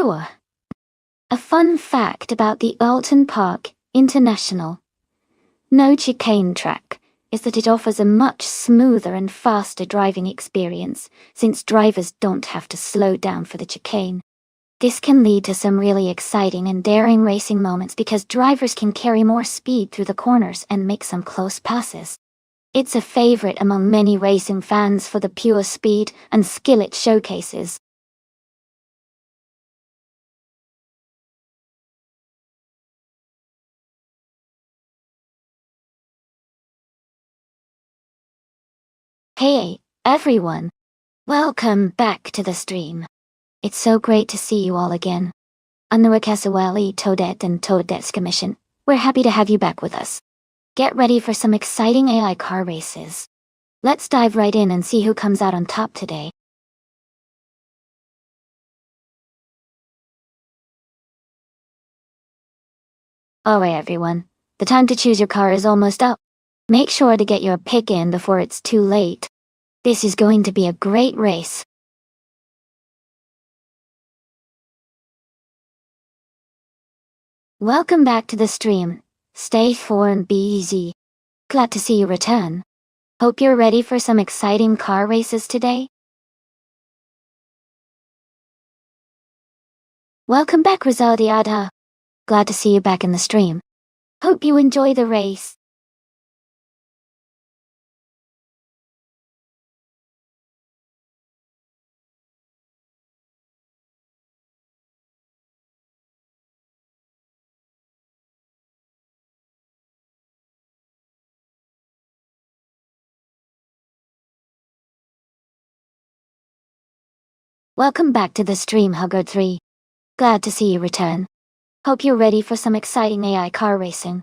Sure. A fun fact about the Alton Park International No Chicane track is that it offers a much smoother and faster driving experience, since drivers don't have to slow down for the chicane. This can lead to some really exciting and daring racing moments because drivers can carry more speed through the corners and make some close passes. It's a favorite among many racing fans for the pure speed and skill it showcases. Hey, everyone! Welcome back to the stream. It's so great to see you all again. Anuakasawali Toadette and Toadette's Commission, we're happy to have you back with us. Get ready for some exciting AI car races. Let's dive right in and see who comes out on top today. Alright everyone, the time to choose your car is almost up. Make sure to get your pick in before it's too late. This is going to be a great race. Welcome back to the stream. Stay for and be easy. Glad to see you return. Hope you're ready for some exciting car races today. Welcome back, Rizaldi Adha. Glad to see you back in the stream. Hope you enjoy the race. Welcome back to the stream, Huggard 3. Glad to see you return. Hope you're ready for some exciting AI car racing.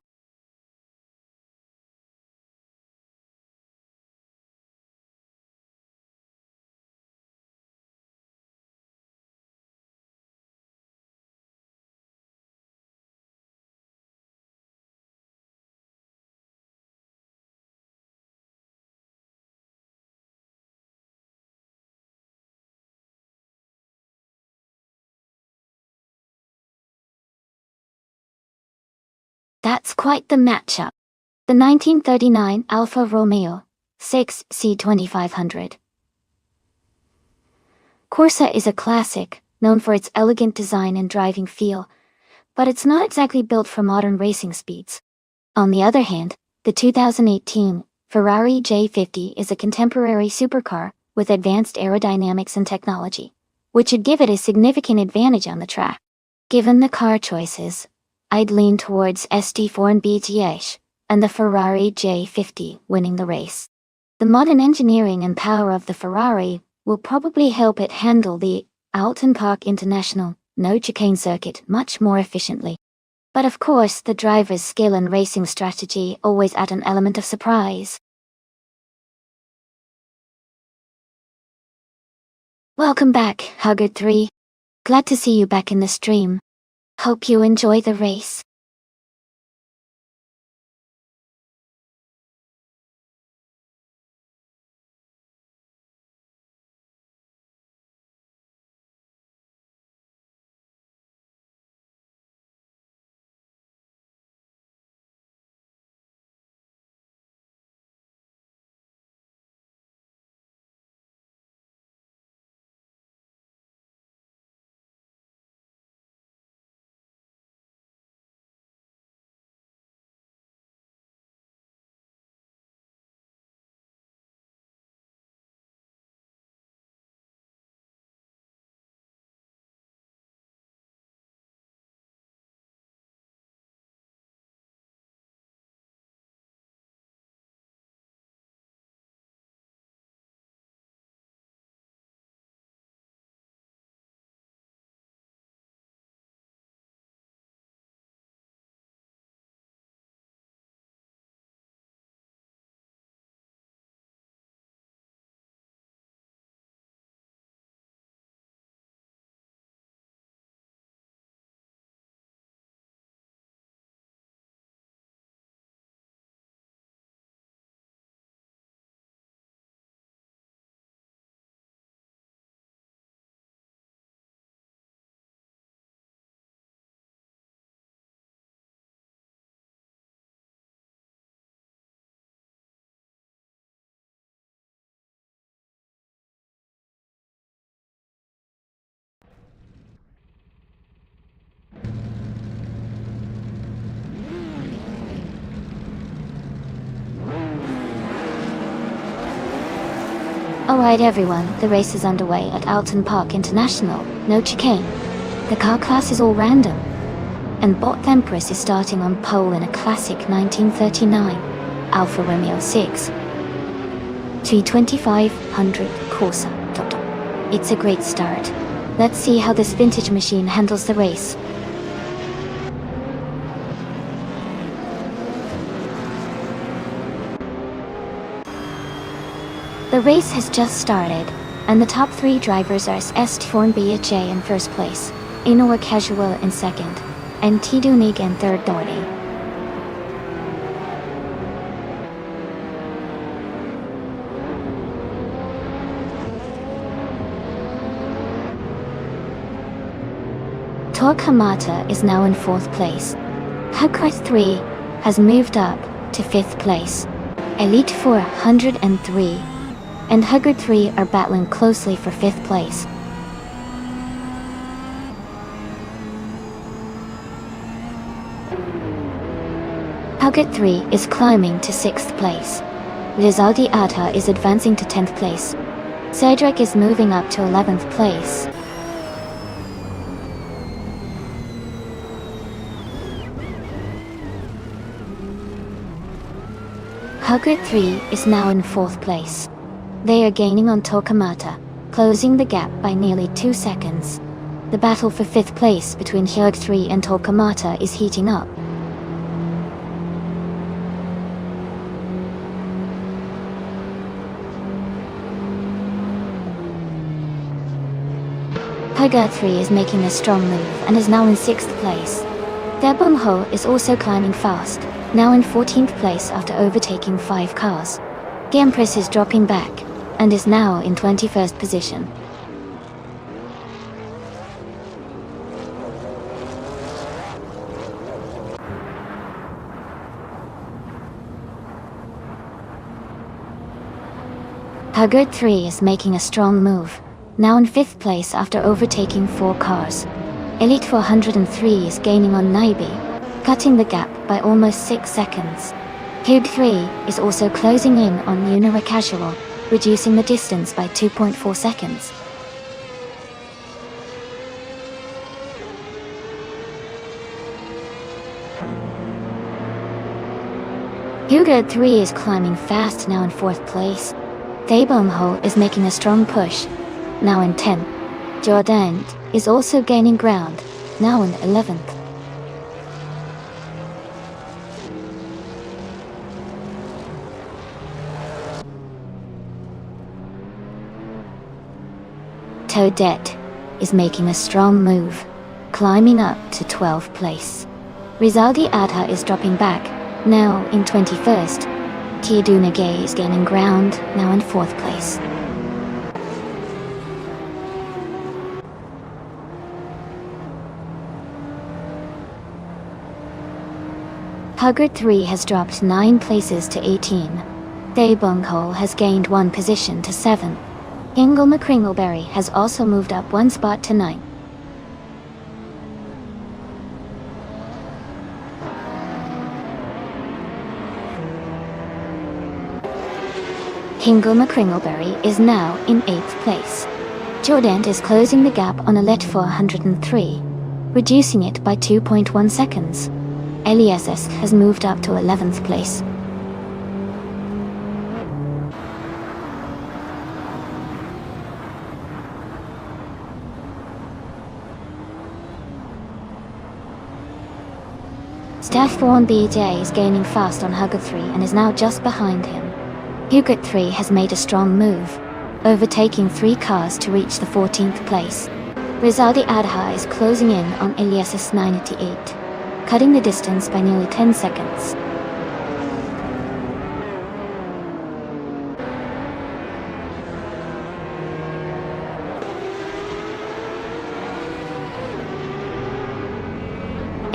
That's quite the matchup. The 1939 Alfa Romeo 6 C2500 Corsa is a classic, known for its elegant design and driving feel, but it's not exactly built for modern racing speeds. On the other hand, the 2018 Ferrari J50 is a contemporary supercar with advanced aerodynamics and technology, which should give it a significant advantage on the track. Given the car choices, I'd lean towards ST4 and BTH, and the Ferrari J50 winning the race. The modern engineering and power of the Ferrari will probably help it handle the Alton Park International no chicane circuit much more efficiently. But of course, the driver's skill and racing strategy always add an element of surprise. Welcome back, Huggard 3. Glad to see you back in the stream. Hope you enjoy the race. Alright everyone, the race is underway at Alton Park International, no chicane. The car class is all random. And Bot Empress is starting on pole in a classic 1939 Alfa Romeo 6 T2500 Corsa. It's a great start. Let's see how this vintage machine handles the race. The race has just started, and the top 3 drivers are Esteban Baj in first place, Inoa Casual in second, and Tidunig in third. Torque Hamata is now in 4th place. Hugger 3 has moved up to 5th place. Elite 403 and Hugger 3 are battling closely for 5th place. Hugger 3 is climbing to 6th place. Rizaldi Adha is advancing to 10th place. Cedric is moving up to 11th place. Hugger 3 is now in 4th place. They are gaining on Tokamata, closing the gap by nearly 2 seconds. The battle for 5th place between Hugger 3 and Tokamata is heating up. Hugger 3 is making a strong move and is now in 6th place. Debong Ho is also climbing fast, now in 14th place after overtaking 5 cars. Gempress is dropping back, and is now in 21st position. Hugger 3 is making a strong move, now in 5th place after overtaking 4 cars. Elite 403 is gaining on Naibi, cutting the gap by almost 6 seconds. Hug 3 is also closing in on Unira Casual, reducing the distance by 2.4 seconds. Hugger 3 is climbing fast, now in 4th place. Debong Ho is making a strong push, now in 10th. Jordan is also gaining ground, now in 11th. Toadette is making a strong move, climbing up to 12th place. Rizaldi Adha is dropping back, now in 21st. Tiadunagay is gaining ground, now in 4th place. Hugger 3 has dropped 9 places to 18. Debong Ho has gained 1 position to 7. Ingle McCringleberry has also moved up 1 spot to 9. Hingle McCringleberry is now in 8th place. Jordan is closing the gap on Elite 403, reducing it by 2.1 seconds. LESS has moved up to 11th place. Stefan BJ is gaining fast on Hugger 3 and is now just behind him. Hugger 3 has made a strong move, overtaking 3 cars to reach the 14th place. Rizaldi Adha is closing in on Elias's 988, cutting the distance by nearly 10 seconds.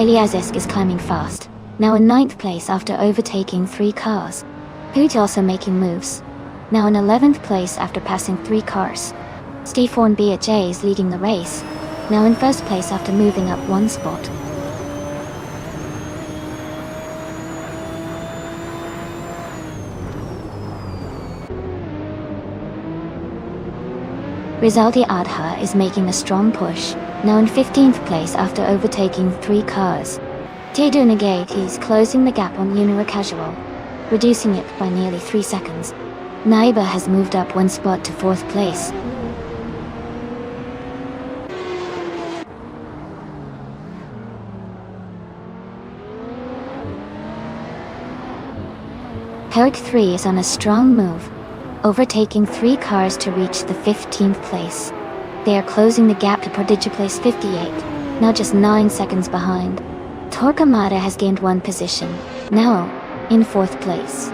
Eliazesk is climbing fast, now in 9th place after overtaking 3 cars. Hoot also making moves, now in 11th place after passing 3 cars. Stefan BJ is leading the race, now in 1st place after moving up 1 spot. Rizaldi Adha is making a strong push, now in 15th place after overtaking 3 cars. Tedu Nagate is closing the gap on Unira Casual, reducing it by nearly 3 seconds. Naiba has moved up 1 spot to 4th place. Herd 3 is on a strong move, overtaking 3 cars to reach the 15th place. They are closing the gap to Prodigy Place 58, now just 9 seconds behind. Torquemada has gained 1 position, now in 4th place.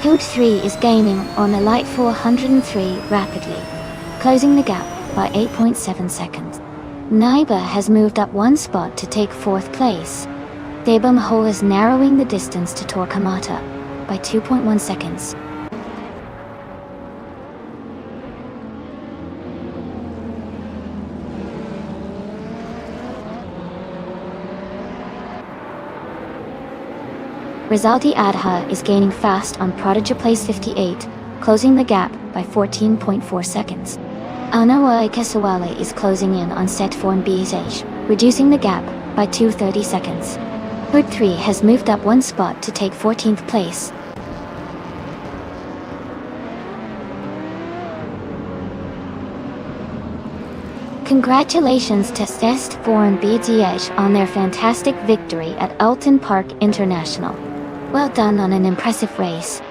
Code 3 is gaining on a light 403 rapidly, closing the gap by 8.7 seconds. Naiba has moved up 1 spot to take 4th place. Debumho is narrowing the distance to Torquemada by 2.1 seconds. Rizaldi Adha is gaining fast on Prodigy Place 58, closing the gap by 14.4 seconds. Anawa Kesawale is closing in on Set 4 and BSH, reducing the gap by 2.30 seconds. Herd 3 has moved up 1 spot to take 14th place. Congratulations to Test 4 and BSH on their fantastic victory at Alton Park International. Well done on an impressive race.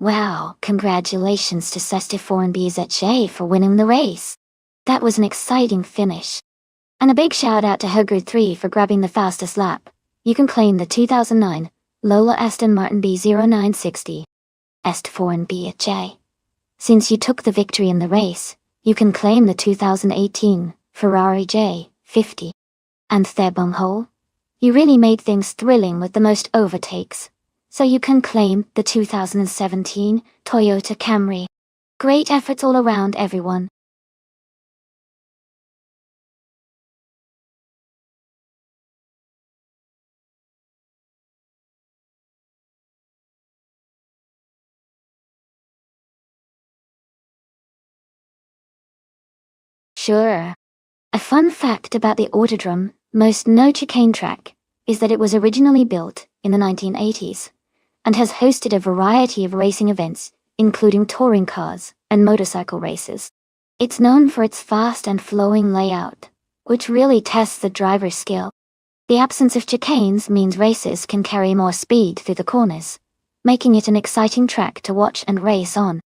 Wow, congratulations to Sestifor and BZJ for winning the race. That was an exciting finish. And a big shout out to Hogard 3 for grabbing the fastest lap. You can claim the 2009 Lola Aston Martin B0960 Est4 and BZJ. Since you took the victory in the race, you can claim the 2018 Ferrari J50. And Thebumho, you really made things thrilling with the most overtakes. So you can claim the 2017 Toyota Camry. Great efforts all around, everyone. Sure. A fun fact about the Autodrome, most no chicane track, is that it was originally built in the 1980s, and has hosted a variety of racing events, including touring cars and motorcycle races. It's known for its fast and flowing layout, which really tests the driver's skill. The absence of chicanes means racers can carry more speed through the corners, making it an exciting track to watch and race on.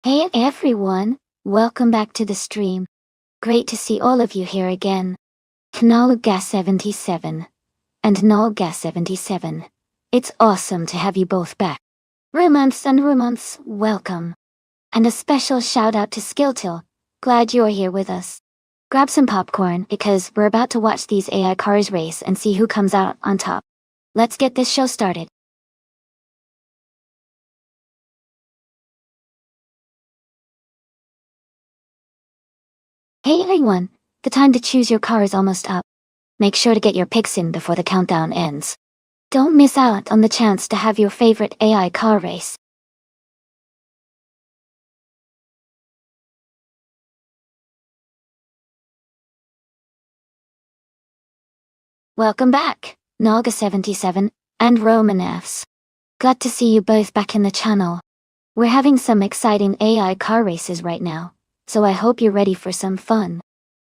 Hey everyone, welcome back to the stream. Great to see all of you here again. Knowga77 and Knowga77. It's awesome to have you both back. Romance and Romance, welcome. And a special shout out to Skilltil. Glad you're here with us. Grab some popcorn because we're about to watch these AI cars race and see who comes out on top. Let's get this show started. Hey everyone, the time to choose your car is almost up. Make sure to get your picks in before the countdown ends. Don't miss out on the chance to have your favorite AI car race. Welcome back, Naga77 and Roman Fs. Glad to see you both back in the channel. We're having some exciting AI car races right now, so I hope you're ready for some fun.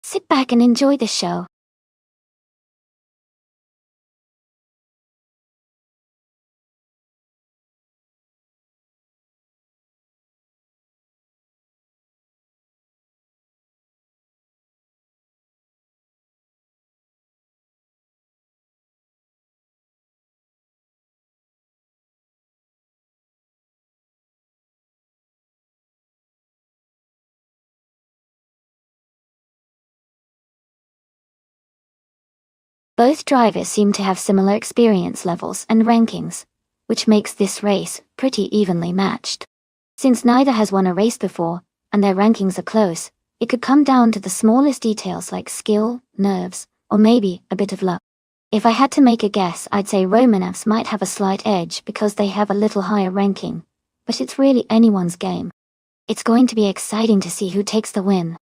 Sit back and enjoy the show. Both drivers seem to have similar experience levels and rankings, which makes this race pretty evenly matched. Since neither has won a race before, and their rankings are close, it could come down to the smallest details like skill, nerves, or maybe a bit of luck. If I had to make a guess, I'd say Romanovs might have a slight edge because they have a little higher ranking, but it's really anyone's game. It's going to be exciting to see who takes the win.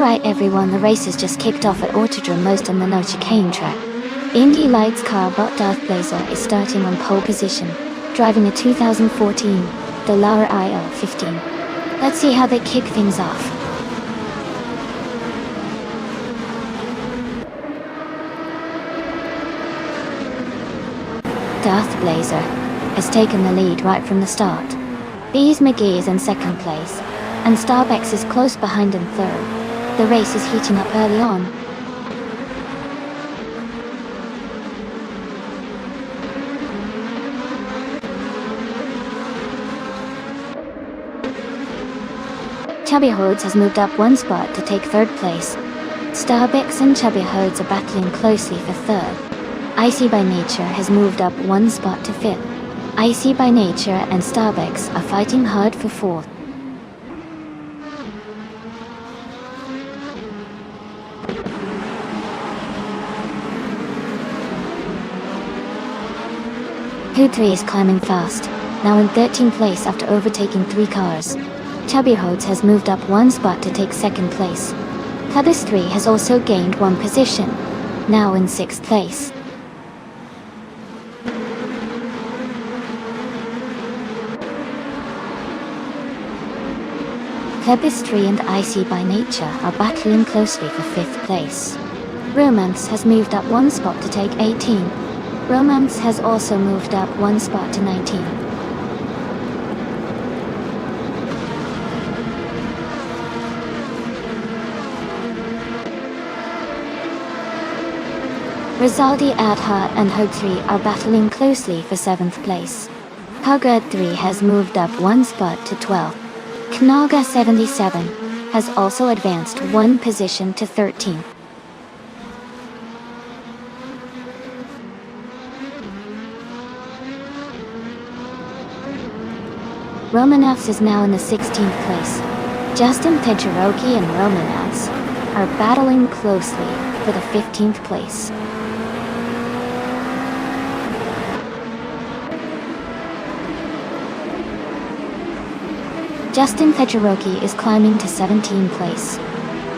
Alright everyone, the race has just kicked off at Autodrome Most on the No Chicane track. Indy Lights car bot Darth Blazer is starting on pole position, driving a 2014 Dallara IL-15. Let's see how they kick things off. Darth Blazer has taken the lead right from the start. Bees McGee is in second place, and Starbex is close behind in third. The race is heating up early on. Chubby Hordes has moved up one spot to take third place. Starbex and Chubby Hordes are battling closely for third. Icy by Nature has moved up one spot to fifth. Icy by Nature and Starbex are fighting hard for fourth. Hood 3 is climbing fast, now in 13th place after overtaking 3 cars. Chubby Hordes has moved up one spot to take second place. Clubbis 3 has also gained one position, now in 6th place. Clubbis 3 and Icy by Nature are battling closely for 5th place. Romance has moved up one spot to take 18. Romance has also moved up one spot to 19. Rizaldi Adha and Hood 3 are battling closely for 7th place. Hugard 3 has moved up one spot to 12th. Knaga 77 has also advanced one position to 13th. Romanovs is now in the 16th place. Justin Techeroki and Romanovs are battling closely for the 15th place. Justin Techeroki is climbing to 17th place.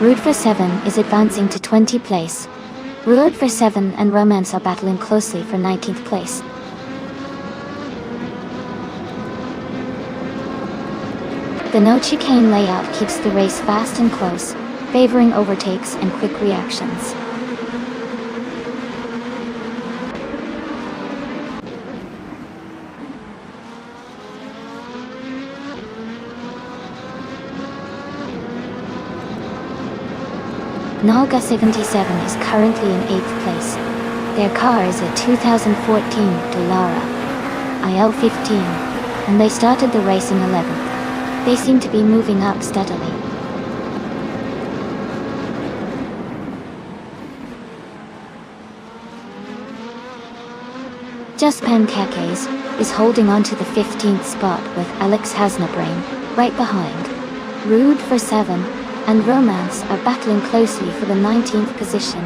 Rude for 7 is advancing to 20th place. Rude for 7 and Romance are battling closely for 19th place. The no chicane layout keeps the race fast and close, favoring overtakes and quick reactions. Nalga 77 is currently in 8th place. Their car is a 2014 Dallara IL-15, and they started the race in 11th. They seem to be moving up steadily. Just Pancakes is holding on to the 15th spot with Alex Hasnabrain right behind. Rude for 7 and Romance are battling closely for the 19th position.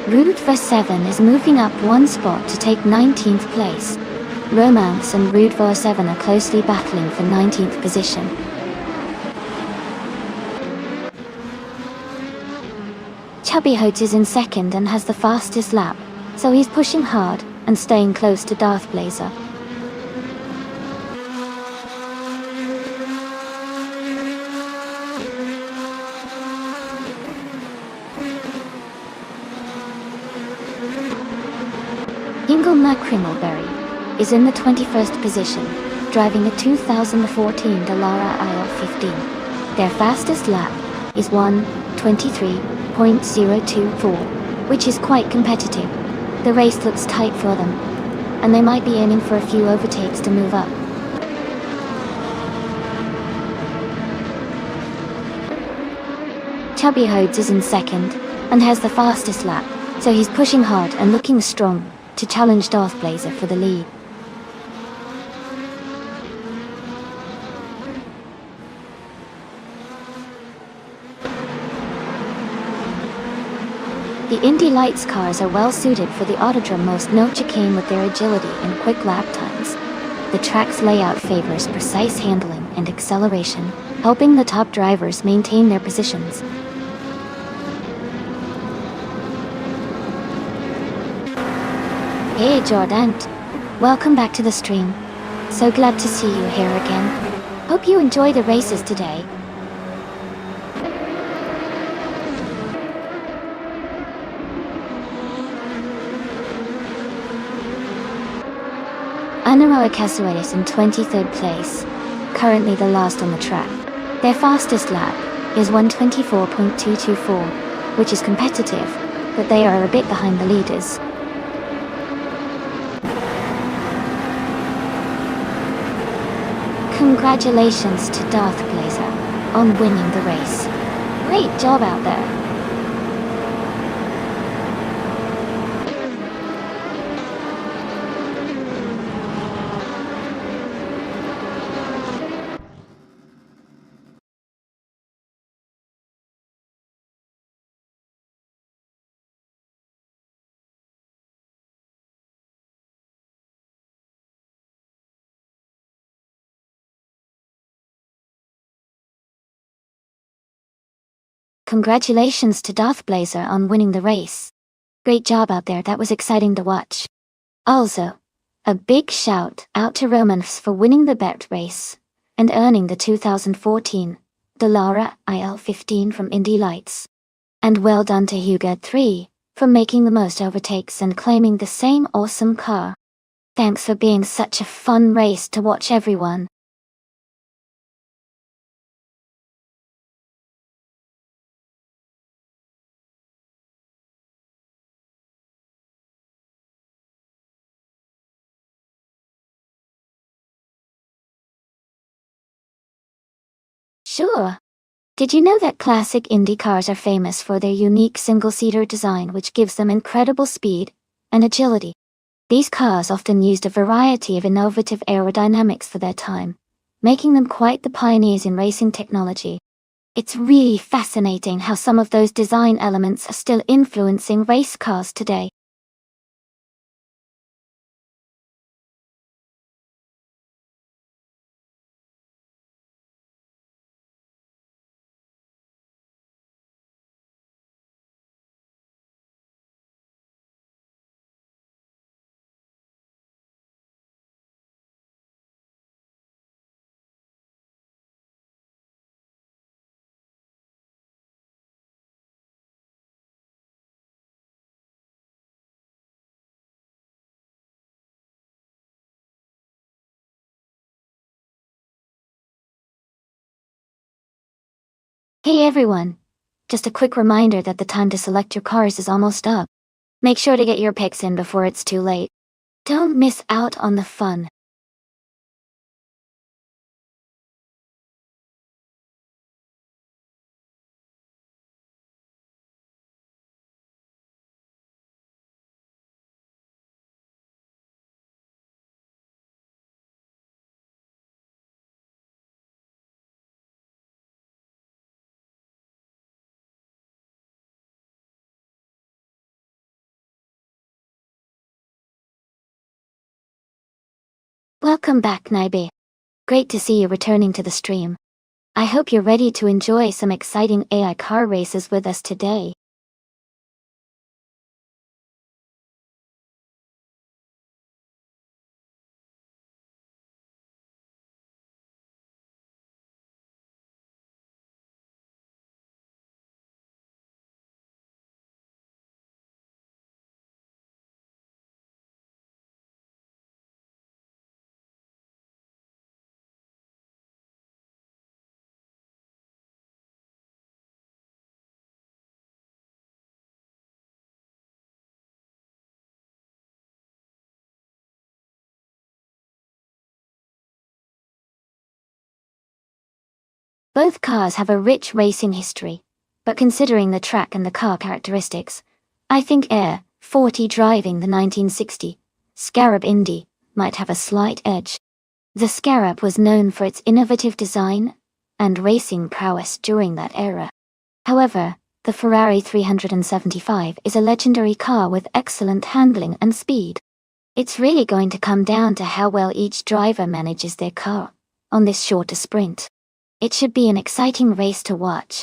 Rude for 7 is moving up one spot to take 19th place. Romance and Rude for 7 are closely battling for 19th position. Chubby Hotes is in second and has the fastest lap, so he's pushing hard and staying close to Darth Blazer. Ingle McCrimmleberry is in the 21st position, driving a 2014 Dallara IL-15. Their fastest lap is 1:23.024, which is quite competitive. The race looks tight for them, and they might be aiming for a few overtakes to move up. Chubby Hodes is in second, and has the fastest lap, so he's pushing hard and looking strong to challenge Darth Blazer for the lead. The Indy Lights cars are well suited for the Autodrome Most No chicane with their agility and quick lap times. The track's layout favors precise handling, and acceleration, helping the top drivers maintain their positions. Hey Jordan, welcome back to the stream. So glad to see you here again. Hope you enjoy the races today. Anamoa Kasue is in 23rd place, currently the last on the track. Their fastest lap is 1:24.224, which is competitive, but they are a bit behind the leaders. Congratulations to Darth Blazer on winning the race. Great job out there. Congratulations to Darth Blazer on winning the race. Great job out there, that was exciting to watch. Also, a big shout out to Romans for winning the bet race and earning the 2014 Dallara IL-15 from Indy Lights. And well done to Hugo 3 for making the most overtakes and claiming the same awesome car. Thanks for being such a fun race to watch, everyone. Sure. Did you know that classic Indy cars are famous for their unique single-seater design, which gives them incredible speed and agility? These cars often used a variety of innovative aerodynamics for their time, making them quite the pioneers in racing technology. It's really fascinating how some of those design elements are still influencing race cars today. Hey everyone! Just a quick reminder that the time to select your cars is almost up. Make sure to get your picks in before it's too late. Don't miss out on the fun. Welcome back, Naibe. Great to see you returning to the stream. I hope you're ready to enjoy some exciting AI car races with us today. Both cars have a rich racing history, but considering the track and the car characteristics, I think Air 40 driving the 1960 Scarab Indy might have a slight edge. The Scarab was known for its innovative design and racing prowess during that era. However, the Ferrari 375 is a legendary car with excellent handling and speed. It's really going to come down to how well each driver manages their car on this shorter sprint. It should be an exciting race to watch.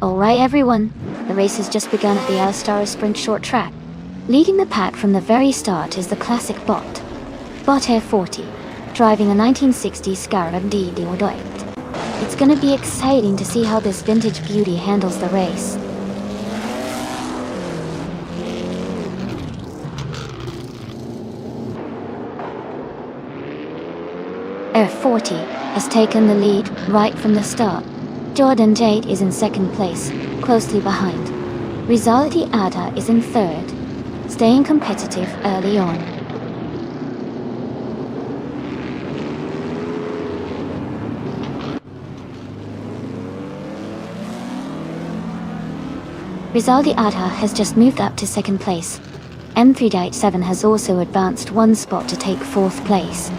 Alright everyone, the race has just begun at the Alstar Sprint Short Track. Leading the pack from the very start is the classic Bot Air 40, driving a 1960 Scarab D8. It's gonna be exciting to see how this vintage beauty handles the race. Air 40 has taken the lead right from the start. Jordan Jade is in second place, closely behind. Rizaldi Ada is in third, staying competitive early on. Rizaldi Ada has just moved up to second place. M387 has also advanced one spot to take fourth place.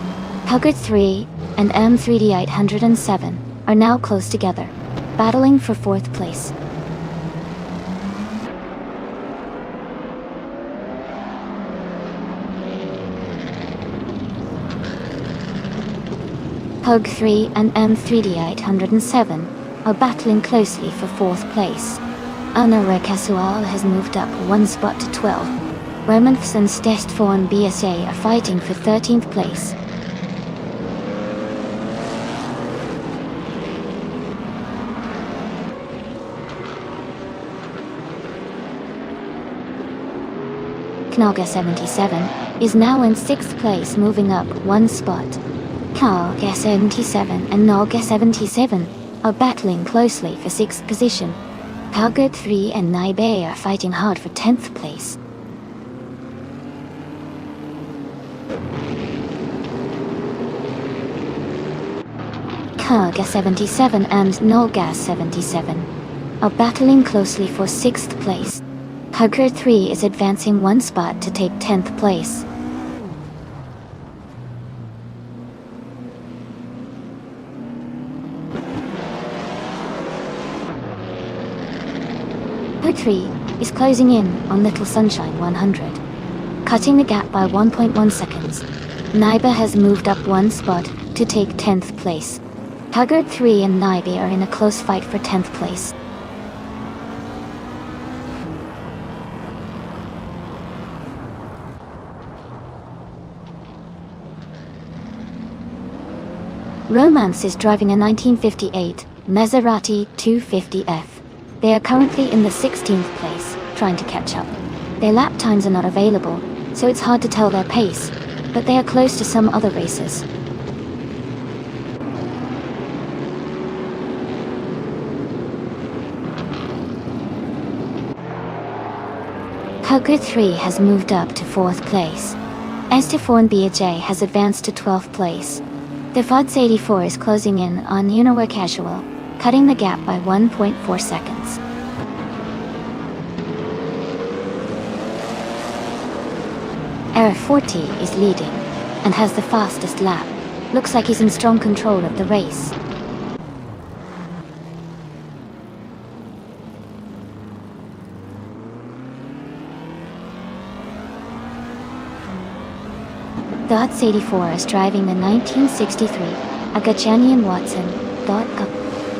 Puggard 3 and M3D807 are now close together, battling for fourth place. Pug 3 and M3D807 are battling closely for fourth place. Anna Casual has moved up one spot to 12. Romanfs and Stestfor and BSA are fighting for 13th place. Knaga 77 is now in 6th place, moving up one spot. Knaga 77 and Naga 77 are battling closely for 6th position. Puggard 3 and Naibe are fighting hard for 10th place. Knaga 77 and Naga 77 are battling closely for 6th place. Puggard 3 is advancing one spot to take 10th place. Pug 3 is closing in on Little Sunshine 100, cutting the gap by 1.1 seconds. Naiba has moved up one spot to take 10th place. Puggard 3 and Naiba are in a close fight for 10th place. Romance is driving a 1958 Maserati 250F. They are currently in the 16th place, trying to catch up. Their lap times are not available, so it's hard to tell their pace, but they are close to some other racers. Coco 3 has moved up to 4th place. ST4 and BJ has advanced to 12th place. The VODS 84 is closing in on Unaware Casual, cutting the gap by 1.4 seconds. Error 40 is leading, and has the fastest lap. Looks like he's in strong control of the race. The VODS 84 is driving the 1963 Agachanian Watson Cup.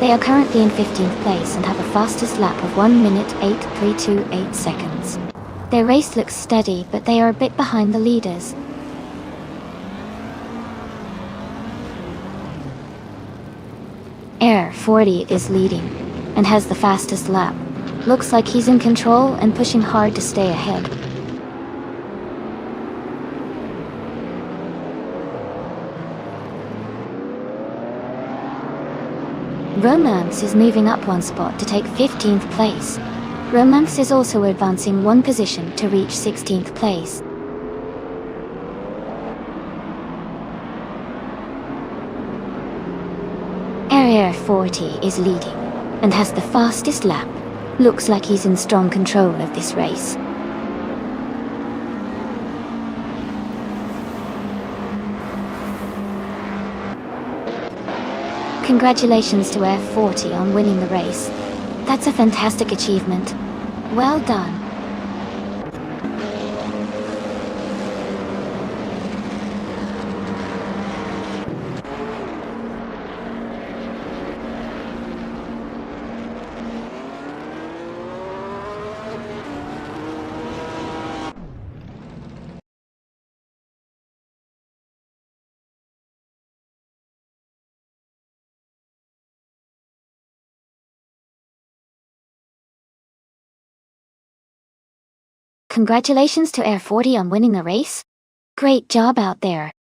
They are currently in 15th place and have a fastest lap of 1 minute 8.328 seconds. Their race looks steady, but they are a bit behind the leaders. Error 40 is leading, and has the fastest lap. Looks like he's in control and pushing hard to stay ahead. Romance is moving up one spot to take 15th place. Romance is also advancing one position to reach 16th place. Area 40 is leading, and has the fastest lap. Looks like he's in strong control of this race. Congratulations to Air 40 on winning the race. That's a fantastic achievement. Well done. Congratulations to Air 40 on winning the race. Great job out there.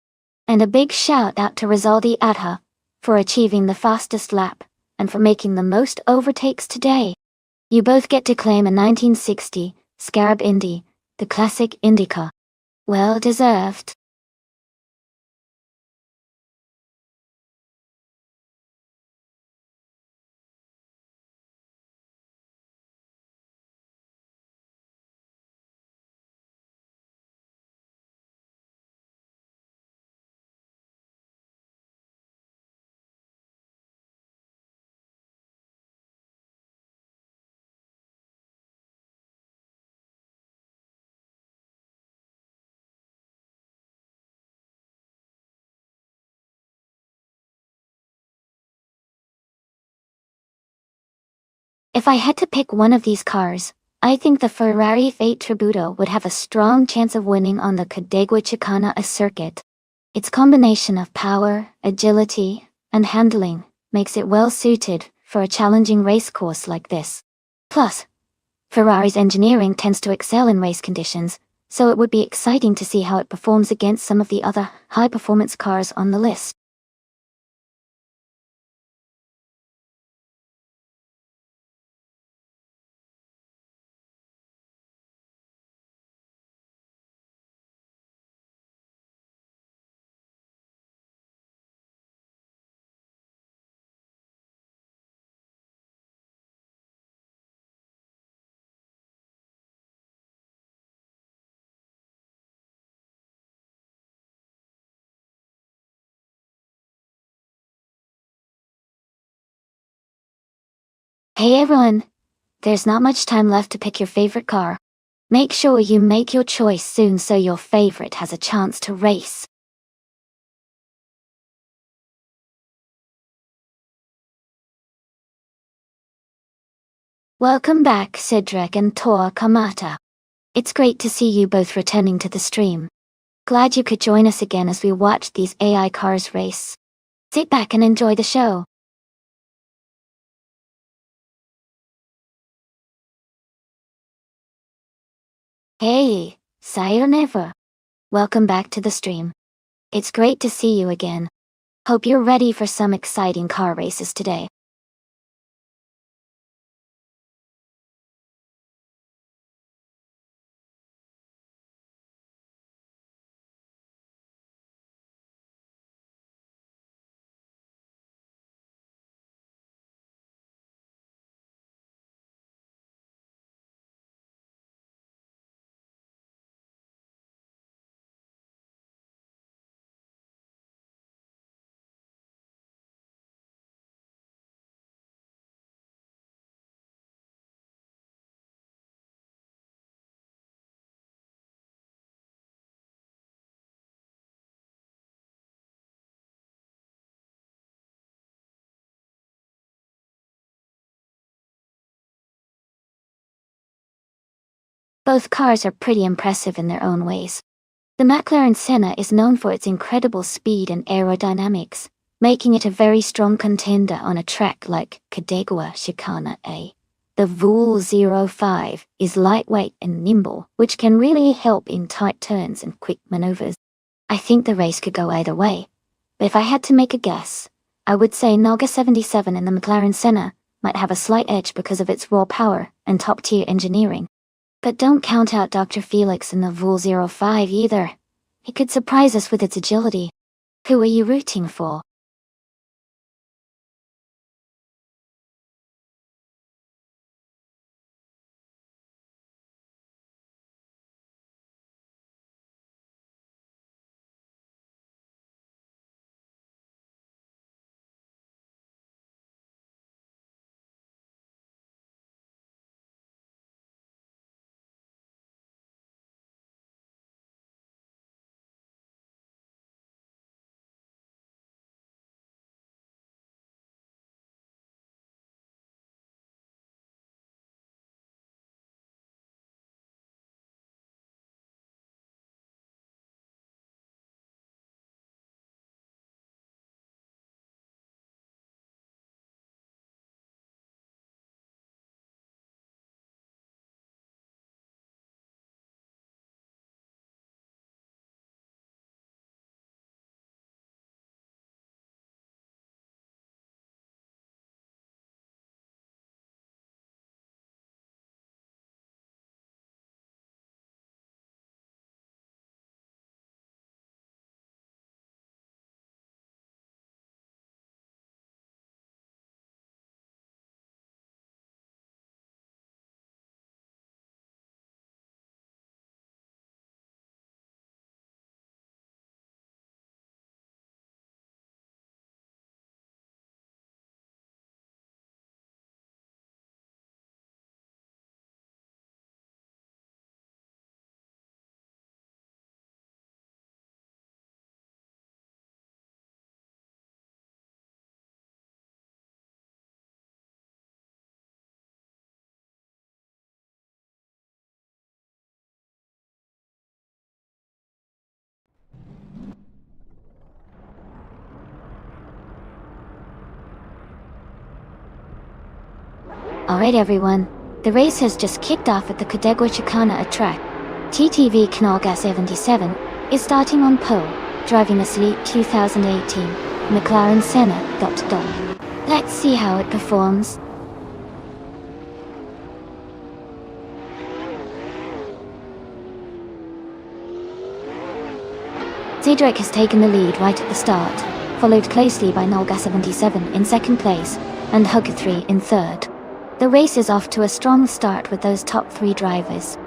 And a big shout out to Rizaldi Adha for achieving the fastest lap, and for making the most overtakes today. You both get to claim a 1960 Scarab Indy, the classic IndyCar. Well deserved. If I had to pick one of these cars, I think the Ferrari Fate Tributo would have a strong chance of winning on the Cadegua Chicana circuit. Its combination of power, agility, and handling makes it well suited for a challenging race course like this. Plus, Ferrari's engineering tends to excel in race conditions, so it would be exciting to see how it performs against some of the other high-performance cars on the list. Hey everyone! There's not much time left to pick your favorite car. Make sure you make your choice soon so your favorite has a chance to race. Welcome back, Cedric and Tor Kamata. It's great to see you both returning to the stream. Glad you could join us again as we watch these AI cars race. Sit back and enjoy the show. Hey, sayonara. Welcome back to the stream. It's great to see you again. Hope you're ready for some exciting car races today. Both cars are pretty impressive in their own ways. The McLaren Senna is known for its incredible speed and aerodynamics, making it a very strong contender on a track like Cadegua Chicana A. The Vool 05 is lightweight and nimble, which can really help in tight turns and quick maneuvers. I think the race could go either way, but if I had to make a guess, I would say Noga 77 in the McLaren Senna might have a slight edge because of its raw power and top-tier engineering. But don't count out Dr. Felix in the Vool 05 either. He could surprise us with its agility. Who are you rooting for? Alright everyone, the race has just kicked off at the Cadegua Chicana track. TTV Knolga 77 is starting on pole, driving a sleek 2018 McLaren Senna . Let's see how it performs. Cedric has taken the lead right at the start, followed closely by Nolga 77 in second place, and Hugger 3 in third. The race is off to a strong start with those top three drivers.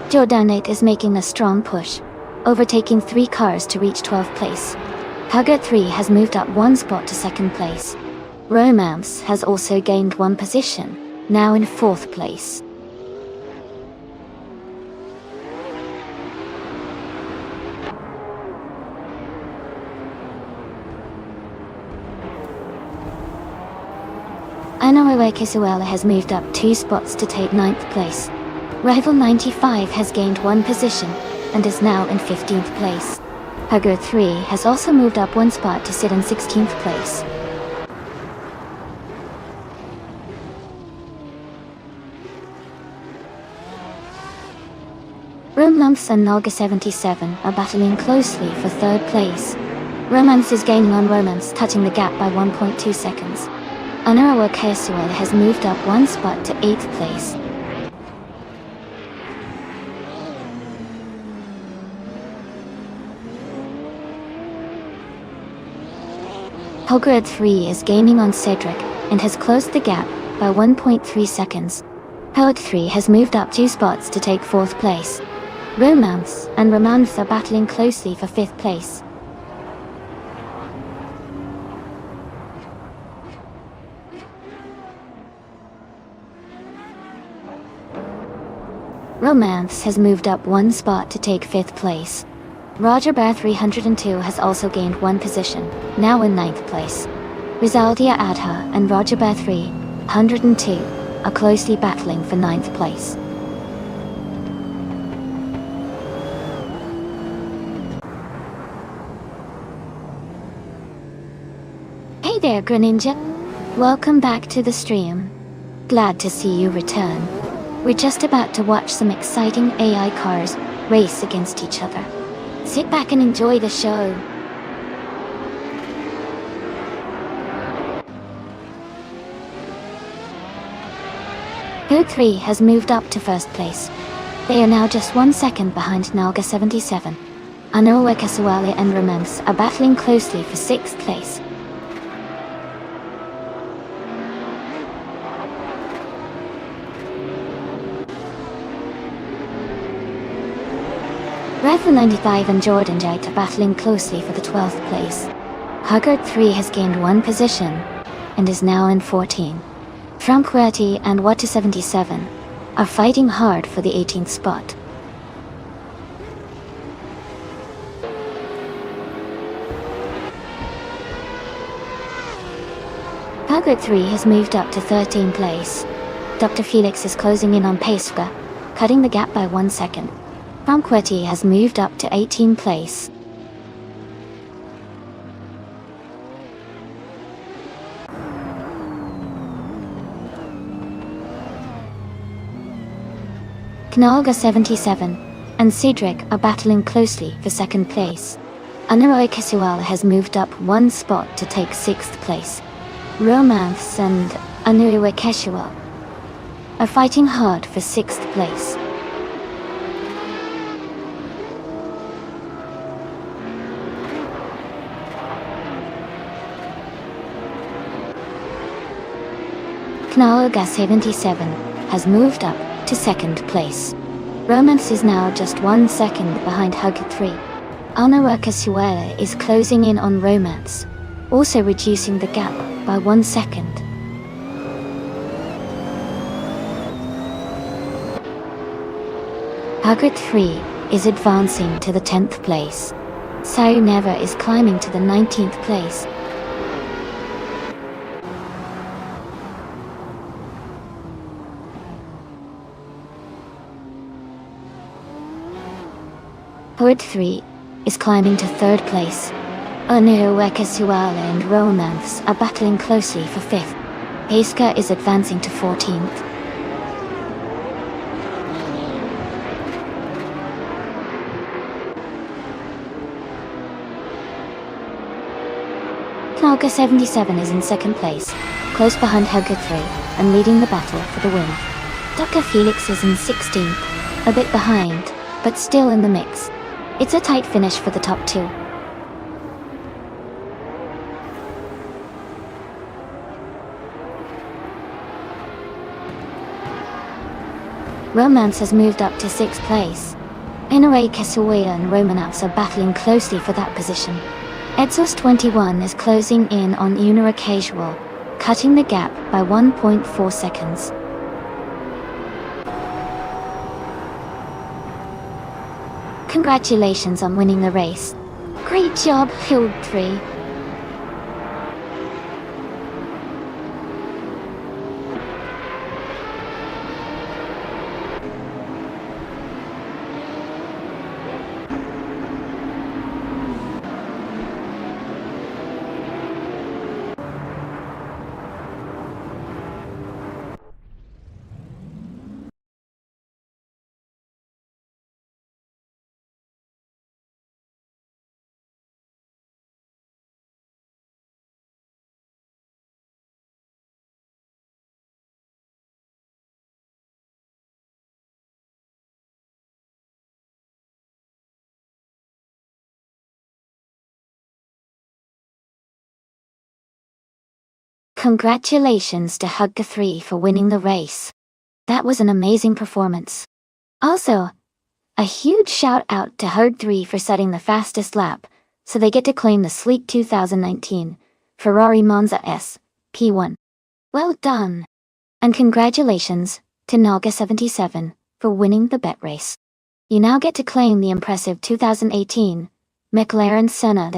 Jordanate is making a strong push, overtaking 3 cars to reach 12th place. Hugger 3 has moved up 1 spot to second place. Romance has also gained 1 position, now in 4th place. Anoue Kisuela has moved up 2 spots to take 9th place. Rival 95 has gained 1 position, and is now in 15th place. Hugger 3 has also moved up one spot to sit in 16th place. Romance and Nolga 77 are battling closely for 3rd place. Romance is gaining on Romance, cutting the gap by 1.2 seconds. Anurawa Kesuel has moved up one spot to 8th place. Hogred 3 is gaining on Cedric and has closed the gap by 1.3 seconds. Poet 3 has moved up 2 spots to take 4th place. Romance and Romance are battling closely for 5th place. Romance has moved up one spot to take 5th place. Roger Bear 302 has also gained one position, now in 9th place. Rizaldia Adha and Roger Bear 302 are closely battling for 9th place. Hey there, Greninja! Welcome back to the stream. Glad to see you return. We're just about to watch some exciting AI cars race against each other. Sit back and enjoy the show. Code 3 has moved up to 1st place. They are now just 1 second behind Nalga 77. Anoa Kasuale and Romance are battling closely for 6th place. Rev 95 and Jordan Jite are battling closely for the 12th place. Huggard 3 has gained one position and is now in 14. Franquetti and Watu 77 are fighting hard for the 18th spot. Huggard 3 has moved up to 13th place. Dr. Felix is closing in on Pesca, cutting the gap by 1 second. Franquetti has moved up to 18th place. Knalga 77 and Cedric are battling closely for 2nd place. Anaroy Kisual has moved up 1 spot to take 6th place. Romance and Anuiwa Keshual are fighting hard for 6th place. Knalga 77 has moved up to 2nd place. Romance is now just 1 second behind Hug 3. Anawa Kasuela is closing in on Romance, also reducing the gap by 1 second. Hugget 3 is advancing to the 10th place. Sayu Neva is climbing to the 19th place. Poet 3 is climbing to 3rd place. Onuweka Suala and Romance are battling closely for 5th. Heiska is advancing to 14th. Knalga 77 is in 2nd place, close behind Helga 3 and leading the battle for the win. Dr. Felix is in 16th, a bit behind, but still in the mix. It's a tight finish for the top 2. Romance has moved up to 6th place. Inoue Kesuea and Romanats are battling closely for that position. Exos 21 is closing in on Unira Casual, cutting the gap by 1.4 seconds. Congratulations on winning the race. Great job, Hild 3. Congratulations to Hugger 3 for winning the race. That was an amazing performance. Also, a huge shout out to Herd 3 for setting the fastest lap, so they get to claim the sleek 2019 Ferrari Monza S P1. Well done! And congratulations to Naga77 for winning the bet race. You now get to claim the impressive 2018 McLaren Senna.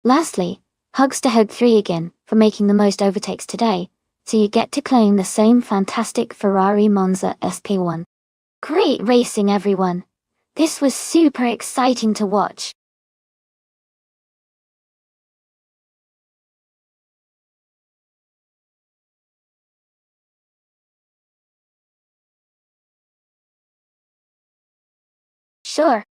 Lastly, hugs to Hug 3 again for making the most overtakes today, so you get to claim the same fantastic Ferrari Monza SP1. Great racing, everyone! This was super exciting to watch. Sure.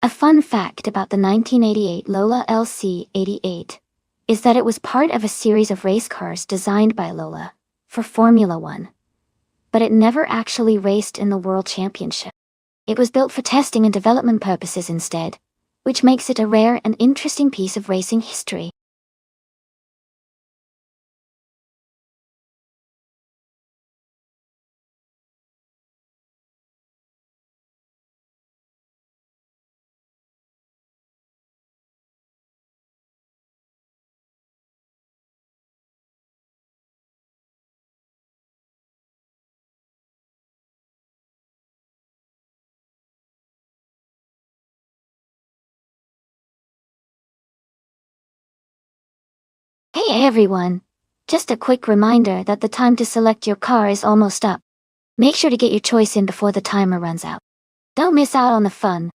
A fun fact about the 1988 Lola LC88 is that it was part of a series of race cars designed by Lola for Formula One, but it never actually raced in the World Championship. It was built for testing and development purposes instead, which makes it a rare and interesting piece of racing history. Hey everyone! Just a quick reminder that the time to select your car is almost up. Make sure to get your choice in before the timer runs out. Don't miss out on the fun.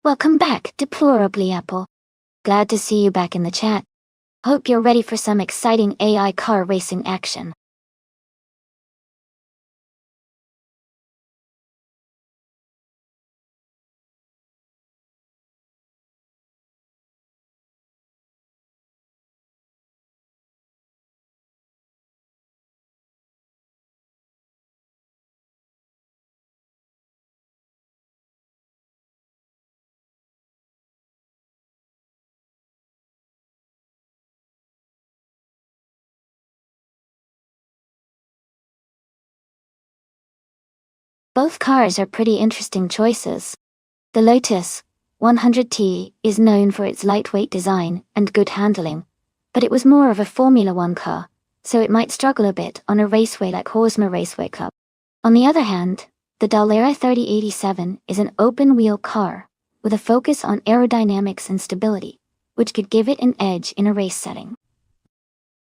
Welcome back, Deplorably Apple. Glad to see you back in the chat. Hope you're ready for some exciting AI car racing action. Both cars are pretty interesting choices. The Lotus 100T is known for its lightweight design and good handling, but it was more of a Formula One car, so it might struggle a bit on a raceway like Horsma Raceway Cup. On the other hand, the Dallara 3087 is an open-wheel car with a focus on aerodynamics and stability, which could give it an edge in a race setting.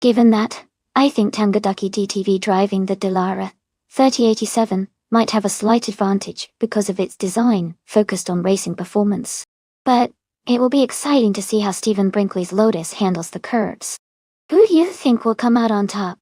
Given that, I think Tangadaki DTV driving the Dallara 3087 might have a slight advantage because of its design focused on racing performance. But it will be exciting to see how Stephen Brinkley's Lotus handles the curves. Who do you think will come out on top?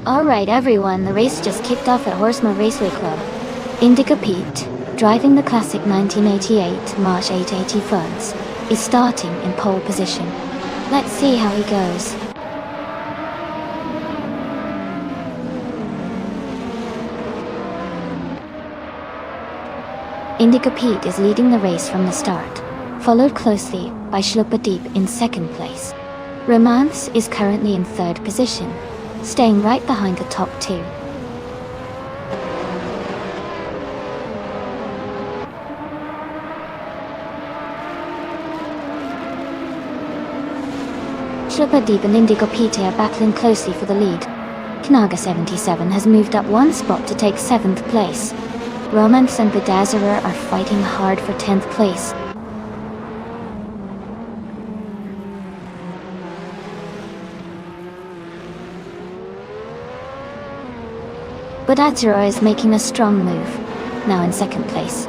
Alright everyone, the race just kicked off at Horseman Raceway Club. Indica Pete, driving the classic 1988 March 880 France, is starting in pole position. Let's see how he goes. Indica Pete is leading the race from the start, followed closely by Deep in second place. Romance is currently in third position, staying right behind the top two. Deep and Indigo Pete are battling closely for the lead. Knaga 77 has moved up one spot to take 7th place. Romance and Bedazzler are fighting hard for 10th place. Bedazzler is making a strong move, now in 2nd place.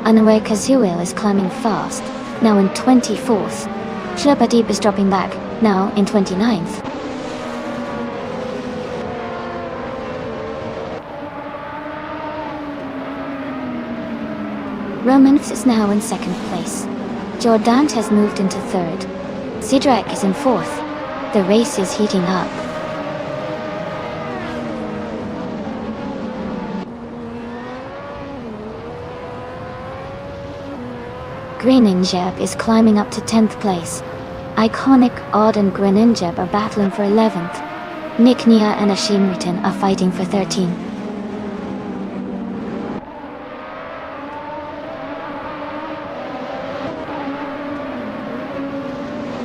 Unaware Kazuil is climbing fast, now in 24th. Deep is dropping back, now in 29th. Romance is now in 2nd place. Jordant has moved into 3rd. Sidrak is in 4th. The race is heating up. Greninjab is climbing up to 10th place. Iconic, Odd and Greninjab are battling for 11th. Niknia and Ashimritan are fighting for 13th.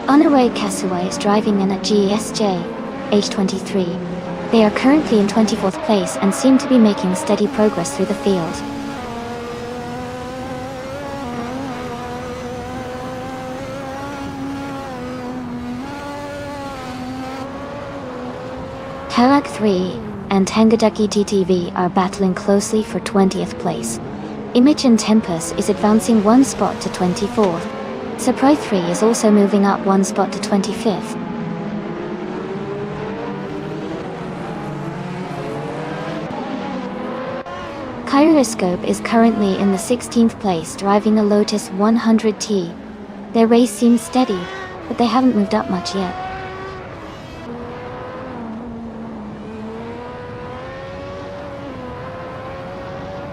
Unaware Kasuai is driving in a GSJ, age 23. They are currently in 24th place and seem to be making steady progress through the field. Tarak 3 and Tangadaki TTV are battling closely for 20th place. Imogen Tempest is advancing one spot to 24th. Surprise 3 is also moving up one spot to 25th. Kyroscope is currently in the 16th place driving a Lotus 100T. Their race seems steady, but they haven't moved up much yet.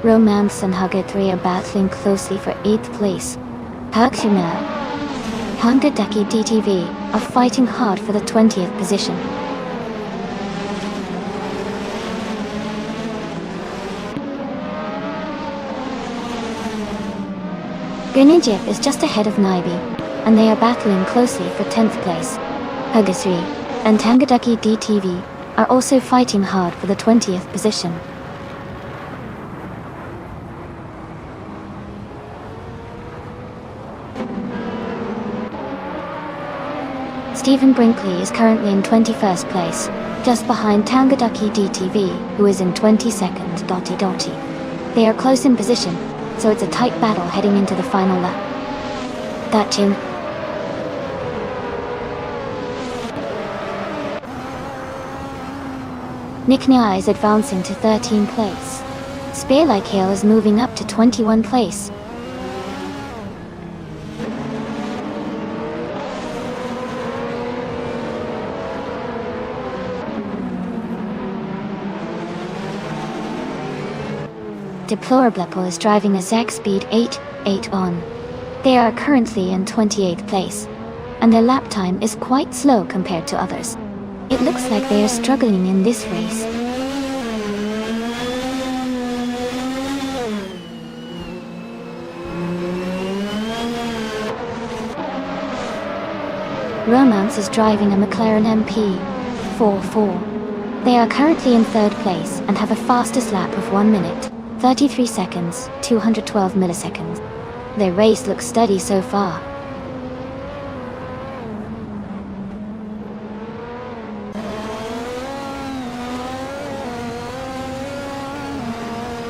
Romance and Hugger 3 are battling closely for 8th place. Hakuna, Hangadaki DTV are fighting hard for the 20th position. Greninjab is just ahead of Naibi, and they are battling closely for 10th place. Hugger 3 and Tangadaki DTV are also fighting hard for the 20th position. Stephen Brinkley is currently in 21st place, just behind Tangadaki DTV, who is in 22nd. They are close in position, so it's a tight battle heading into the final lap. Dachin. Niknia is advancing to 13th place. Spearlike Hill is moving up to 21 place. Deplorable is driving a Zack Speed 8.8 on. They are currently in 28th place, and their lap time is quite slow compared to others. It looks like they are struggling in this race. Romance is driving a McLaren MP 44. They are currently in 3rd place and have a fastest lap of 1 minute. 33 seconds, 212 milliseconds. Their race looks steady so far.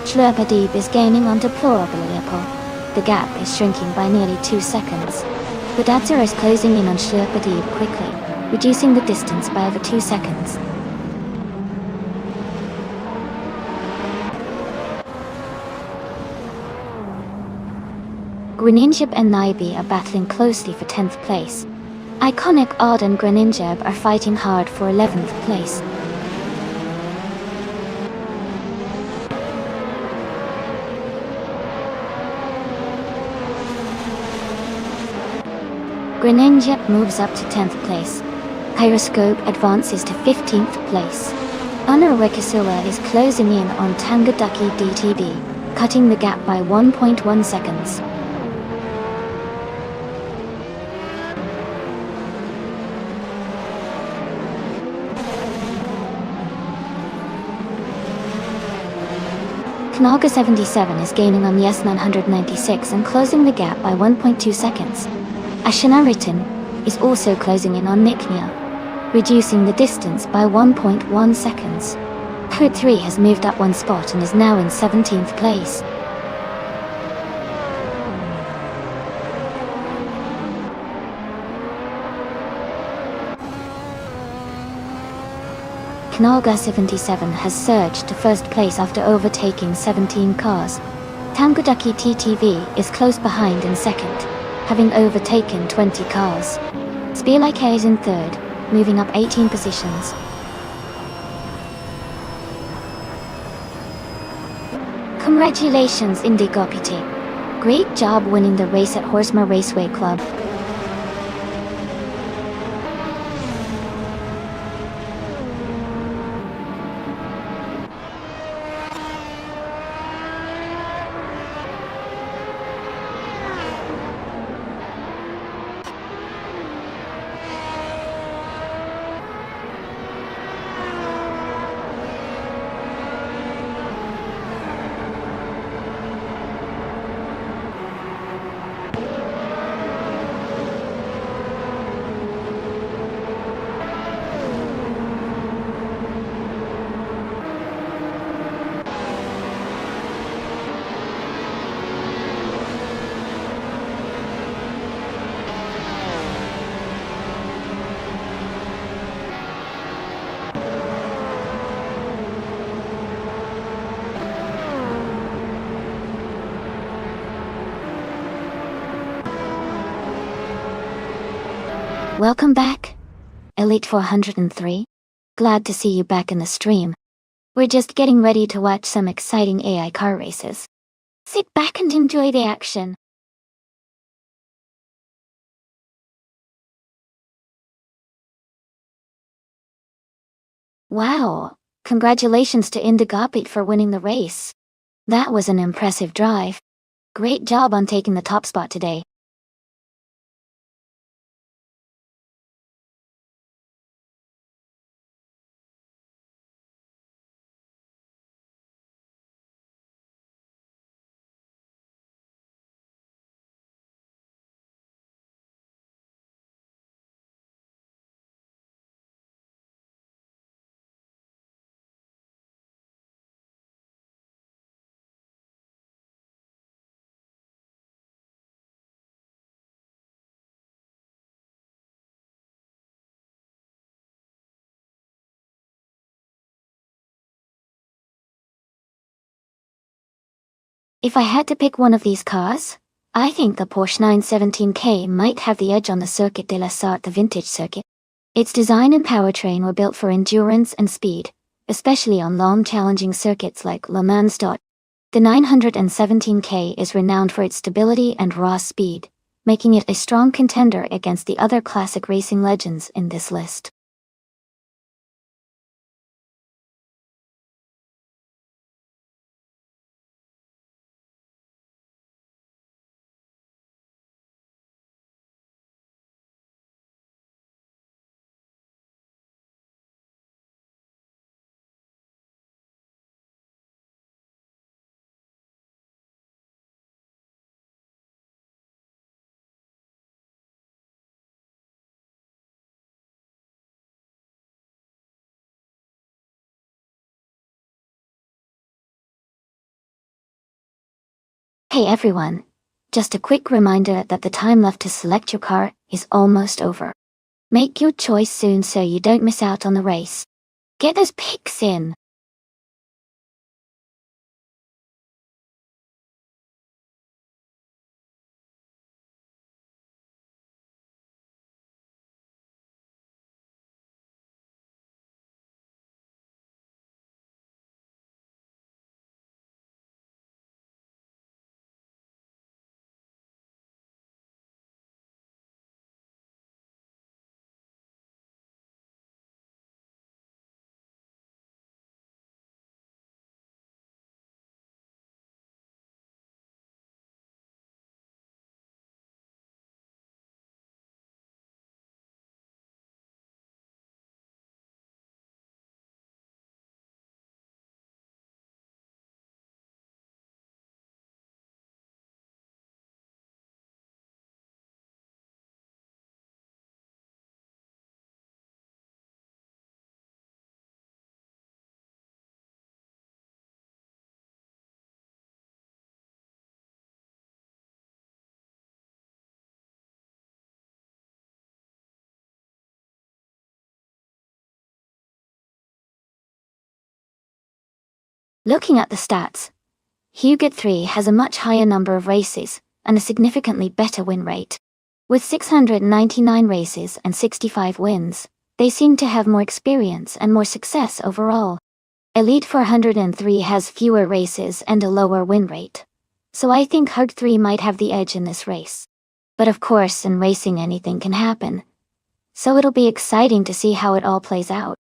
Schlurpadeep is gaining on Deplorable Leopold. The gap is shrinking by nearly 2 seconds. Bedazzler is closing in on Schlurpadeep quickly, reducing the distance by over 2 seconds. Greninjab and Nibi are battling closely for 10th place. Iconic Odd and Greninjab are fighting hard for 11th place. Greninjab moves up to 10th place. Gyroscope advances to 15th place. Unarwekasula is closing in on Tangadaki DTD, cutting the gap by 1.1 seconds. Knaga 77 is gaining on the S996 and closing the gap by 1.2 seconds. Ashanaritan is also closing in on Niknia, reducing the distance by 1.1 seconds. Code 3 has moved up one spot and is now in 17th place. Knaga 77 has surged to first place after overtaking 17 cars. Tangadaki TTV is close behind in second, having overtaken 20 cars. Spearlike is in third, moving up 18 positions. Congratulations, Indigopiti. Great job winning the race at Horsma Raceway Club. Welcome back, Elite 403. Glad to see you back in the stream. We're just getting ready to watch some exciting AI car races. Sit back and enjoy the action. Wow, congratulations to Indigopit for winning the race. That was an impressive drive. Great job on taking the top spot today. If I had to pick one of these cars, I think the Porsche 917K might have the edge on the Circuit de la Sarthe, the vintage circuit. Its design and powertrain were built for endurance and speed, especially on long challenging circuits like Le Mans. The 917K is renowned for its stability and raw speed, making it a strong contender against the other classic racing legends in this list. Hey everyone, just a quick reminder that the time left to select your car is almost over. Make your choice soon so you don't miss out on the race. Get those picks in! Looking at the stats, Hugot 3 has a much higher number of races, and a significantly better win rate. With 699 races and 65 wins, they seem to have more experience and more success overall. Elite 403 has fewer races and a lower win rate. So I think Hug 3 might have the edge in this race. But of course, in racing anything can happen. So it'll be exciting to see how it all plays out.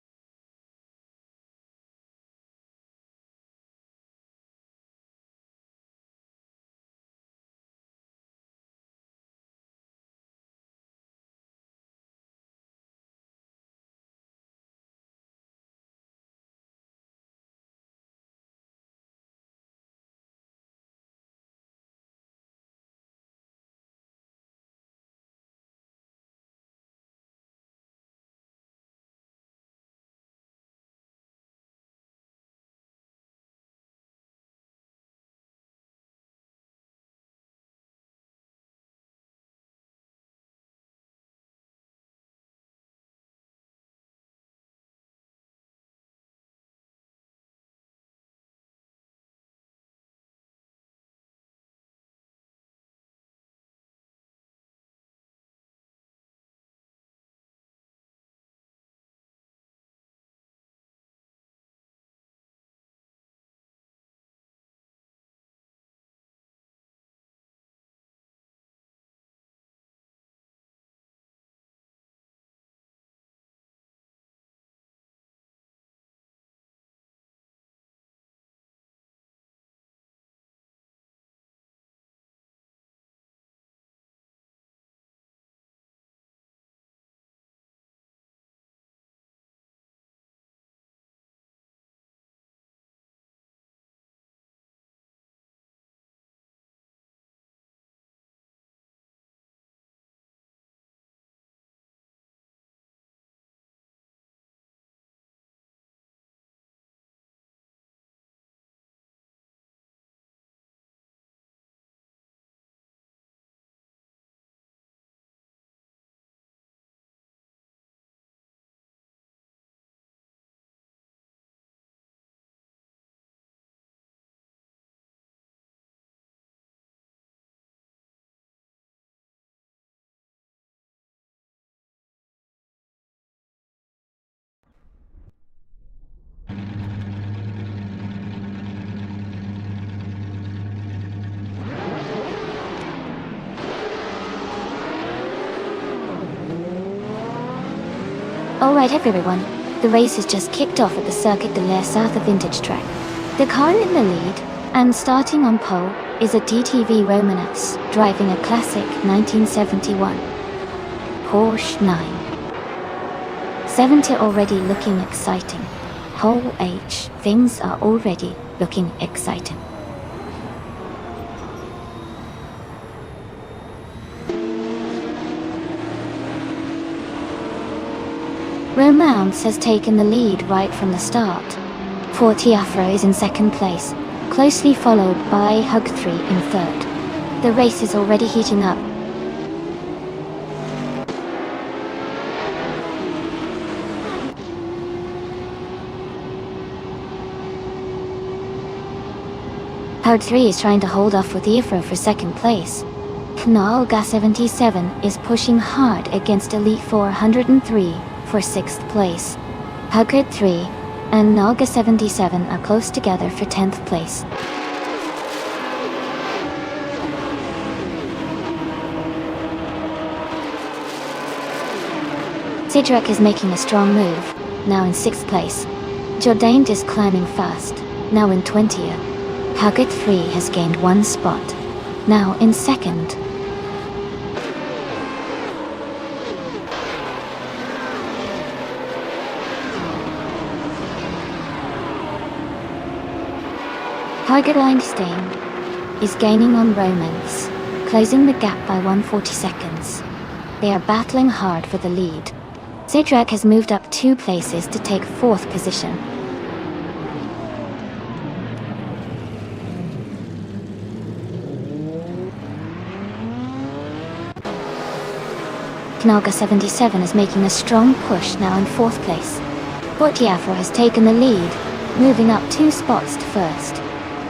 Alright everyone, the race has just kicked off at the Circuit de l'Air south of Vintage Track. The car in the lead, and starting on pole, is a DTV Romanovs, driving a classic 1971 Porsche 970 already looking exciting. Whole H, things are already looking exciting. Romance has taken the lead right from the start. Afro is in second place, closely followed by Hug 3 in third. The race is already heating up. Hug 3 is trying to hold off with Afro for second place. Knalga 77 is pushing hard against Elite 403 for 6th place. Hugger 3 and Nalga 77 are close together for 10th place. Sidrak is making a strong move, now in 6th place. Jourdain is climbing fast, now in 20th. Hugger 3 has gained 1 spot, now in 2nd. Tiger Einstein is gaining on Romance, closing the gap by 140 seconds. They are battling hard for the lead. Sidrak has moved up 2 places to take 4th position. Knalga 77 is making a strong push now in 4th place. Afro has taken the lead. moving up 2 spots to first.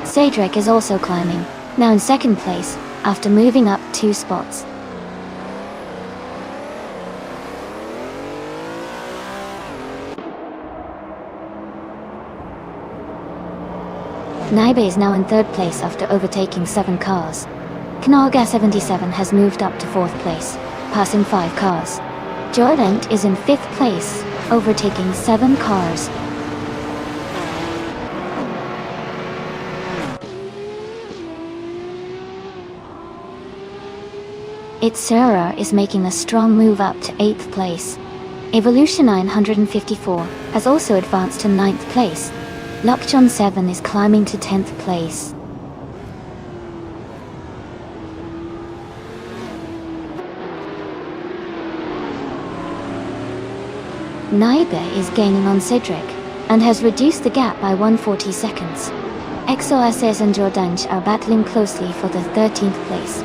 Cedric is also climbing, now in second place, after moving up 2 spots. Naibe is now in third place after overtaking 7 cars. Knalga 77 has moved up to fourth place, passing 5 cars. Jordan is in fifth place, overtaking 7 cars. Itzera is making a strong move up to 8th place. Evolution 954 has also advanced to 9th place. Lokchon 7 is climbing to 10th place. Naibe is gaining on Cedric, and has reduced the gap by 140 seconds. XOSS and Jordanj are battling closely for the 13th place.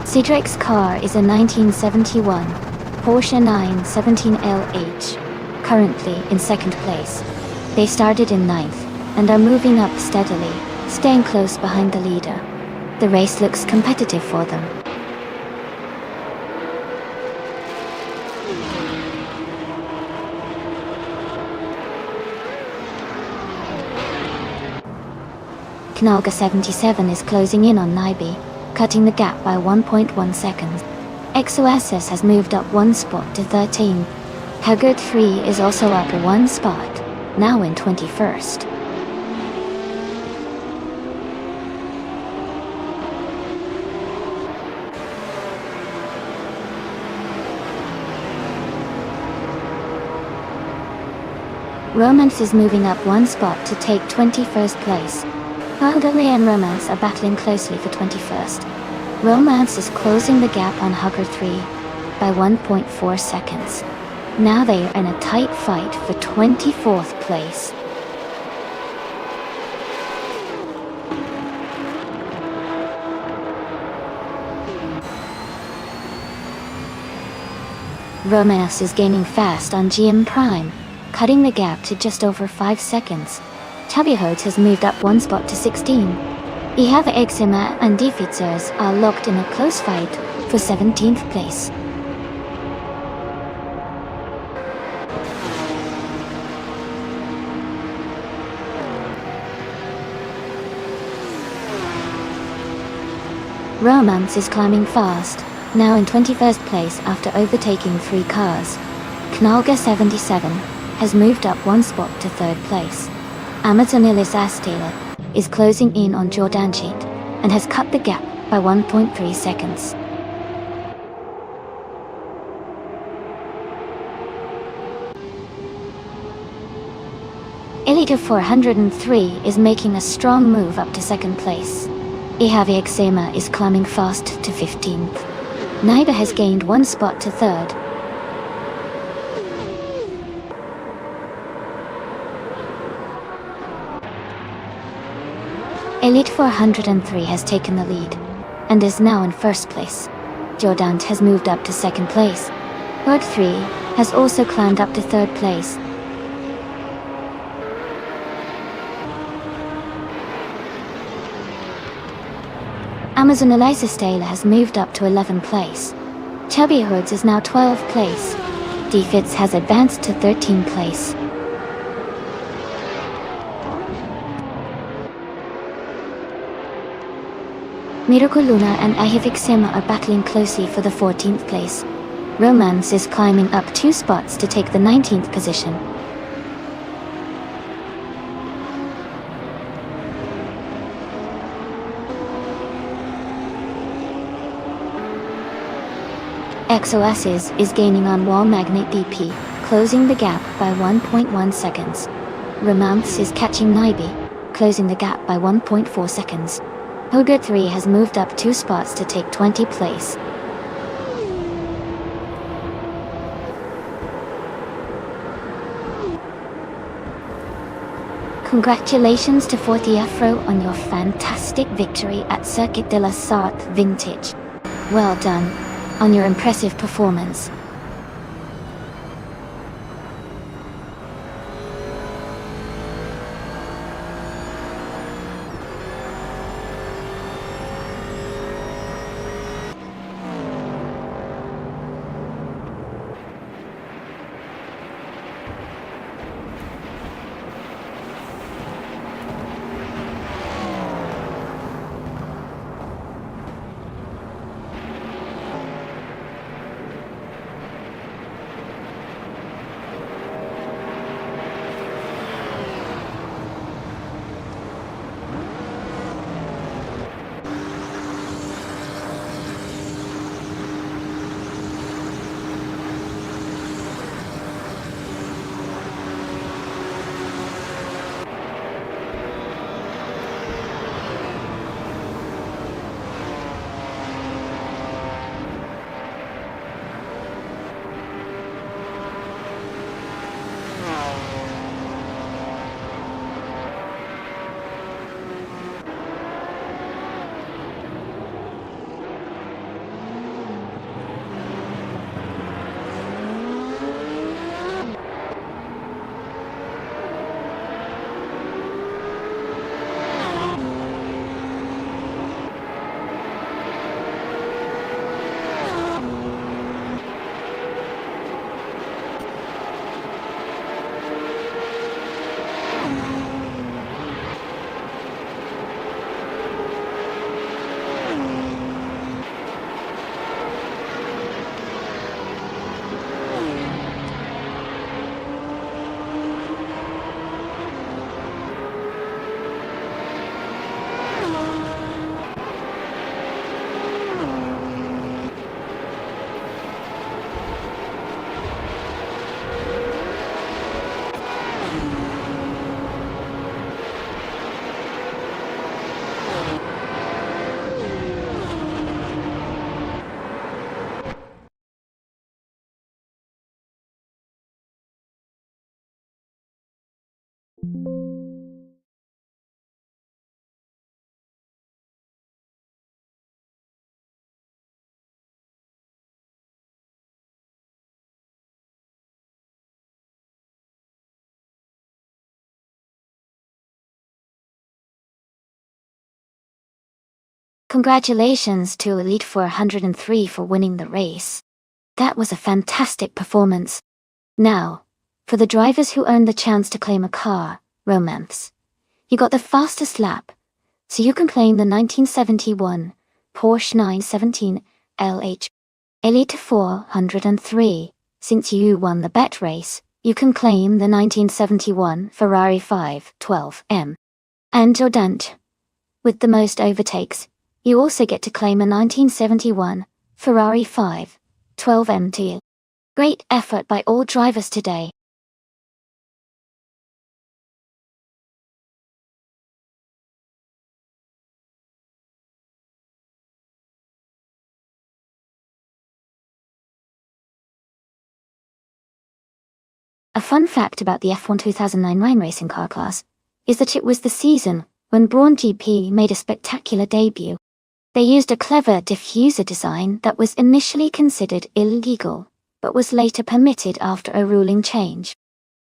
Cedric's car is a 1971 Porsche 917 LH, currently in second place. They started in 9th, and are moving up steadily, staying close behind the leader. The race looks competitive for them. Knalga 77 is closing in on Naibe, cutting the gap by 1.1 seconds. XOSS has moved up 1 spot to 13. Haggard 3 is also up 1 spot, now in 21st. Romance is moving up 1 spot to take 21st place. Huggerly and Romance are battling closely for 21st. Romance is closing the gap on Hugger 3 by 1.4 seconds. Now they are in a tight fight for 24th place. Romance is gaining fast on GM Prime, cutting the gap to just over 5 seconds. Chabihodes has moved up 1 spot to 16. Ihava Exima and Defitzers are locked in a close fight for 17th place. Romance is climbing fast, now in 21st place after overtaking 3 cars. Knalga 77 has moved up 1 spot to 3rd place. Amazonilis Astela is closing in on Jordanjit and has cut the gap by 1.3 seconds. Elite 403 is making a strong move up to 2nd place. Ihavi Exema is climbing fast to 15th. Naiba has gained 1 spot to 3rd. Elite 403 has taken the lead, and is now in 1st place. Jordant has moved up to 2nd place. Bird 3 has also climbed up to 3rd place. Amazon Eliza Stala has moved up to 11th place. Chubby Hoods is now 12th place. Defitz has advanced to 13th place. Miracle Luna and Ahivik Sema are battling closely for the 14th place. Romance is climbing up 2 spots to take the 19th position. XOS's is gaining on Wall Magnet DP, closing the gap by 1.1 seconds. Romance is catching Naibi, closing the gap by 1.4 seconds. Hoga 3 has moved up 2 spots to take 20th place. Congratulations to Forti Afro on your fantastic victory at Circuit de la Sarthe Vintage. Well done on your impressive performance. Congratulations to Elite 403 for winning the race. That was a fantastic performance. Now, for the drivers who earned the chance to claim a car, romance. You got the fastest lap, so you can claim the 1971 Porsche 917 LH Elite 403. Since you won the bet race, you can claim the 1971 Ferrari 512M. And Jordant, with the most overtakes, you also get to claim a 1971 Ferrari 512M too. Great effort by all drivers today. A fun fact about the F1 2009 Rhine racing car class is that it was the season when Braun GP made a spectacular debut. They used a clever diffuser design that was initially considered illegal, but was later permitted after a ruling change.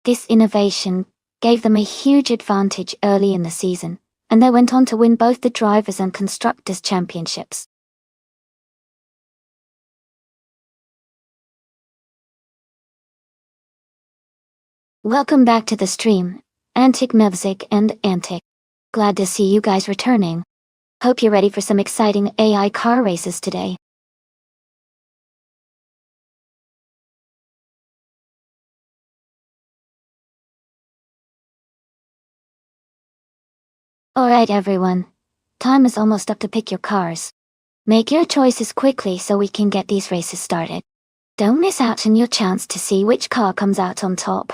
This innovation gave them a huge advantage early in the season, and they went on to win both the Drivers' and Constructors' Championships. Welcome back to the stream, Antic Mevzik and Antic. Glad to see you guys returning. Hope you're ready for some exciting AI car races today. Alright everyone, time is almost up to pick your cars. Make your choices quickly so we can get these races started. Don't miss out on your chance to see which car comes out on top.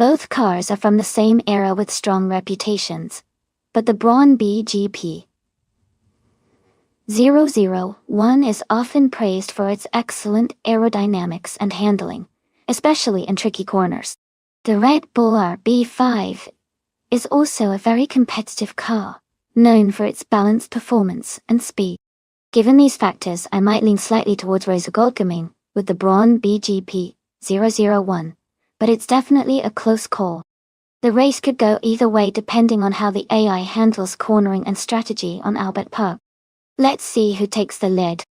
Both cars are from the same era with strong reputations. But the Braun BGP 001 is often praised for its excellent aerodynamics and handling, especially in tricky corners. The Red Bull RB5 is also a very competitive car, known for its balanced performance and speed. Given these factors, I might lean slightly towards Goldgaming with the Braun BGP 001, but it's definitely a close call. The race could go either way depending on how the AI handles cornering and strategy on Albert Park. Let's see who takes the lead.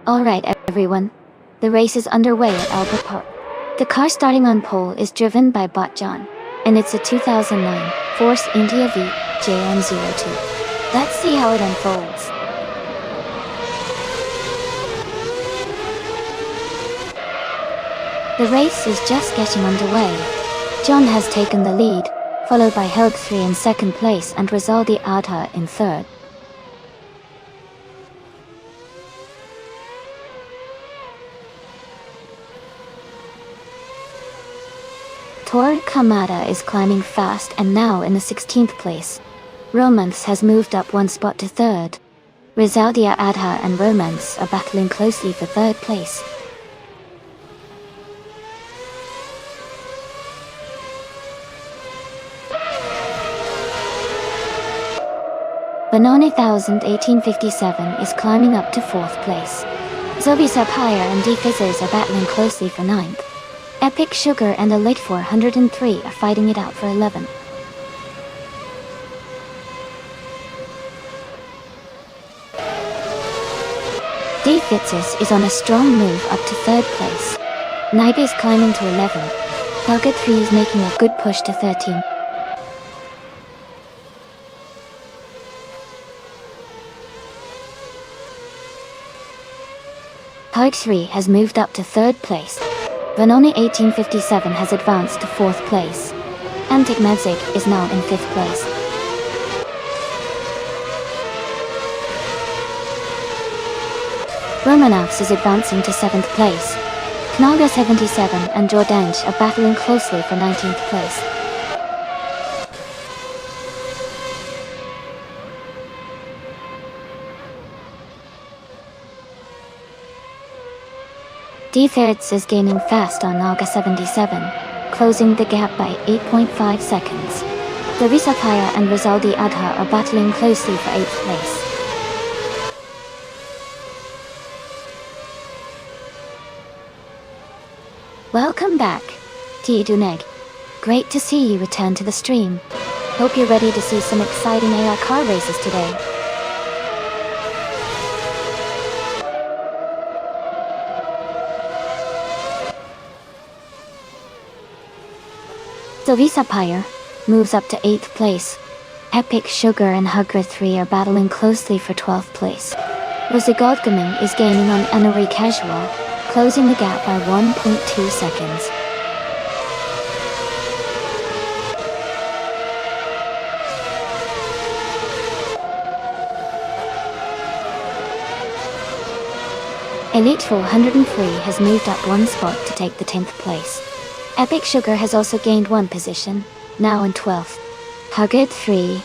Alright everyone, the race is underway at Albert Park. The car starting on pole is driven by Botjan, and it's a 2009 Force India V JM02. Let's see how it unfolds. The race is just getting underway. John has taken the lead, followed by Helg 3 in second place and Rizaldi Adha in third. Tor Kamada is climbing fast and now in the 16th place. Romance has moved up one spot to third. Rizaldia Adha and Romance are battling closely for third place. Banana 1857 is climbing up to fourth place. Zobi Subhire and D-Fizzers are battling closely for ninth. Epic Sugar and Elite 403 are fighting it out for 11th. D-Fizzers is on a strong move up to third place. Naibe is climbing to 11. Helga 3 is making a good push to 13. Helg 3 has moved up to third place. Vanoni 1857 has advanced to fourth place. Antic Medzig is now in fifth place. Romanovs is advancing to seventh place. Knalga 77 and Jordange are battling closely for 19th place. D-Ferritz is gaining fast on Naga 77, closing the gap by 8.5 seconds. Larissa Paya and Rizaldi Adha are battling closely for 8th place. Welcome back, T. Duneg. Great to see you return to the stream. Hope you're ready to see some exciting AR car races today. Sylvie Sapphire moves up to 8th place. Epic Sugar and Hugger 3 are battling closely for 12th place. Rosie Godgaming is gaining on Anari Casual, closing the gap by 1.2 seconds. Elite 403 has moved up one spot to take the 10th place. Epic Sugar has also gained one position, now in 12th. Hugger 3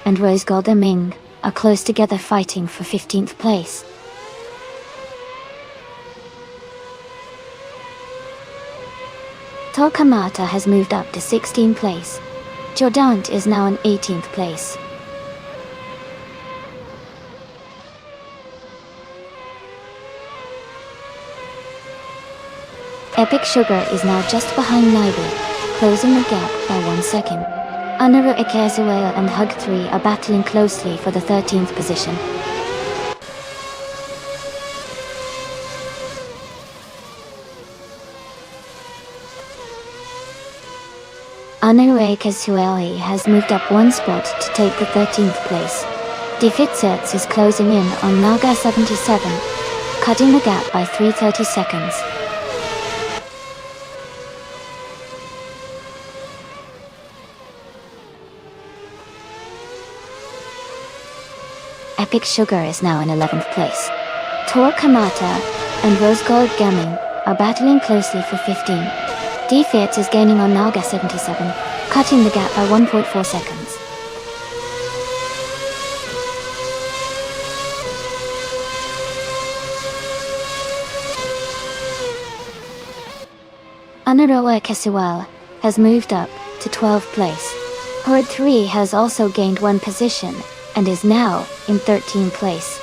and Rose Godgaming are close together fighting for 15th place. Torquemada has moved up to 16th place. Jordant is now in 18th place. Epic Sugar is now just behind Naibu, closing the gap by 1 second. Anaru Ikezuela and Hug 3 are battling closely for the 13th position. Anaru Ikezuela has moved up one spot to take the 13th place. Defitsets is closing in on Naga 77, cutting the gap by 330 seconds. Epic Sugar is now in 11th place. Torquemada and Rose Godgaming are battling closely for 15. Defits is gaining on Naga 77, cutting the gap by 1.4 seconds. Anaroa Casual has moved up to 12th place. Horde 3 has also gained one position and is now in 13th place.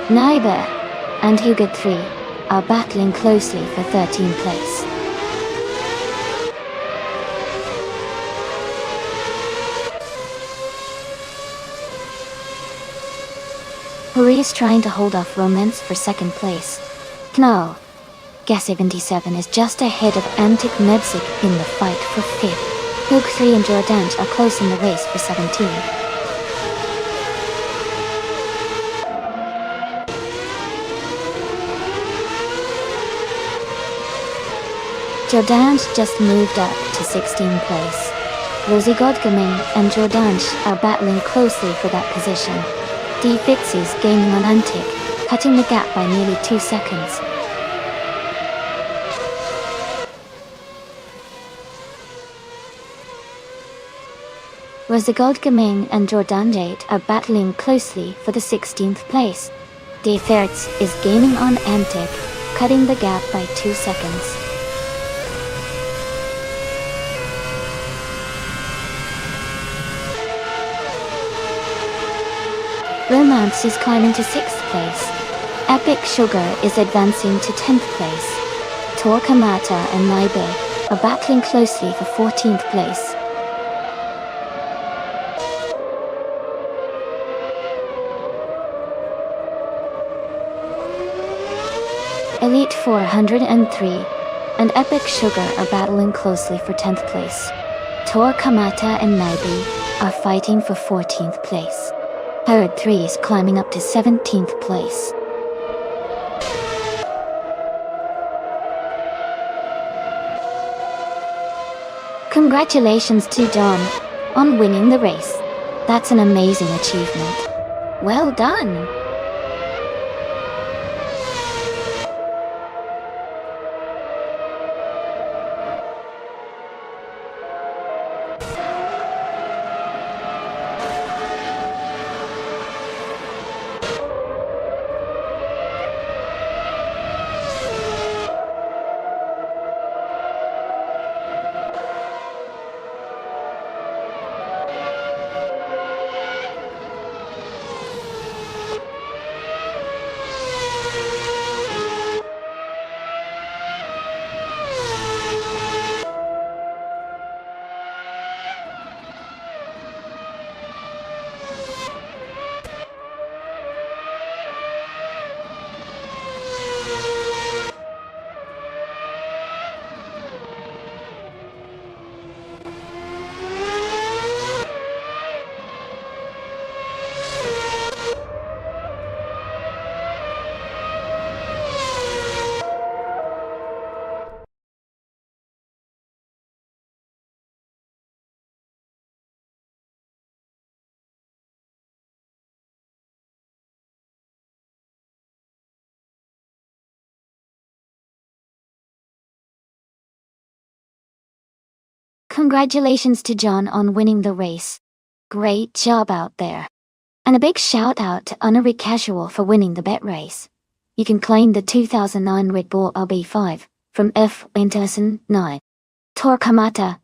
Naiba and Hugot 3 are battling closely for 13th place. Huri is trying to hold off Romance for 2nd place. No, Gas77 is just ahead of Antic Nebzik in the fight for 5th. Hug 3 and Jordant are close in the race for 17. Jordant just moved up to 16th place. Rosie Godgaming and Jordant are battling closely for that position. Defits is gaining on Antic, cutting the gap by nearly 2 seconds. Rosie Godgaming and Jordant are battling closely for the 16th place. Defits is gaining on Antic, cutting the gap by 2 seconds. Romance is climbing to 6th place. Epic Sugar is advancing to 10th place. Torquemada and Naibe are battling closely for 14th place. Elite 403 and Epic Sugar are battling closely for 10th place. Torquemada and Naibe are fighting for 14th place. Herd 3 is climbing up to 17th place. Congratulations to Don on winning the race. That's an amazing achievement. Well done! Congratulations to John on winning the race. Great job out there. And a big shout out to Honorary Casual for winning the bet race. You can claim the 2009 Red Bull RB5 from F. 2009. Torquemada,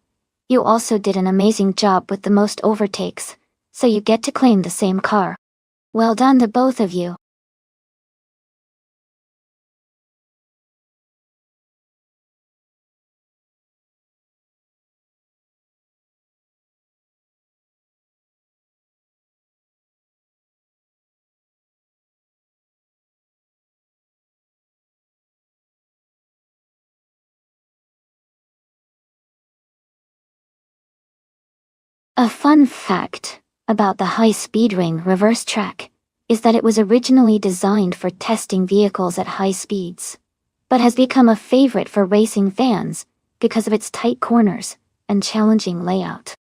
you also did an amazing job with the most overtakes, so you get to claim the same car. Well done to both of you. A fun fact about the high-speed ring reverse track is that it was originally designed for testing vehicles at high speeds, but has become a favorite for racing fans because of its tight corners and challenging layout.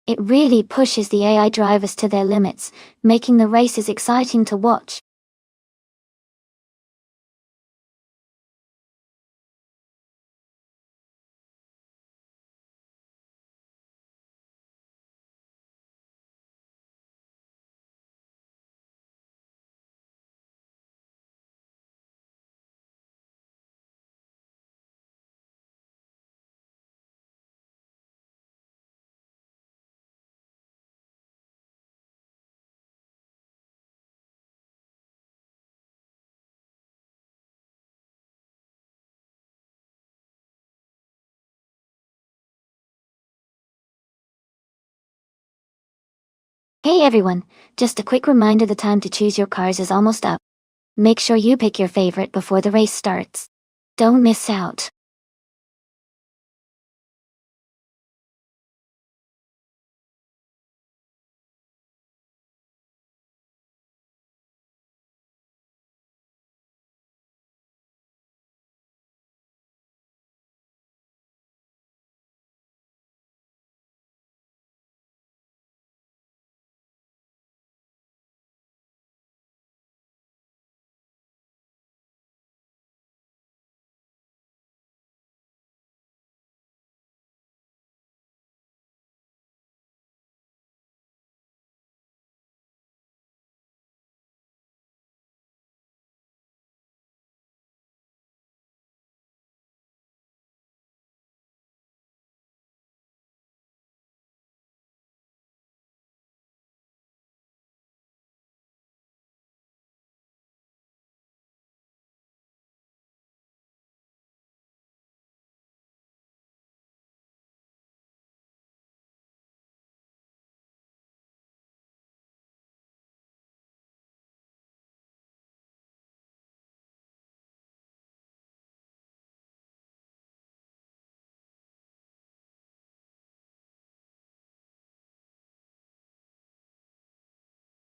It really pushes the AI drivers to their limits, making the races exciting to watch. Hey everyone, just a quick reminder the time to choose your cars is almost up. Make sure you pick your favorite before the race starts. Don't miss out.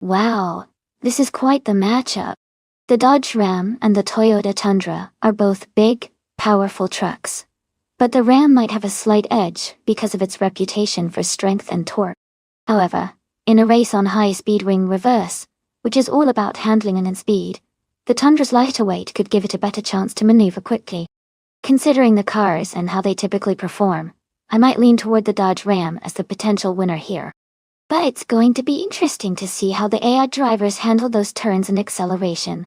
Wow, this is quite the matchup. The Dodge Ram and the Toyota Tundra are both big, powerful trucks. But the Ram might have a slight edge because of its reputation for strength and torque. However, in a race on high-speed ring reverse, which is all about handling and speed, the Tundra's lighter weight could give it a better chance to maneuver quickly. Considering the cars and how they typically perform, I might lean toward the Dodge Ram as the potential winner here. But it's going to be interesting to see how the AI drivers handle those turns and acceleration.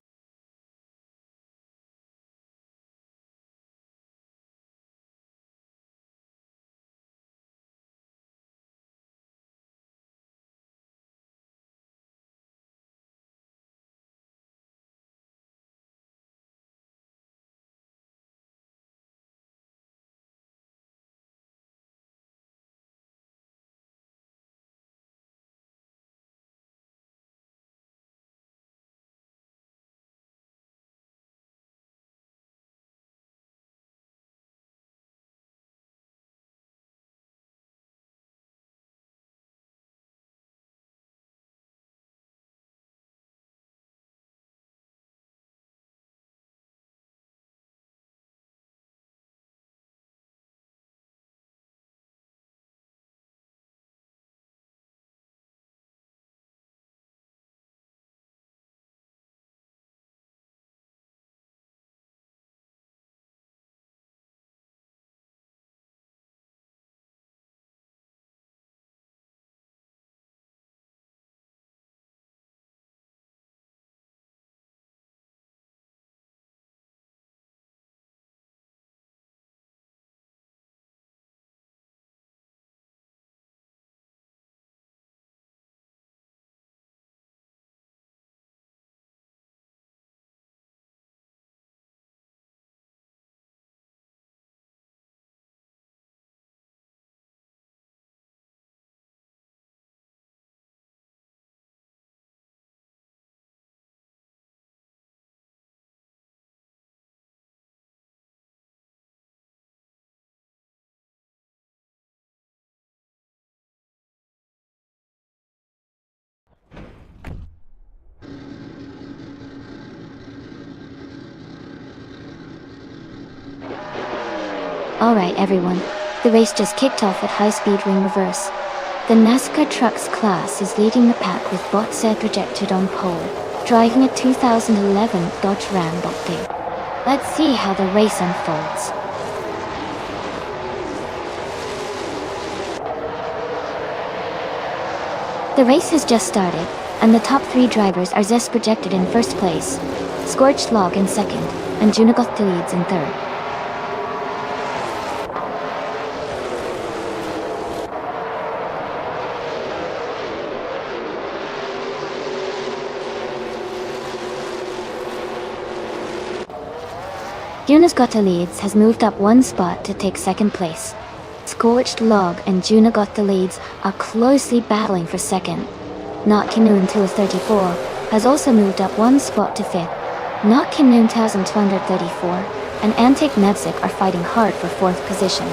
Alright everyone, the race just kicked off at high-speed ring reverse. The NASCAR Trucks class is leading the pack with Bottas projected on pole, driving a 2011 Dodge Ram Bottas. Let's see how the race unfolds. The race has just started, and the top 3 drivers are thus projected in first place, Scorched Log in second, and Junagoth leads in third. Junagoth leads has moved up 1 spot to take second place. Scorched Log and Junagoth leads are closely battling for second. Not Canoon 234 has also moved up 1 spot to fifth. Not Canoon 1234 and Antic Mevzik are fighting hard for 4th position.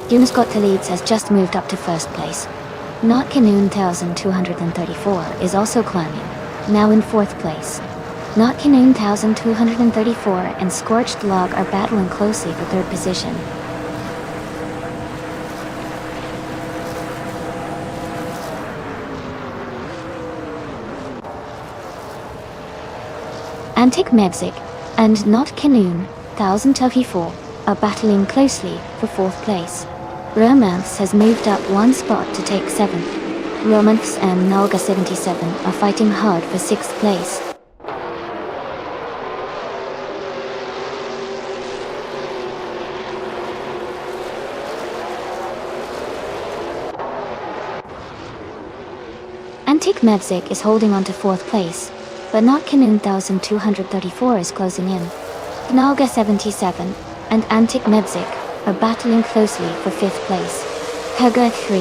Junagoth leads has just moved up to first place. Not Canoon 1234 is also climbing, now in 4th place. Not Canoon 1234 and Scorched Log are battling closely for 3rd position. Antic Mevzik and Not Canoon 1024 are battling closely for 4th place. Romance has moved up 1 spot to take 7th. Romance and Nalga 77 are fighting hard for 6th place. Antic Mevzik is holding on to 4th place, but Not Canoon 1234 is closing in. Nalga 77 and Antic Mevzik are battling closely for 5th place. Hagar 3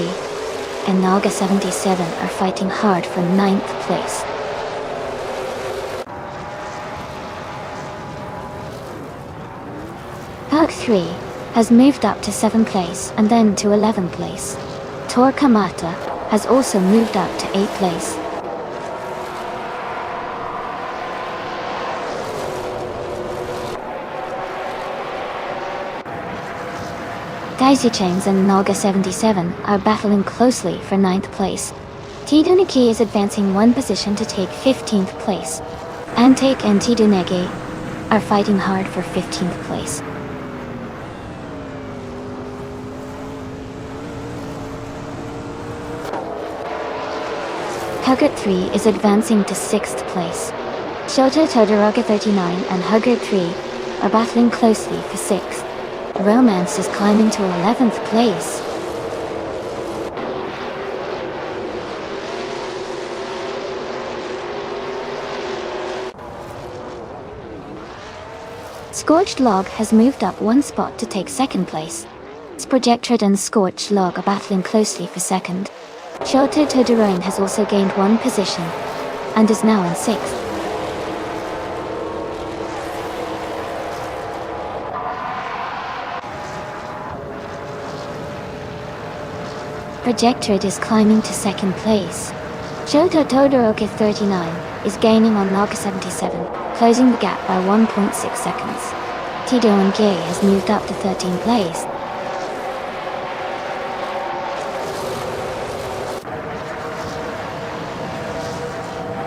and Nalga 77 are fighting hard for 9th place. Hug 3 has moved up to 7th place and then to 11th place. Tor Kamata has also moved up to 8th place. Daisy Chains and Nalga 77 are battling closely for 9th place. Tiduneki is advancing 1 position to take 15th place. Antic and Tiduneki are fighting hard for 15th place. Hugger 3 is advancing to 6th place. Shota Todoroga 39 and Hugger 3 are battling closely for 6th. Romance is climbing to 11th place. Scorched Log has moved up 1 spot to take 2nd place. Projectred and Scorched Log are battling closely for 2nd. Shota Todoroin has also gained 1 position and is now in 6th. Projectred is climbing to 2nd place. Shota Todoroki 39 is gaining on Naga 77, closing the gap by 1.6 seconds. Tido and Gay has moved up to 13th place.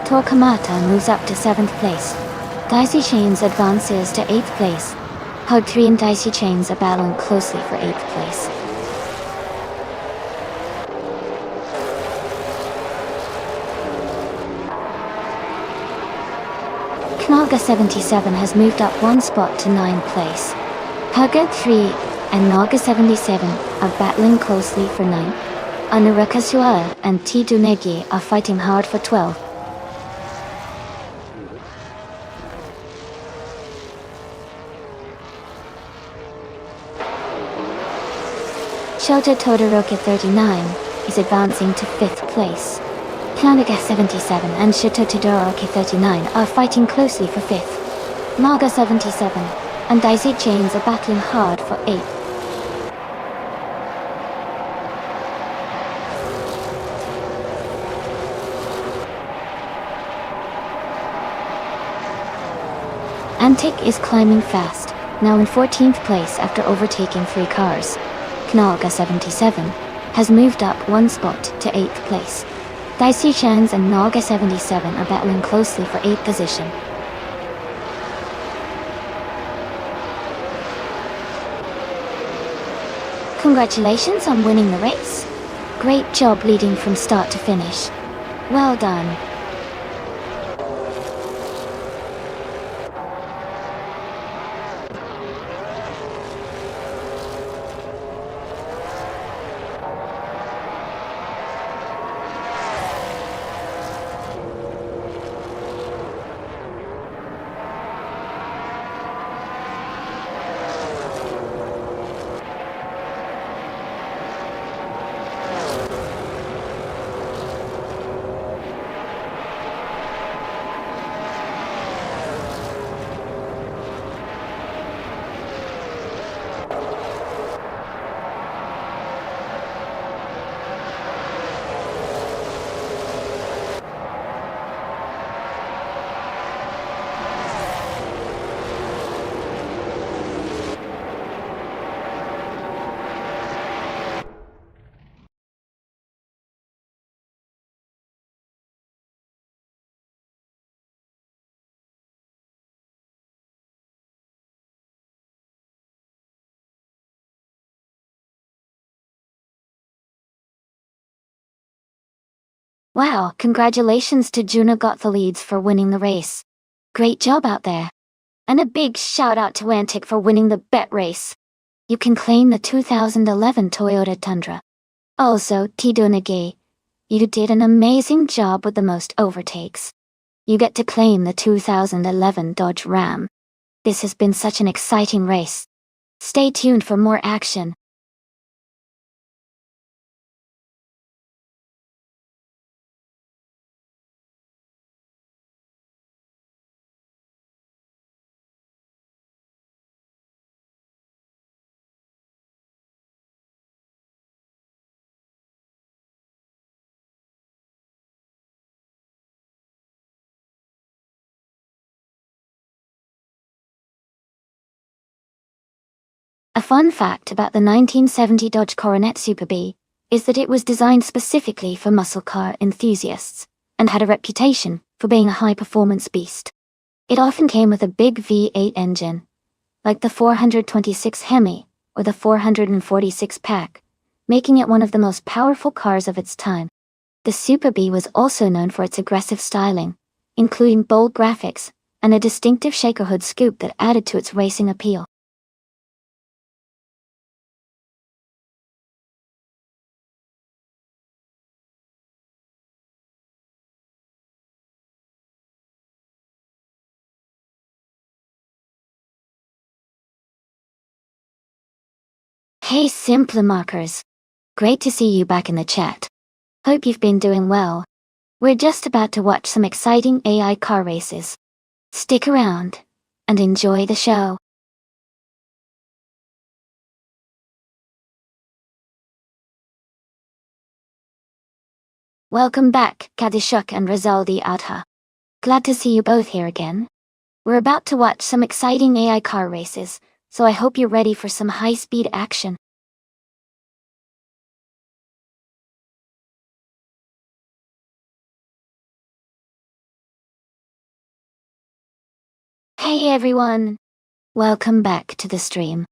Torquemada moves up to 7th place. Dicey Chains advances to 8th place. Hug 3 and Dicey Chains are battling closely for 8th place. Knalga 77 has moved up 1 spot to 9th place. Hugger 3 and Naga 77 are battling closely for 9th. Anurakasua and Tidunegi are fighting hard for 12th. Shota Todoroki 39 is advancing to 5th place. Kanaga 77 and Shota Todoroki 39 are fighting closely for 5th. Naga 77 and Daisy Chains are battling hard for 8th. Antic is climbing fast, now in 14th place after overtaking 3 cars. Knalga 77 has moved up 1 spot to 8th place. Daisy Shangs and Naga 77 are battling closely for 8th position. Congratulations on winning the race. Great job leading from start to finish. Well done. Wow, congratulations to Juno got the leads for winning the race. Great job out there. And a big shout out to Antic for winning the bet race. You can claim the 2011 Toyota Tundra. Also, Tidonage, you did an amazing job with the most overtakes. You get to claim the 2011 Dodge Ram. This has been such an exciting race. Stay tuned for more action. A fun fact about the 1970 Dodge Coronet Super B is that it was designed specifically for muscle car enthusiasts and had a reputation for being a high-performance beast. It often came with a big V8 engine, like the 426 Hemi or the 446 Pack, making it one of the most powerful cars of its time. The Super B was also known for its aggressive styling, including bold graphics and a distinctive shaker hood scoop that added to its racing appeal. Hey Simplimarkers! Great to see you back in the chat. Hope you've been doing well. We're just about to watch some exciting AI car races. Stick around and enjoy the show. Welcome back, Kadishuk and Rizaldi Adha. Glad to see you both here again. We're about to watch some exciting AI car races, so I hope you're ready for some high-speed action. Hey everyone! Welcome back to the stream.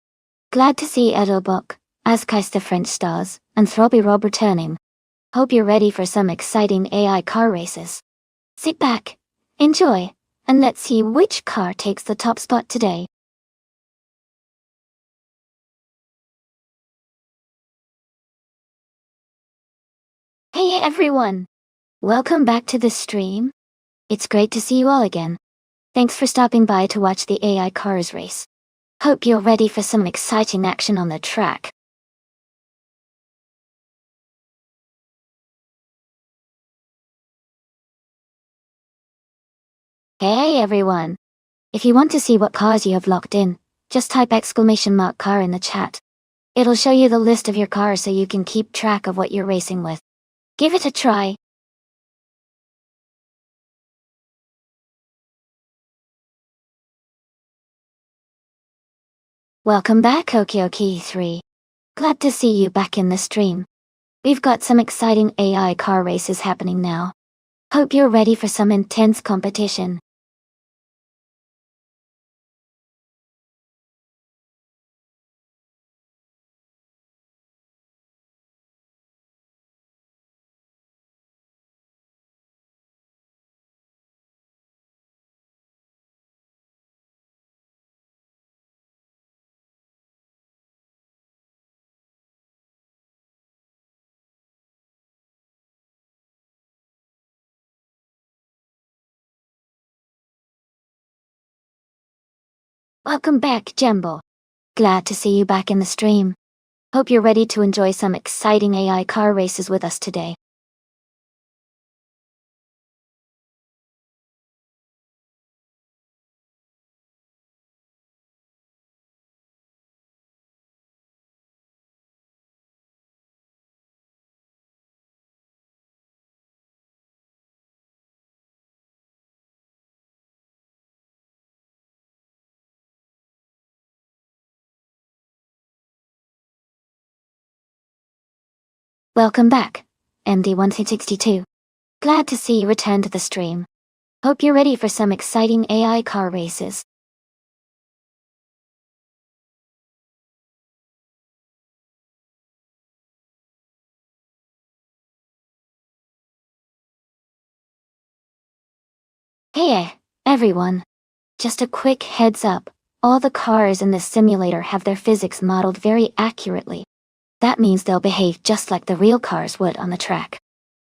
Glad to see Edelbok, Askais the French Stars, and Throbby Rob returning. Hope you're ready for some exciting AI car races. Sit back, enjoy, and let's see which car takes the top spot today. Hey everyone! Welcome back to the stream. It's great to see you all again. Thanks for stopping by to watch the AI cars race. Hope you're ready for some exciting action on the track. Hey everyone! If you want to see what cars you have locked in, just type !car in the chat. It'll show you the list of your cars so you can keep track of what you're racing with. Give it a try. Welcome back, Okioki3. Glad to see you back in the stream. We've got some exciting AI car races happening now. Hope you're ready for some intense competition. Welcome back, Jumbo. Glad to see you back in the stream. Hope you're ready to enjoy some exciting AI car races with us today. Welcome back, MD1262. Glad to see you return to the stream. Hope you're ready for some exciting AI car races. Hey, everyone. Just a quick heads up, all the cars in this simulator have their physics modeled very accurately. That means they'll behave just like the real cars would on the track.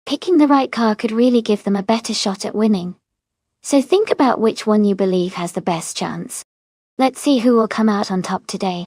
Picking the right car could really give them a better shot at winning. So think about which one you believe has the best chance. Let's see who will come out on top today.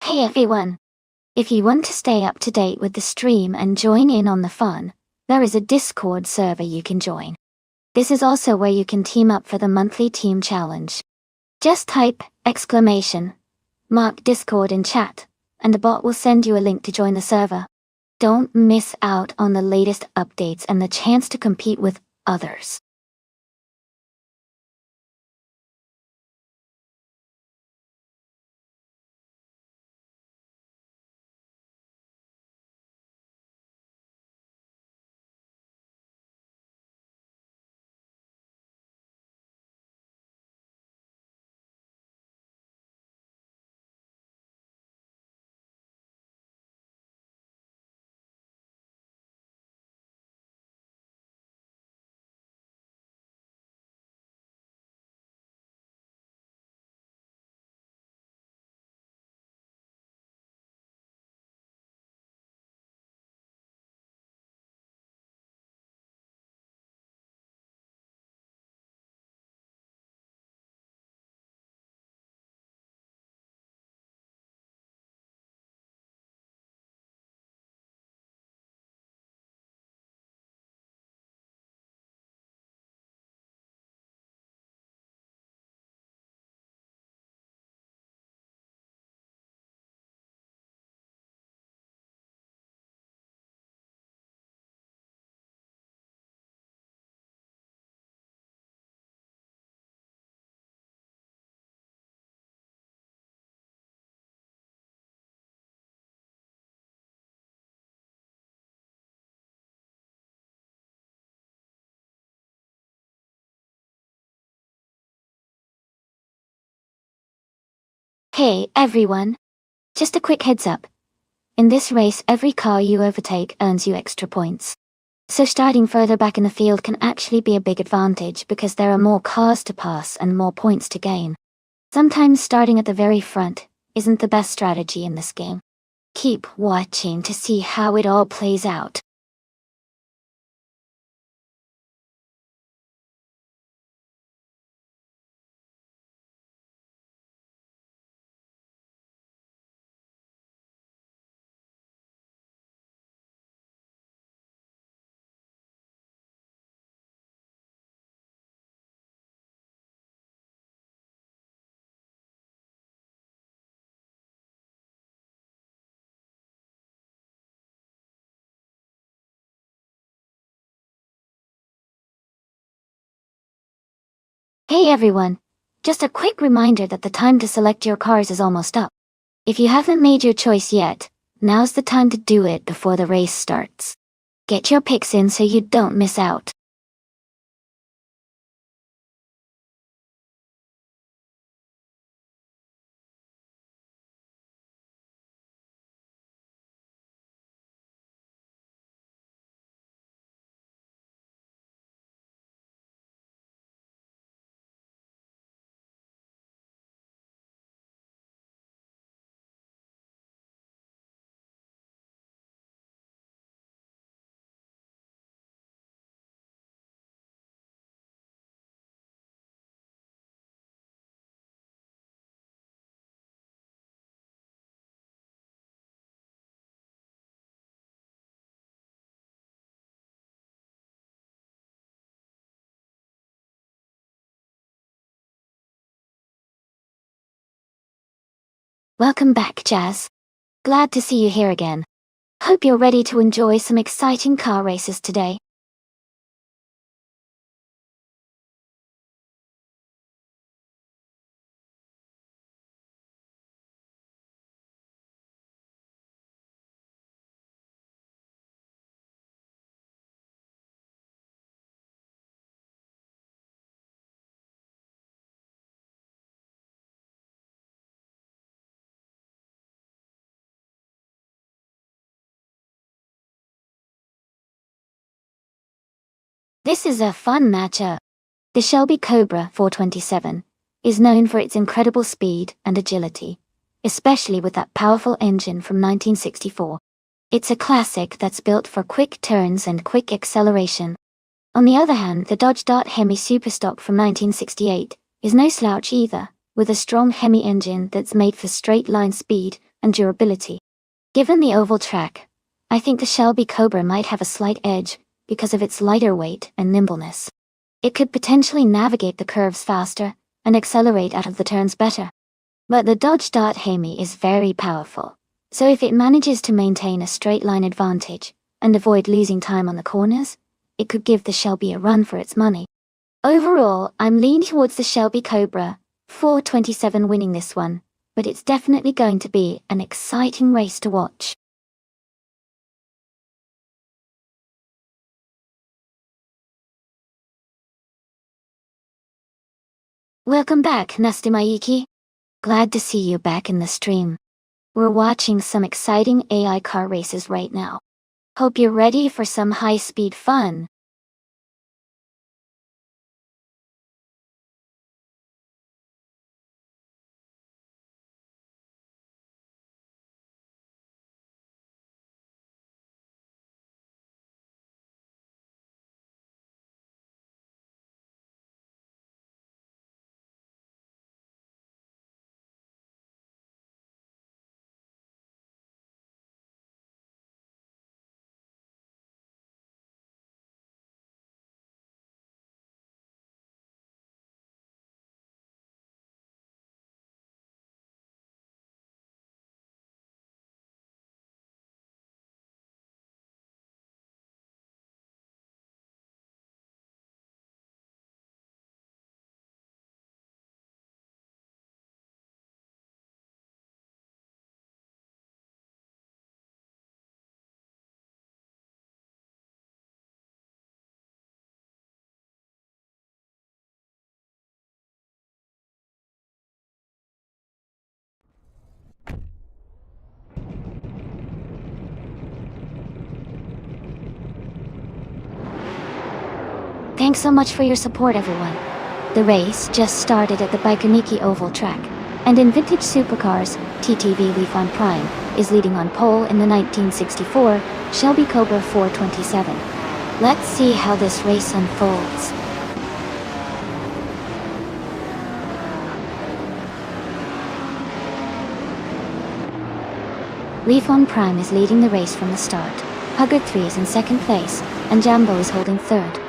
Hey everyone! If you want to stay up to date with the stream and join in on the fun, there is a Discord server you can join. This is also where you can team up for the monthly team challenge. Just type mark Discord in chat, and the bot will send you a link to join the server. Don't miss out on the latest updates and the chance to compete with others. Hey, everyone. Just a quick heads up. In this race, every car you overtake earns you extra points. So starting further back in the field can actually be a big advantage because there are more cars to pass and more points to gain. Sometimes starting at the very front isn't the best strategy in this game. Keep watching to see how it all plays out. Hey everyone! Just a quick reminder that the time to select your cars is almost up. If you haven't made your choice yet, now's the time to do it before the race starts. Get your picks in so you don't miss out. Welcome back, Jazz. Glad to see you here again. Hope you're ready to enjoy some exciting car races today. This is a fun matchup. The Shelby Cobra 427 is known for its incredible speed and agility, especially with that powerful engine from 1964. It's a classic that's built for quick turns and quick acceleration. On the other hand, the Dodge Dart Hemi Superstock from 1968 is no slouch either, with a strong Hemi engine that's made for straight-line speed and durability. Given the oval track, I think the Shelby Cobra might have a slight edge because of its lighter weight and nimbleness. It could potentially navigate the curves faster and accelerate out of the turns better. But the Dodge Dart Hemi is very powerful, so if it manages to maintain a straight line advantage and avoid losing time on the corners, it could give the Shelby a run for its money. Overall, I'm leaning towards the Shelby Cobra 427 winning this one, but it's definitely going to be an exciting race to watch. Welcome back, Nastimaiki. Glad to see you back in the stream. We're watching some exciting AI car races right now. Hope you're ready for some high-speed fun. Thanks so much for your support, everyone. The race just started at the Baikoniki Oval track, and in vintage supercars, TTV Lifan Prime is leading on pole in the 1964 Shelby Cobra 427. Let's see how this race unfolds. Lifan Prime is leading the race from the start. Hugger 3 is in second place, and Jambo is holding third.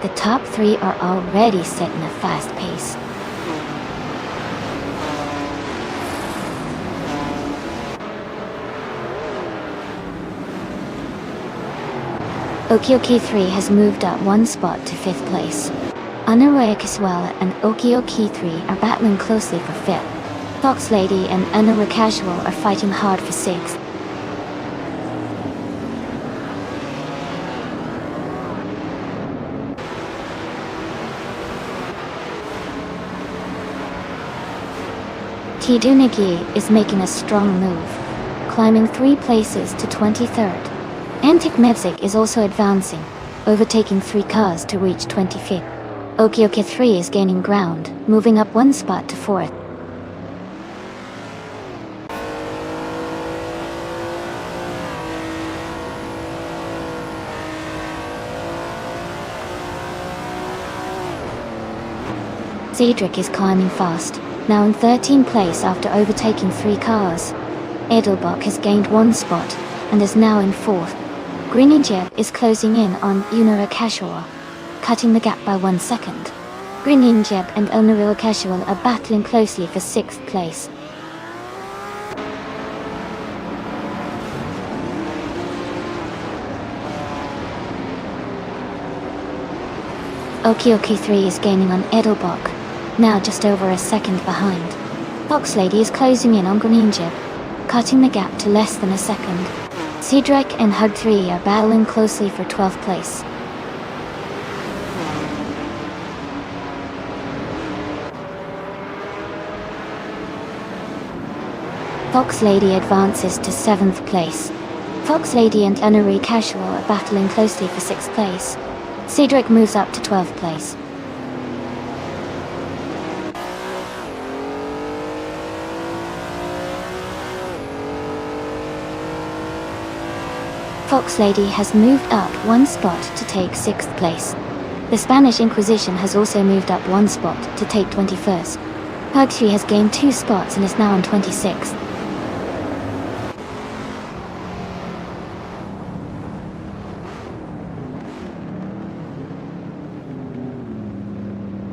The top three are already setting a fast pace. Okioki 3 has moved up one spot to fifth place. Anaroya Kiswala and Okioki 3 are battling closely for fifth. Fox Lady and Anara Casual are fighting hard for sixth. Tidunigi is making a strong move, climbing 3 places to 23rd. Antic Medzik is also advancing, overtaking 3 cars to reach 25th. Okioki 3 is gaining ground, moving up 1 spot to 4th. Cedric is climbing fast, now in 13th place after overtaking 3 cars. Edelbach has gained 1 spot, and is now in 4th. Grinijeb is closing in on Unara Kashawa, cutting the gap by 1 second. Grinijeb and Unara Kashawa are battling closely for 6th place. Okioki 3 is gaining on Edelbach, now just over a second behind. Fox Lady is closing in on Grinijeb, cutting the gap to less than a second. Cedric and Hug 3 are battling closely for 12th place. Fox Lady advances to 7th place. Fox Lady and Anari Casual are battling closely for 6th place. Cedric moves up to 12th place. Fox Lady has moved up 1 spot to take 6th place. The Spanish Inquisition has also moved up 1 spot to take 21st. Pugtree has gained 2 spots and is now on 26th.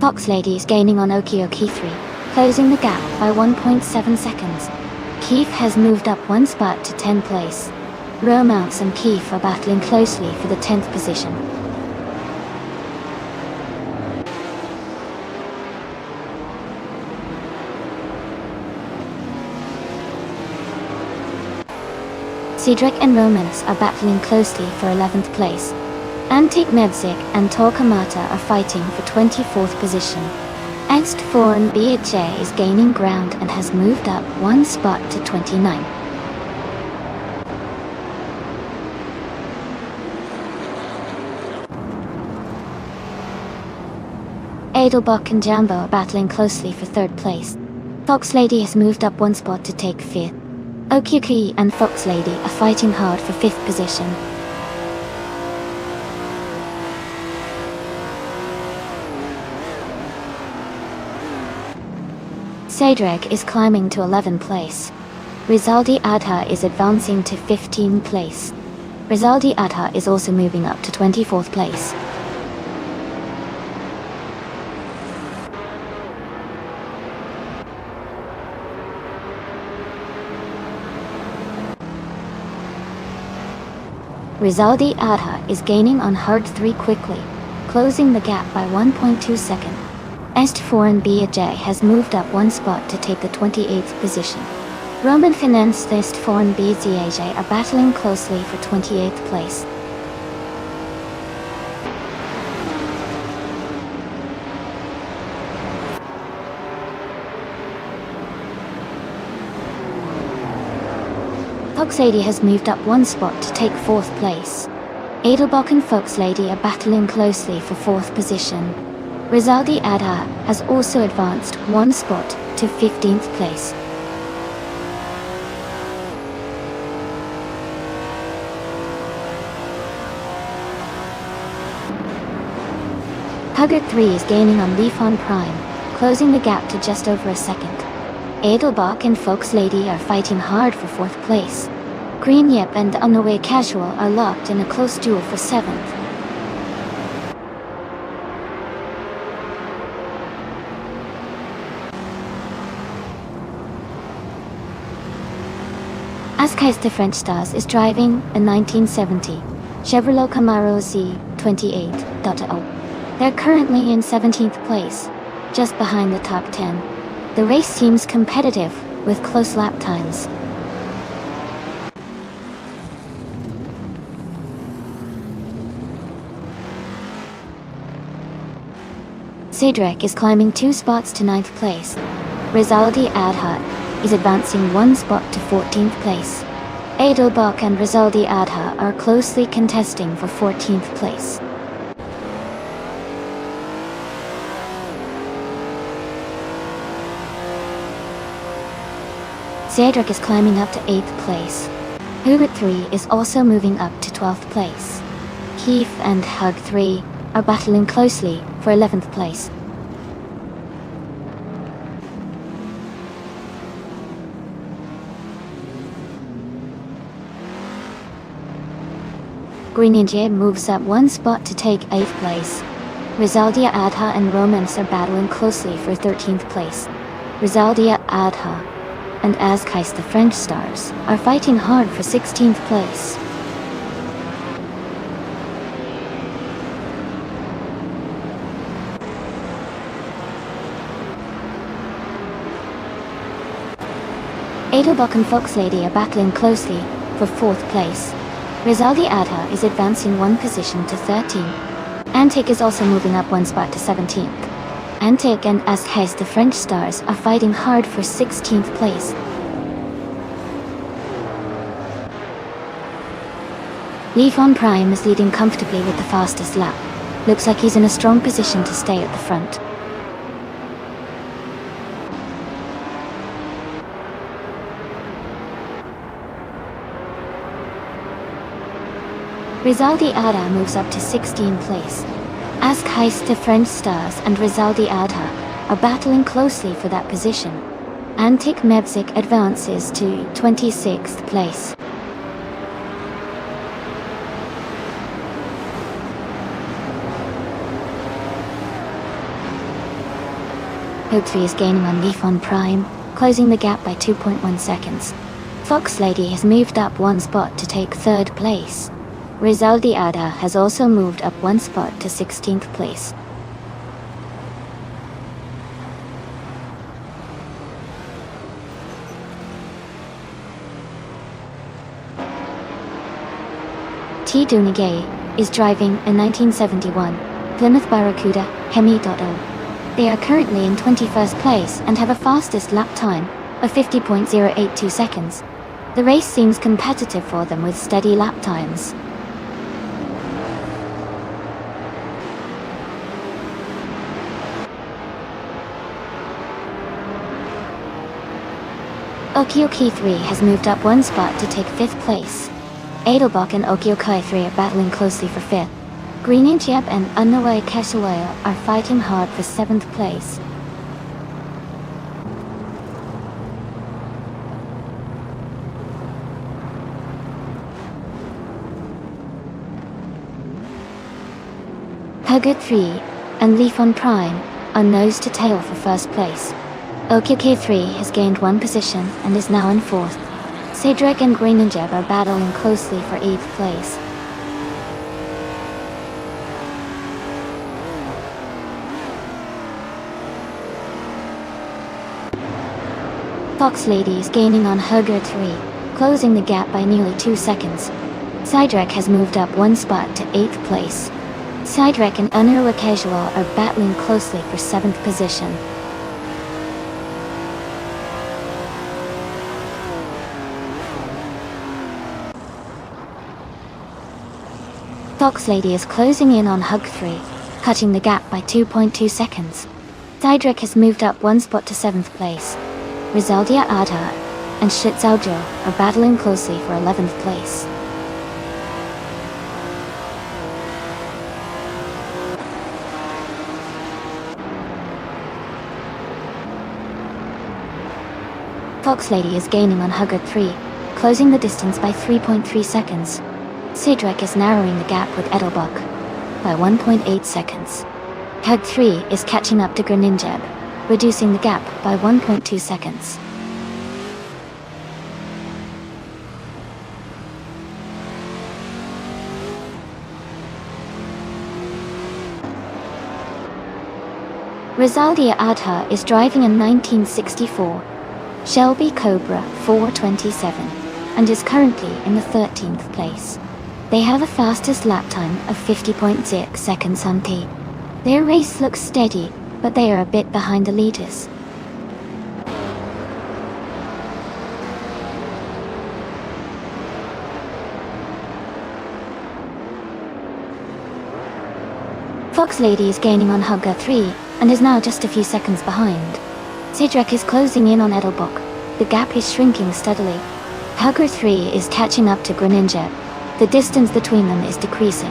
Fox Lady is gaining on Okioki 3, closing the gap by 1.7 seconds. Keith has moved up 1 spot to 10th place. Romance and Keith are battling closely for the 10th position. Cedric and Romance are battling closely for 11th place. Antique Medzik and Torquemada are fighting for 24th position. Extforn BJ is gaining ground and has moved up 1 spot to 29th. Edelbach and Jambo are battling closely for 3rd place. Fox Lady has moved up 1 spot to take 5th. Okiyuki and Fox Lady are fighting hard for 5th position. Cedric is climbing to 11th place. Rizaldi Adha is advancing to 15th place. Rizaldi Adha is also moving up to 24th place. Rizaldi Adha is gaining on Hard 3 quickly, closing the gap by 1.2 seconds. Estforeign BJ has moved up 1 spot to take the 28th position. Roman Finance and Estforeign BZAJ are battling closely for 28th place. Fox 80 has moved up 1 spot to take 4th place. Adelbach and Fox Lady are battling closely for 4th position. Rizaldi Adha has also advanced 1 spot to 15th place. Huggard 3 is gaining on Leafon Prime, closing the gap to just over a second. Adelbach and Fox Lady are fighting hard for 4th place. Green Yip and Unaway Casual are locked in a close duel for 7th. Ascais de French Stars is driving a 1970 Chevrolet Camaro Z28.0. They're currently in 17th place, just behind the top 10. The race seems competitive, with close lap times. Cedric is climbing 2 spots to 9th place. Rizaldi Adha is advancing 1 spot to 14th place. Adelbach and Rizaldi Adha are closely contesting for 14th place. Cedric is climbing up to 8th place. Hubert 3 is also moving up to 12th place. Keith and Hug 3 are battling closely for 11th place. Green Ninja moves up 1 spot to take 8th place. Rizaldia Adha and Romance are battling closely for 13th place. Rizaldia Adha and Ascais the French Stars are fighting hard for 16th place. Adelbach and Fox Lady are battling closely for 4th place. Rizaldi Adha is advancing 1 position to 13. Antic is also moving up 1 spot to 17th. Antic and Ascais the French Stars are fighting hard for 16th place. Leafon Prime is leading comfortably with the fastest lap. Looks like he's in a strong position to stay at the front. Rizaldi Adha moves up to 16th place. Ascais the French Stars and Rizaldi Adha are battling closely for that position. Antic Mebzik advances to 26th place. Hope3 is gaining on Leafon Prime, closing the gap by 2.1 seconds. Fox Lady has moved up 1 spot to take 3rd place. Rizaldi Adha has also moved up 1 spot to 16th place. T. Dunigay is driving a 1971 Plymouth Barracuda Hemi.0. They are currently in 21st place and have a fastest lap time of 50.082 seconds. The race seems competitive for them with steady lap times. Okioki 3 has moved up 1 spot to take 5th place. Adelbach and Okiokai 3 are battling closely for 5th. Green Inchiap and Unaway Kesawaya are fighting hard for 7th place. Huggett 3 and Leafon Prime are nose to tail for 1st place. Okioke 3 has gained 1 position and is now in 4th. Cedric and Green Ninja are battling closely for 8th place. Fox Lady is gaining on Hugger 3, closing the gap by nearly 2 seconds. Cedric has moved up 1 spot to 8th place. Cedric and Unruwa Casual are battling closely for 7th position. Fox Lady is closing in on Hug 3, cutting the gap by 2.2 seconds. Cedric has moved up one spot to 7th place. Rizaldia Adha and Shizhaojo are battling closely for 11th place. Fox Lady is gaining on Hugger 3, closing the distance by 3.3 seconds. Cedric is narrowing the gap with Edelbach by 1.8 seconds. Hug 3 is catching up to Greninjeb, reducing the gap by 1.2 seconds. Rizaldia Adha is driving a 1964 Shelby Cobra 427 and is currently in the 13th place. They have a fastest lap time of 50.6 seconds on T. Their race looks steady, but they are a bit behind the leaders. Fox Lady is gaining on Hugger 3 and is now just a few seconds behind. Cedric is closing in on Edelbach. The gap is shrinking steadily. Hugger 3 is catching up to Greninja. The distance between them is decreasing.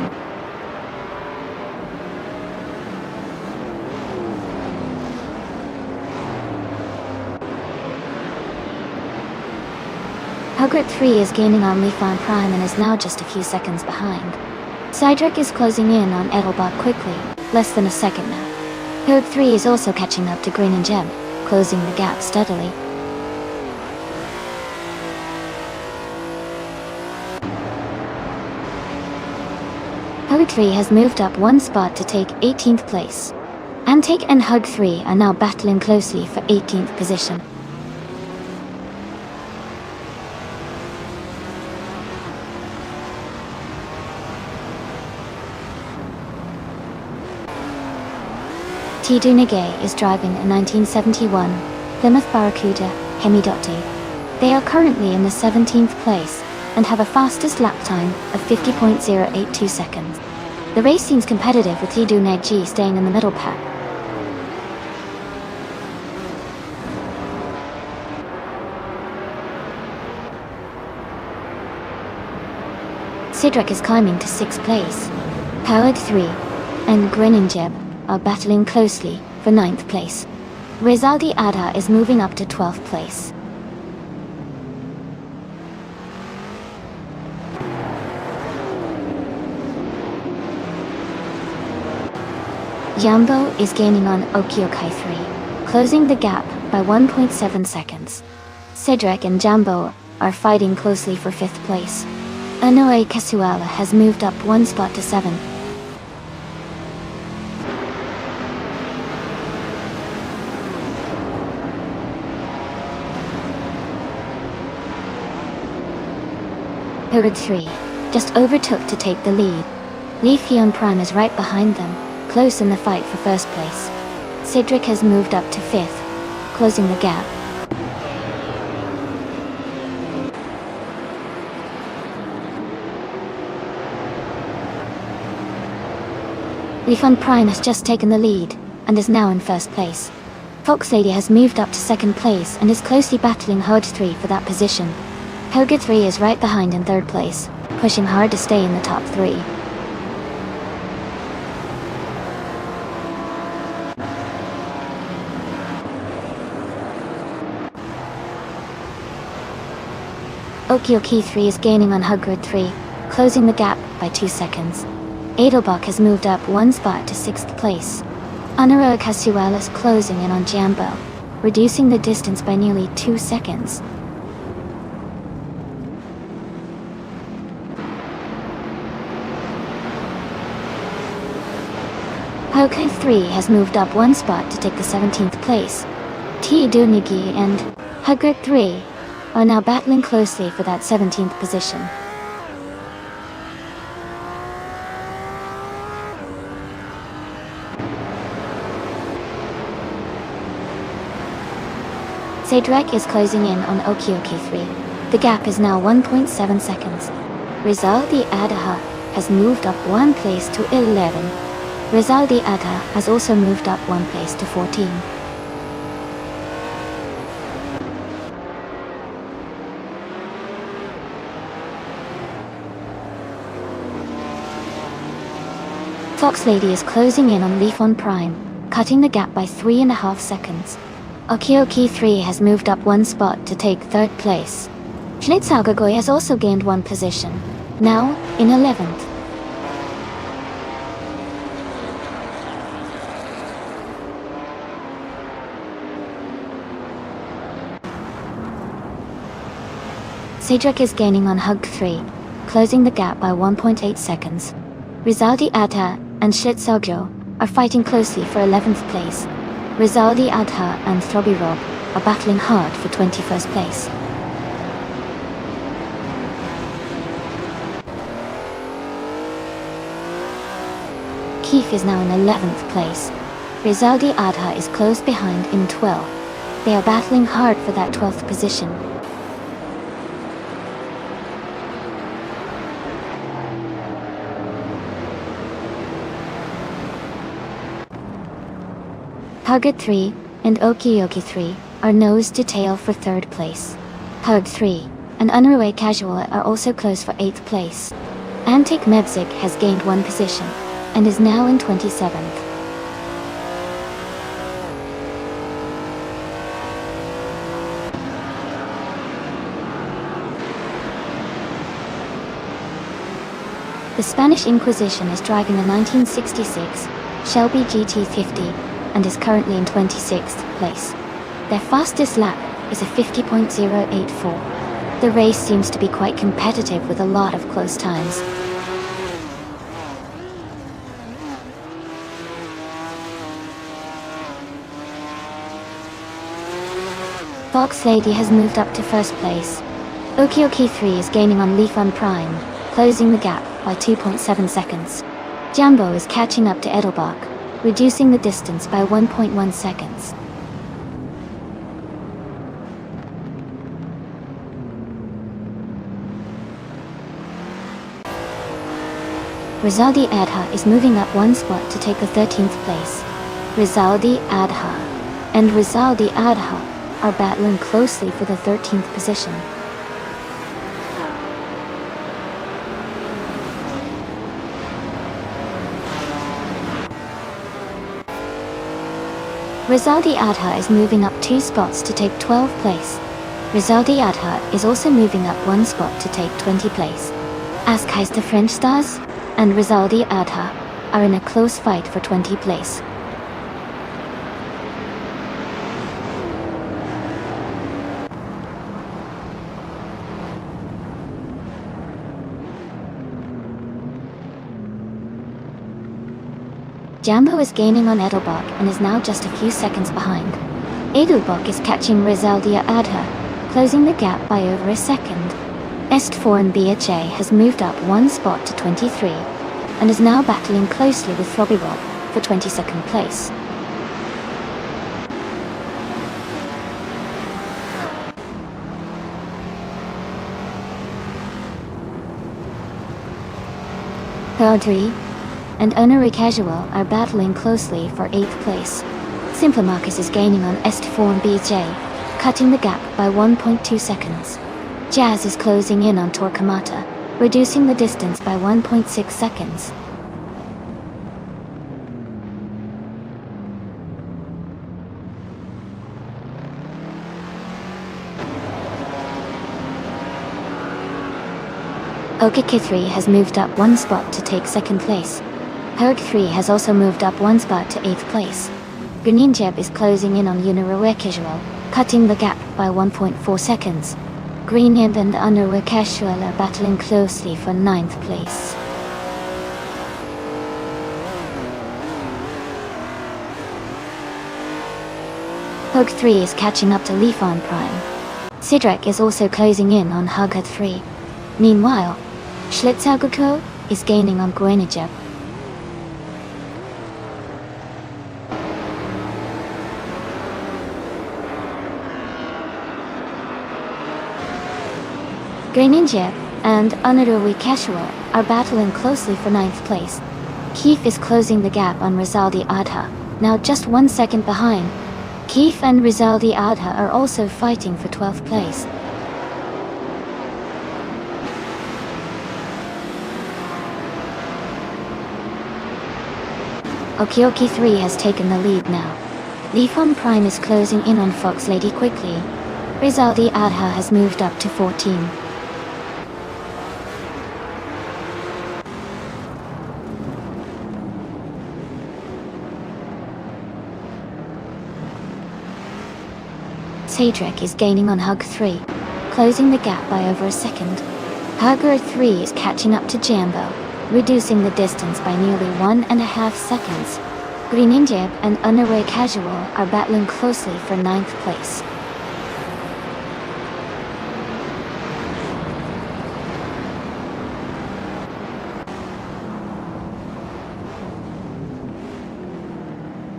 Hugger 3 is gaining on Leafon Prime and is now just a few seconds behind. Cedric is closing in on Edelbach quickly, less than a second now. Hug 3 is also catching up to Greninja, closing the gap steadily. Hug 3 has moved up one spot to take 18th place. Antique and Hug 3 are now battling closely for 18th position. Tidu Nage is driving a 1971 Plymouth Barracuda Hemi-Dotti. They are currently in the 17th place and have a fastest lap time of 50.082 seconds. The race seems competitive with Tidu Nage staying in the middle pack. Cedric is climbing to 6th place. Howard 3 and Greninjeb are battling closely for 9th place. Rizaldi Adha is moving up to 12th place. Jambo is gaining on Okiokai 3, closing the gap by 1.7 seconds. Cedric and Jambo are fighting closely for 5th place. Anoe Kasuala has moved up one spot to 7th. Hurrid 3 just overtook to take the lead. Leafeon Prime is right behind them, close in the fight for 1st place. Cedric has moved up to 5th, closing the gap. Leafeon Prime has just taken the lead, and is now in 1st place. Fox Lady has moved up to 2nd place and is closely battling Hurrid 3 for that position. Helga 3 is right behind in 3rd place, pushing hard to stay in the top 3. Okioki 3 is gaining on Hugrid 3, closing the gap by 2 seconds. Edelbach has moved up one spot to 6th place. Anaroa Kasuel is closing in on Jambo, reducing the distance by nearly 2 seconds. Hokai 3 has moved up one spot to take the 17th place. T. Dunigi and Hugrid 3 are now battling closely for that 17th position. Cedric is closing in on Okioki 3. The gap is now 1.7 seconds. Rizal the Adaha has moved up 1 place to 11. Rizaldi Adha has also moved up 1 place to 14. Fox Lady is closing in on Leaf on Prime, cutting the gap by 3.5 seconds. Okioki 3 has moved up 1 spot to take 3rd place. Schnitzaugagoi has also gained 1 position, now in 11th. Cedric is gaining on Hug 3, closing the gap by 1.8 seconds. Rizaldi Adha and Schlitzaugyo are fighting closely for 11th place. Rizaldi Adha and Throbby Rob are battling hard for 21st place. Keith is now in 11th place. Rizaldi Adha is close behind in 12th. They are battling hard for that 12th position. Hugget 3 and Okioki 3 are nose to tail for 3rd place. Hug 3 and Unruhe Casual are also close for 8th place. Antique Mebzik has gained 1 position and is now in 27th. The Spanish Inquisition is driving a 1966 Shelby GT50 and is currently in 26th place. Their fastest lap is a 50.084. The race seems to be quite competitive with a lot of close times. Fox Lady has moved up to 1st place. Okioki 3 is gaining on Leaf on Prime, closing the gap by 2.7 seconds. Jambo is catching up to Edelbach, reducing the distance by 1.1 seconds. Rizaldi Adha is moving up 1 spot to take the 13th place. Rizaldi Adha and Rizaldi Adha are battling closely for the 13th position. Rizaldi Adha is moving up 2 spots to take 12th place. Rizaldi Adha is also moving up 1 spot to take 20th place. Askeister French Stars and Rizaldi Adha are in a close fight for 20th place. Jambo is gaining on Edelbach and is now just a few seconds behind. Edelbach is catching Rizaldi Adha, closing the gap by over a second. Est4 and BHA has moved up 1 spot to 23, and is now battling closely with Throbby Rob for 22nd place. Pearl3 and Unruhe Casual are battling closely for 8th place. Simple Marcus is gaining on Est4 and BJ, cutting the gap by 1.2 seconds. Jazz is closing in on Torquemada, reducing the distance by 1.6 seconds. Okiki3 has moved up 1 spot to take 2nd place. Herg 3 has also moved up 1 spot to 8th place. Greninjeb is closing in on Unruhe Casual, cutting the gap by 1.4 seconds. Greenhib and Unruhe Casual are battling closely for 9th place. Hug 3 is catching up to Leaf on Prime. Sidrek is also closing in on Hugger 3. Meanwhile, Schlitzaugako is gaining on Greninjeb. Greninjeb and Honorary Casual are battling closely for 9th place. Keith is closing the gap on Rizaldi Adha, now just 1 second behind. Keith and Rizaldi Adha are also fighting for 12th place. Okioki 3 has taken the lead now. Lifon Prime is closing in on Fox Lady quickly. Rizaldi Adha has moved up to 14. Cedric is gaining on Hug 3, closing the gap by over a second. Hugger 3 is catching up to Jambo, reducing the distance by nearly 1.5 seconds. Greninjab and Honorary Casual are battling closely for 9th place.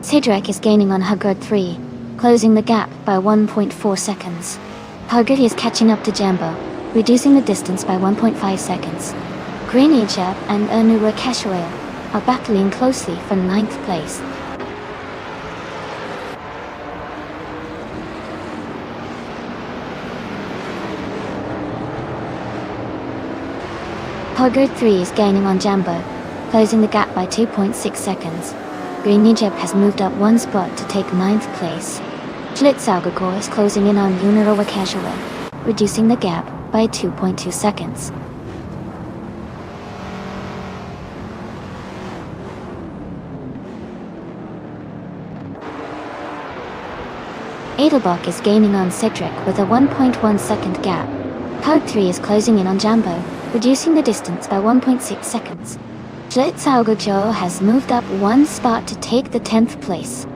Cedric is gaining on Hugger 3, closing the gap by 1.4 seconds. Hugger is catching up to Jambo, reducing the distance by 1.5 seconds. Greninjab and Honorary Casual are battling closely for 9th place. Hugger 3 is gaining on Jambo, closing the gap by 2.6 seconds. Greninjab has moved up 1 spot to take 9th place. Schlitzaugecore is closing in on Honorary Casual, reducing the gap by 2.2 seconds. Edelbach is gaining on Cedric with a 1.1 second gap. Hug 3 is closing in on Jambo, reducing the distance by 1.6 seconds. Schlitzaugecore has moved up 1 spot to take the 10th place.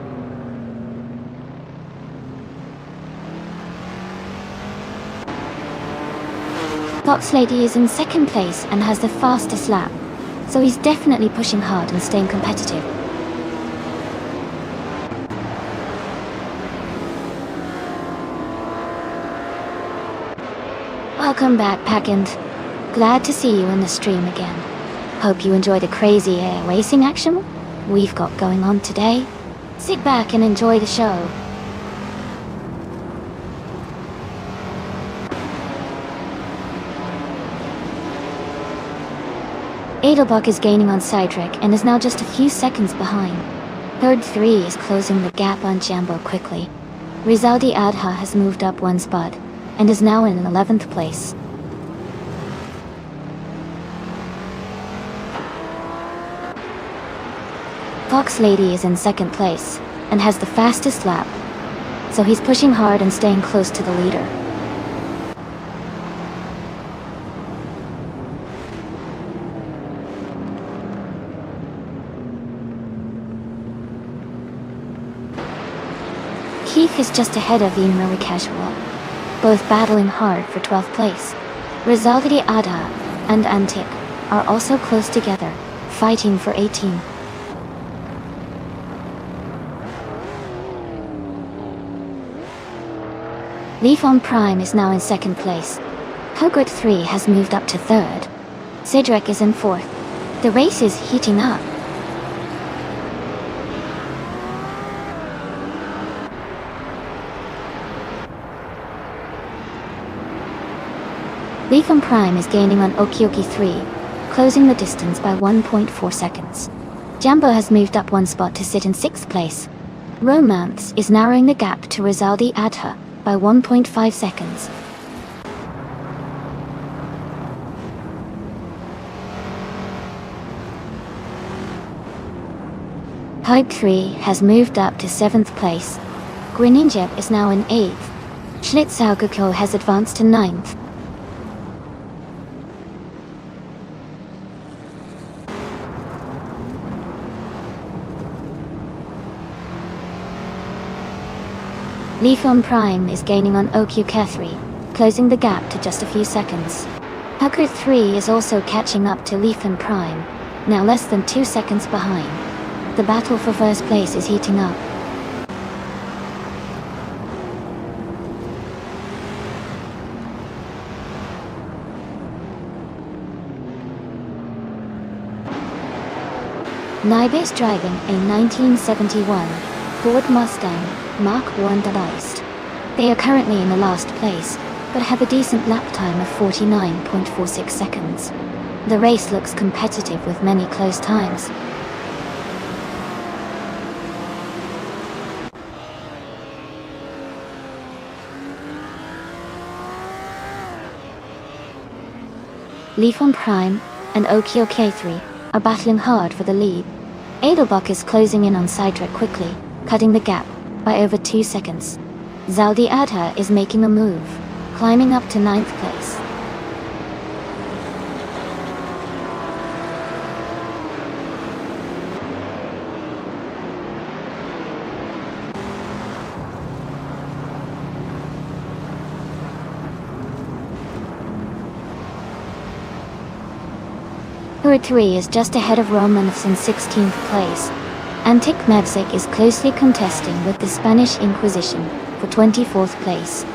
Fox Lady is in 2nd place and has the fastest lap, so he's definitely pushing hard and staying competitive. Welcome back, Packand. Glad to see you in the stream again. Hope you enjoy the crazy air racing action we've got going on today. Sit back and enjoy the show. Edelbach is gaining on Cedric and is now just a few seconds behind. Herd 3 is closing the gap on Jambo quickly. Rizaldi Adha has moved up 1 spot and is now in 11th place. Fox Lady is in 2nd place and has the fastest lap, so he's pushing hard and staying close to the leader. Keith is just ahead of Honorary Casual, both battling hard for 12th place. Rizaldi Adha and Antic are also close together, fighting for 18. Lifon Prime is now in 2nd place. Hogwarts 3 has moved up to 3rd. Cedric is in 4th. The race is heating up. Lifon Prime is gaining on Okioki 3, closing the distance by 1.4 seconds. Jambo has moved up 1 spot to sit in 6th place. Romance is narrowing the gap to Rizaldi Adha by 1.5 seconds. Hype 3 has moved up to 7th place. Greninjab is now in 8th. Schlitzaugecore has advanced to 9th. Lifon Prime is gaining on Okioki 3, closing the gap to just a few seconds. Hugger 3 is also catching up to Lifon Prime, now less than 2 seconds behind. The battle for first place is heating up. Nybe is driving a 1971 Ford Mustang Mach 1 Deliced. They are currently in the last place, but have a decent lap time of 49.46 seconds. The race looks competitive with many close times. Lifon Prime and Okio K3 are battling hard for the lead. Edelbach is closing in on Cydric quickly, cutting the gap by over 2 seconds. Zaldi Adha is making a move, climbing up to 9th place. Hurd 3 is just ahead of Romans in 16th place. Antic Mevzik is closely contesting with the Spanish Inquisition for 24th place.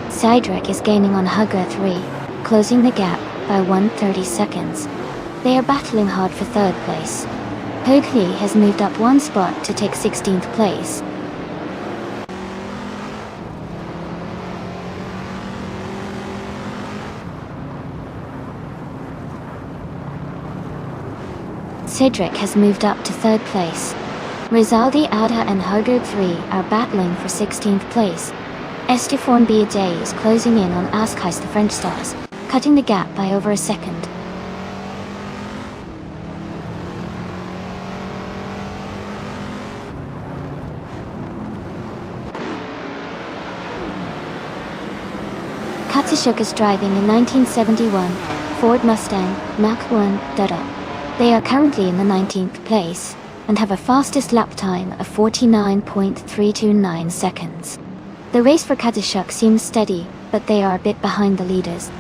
Cydric is gaining on Hugger 3, closing the gap by 130 seconds. They are battling hard for 3rd place. Hoagli has moved up 1 spot to take 16th place. Cydric has moved up to 3rd place. Rizaldi Adha and Hugger 3 are battling for 16th place. Esteforn Biajay is closing in on Askais the French Stars, cutting the gap by over a second. Katsishuk is driving a 1971 Ford Mustang Mach 1 Dada. They are currently in the 19th place and have a fastest lap time of 49.329 seconds. The race for Katsishuk seems steady, but they are a bit behind the leaders.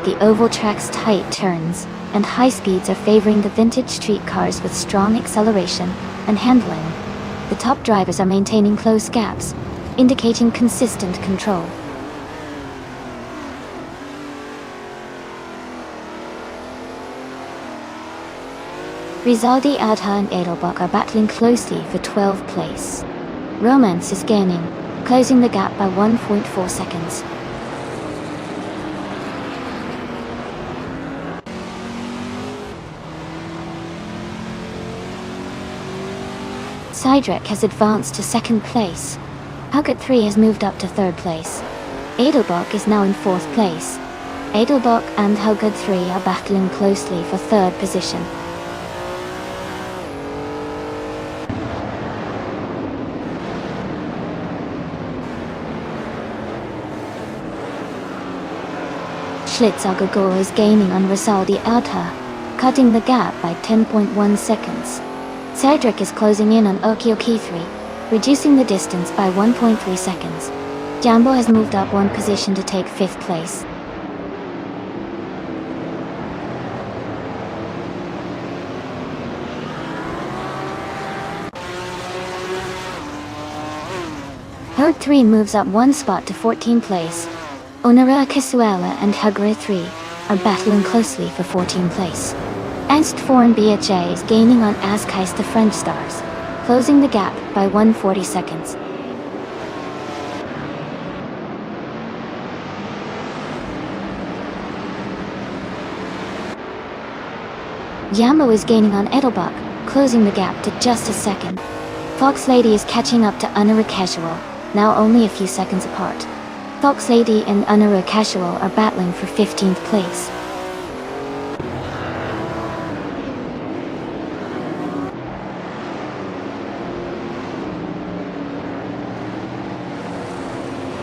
The oval track's tight turns and high speeds are favoring the vintage street cars with strong acceleration and handling. The top drivers are maintaining close gaps, indicating consistent control. Rizaldi Adha and Edelbach are battling closely for 12th place. Romance is gaining, closing the gap by 1.4 seconds. Cydric has advanced to 2nd place. Hugger 3 has moved up to 3rd place. Edelbach is now in 4th place. Edelbach and Hugger 3 are battling closely for 3rd position. Schlitzagogor is gaining on Rizaldi Adha, cutting the gap by 10.1 seconds. Cydric is closing in on Okio K3, reducing the distance by 1.3 seconds. Jambo has moved up 1 position to take 5th place. Herd 3 moves up 1 spot to 14th place. Onara Kisuela and Hugger 3 are battling closely for 14th place. Ernst Foreign BHA is gaining on Askais the French Stars, closing the gap by 140 seconds. Yambo is gaining on Edelbach, closing the gap to just a second. Fox Lady is catching up to Unara Casual, now only a few seconds apart. Fox Lady and Unara Casual are battling for 15th place.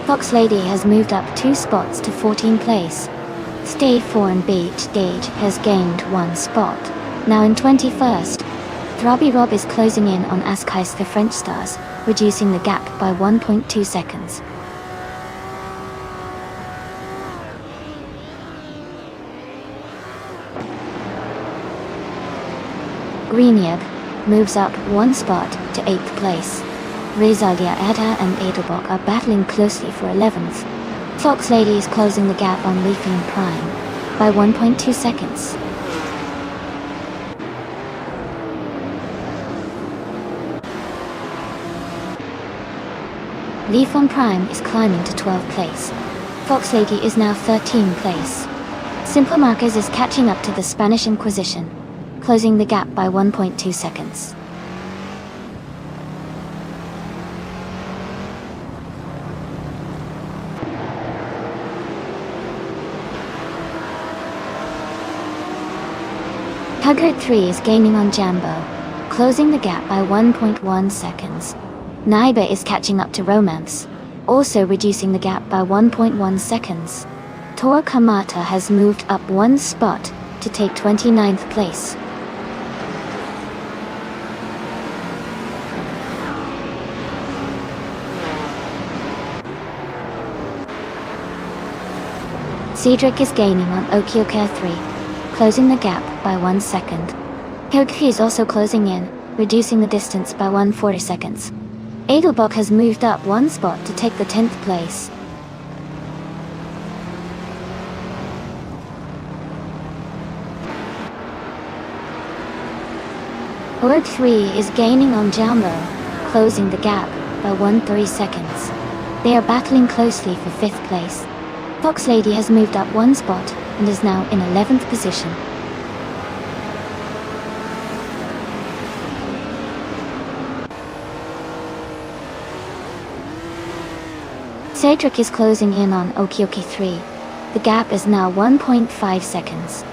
Fox Lady has moved up 2 spots to 14th place. Stay Foreign Beach Gauge has gained 1 spot, now in 21st. Throbby Rob is closing in on Askais the French Stars, reducing the gap by 1.2 seconds. Greenyab moves up one spot to 8th place. Rezalia Adha and Edelbok are battling closely for 11th. Fox Lady is closing the gap on Leafy and Prime by 1.2 seconds. Leaf on Prime is climbing to 12th place. Fox Lady is now 13th place. Simple Markers is catching up to the Spanish Inquisition, closing the gap by 1.2 seconds. Huggard 3 is gaining on Jambo, closing the gap by 1.1 seconds. Naiba is catching up to Romance, also reducing the gap by 1.1 seconds. Tor Kamata has moved up one spot to take 29th place. Cedric is gaining on Okioka 3, closing the gap by 1 second. Hirki is also closing in, reducing the distance by 140 seconds. Edelbok has moved up one spot to take the 10th place. Org 3 is gaining on Jambo, closing the gap by 130 seconds. They are battling closely for 5th place. Fox Lady has moved up one spot and is now in 11th position. Cedric is closing in on Okioki 3. The gap is now 1.5 seconds.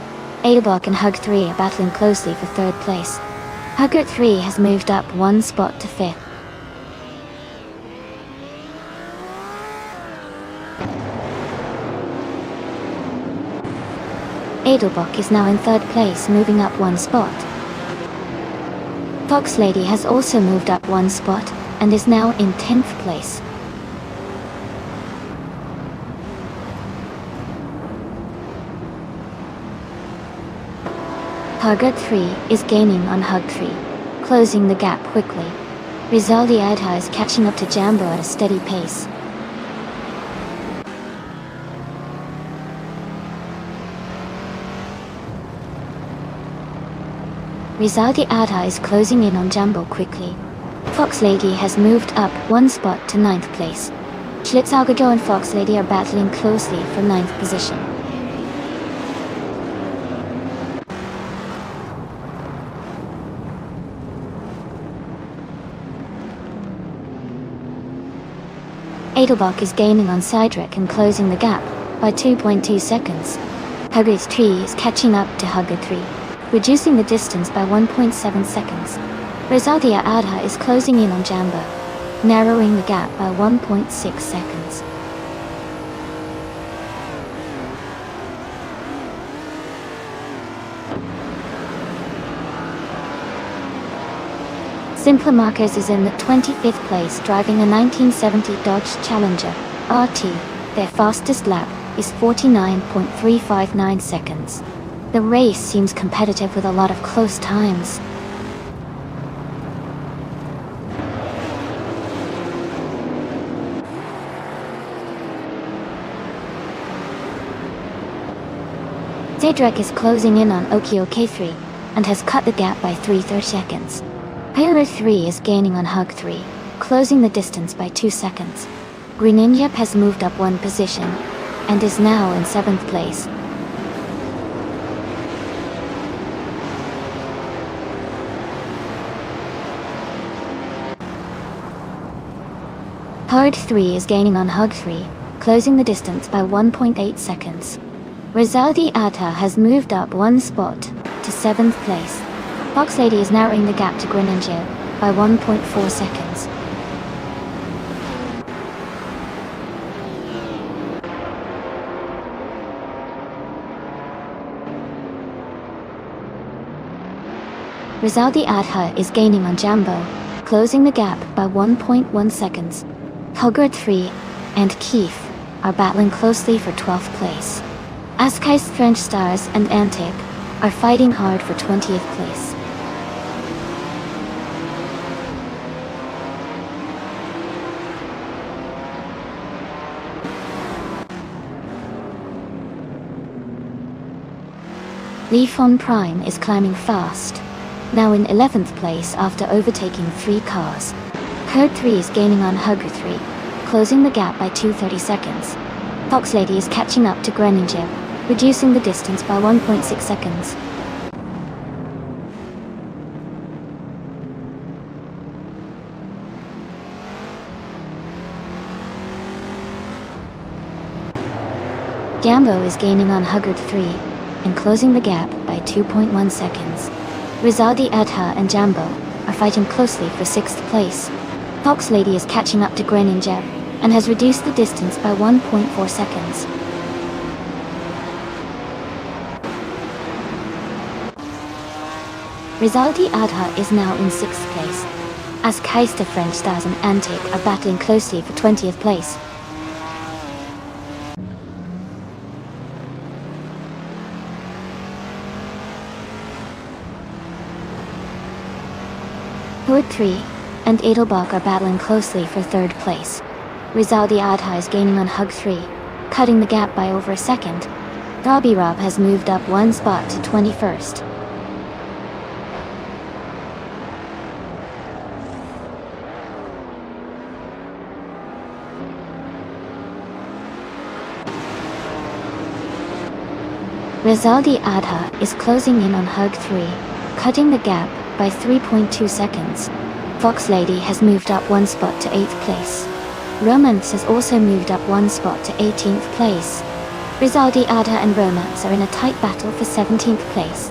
Edelbok and Hug 3 are battling closely for 3rd place. Huggard 3 has moved up one spot to 5th. Edelbok is now in 3rd place, moving up one spot. Fox Lady has also moved up one spot and is now in 10th place. Huggard 3 is gaining on Hug 3, closing the gap quickly. Rizaldi Adha is catching up to Jambo at a steady pace. Rizaldi Adha is closing in on Jambo quickly. Fox Lady has moved up one spot to 9th place. Schlitzalgago and Fox Lady are battling closely for 9th position. Edelbok is gaining on Cedric and closing the gap by 2.2 seconds. Huggard 3 is catching up to Huggard 3, reducing the distance by 1.7 seconds. Rizaldia Adha is closing in on Jambo, narrowing the gap by 1.6 seconds. Simpler Markers is in the 25th place, driving a 1970 Dodge Challenger RT. Their fastest lap is 49.359 seconds. The race seems competitive with a lot of close times. Cedric is closing in on Okio K3 and has cut the gap by 3/3 seconds. Halo 3 is gaining on Hug 3, closing the distance by 2 seconds. Greninjap has moved up one position and is now in 7th place. Hard 3 is gaining on Hug 3, closing the distance by 1.8 seconds. Rizaldi Adha has moved up one spot to 7th place. Fox Lady is narrowing the gap to Greninja by 1.4 seconds. Rizaldi Adha is gaining on Jambo, closing the gap by 1.1 seconds. Huggard 3 and Keith are battling closely for 12th place. Askai's French Stars and Antic are fighting hard for 20th place. Lifon Prime is climbing fast, now in 11th place after overtaking 3 cars. Herd 3 is gaining on Hugger 3, closing the gap by 2:30 seconds. Fox Lady is catching up to Greninger, reducing the distance by 1.6 seconds. Jambo is gaining on Huggard 3 and closing the gap by 2.1 seconds. Rizaldi Adha and Jambo are fighting closely for 6th place. Fox Lady is catching up to Greninger and has reduced the distance by 1.4 seconds. Rizaldi Adha is now in 6th place, as Keister French Stars and Antic are battling closely for 20th place. Horde 3 and Edelbach are battling closely for 3rd place. Rizaldi Adha is gaining on Hug 3, cutting the gap by over a second. Derby Rob has moved up 1 spot to 21st. Rizaldi Adha is closing in on Hug 3, cutting the gap by 3.2 seconds. Fox Lady has moved up 1 spot to 8th place. Romance has also moved up 1 spot to 18th place. Rizaldi Adha and Romance are in a tight battle for 17th place.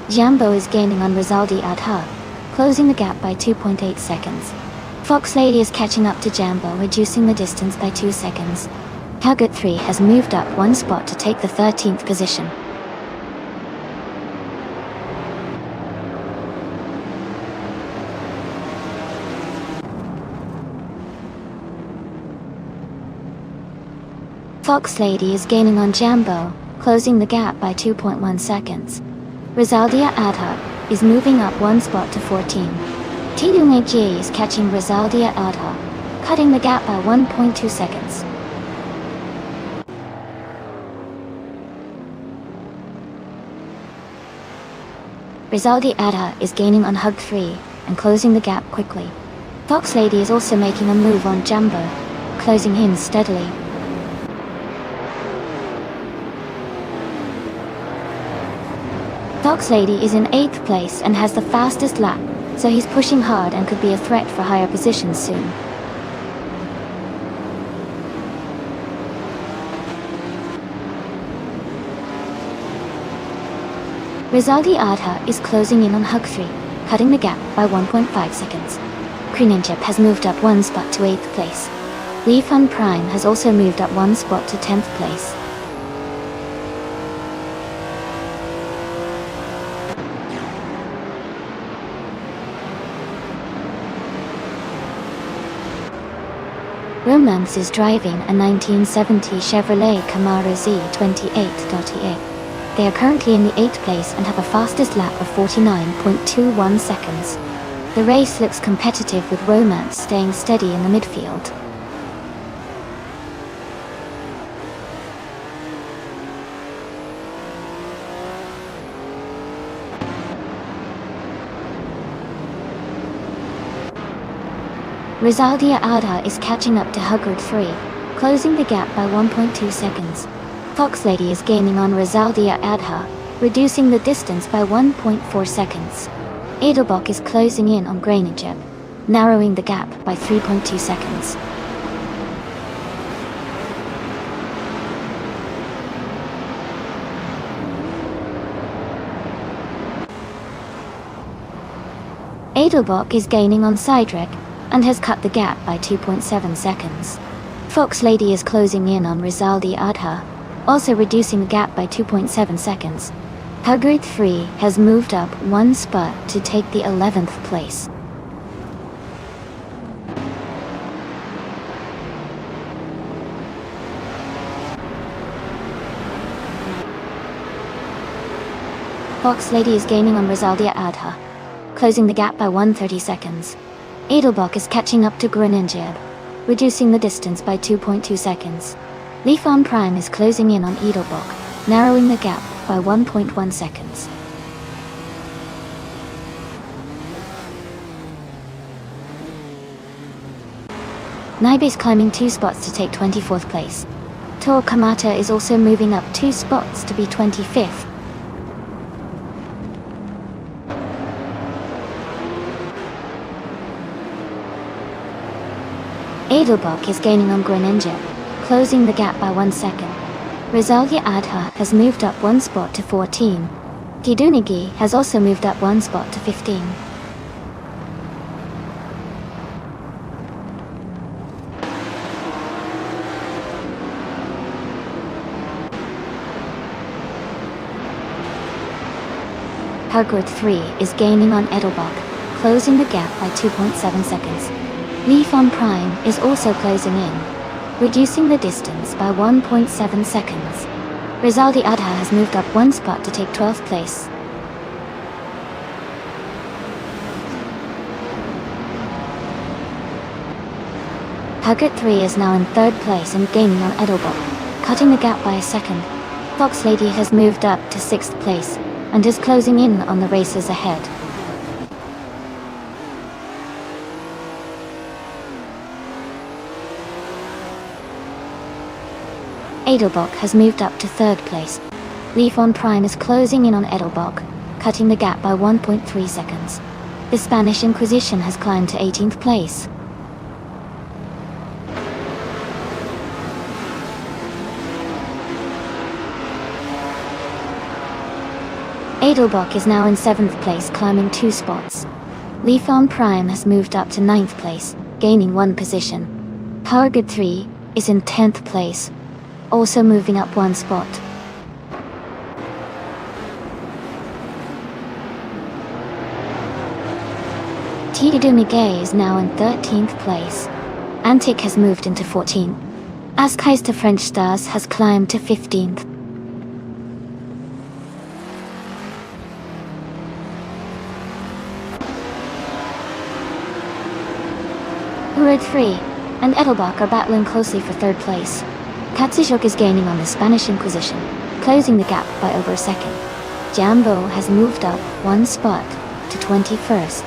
Jambo is gaining on Rizaldi Adha, closing the gap by 2.8 seconds. Fox Lady is catching up to Jambo, reducing the distance by 2 seconds. Hugget 3 has moved up 1 spot to take the 13th position. Fox Lady is gaining on Jambo, closing the gap by 2.1 seconds. Rizaldia Adha is moving up 1 spot to 14. Tidunge G is catching Rizaldia Adha, cutting the gap by 1.2 seconds. Rizaldi Adha is gaining on Hug 3 and closing the gap quickly. Fox Lady is also making a move on Jambo, closing in steadily. Fox Lady is in 8th place and has the fastest lap, so he's pushing hard and could be a threat for higher positions soon. Rizaldi Adha is closing in on Hug 3, cutting the gap by 1.5 seconds. Krininjip has moved up 1 spot to 8th place. Lifun Prime has also moved up 1 spot to 10th place. Romance is driving a 1970 Chevrolet Camaro Z28.8. They are currently in the 8th place and have a fastest lap of 49.21 seconds. The race looks competitive with Romance staying steady in the midfield. Rizaldia Adha is catching up to Huggard 3, closing the gap by 1.2 seconds. Fox Lady is gaining on Rizaldia Adha, reducing the distance by 1.4 seconds. Edelbach is closing in on Grainingep, narrowing the gap by 3.2 seconds. Edelbach is gaining on Sidrek and has cut the gap by 2.7 seconds. Fox Lady is closing in on Rizaldi Adha, also reducing the gap by 2.7 seconds. Huggard 3 has moved up 1 spot to take the 11th place. Fox Lady is gaining on Rizaldia Adha, closing the gap by 1.30 seconds. Edelbach is catching up to Groningen, reducing the distance by 2.2 seconds. Lifan Prime is closing in on Edelbach, narrowing the gap by 1.1 seconds. Naibe is climbing 2 spots to take 24th place. Tor Kamata is also moving up 2 spots to be 25th. Edelbach is gaining on Groningen, closing the gap by 1 second. Rizalya Adha has moved up 1 spot to 14. Tidunigi has also moved up 1 spot to 15. Hargurt 3 is gaining on Edelbach, closing the gap by 2.7 seconds. Lifan Prime is also closing in, reducing the distance by 1.7 seconds. Rizaldi Adha has moved up 1 spot to take 12th place. Hargurt 3 is now in 3rd place and gaining on Edelbach, cutting the gap by a second. Fox Lady has moved up to 6th place and is closing in on the racers ahead. Edelbach has moved up to 3rd place. Lifan Prime is closing in on Edelbach, cutting the gap by 1.3 seconds. The Spanish Inquisition has climbed to 18th place. Edelbach is now in 7th place, climbing 2 spots. Lifan Prime has moved up to 9th place, gaining 1 position. Hargurt 3 is in 10th place, also moving up 1 spot. Tidunigi is now in 13th place. Antic has moved into 14th. Askeister French Stars has climbed to 15th. Urd 3 and Edelbach are battling closely for 3rd place. Katsushok is gaining on the Spanish Inquisition, closing the gap by over a second. Jambo has moved up 1 spot to 21st.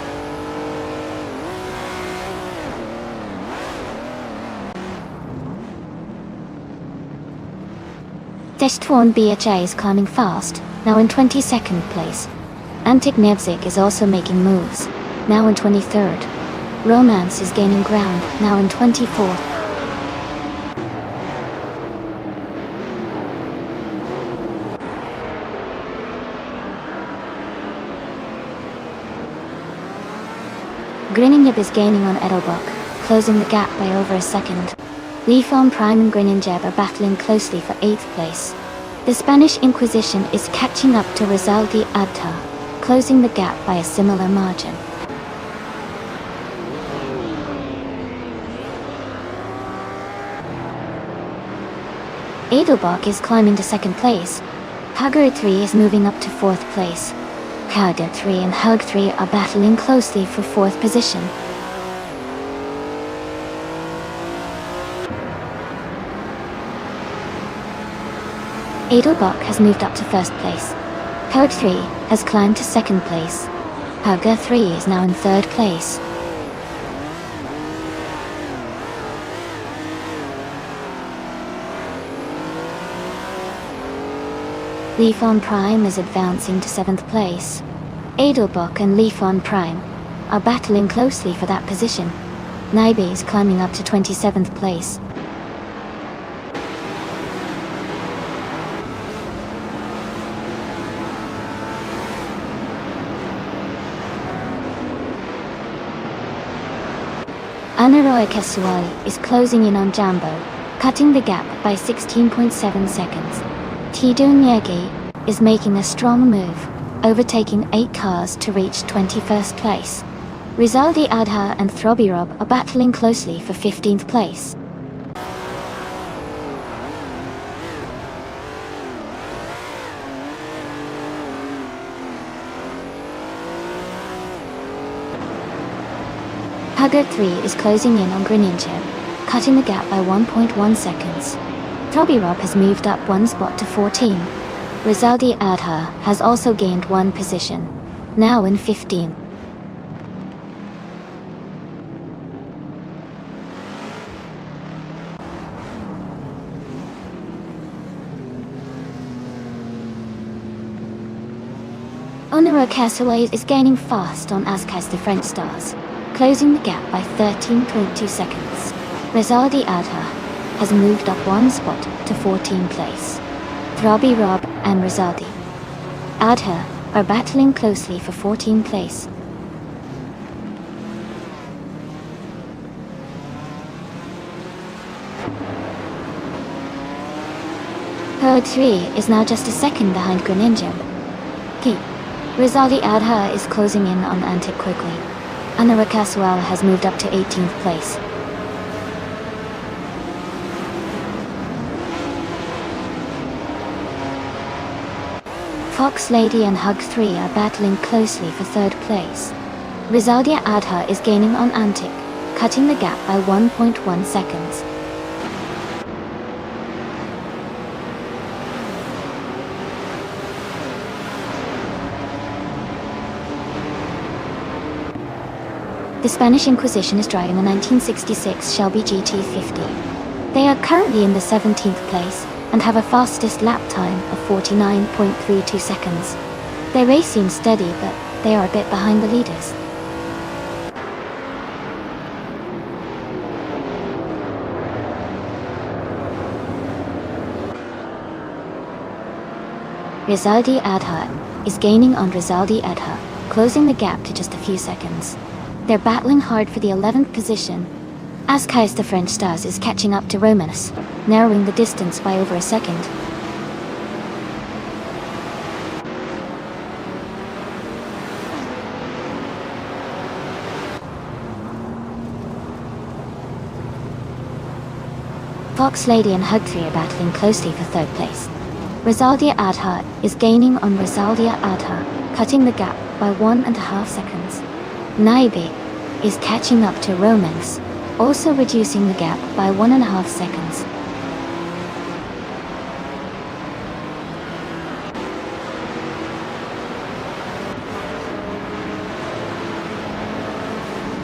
Teshtvorn BHA is climbing fast, now in 22nd place. Antic Nevzik is also making moves, now in 23rd. Romance is gaining ground, now in 24th. Groningen is gaining on Edelbach, closing the gap by over a second. Lifan Prime and Groningen are battling closely for 8th place. The Spanish Inquisition is catching up to Rizaldi Adha, closing the gap by a similar margin. Edelbach is climbing to 2nd place. Hargurt 3 is moving up to 4th place. Hargurt 3 and Hug 3 are battling closely for 4th position. Edelbach has moved up to 1st place. Hug 3 has climbed to 2nd place. Hargurt 3 is now in 3rd place. Lifan Prime is advancing to 7th place. Edelbach and Lifan Prime are battling closely for that position. Naibe is climbing up to 27th place. Anaroa Kasuali is closing in on Jambo, cutting the gap by 16.7 seconds. Tidunigi is making a strong move, overtaking 8 cars to reach 21st place. Rizaldi Adha and Throbirob are battling closely for 15th place. Haggard 3 is closing in on Greninja, cutting the gap by 1.1 seconds. Robbie Rob has moved up one spot to 14. Rizaldi Adha has also gained one position, now in 15. Onora Casaway is gaining fast on Askas the French stars, closing the gap by 13.2 seconds. Rizaldi Adha has moved up one spot to 14th place. Robbie Rob and Rizaldi Adha are battling closely for 14th place. Herd 3 is now just a second behind Greninja. Rizaldi Adha is closing in on Antic quickly. Anura Kasuala has moved up to 18th place. Fox Lady and Hug 3 are battling closely for 3rd place. Rizaldi Adha is gaining on Antic, cutting the gap by 1.1 seconds. The Spanish Inquisition is driving a 1966 Shelby GT50. They are currently in the 17th place and have a fastest lap time of 49.32 seconds. Their race seems steady, but they are a bit behind the leaders. Rizaldi Adha is gaining on Rizaldi Adha, closing the gap to just a few seconds. They're battling hard for the 11th position. Ascais the French Stars is catching up to Romanus, narrowing the distance by over a second. Fox Lady and Hug 3 are battling closely for 3rd place. Rizaldia Adha is gaining on Rizaldia Adha, cutting the gap by 1.5 seconds. Naibe is catching up to Romance, also reducing the gap by 1.5 seconds.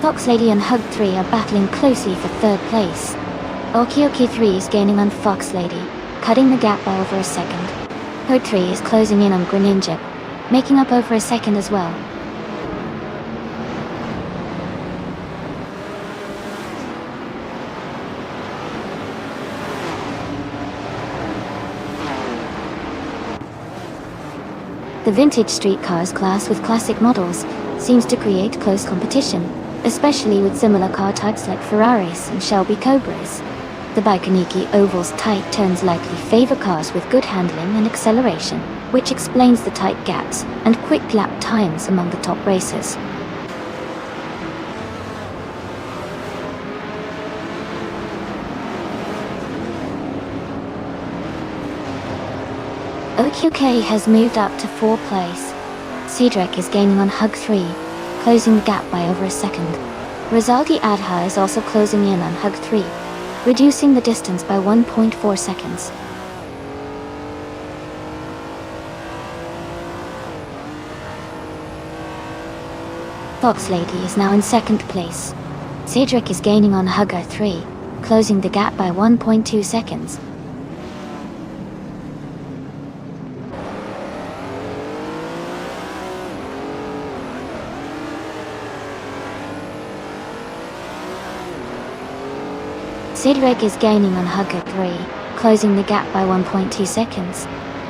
Fox Lady and Hug 3 are battling closely for 3rd place. Okioki 3 is gaining on Fox Lady, cutting the gap by over a second. Hug 3 is closing in on Greninja, making up over a second as well. The vintage streetcars class with classic models seems to create close competition, especially with similar car types like Ferraris and Shelby Cobras. The Baikoniki Oval's tight turns likely favor cars with good handling and acceleration, which explains the tight gaps and quick lap times among the top racers. OQK has moved up to 4th place. Cedric is gaining on Hug 3, closing the gap by over a second. Rizaldi Adha is also closing in on Hug 3, reducing the distance by 1.4 seconds. Fox Lady is now in 2nd place. Cedric is gaining on Hugger 3, closing the gap by 1.2 seconds. Cedric is gaining on Hugger 3, closing the gap by 1.2 seconds.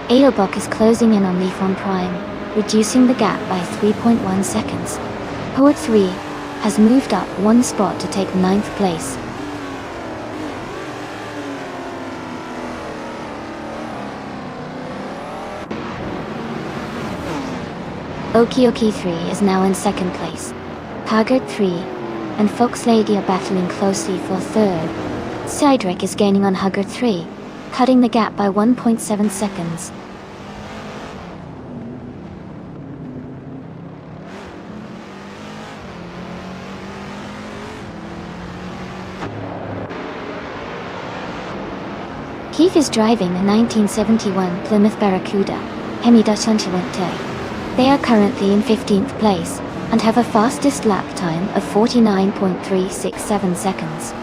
Aelobok is closing in on Leafon Prime, reducing the gap by 3.1 seconds. Poet 3 has moved up one spot to take 9th place. Okioki 3 is now in 2nd place. Haggard 3 and Fox Lady are battling closely for 3rd. Cedric is gaining on Hugger 3, cutting the gap by 1.7 seconds. Keith is driving a 1971 Plymouth Barracuda, Hemi-220. They are currently in 15th place, and have a fastest lap time of 49.367 seconds.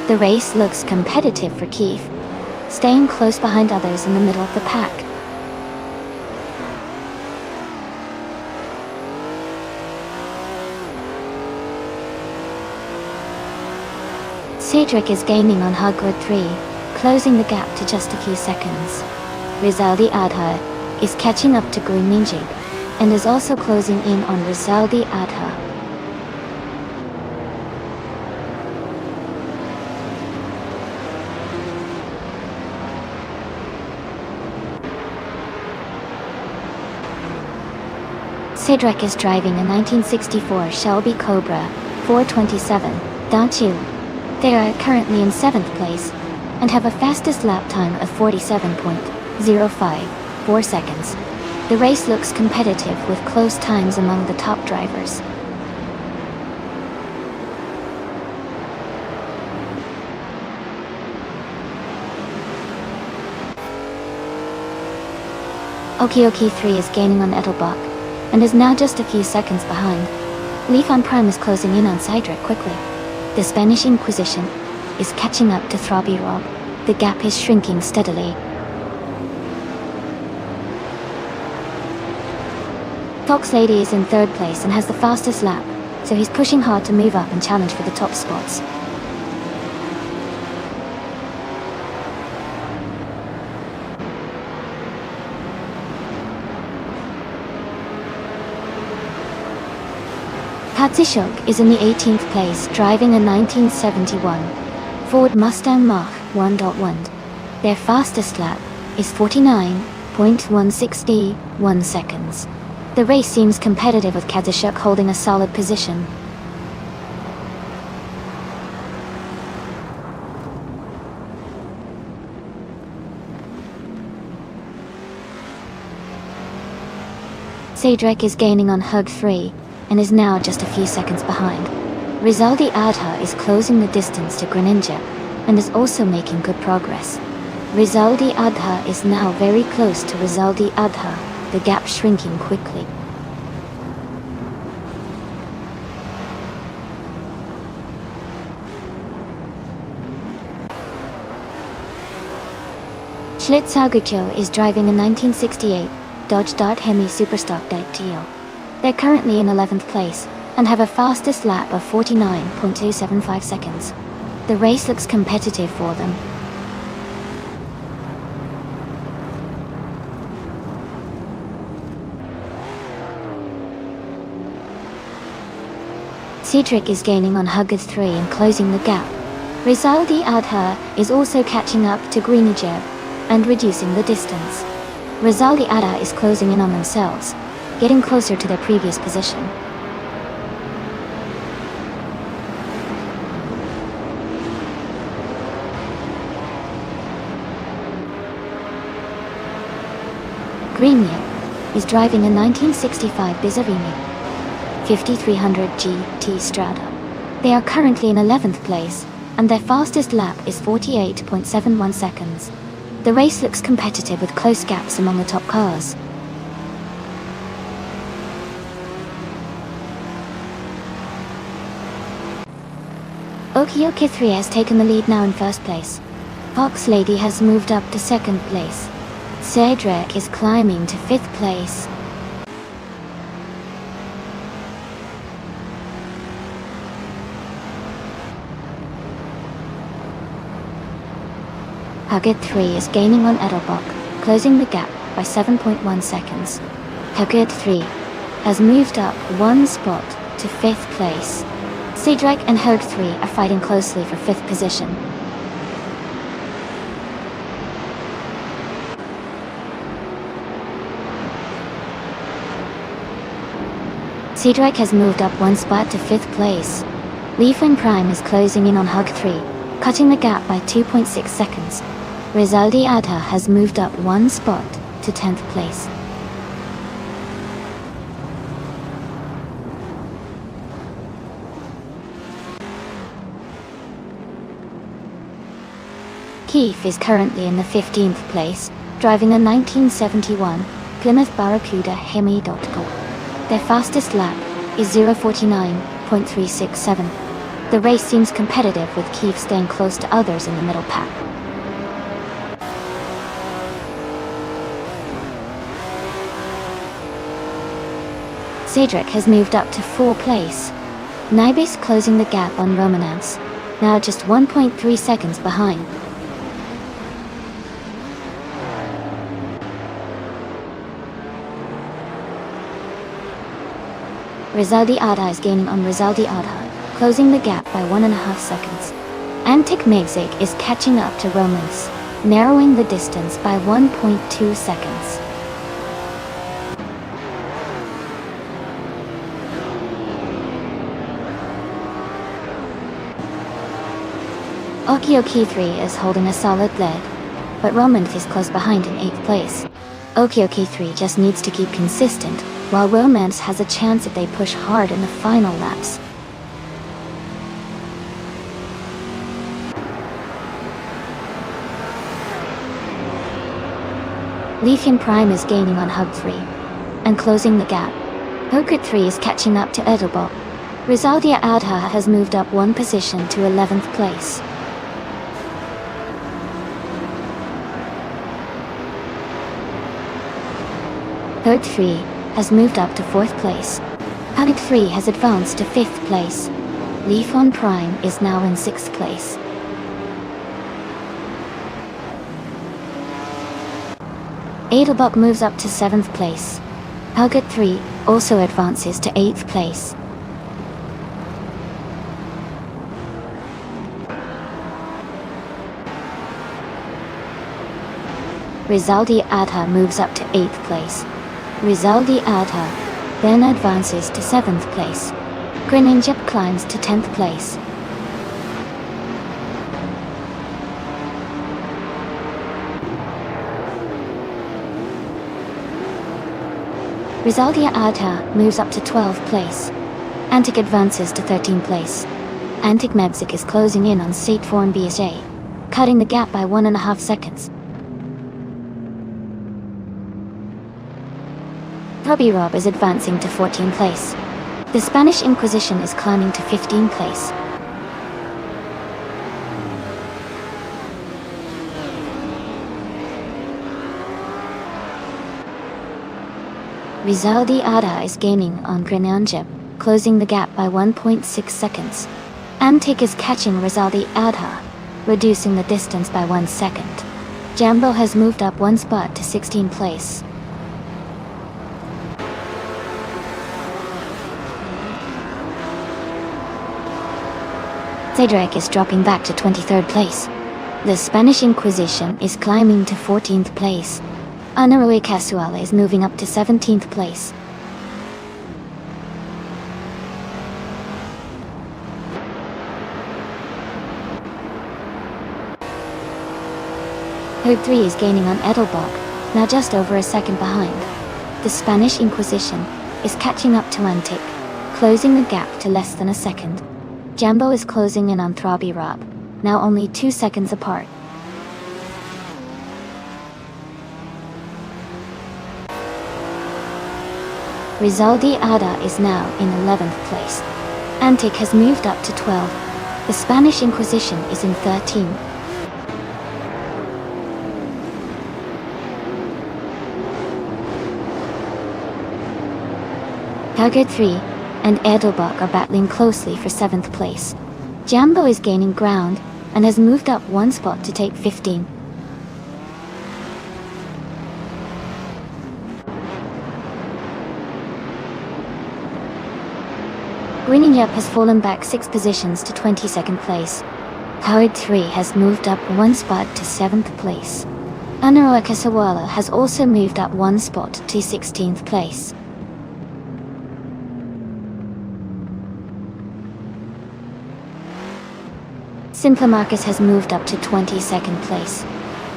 The race looks competitive for Keith, staying close behind others in the middle of the pack. Cedric is gaining on Hugwood 3, closing the gap to just a few seconds. Rizaldi Adha is catching up to Green Ninja, and is also closing in on Rizaldi Adha. Cedric is driving a 1964 Shelby Cobra 427 Danchu. They are currently in 7th place, and have a fastest lap time of 47.054 seconds. The race looks competitive with close times among the top drivers. Okioki 3 is gaining on Edelbach, and is now just a few seconds behind. Leaf on Prime is closing in on Cedric quickly. The Spanish Inquisition is catching up to Throbby Rob. The gap is shrinking steadily. Fox Lady is in 3rd place and has the fastest lap, so he's pushing hard to move up and challenge for the top spots. Katsishok is in the 18th place, driving a 1971 Ford Mustang Mach 1.1. Their fastest lap is 49.161 seconds. The race seems competitive with Katsishok holding a solid position. Cedric is gaining on Hug 3, and is now just a few seconds behind. Rizaldi Adha is closing the distance to Greninja, and is also making good progress. Rizaldi Adha is now very close to Rizaldi Adha, the gap shrinking quickly. Schlitzagucho is driving a 1968 Dodge Dart Hemi Superstock Deal. They're currently in 11th place, and have a fastest lap of 49.275 seconds. The race looks competitive for them. Cedric is gaining on Hugged 3 and closing the gap. Rizaldi Adha is also catching up to Greenijeb and reducing the distance. Rizaldi Adha is closing in on themselves, getting closer to their previous position. Greenyep is driving a 1965 Bizzarrini 5300 GT Strada. They are currently in 11th place, and their fastest lap is 48.71 seconds. The race looks competitive with close gaps among the top cars. Okioki 3 has taken the lead now in 1st place. Fox Lady has moved up to 2nd place. Cedric is climbing to 5th place. Hugged 3 is gaining on Edelbach, closing the gap by 7.1 seconds. Hugged 3 has moved up 1 spot to 5th place. Cedric and Hug 3 are fighting closely for 5th position. Cedric has moved up 1 spot to 5th place. Leafwing Prime is closing in on Hug 3, cutting the gap by 2.6 seconds. Rizaldi Adha has moved up 1 spot to 10th place. Keith is currently in the 15th place, driving a 1971 Plymouth Barracuda Hemi.Go. Their fastest lap is 0:49.367. The race seems competitive with Keith staying close to others in the middle pack. Cedric has moved up to 4th place. Nibis closing the gap on Romanance, now just 1.3 seconds behind. Rizaldi Adha is gaining on Rizaldi Adha, closing the gap by 1.5 seconds. Antic Megzig is catching up to Romance, narrowing the distance by 1.2 seconds. Okioki 3 is holding a solid lead, but Romanth is close behind in 8th place. Okioki 3 just needs to keep consistent, while Romance has a chance if they push hard in the final laps. Lithium Prime is gaining on Hub 3 and closing the gap. Hokert 3 is catching up to Edelbot. Rizaldia Adha has moved up 1 position to 11th place. Herd 3 has moved up to 4th place. Hug 3 has advanced to 5th place. Leafon Prime is now in 6th place. Edelbach moves up to 7th place. Hugget 3 also advances to 8th place. Rizaldi Adha moves up to 8th place. Rizaldi Adha then advances to 7th place. Greninjep climbs to 10th place. Rizaldia Adha moves up to 12th place. Antic advances to 13th place. Antic Mebzik is closing in on Sateform BSA, cutting the gap by 1.5 seconds. Robbie Rob is advancing to 14th place. The Spanish Inquisition is climbing to 15th place. Rizaldi Adha is gaining on Greninjep, closing the gap by 1.6 seconds. Antic is catching Rizaldi Adha, reducing the distance by 1 second. Jambo has moved up 1 spot to 16th place. Cedric is dropping back to 23rd place. The Spanish Inquisition is climbing to 14th place. Anaroe Casuala is moving up to 17th place. Herd 3 is gaining on Edelbach, now just over a second behind. The Spanish Inquisition is catching up to Antic, closing the gap to less than a second. Jambo is closing in on Throbby Rob, now only 2 seconds apart. Rizaldi Adha is now in 11th place. Antic has moved up to 12. The Spanish Inquisition is in 13. Haggard 3 and Edelbach are battling closely for 7th place. Jambo is gaining ground and has moved up 1 spot to take 15. Greninjep has fallen back 6 positions to 22nd place. Howard 3 has moved up 1 spot to 7th place. Anaroa Kasawala has also moved up 1 spot to 16th place. Simpler Marcus has moved up to 22nd place.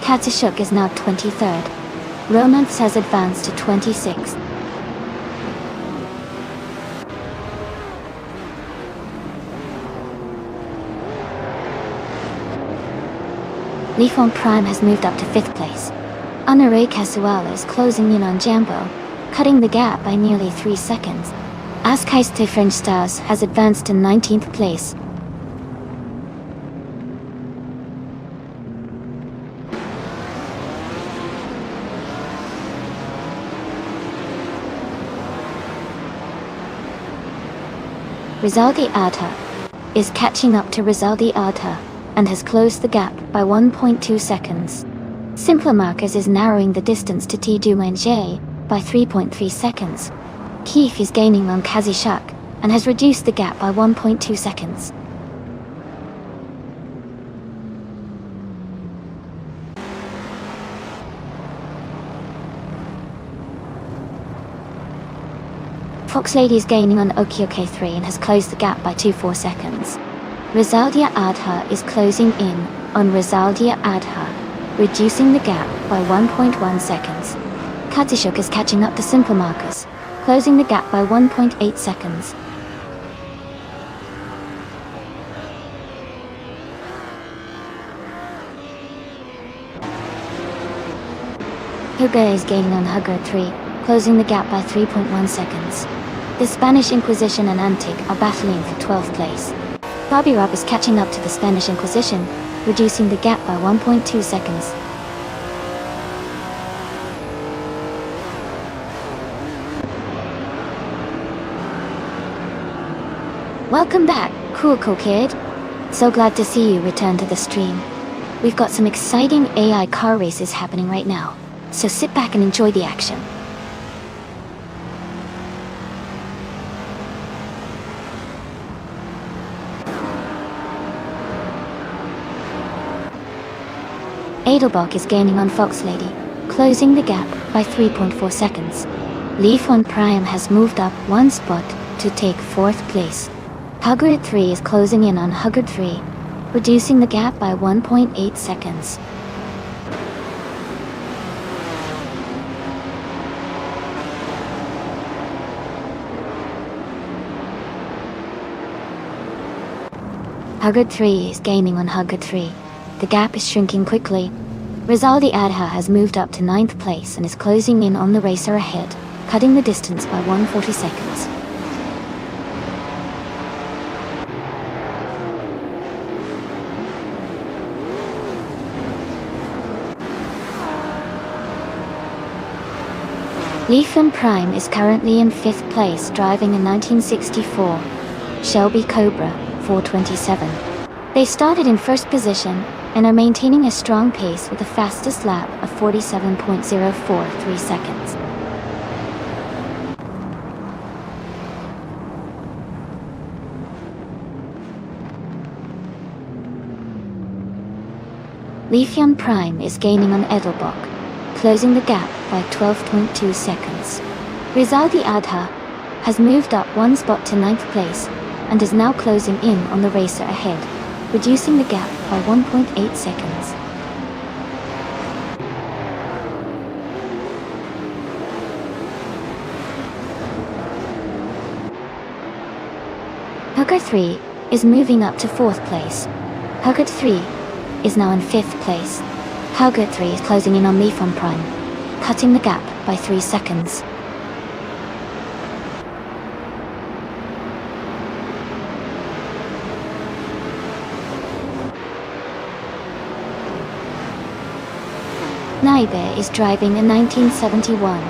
Katsashuk is now 23rd. Romance has advanced to 26th. Lifon Prime has moved up to 5th place. Honoré Casual is closing in on Jambo, cutting the gap by nearly 3 seconds. Ascaiste French Stars has advanced to 19th place. Rizaldi Adha is catching up to Rizaldi Adha and has closed the gap by 1.2 seconds. Simpler Markers is narrowing the distance to Tijuenge by 3.3 seconds. Keith is gaining on Kazishak and has reduced the gap by 1.2 seconds. Fox Lady is gaining on Okioke 3 and has closed the gap by 2.4 seconds. Rizaldia Adha is closing in on Rizaldia Adha, reducing the gap by 1.1 seconds. Kazishuk is catching up to Simple Markers, closing the gap by 1.8 seconds. Hugo is gaining on Hugger 3, closing the gap by 3.1 seconds. The Spanish Inquisition and Antic are battling for 12th place. Bobby Rob is catching up to the Spanish Inquisition, reducing the gap by 1.2 seconds. Welcome back, Cool Kid. So glad to see you return to the stream. We've got some exciting AI car races happening right now, so sit back and enjoy the action. Edelbach is gaining on Fox Lady, closing the gap by 3.4 seconds. Lifon Prime has moved up 1 spot to take 4th place. Huggard 3 is closing in on Huggard 3, reducing the gap by 1.8 seconds. Huggard 3 is gaining on Huggard 3. The gap is shrinking quickly. Rizaldi Adha has moved up to 9th place and is closing in on the racer ahead, cutting the distance by 140 seconds. Lifon Prime is currently in 5th place, driving a 1964 Shelby Cobra 427. They started in 1st position and are maintaining a strong pace with the fastest lap of 47.043 seconds. Lifon Prime is gaining on Edelbach, closing the gap by 12.2 seconds. Rizaldi Adha has moved up 1 spot to 9th place and is now closing in on the racer ahead, reducing the gap by 1.8 seconds. Hugger 3 is moving up to 4th place. Hugger 3 is now in 5th place. Hugger 3 is closing in on Lifon Prime, cutting the gap by 3 seconds. Naibe is driving a 1971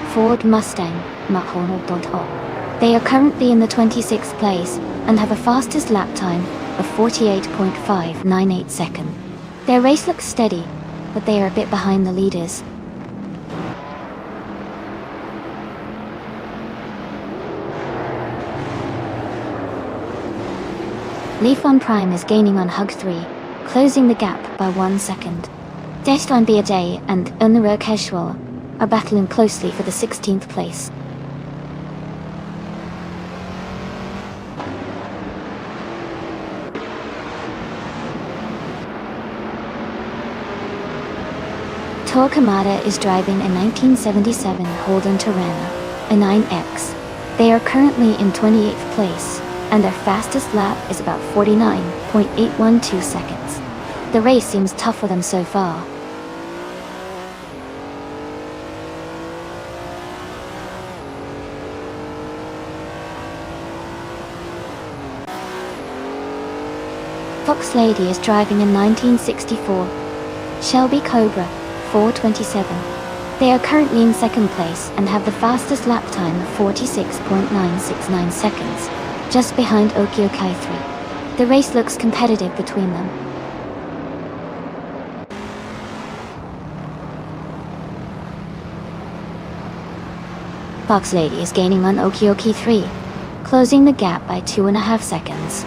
Ford Mustang Mach-100. They are currently in the 26th place and have a fastest lap time of 48.598 seconds. Their race looks steady, but they are a bit behind the leaders. Lifon Prime is gaining on Hug 3, closing the gap by 1 second. Deston Biajay and Unura Keshwal are battling closely for the 16th place. Tor Kamada is driving a 1977 Holden Torana, a 9X. They are currently in 28th place, and their fastest lap is about 49.812 seconds. The race seems tough for them so far. Fox Lady is driving a 1964 Shelby Cobra 427. They are currently in second place and have the fastest lap time of 46.969 seconds, just behind Okiokai 3. The race looks competitive between them. Fox Lady is gaining on Okioki 3, closing the gap by 2.5 seconds.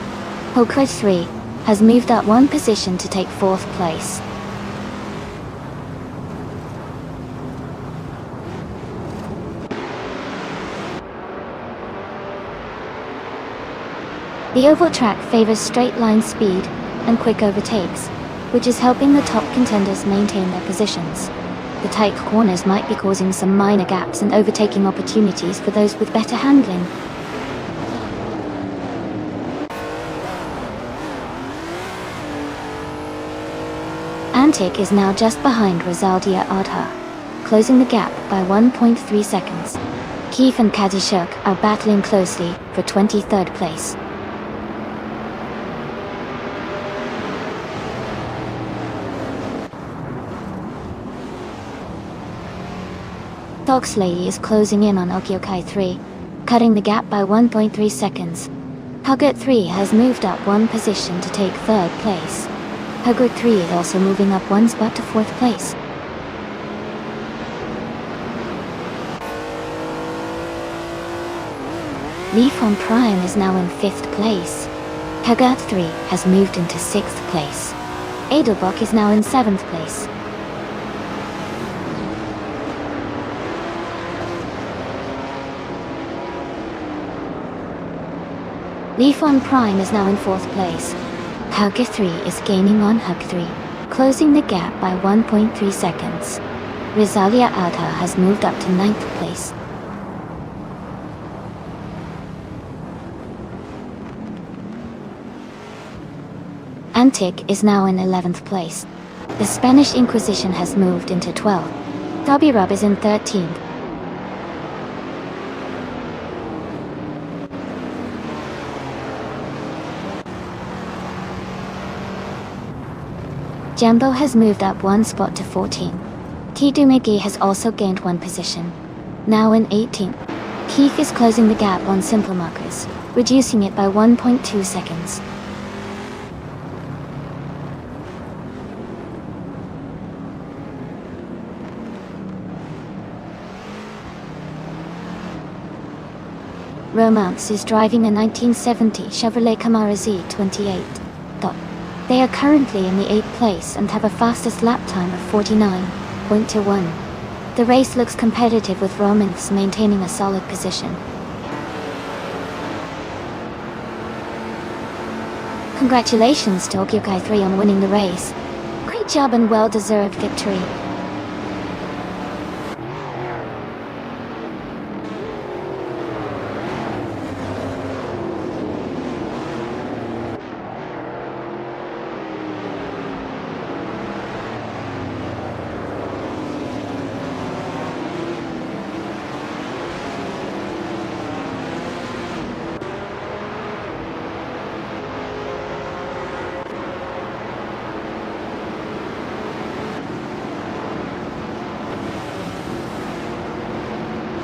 Hokai 3 has moved up one position to take 4th place. The oval track favors straight-line speed and quick overtakes, which is helping the top contenders maintain their positions. The tight corners might be causing some minor gaps and overtaking opportunities for those with better handling. Antic is now just behind Rosaldia Adha, closing the gap by 1.3 seconds. Keith and Kadishuk are battling closely for 23rd place. Fox Lady is closing in on Okiokai 3, cutting the gap by 1.3 seconds. Huggett 3 has moved up one position to take 3rd place. Huggett 3 is also moving up one spot to 4th place. Leaf on Prime is now in 5th place. Huggett 3 has moved into 6th place. Edelbach is now in 7th place. Leaf on Prime is now in 4th place. Hug 3 is gaining on Hug 3, closing the gap by 1.3 seconds. Rosalia Adha has moved up to 9th place. Antic is now in 11th place. The Spanish Inquisition has moved into 12th. Dobby Rub is in 13th. Jumbo has moved up one spot to 14. Tidu McGee has also gained one position, now in 18th. Keith is closing the gap on simple markers, reducing it by 1.2 seconds. Romance is driving a 1970 Chevrolet Camaro Z28. They are currently in the 8th place and have a fastest lap time of 49.21. The race looks competitive with Romance maintaining a solid position. Congratulations to Okiokai 3 on winning the race. Great job and well-deserved victory.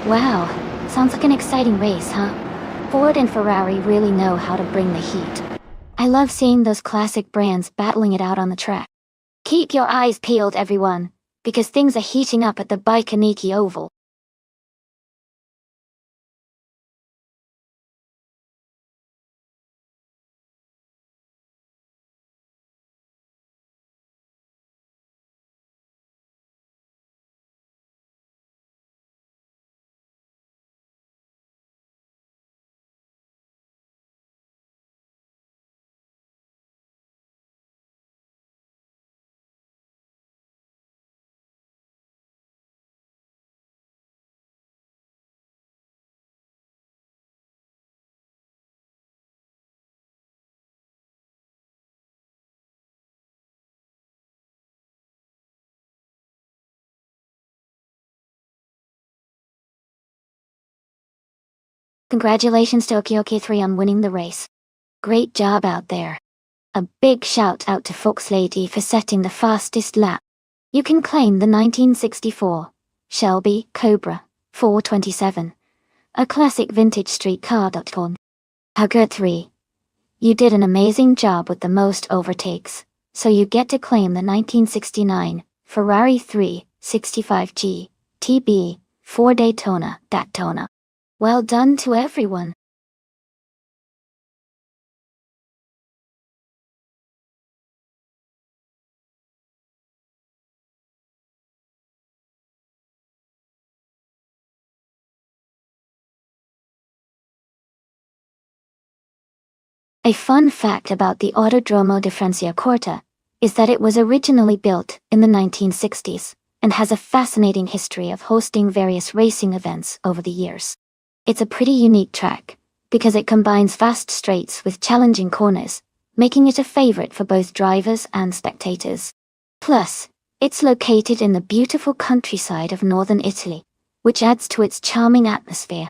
Wow, sounds like an exciting race, huh? Ford and Ferrari really know how to bring the heat. I love seeing those classic brands battling it out on the track. Keep your eyes peeled, everyone, because things are heating up at the Baikoniki Oval. Congratulations Tokyo K3 on winning the race. Great job out there. A big shout out to Fox Lady for setting the fastest lap. You can claim the 1964 Shelby Cobra 427, a classic vintage street car.com. Hugger 3. You did an amazing job with the most overtakes, so you get to claim the 1969 Ferrari 365G TB 4 Daytona. Well done to everyone. A fun fact about the Autodromo di Franciacorta is that it was originally built in the 1960s and has a fascinating history of hosting various racing events over the years. It's a pretty unique track because it combines fast straights with challenging corners, making it a favorite for both drivers and spectators. Plus, it's located in the beautiful countryside of northern Italy, which adds to its charming atmosphere.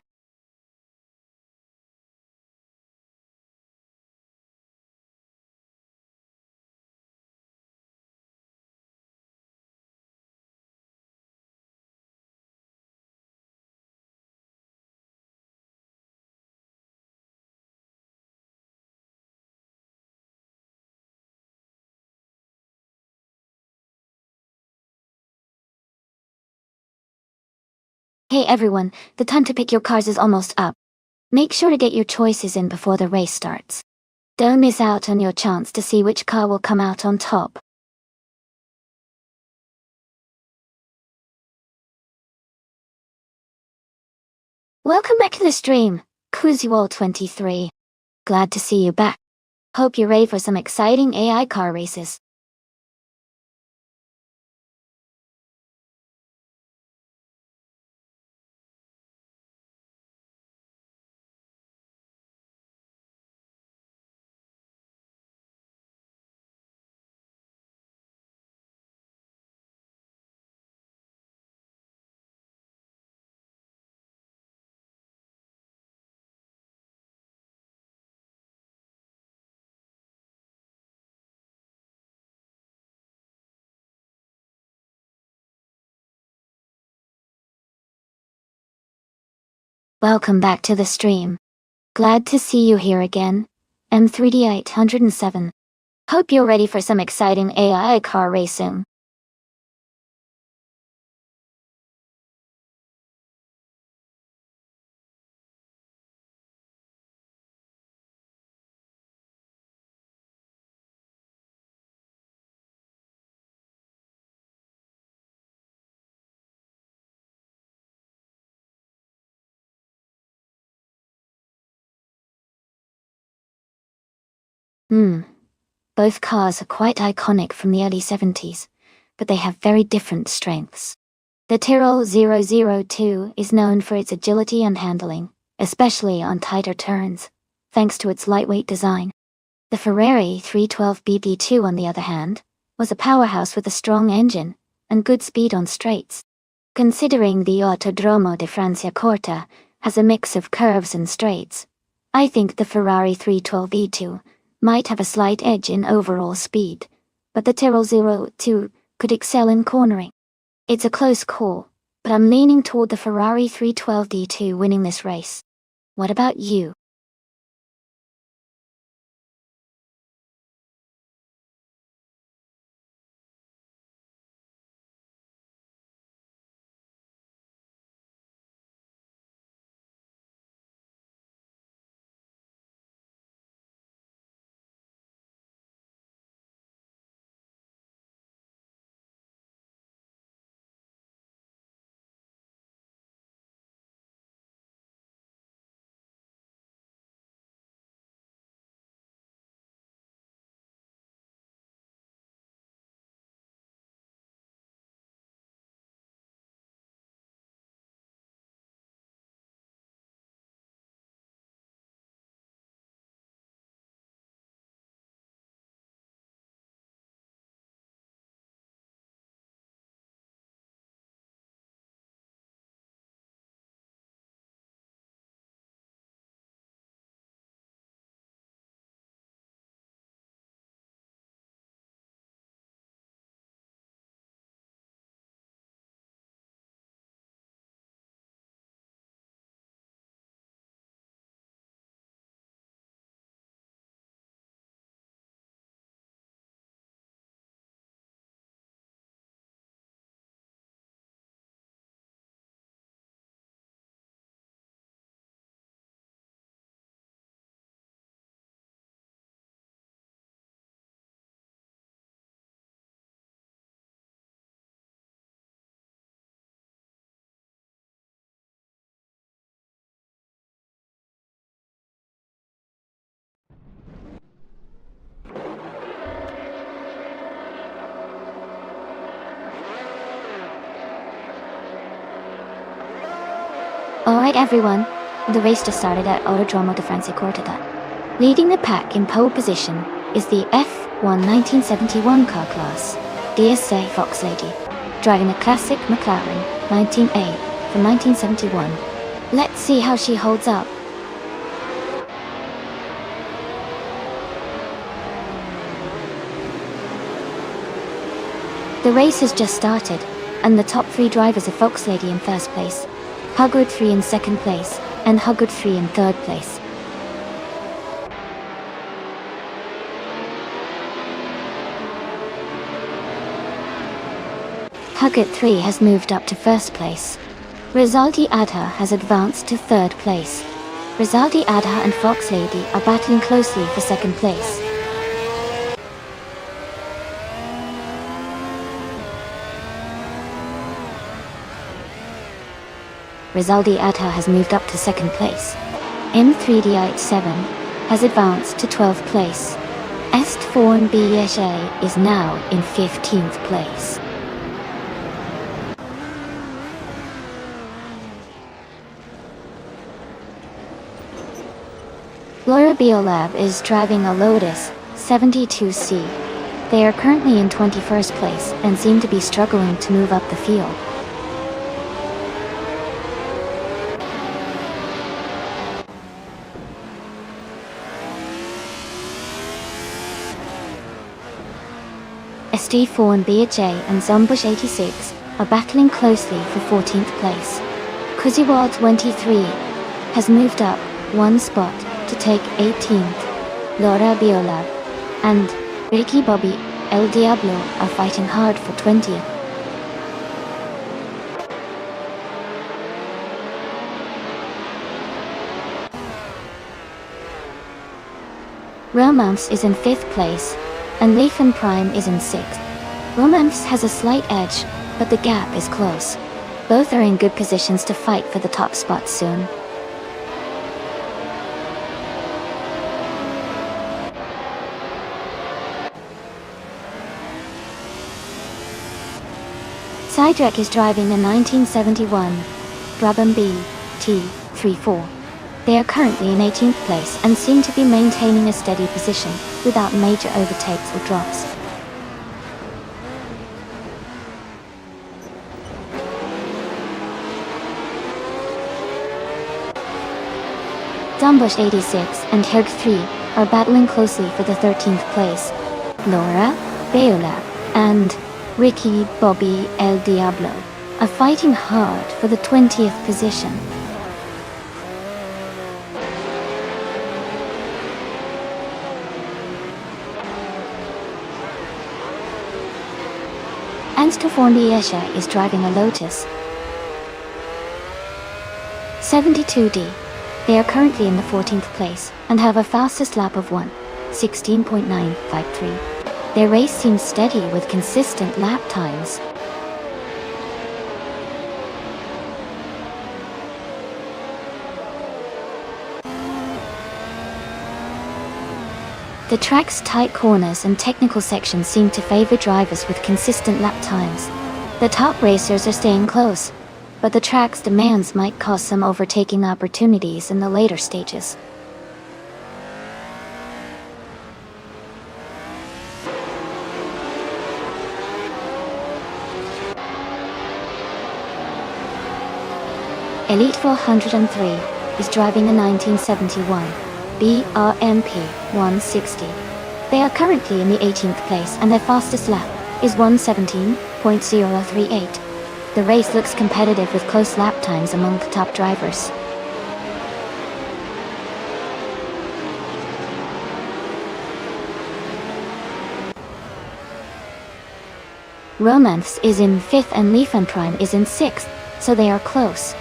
Hey everyone, the time to pick your cars is almost up. Make sure to get your choices in before the race starts. Don't miss out on your chance to see which car will come out on top. Welcome back to the stream, Cruisewall23. Glad to see you back. Hope you're ready for some exciting AI car races. Welcome back to the stream. Glad to see you here again, M3D807. Hope you're ready for some exciting AI car racing. Both cars are quite iconic from the early 70s, but they have very different strengths. The Tyrrell 002 is known for its agility and handling, especially on tighter turns, thanks to its lightweight design. The Ferrari 312 BB2, on the other hand, was a powerhouse with a strong engine and good speed on straights. Considering the Autodromo di Franciacorta has a mix of curves and straights, I think the Ferrari 312 E2 might have a slight edge in overall speed, but the Tyrrell 02 could excel in cornering. It's a close call, but I'm leaning toward the Ferrari 312 D2 winning this race. What about you? Alright everyone, the race just started at Autodromo de Franciacorta. Leading the pack in pole position is the F1 1971 car class, DSA Fox Lady, driving a classic McLaren 19A from 1971. Let's see how she holds up. The race has just started, and the top three drivers are Fox Lady in first place, Huggard 3 in second place, and Huggard 3 in third place. Huggard 3 has moved up to first place. Rizaldi Adha has advanced to third place. Rizaldi Adha and Fox Lady are battling closely for second place. Rizaldi Adha has moved up to second place. M3D87 has advanced to 12th place. Est4 BSA is now in 15th place. Laura Biolab is driving a Lotus 72C. They are currently in 21st place and seem to be struggling to move up the field. SD4 and BHA and Zombush 86 are battling closely for 14th place. Kuziwa 23 has moved up one spot to take 18th. Laura Biolab and Ricky Bobby El Diablo are fighting hard for 20th. Romance is in 5th place, and Leafin Prime is in 6th. Romance has a slight edge, but the gap is close. Both are in good positions to fight for the top spot soon. Sidrek is driving a 1971 Brabham B T34. They are currently in 18th place and seem to be maintaining a steady position without major overtakes or drops. Zombush 86 and Herg 3 are battling closely for the 13th place. Laura, Beola, and Ricky Bobby El Diablo are fighting hard for the 20th position. Anstoforndi Escher is driving a Lotus 72D. They are currently in the 14th place and have a fastest lap of 1:16.953. Their race seems steady with consistent lap times. The track's tight corners and technical sections seem to favor drivers with consistent lap times. The top racers are staying close, but the track's demands might cause some overtaking opportunities in the later stages. Elite 403 is driving a 1971 BRMP 160. They are currently in the 18th place and their fastest lap is 1:17.038. The race looks competitive with close lap times among the top drivers. Romance is in 5th and Leafan Prime is in 6th, so they are close.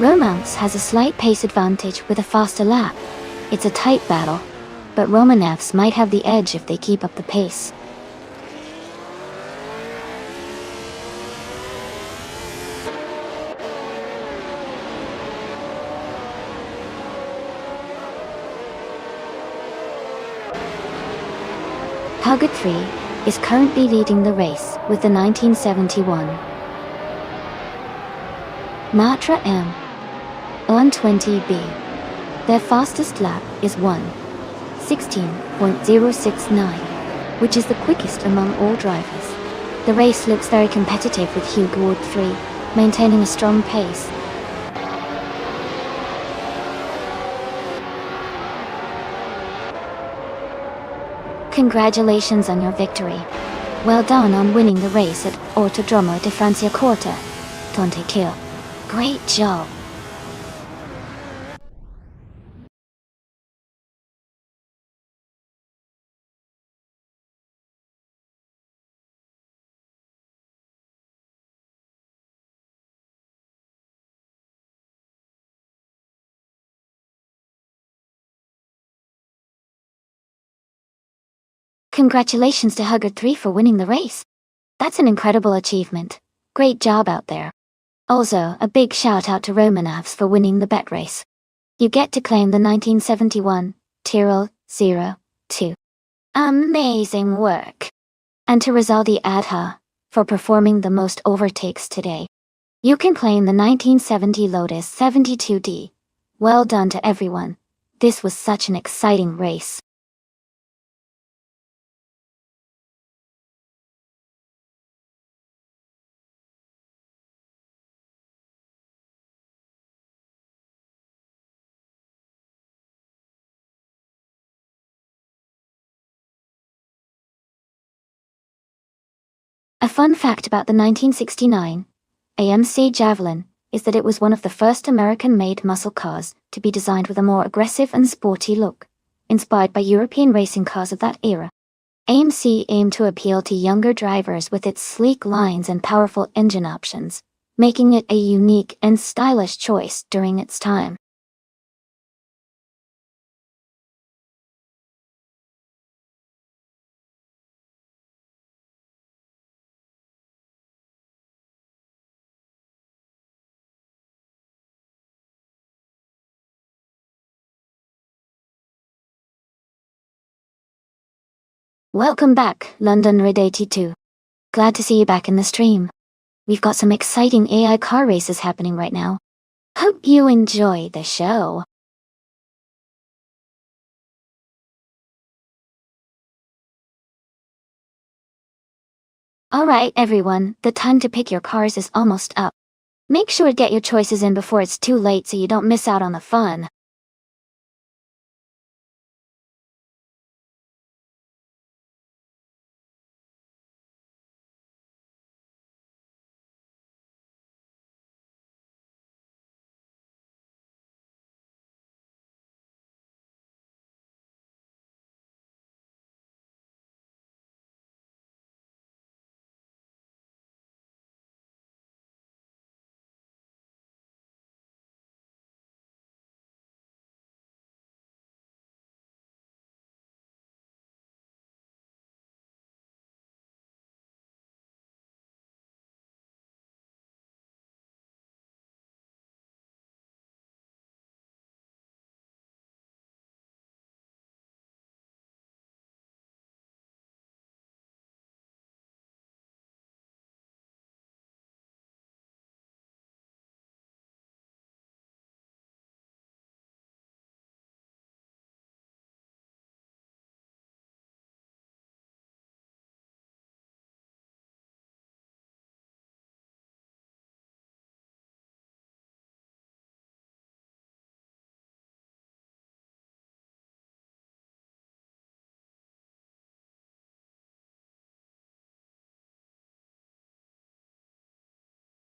Romance has a slight pace advantage with a faster lap. It's a tight battle, but Romanevs might have the edge if they keep up the pace. Huggard 3 is currently leading the race with the 1971 Matra M 120B. Their fastest lap is 1:16.069, which is the quickest among all drivers. The race looks very competitive with Hugh Ward 3, maintaining a strong pace. Congratulations on your victory. Well done on winning the race at Autodromo di Franciacorta. Tonte kill. Great job. Congratulations to Hugger 3 for winning the race. That's an incredible achievement. Great job out there. Also, a big shout out to Romanovs for winning the bet race. You get to claim the 1971 Tyrrell 02. Amazing work. And to Rizaldi Adha for performing the most overtakes today. You can claim the 1970 Lotus 72D. Well done to everyone. This was such an exciting race. A fun fact about the 1969 AMC Javelin is that it was one of the first American-made muscle cars to be designed with a more aggressive and sporty look, inspired by European racing cars of that era. AMC aimed to appeal to younger drivers with its sleek lines and powerful engine options, making it a unique and stylish choice during its time. Welcome back, London Red 82. Glad to see you back in the stream. We've got some exciting AI car races happening right now. Hope you enjoy the show. Alright everyone, the time to pick your cars is almost up. Make sure to get your choices in before it's too late so you don't miss out on the fun.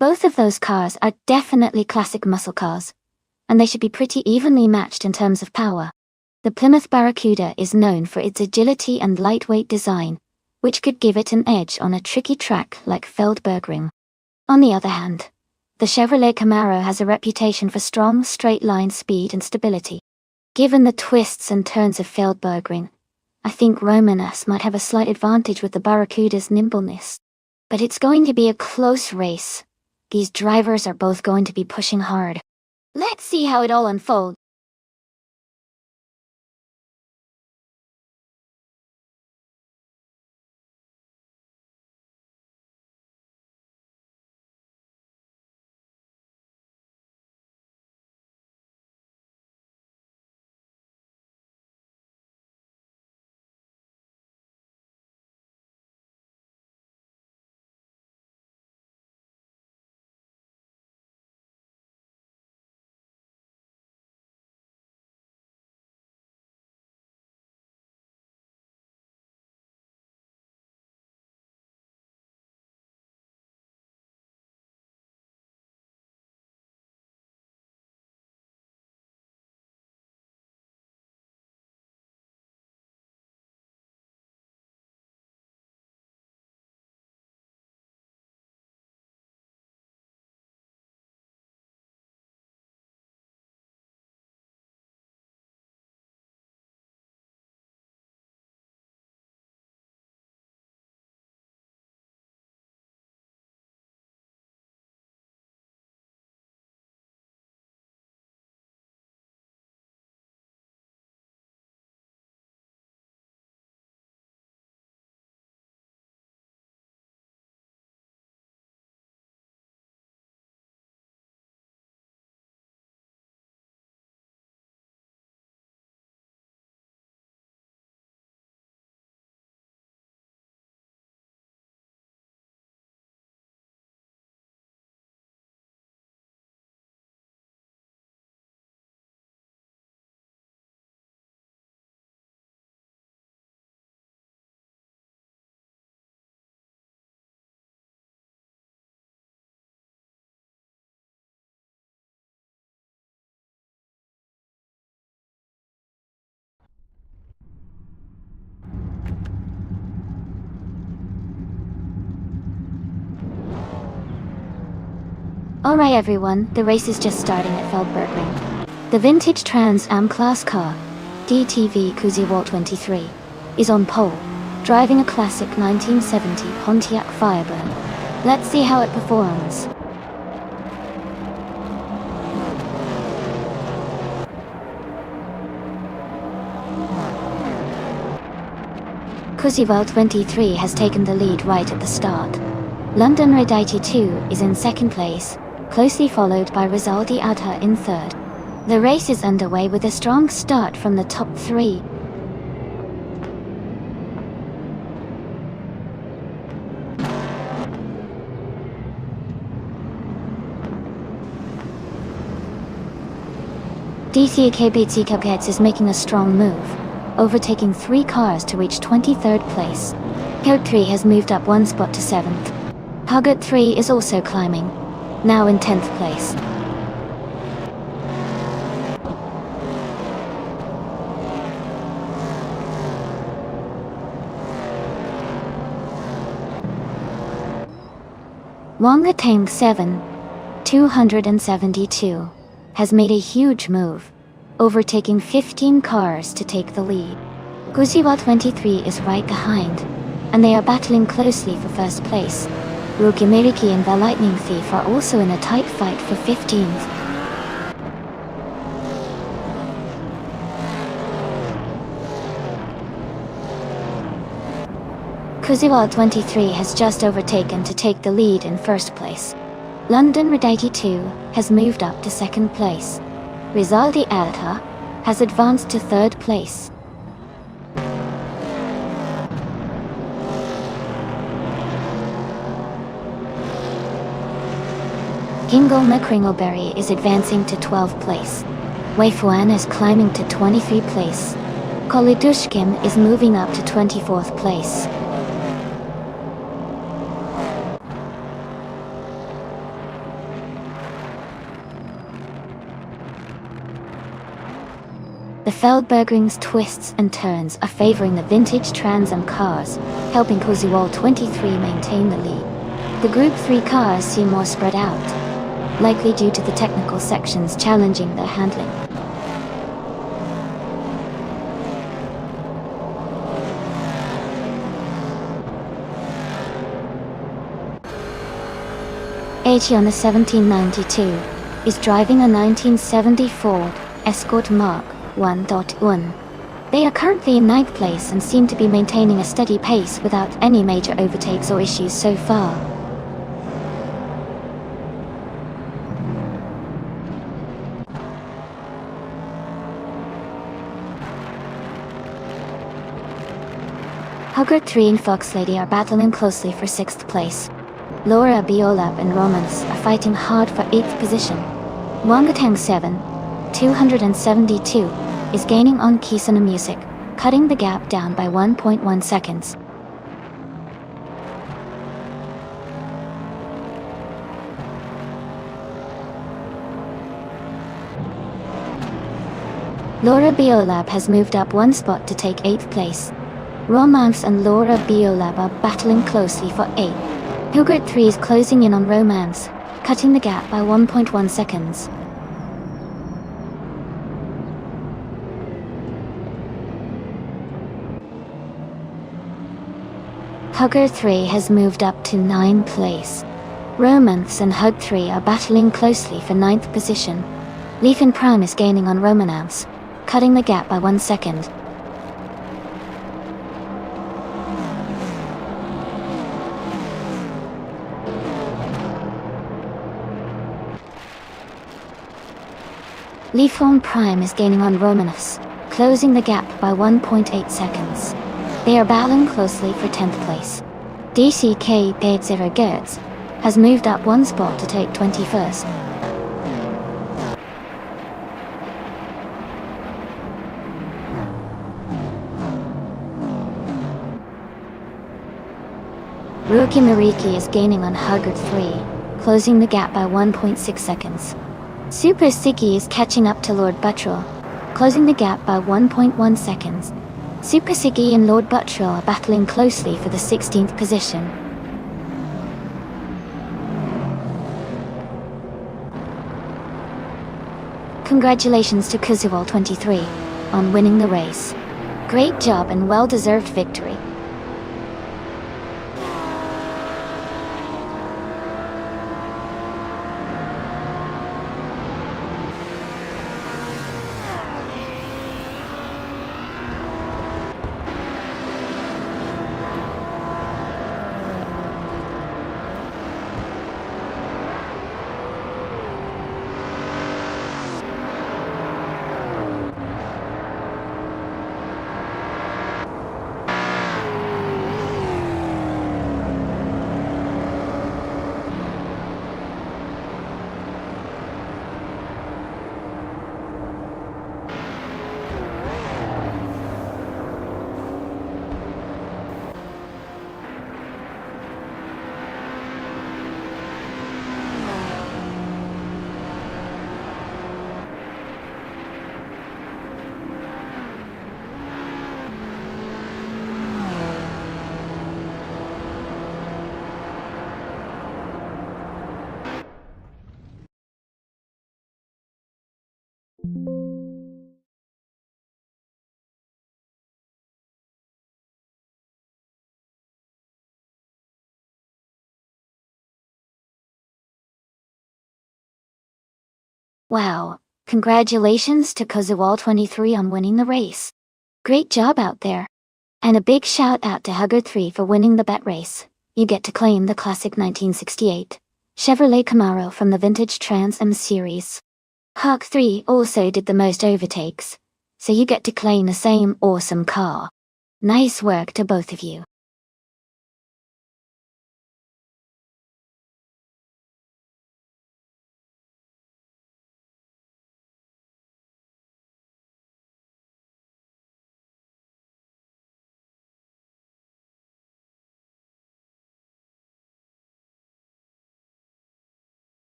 Both of those cars are definitely classic muscle cars, and they should be pretty evenly matched in terms of power. The Plymouth Barracuda is known for its agility and lightweight design, which could give it an edge on a tricky track like Feldbergring. On the other hand, the Chevrolet Camaro has a reputation for strong, straight-line speed and stability. Given the twists and turns of Feldbergring, I think Romanas might have a slight advantage with the Barracuda's nimbleness. But it's going to be a close race. These drivers are both going to be pushing hard. Let's see how it all unfolds. Alright everyone, the race is just starting at Feldbergring. The vintage Trans Am class car, DTV Kuziwal 23, is on pole, driving a classic 1970 Pontiac Firebird. Let's see how it performs. Kuziwal 23 has taken the lead right at the start. London Red 82 is in second place, closely followed by Rizaldi Adha in third. The race is underway with a strong start from the top three. DCK Kapkets is making a strong move, overtaking 3 cars to reach 23rd place. Code 3 has moved up 1 spot to 7th. Huggett 3 is also climbing, now in 10th place. Wangatang 7, 272, has made a huge move, overtaking 15 cars to take the lead. Kuziwal 23 is right behind, and they are battling closely for first place. Rukimiriki and the Lightning Thief are also in a tight fight for 15th. Kuziwal 23 has just overtaken to take the lead in first place. London Red 82 has moved up to second place. Rizaldi Adha has advanced to third place. Kingle Kringleberry is advancing to 12th place. Weifuan is climbing to 23rd place. Kolidushkin is moving up to 24th place. The Feldbergring's twists and turns are favoring the vintage Trans Am cars, helping Kuziwal 23 maintain the lead. The Group 3 cars seem more spread out, likely due to the technical sections challenging their handling. Aichi on the 1792 is driving a 1970 Ford Escort Mark 1.1. They are currently in 9th place and seem to be maintaining a steady pace without any major overtakes or issues so far. Huggard 3 and Fox Lady are battling closely for 6th place. Laura Biolab and Romans are fighting hard for 8th position. Wangatang 7, 272, is gaining on Kisana Music, cutting the gap down by 1.1 seconds. Laura Biolab has moved up 1 spot to take 8th place. Romance and Laura Biolab are battling closely for 8th. Hugert 3 is closing in on Romance, cutting the gap by 1.1 seconds. Hugger 3 has moved up to 9th place. Romance and Hug 3 are battling closely for 9th position. Leaf and Prime is gaining on Romance, cutting the gap by 1 second. Leafhorn Prime is gaining on Romanus, closing the gap by 1.8 seconds. They are battling closely for 10th place. DCK Bedzera Gertz has moved up 1 spot to take 21st. Ruki Mariki is gaining on Huggard 3, closing the gap by 1.6 seconds. Super Siggy is catching up to Lord Buttrell, closing the gap by 1.1 seconds. Super Siggy and Lord Buttrell are battling closely for the 16th position. Congratulations to Kuzuwal23 on winning the race. Great job and well-deserved victory. Wow, congratulations to Kuzuwal23 on winning the race. Great job out there. And a big shout out to Hugger3 for winning the bet race. You get to claim the classic 1968 Chevrolet Camaro from the vintage Trans Am series. Hawk3 also did the most overtakes, so you get to claim the same awesome car. Nice work to both of you.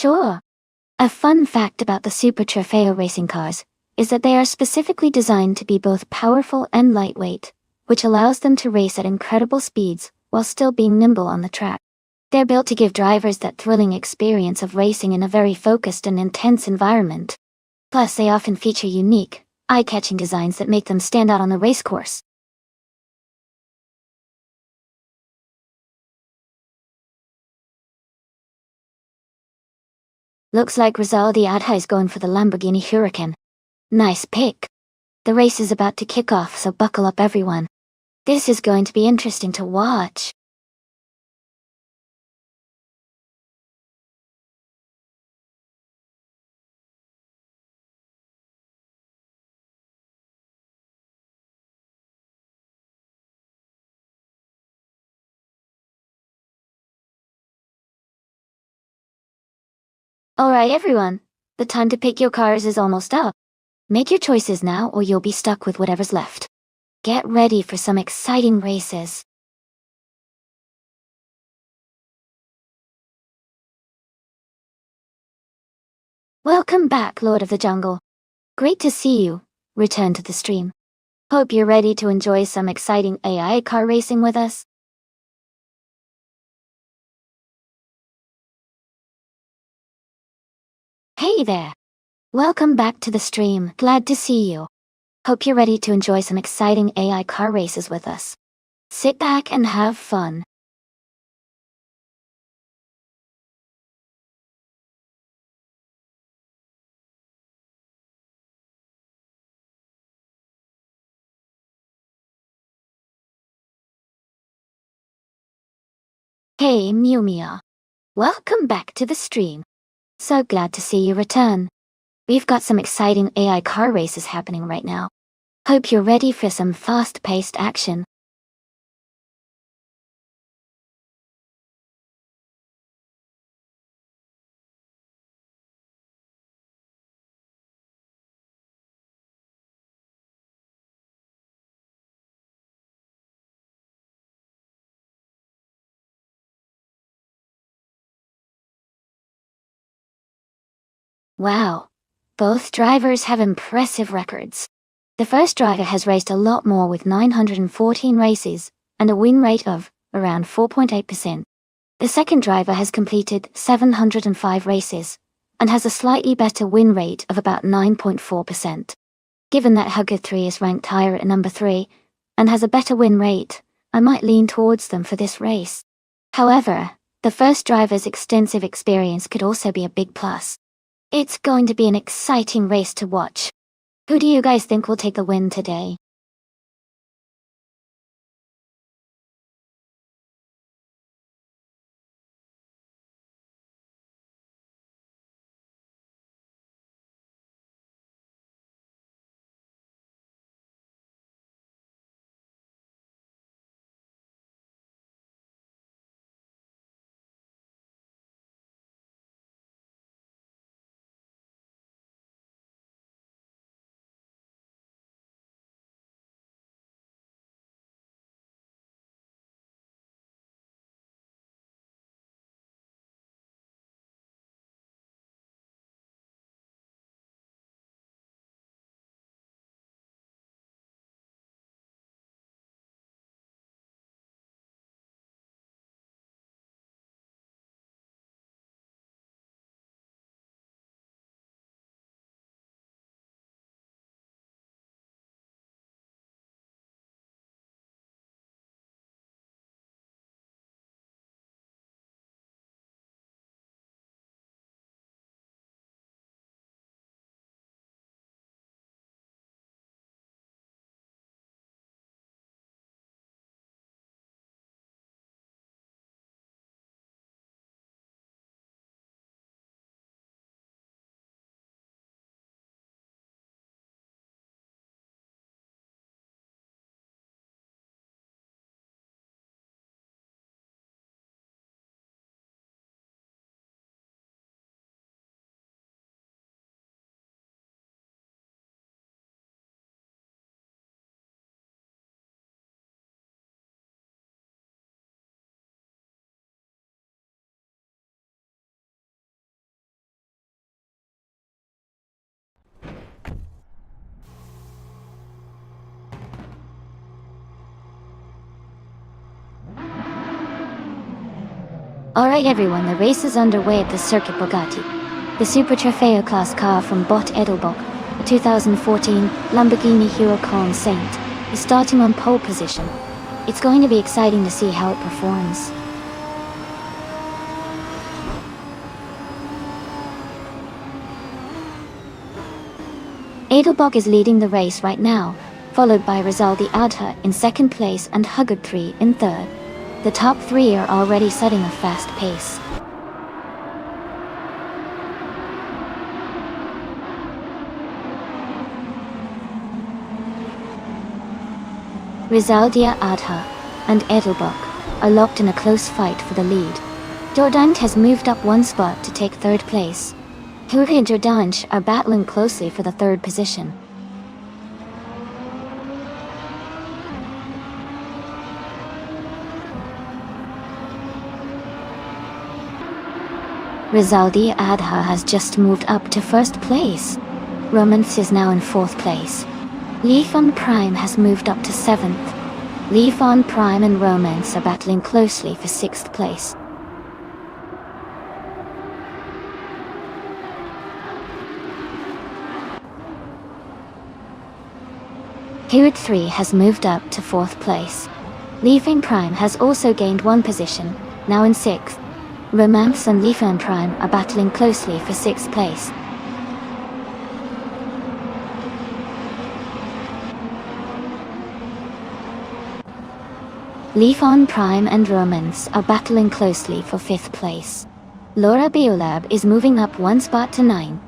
Sure. A fun fact about the Super Trofeo racing cars is that they are specifically designed to be both powerful and lightweight, which allows them to race at incredible speeds while still being nimble on the track. They're built to give drivers that thrilling experience of racing in a very focused and intense environment. Plus, they often feature unique, eye-catching designs that make them stand out on the racecourse. Looks like Rizal the Adhai's going for the Lamborghini Huracan. Nice pick. The race is about to kick off, so buckle up everyone. This is going to be interesting to watch. Alright everyone, the time to pick your cars is almost up. Make your choices now or you'll be stuck with whatever's left. Get ready for some exciting races. Welcome back, Lord of the Jungle. Great to see you. Return to the stream. Hope you're ready to enjoy some exciting AI car racing with us. Hey there. Welcome back to the stream. Glad to see you. Hope you're ready to enjoy some exciting AI car races with us. Sit back and have fun. Hey Miumia. Welcome back to the stream. So glad to see you return. We've got some exciting AI car races happening right now. Hope you're ready for some fast-paced action. Wow. Both drivers have impressive records. The first driver has raced a lot more with 914 races and a win rate of around 4.8%. The second driver has completed 705 races, and has a slightly better win rate of about 9.4%. Given that Hugger 3 is ranked higher at number 3, and has a better win rate, I might lean towards them for this race. However, the first driver's extensive experience could also be a big plus. It's going to be an exciting race to watch. Who do you guys think will take the win today? Alright everyone, the race is underway at the Circuit Bugatti. The Super Trofeo class car from Bot Edelbock, a 2014 Lamborghini Huracan Saint, is starting on pole position. It's going to be exciting to see how it performs. Edelbock is leading the race right now, followed by Rizaldi Adha in second place and Huggard 3 in third. The top three are already setting a fast pace. Rizaldia Adha and Edelbock are locked in a close fight for the lead. Jordange has moved up one spot to take third place. Huri and Jordange are battling closely for the third position. Rizaldi Adha has just moved up to first place. Romance is now in fourth place. Lifan Prime has moved up to seventh. Lifan Prime and Romance are battling closely for sixth place. Hewitt 3 has moved up to fourth place. Lifan Prime has also gained one position, now in sixth. Romance and Lifan Prime are battling closely for sixth place. Lifan Prime and Romance are battling closely for fifth place. Laura Biolab is moving up one spot to 9.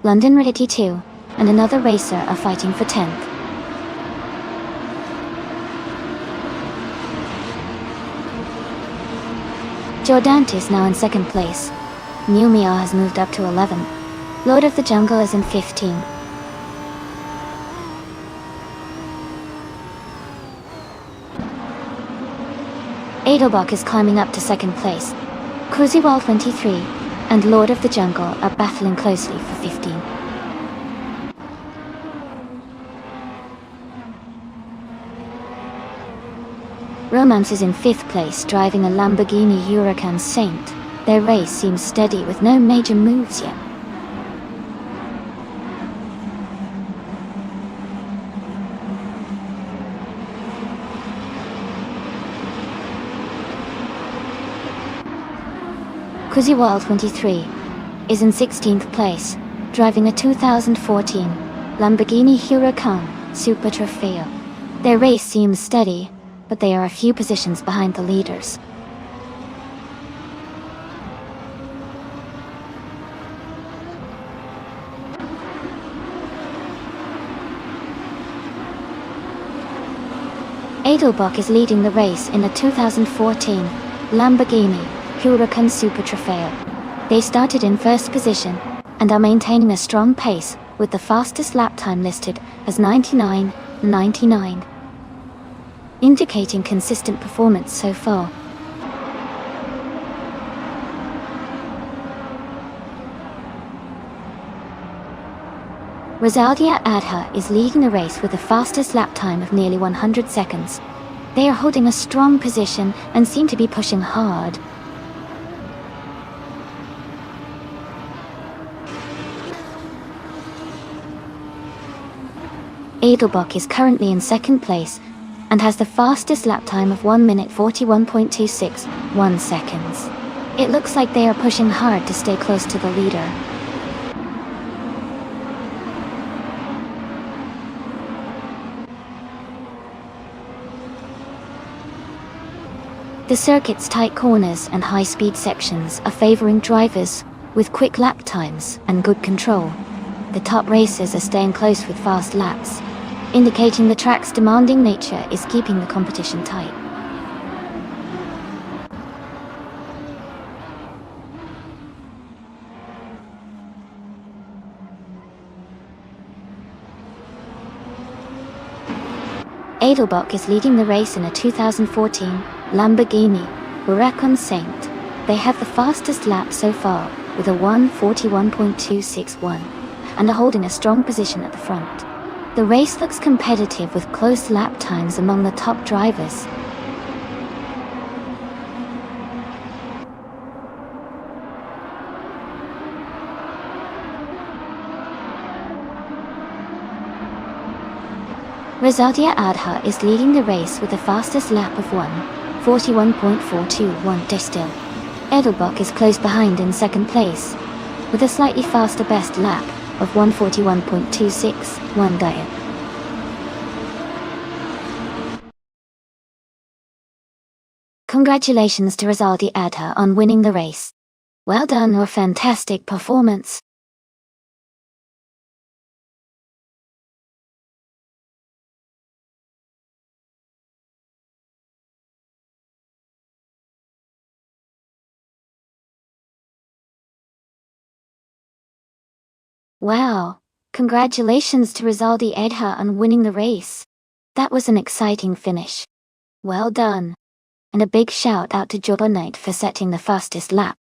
London Ritti 2 and another racer are fighting for 10th. Jordant is now in second place. New Mia has moved up to 11. Lord of the Jungle is in 15. Edelbach is climbing up to second place. Cruziwal 23 and Lord of the Jungle are battling closely for 15. Romance is in 5th place, driving a Lamborghini Huracan Saint. Their race seems steady with no major moves yet. Kuziwal 23 is in 16th place, driving a 2014 Lamborghini Huracan Super Trofeo. Their race seems steady, but they are a few positions behind the leaders. Edelbach is leading the race in the 2014 Lamborghini Huracan Super Trofeo. They started in 1st position and are maintaining a strong pace, with the fastest lap time listed as 99.99, indicating consistent performance so far. Rizaldia Adha is leading the race with the fastest lap time of nearly 100 seconds. They are holding a strong position and seem to be pushing hard. Edelbach is currently in 2nd place and has the fastest lap time of 1 minute 41.261 seconds. It looks like they are pushing hard to stay close to the leader. The circuit's tight corners and high-speed sections are favoring drivers with quick lap times and good control. The top racers are staying close with fast laps, indicating the track's demanding nature is keeping the competition tight. Edelbach is leading the race in a 2014 Lamborghini Huracan Saint. They have the fastest lap so far, with a 1:41.261, and are holding a strong position at the front. The race looks competitive with close lap times among the top drivers. Rizaldia Adha is leading the race with the fastest lap of 1:41.421 still. Edelbach is close behind in 2nd place, with a slightly faster best lap of 1:41.261 Gaia. Congratulations to Rizaldia Adha on winning the race. Well done, or fantastic performance. Wow, congratulations to Rizaldi Edha on winning the race. That was an exciting finish. Well done. And a big shout out to Joba Knight for setting the fastest lap.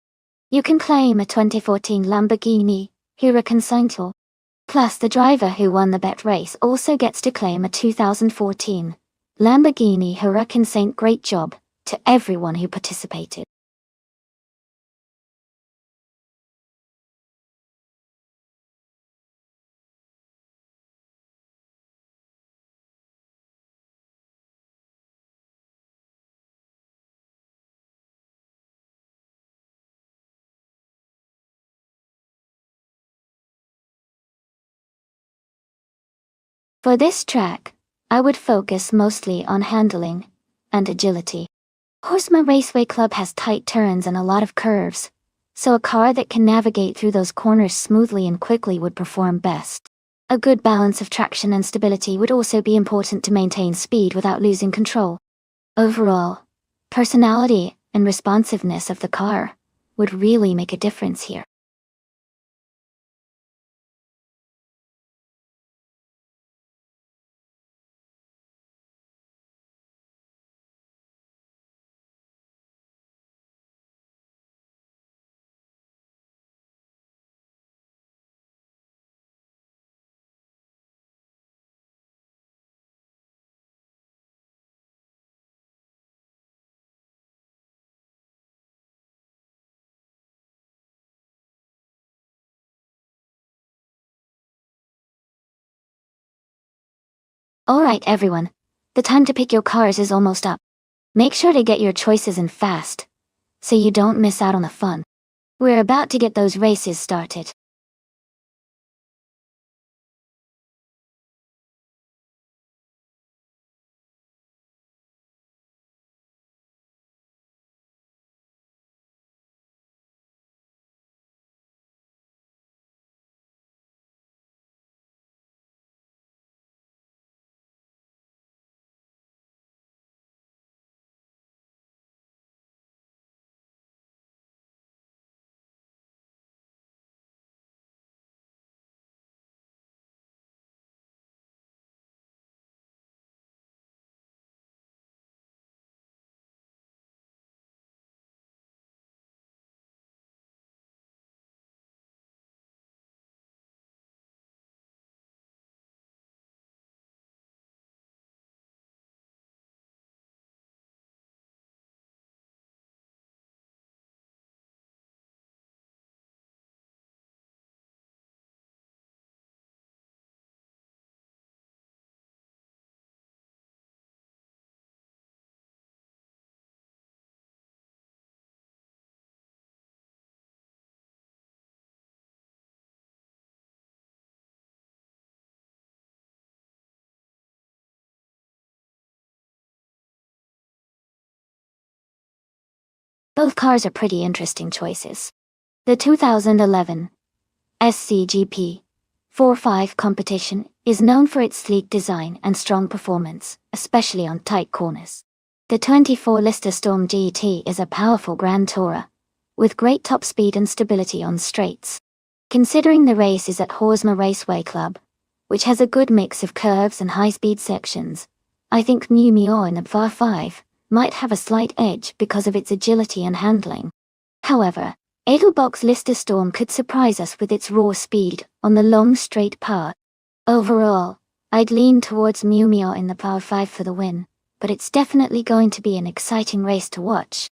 You can claim a 2014 Lamborghini Huracan Saint. Plus, the driver who won the bet race also gets to claim a 2014 Lamborghini Huracan Saint. Great job to everyone who participated. For this track, I would focus mostly on handling and agility. Horsma Raceway Club has tight turns and a lot of curves, so a car that can navigate through those corners smoothly and quickly would perform best. A good balance of traction and stability would also be important to maintain speed without losing control. Overall, personality and responsiveness of the car would really make a difference here. Alright everyone, the time to pick your cars is almost up. Make sure to get your choices in fast, so you don't miss out on the fun. We're about to get those races started. Both cars are pretty interesting choices. The 2011 SCGP 4.5 competition is known for its sleek design and strong performance, especially on tight corners. The 24 Lister Storm GT is a powerful Grand Tourer, with great top speed and stability on straights. Considering the race is at Horsma Raceway Club, which has a good mix of curves and high-speed sections, I think Mew Mew in the Par 5 might have a slight edge because of its agility and handling. However, Edelbock's Lister Storm could surprise us with its raw speed on the long straight part. Overall, I'd lean towards Mew Mew in the Par 5 for the win, but it's definitely going to be an exciting race to watch.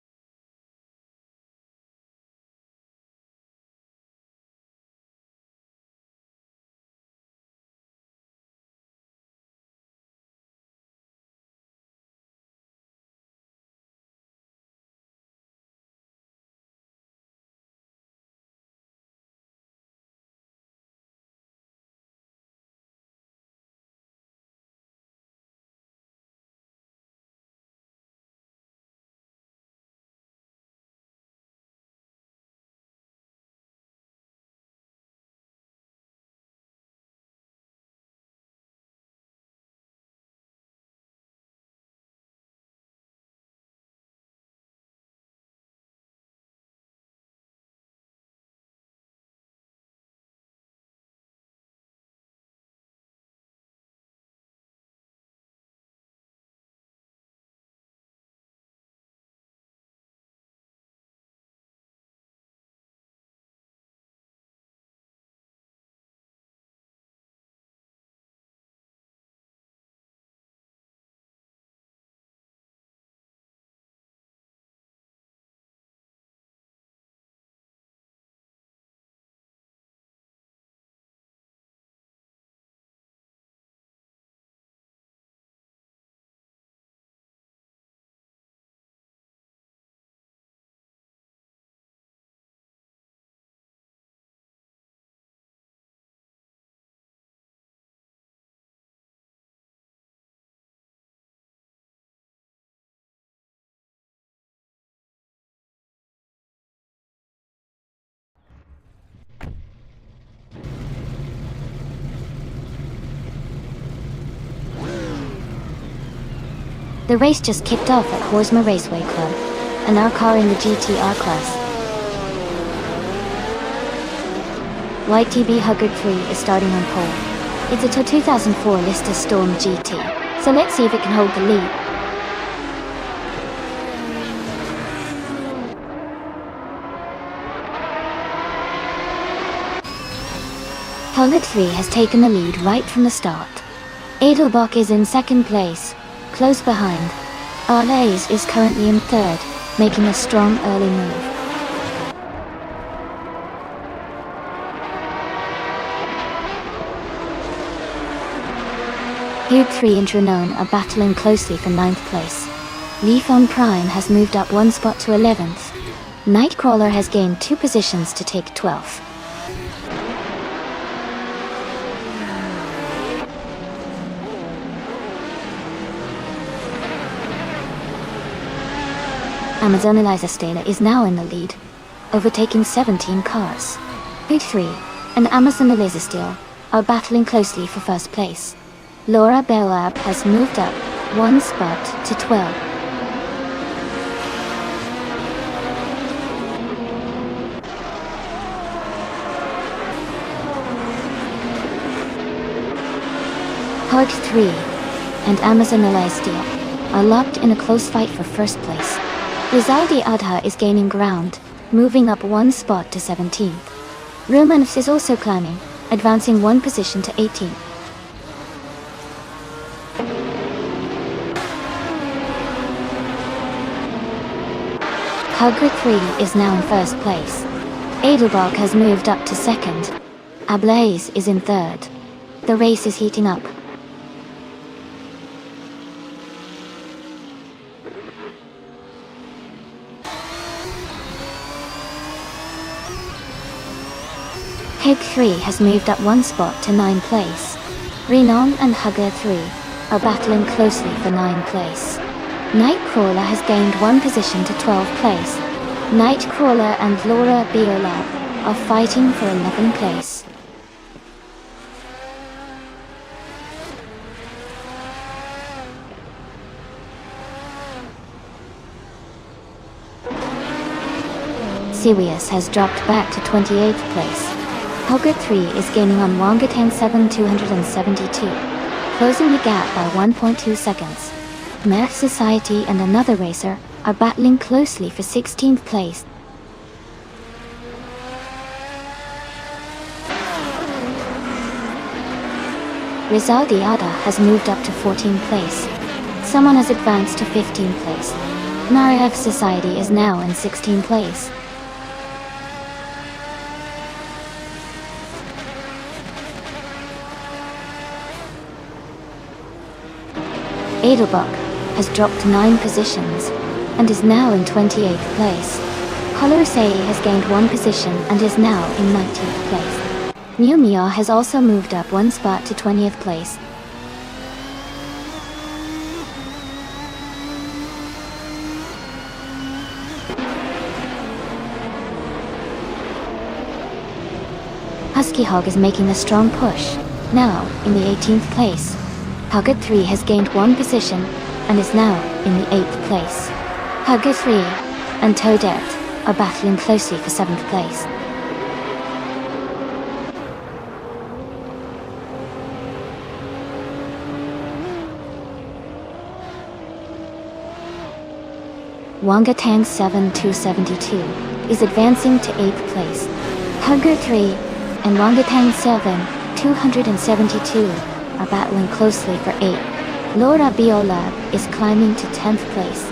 The race just kicked off at Horsma Raceway Club, and our car in the GTR class, YTB Huggard 3, is starting on pole. It's a 2004 Lister Storm GT, so let's see if it can hold the lead. Huggard 3 has taken the lead right from the start. Edelbock is in second place, close behind. Arlays is currently in third, making a strong early move. Hug 3 and Renon are battling closely for 9th place. Leafon Prime has moved up 1 spot to 11th. Nightcrawler has gained 2 positions to take 12th. Amazon Eliza Stela is now in the lead, overtaking 17 cars. Hug 3 and Amazon Eliza Stela are battling closely for 1st place. Laura Bellab has moved up 1 spot to 12. Hug 3 and Amazon Eliza Stela are locked in a close fight for 1st place. Rizaldi Adha is gaining ground, moving up 1 spot to 17th. Romanovs is also climbing, advancing 1 position to 18th. Hugger 3 is now in 1st place. Edelbach has moved up to 2nd. Ablaze is in 3rd. The race is heating up. Hug 3 has moved up 1 spot to 9th place. Renon and Hugger 3 are battling closely for 9th place. Nightcrawler has gained 1 position to 12th place. Nightcrawler and Laura Biolab are fighting for 11th place. Sirius has dropped back to 28th place. Hugger 3 is gaining on Wangatang 7272, closing the gap by 1.2 seconds. Merch Society and another racer are battling closely for 16th place. Rizaldi Ada has moved up to 14th place. Someone has advanced to 15th place. Mariev Society is now in 16th place. Edelbach has dropped 9 positions and is now in 28th place. Colorosei has gained 1 position and is now in 19th place. Numia has also moved up 1 spot to 20th place. Husky Hog is making a strong push, now in the 18th place. Hugger 3 has gained 1 position and is now in the 8th place. Hugger 3 and Toadette are battling closely for 7th place. Wangatang 7272 is advancing to 8th place. Hugger 3 and Wangatang 7272 are battling closely for 8th. Laura Biolab is climbing to 10th place.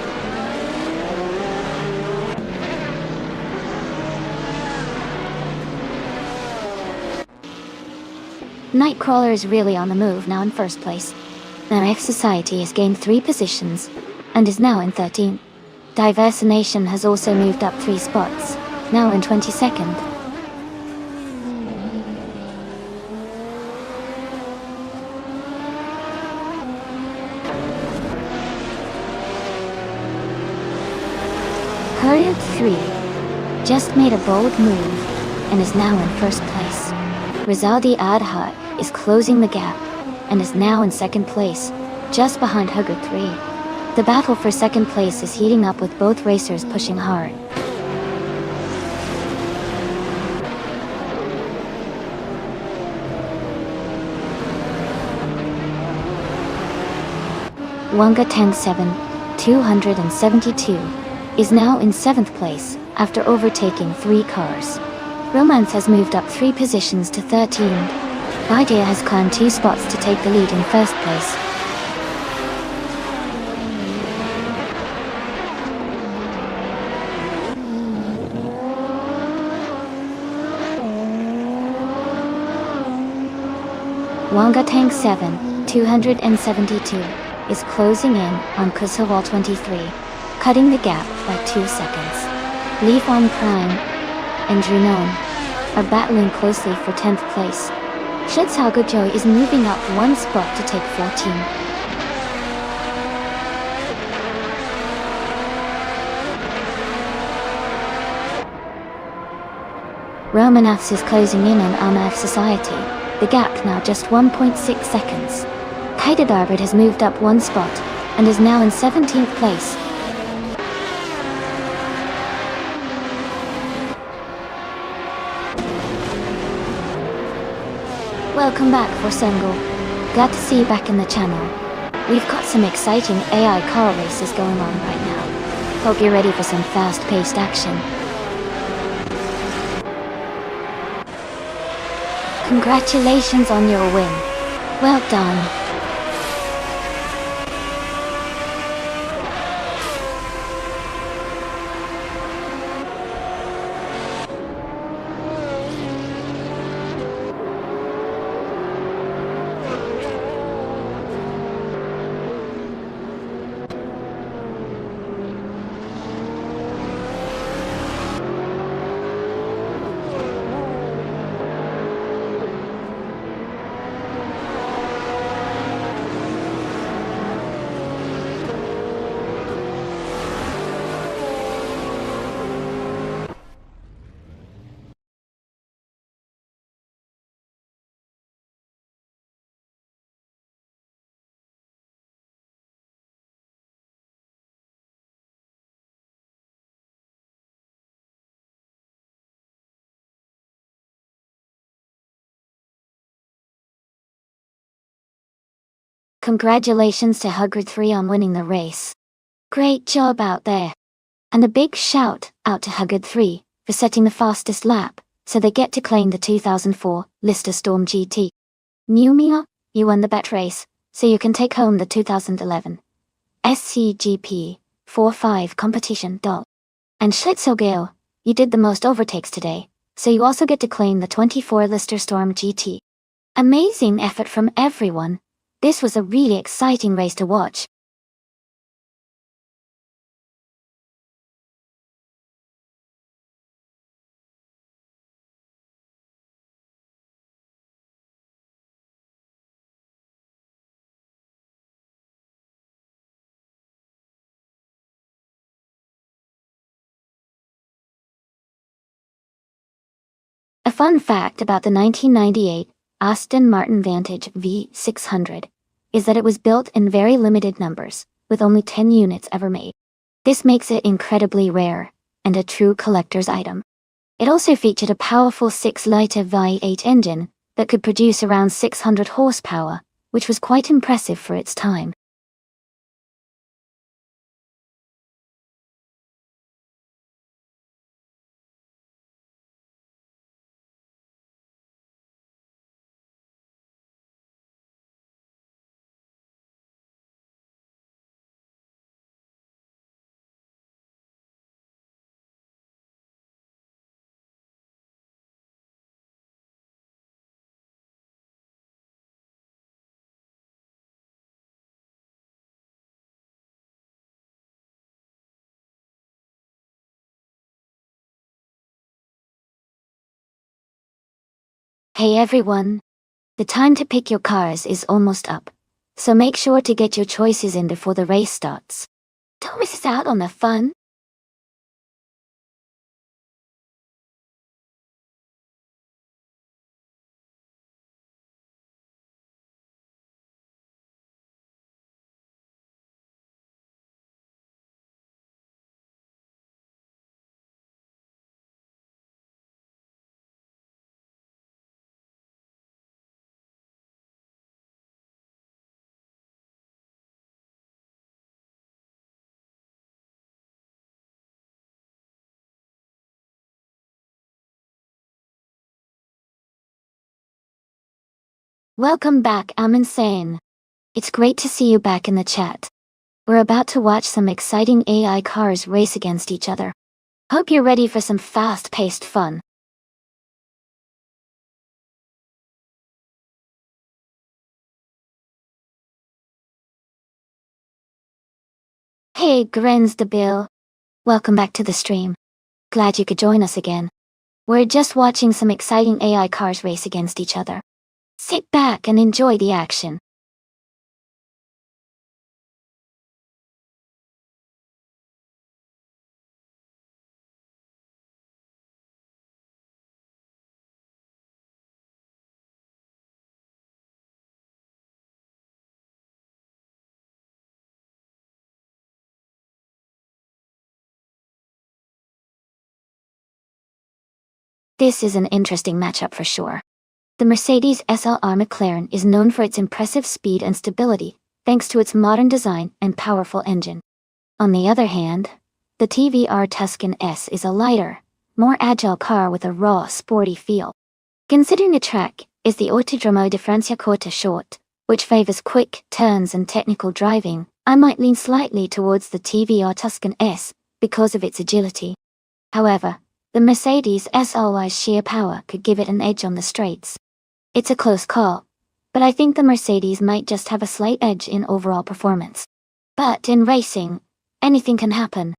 Nightcrawler is really on the move now in 1st place. Mariev Society has gained 3 positions and is now in 13th. Diverse Nation has also moved up 3 spots, now in 22nd. Hurried 3 just made a bold move and is now in 1st place. Rizaldi Adha is closing the gap and is now in 2nd place, just behind Hugger 3. The battle for 2nd place is heating up with both racers pushing hard. Wangatang 7272 is now in 7th place after overtaking 3 cars. Romance has moved up 3 positions to 13th. Idea has climbed 2 spots to take the lead in 1st place. Wangatang 272, is closing in on Kosovo 23, cutting the gap by 2 seconds. Leaf on Prime and Drunon are battling closely for 10th place. Shetsalgojo is moving up one spot to take 14. Romanovs is closing in on Almath Society, the gap now just 1.6 seconds. Kaidadarbert has moved up one spot, and is now in 17th place. Welcome back, Forsengal. Glad to see you back in the channel. We've got some exciting AI car races going on right now. Hope you're ready for some fast-paced action. Congratulations on your win. Well done. Congratulations to Hugger3 on winning the race. Great job out there. And a big shout out to Hugger3 for setting the fastest lap, so they get to claim the 2004 Lister Storm GT. Numia, you won the bet race, so you can take home the 2011 SCGP 4-5 competition doll. And Schlitzelgale, you did the most overtakes today, so you also get to claim the 24 Lister Storm GT. Amazing effort from everyone. This was a really exciting race to watch. A fun fact about the 1998 Aston Martin Vantage V600 is that it was built in very limited numbers, with only 10 units ever made. This makes it incredibly rare, and a true collector's item. It also featured a powerful 6-liter V8 engine that could produce around 600 horsepower, which was quite impressive for its time. Hey everyone! The time to pick your cars is almost up, so make sure to get your choices in before the race starts. Don't miss out on the fun! Welcome back, I'm insane. It's great to see you back in the chat. We're about to watch some exciting AI cars race against each other. Hope you're ready for some fast-paced fun. Hey, grins the Bill. Welcome back to the stream. Glad you could join us again. We're just watching some exciting AI cars race against each other. Sit back and enjoy the action. This is an interesting matchup for sure. The Mercedes SLR McLaren is known for its impressive speed and stability, thanks to its modern design and powerful engine. On the other hand, the TVR Tuscan S is a lighter, more agile car with a raw, sporty feel. Considering the track is the Autodromo di Franciacorta short, which favors quick turns and technical driving, I might lean slightly towards the TVR Tuscan S because of its agility. However, the Mercedes SLR's sheer power could give it an edge on the straights. It's a close call, but I think the Mercedes might just have a slight edge in overall performance. But in racing, anything can happen.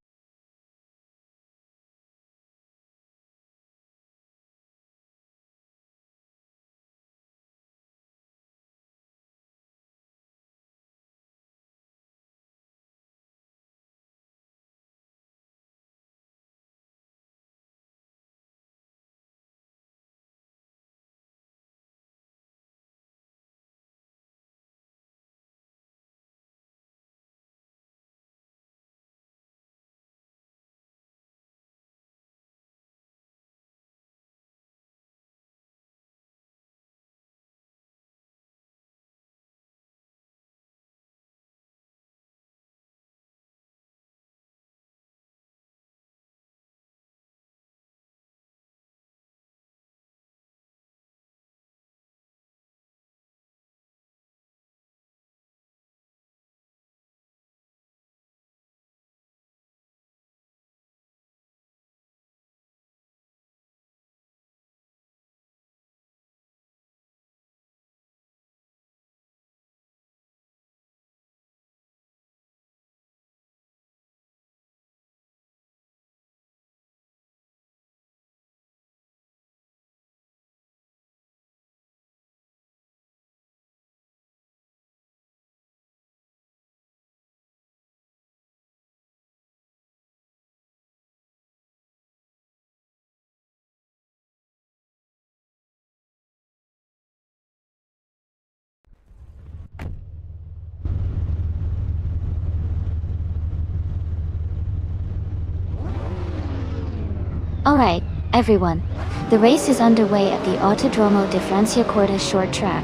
Alright, everyone. The race is underway at the Autodromo di Franciacorta short track.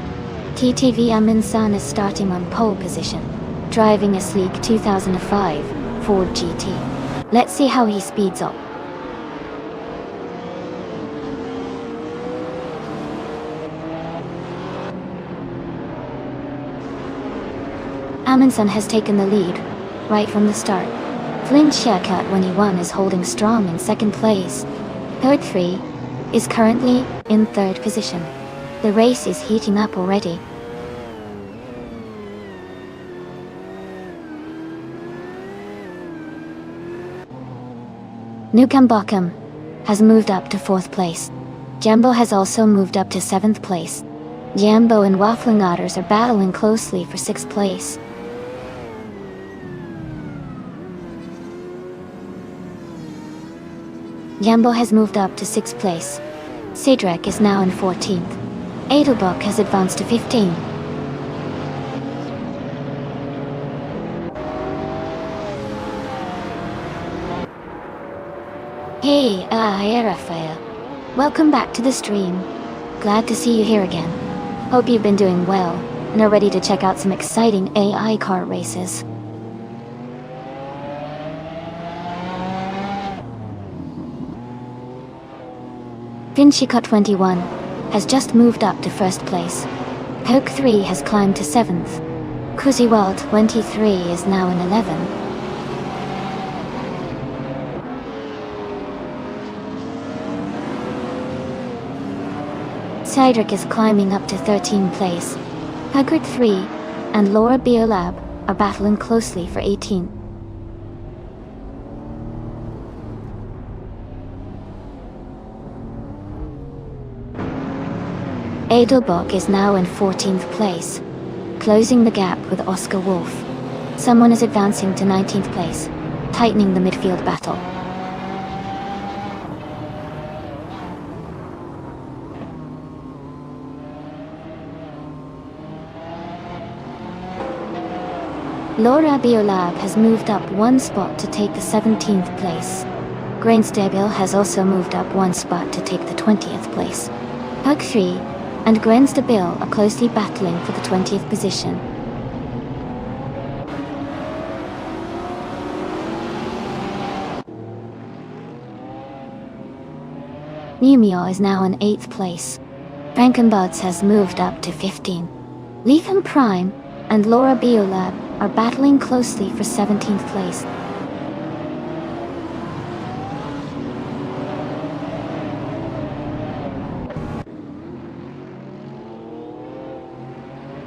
TTV Amin-san is starting on pole position, driving a sleek 2005 Ford GT. Let's see how he speeds up. Amin-san has taken the lead, right from the start. Flynn Shearcut when he won is holding strong in second place. Third 3 is currently in third position. The race is heating up already. Nukambokum has moved up to fourth place. Jambo has also moved up to seventh place. Jambo and Waffling Otters are battling closely for sixth place. Jambo has moved up to 6th place. Cedric is now in 14th. Adelbrook has advanced to 15. Hey, Rafael. Welcome back to the stream. Glad to see you here again. Hope you've been doing well and are ready to check out some exciting AI car races. Vinchica 21 has just moved up to first place. Coke 3 has climbed to 7th. Kuziwal 23 is now in 11. Cedric is climbing up to 13th place. Hagrid 3 and Laura Biolab are battling closely for 18th. Edelbach is now in 14th place, closing the gap with Oscar Wolf. Someone is advancing to 19th place, tightening the midfield battle. Laura Biolab has moved up one spot to take the 17th place. Greinstebel has also moved up one spot to take the 20th place. Pugfree and Greinstebel are closely battling for the 20th position. Mumio is now in 8th place. Frankenbuds has moved up to 15. Lethem Prime and Laura Biolab are battling closely for 17th place.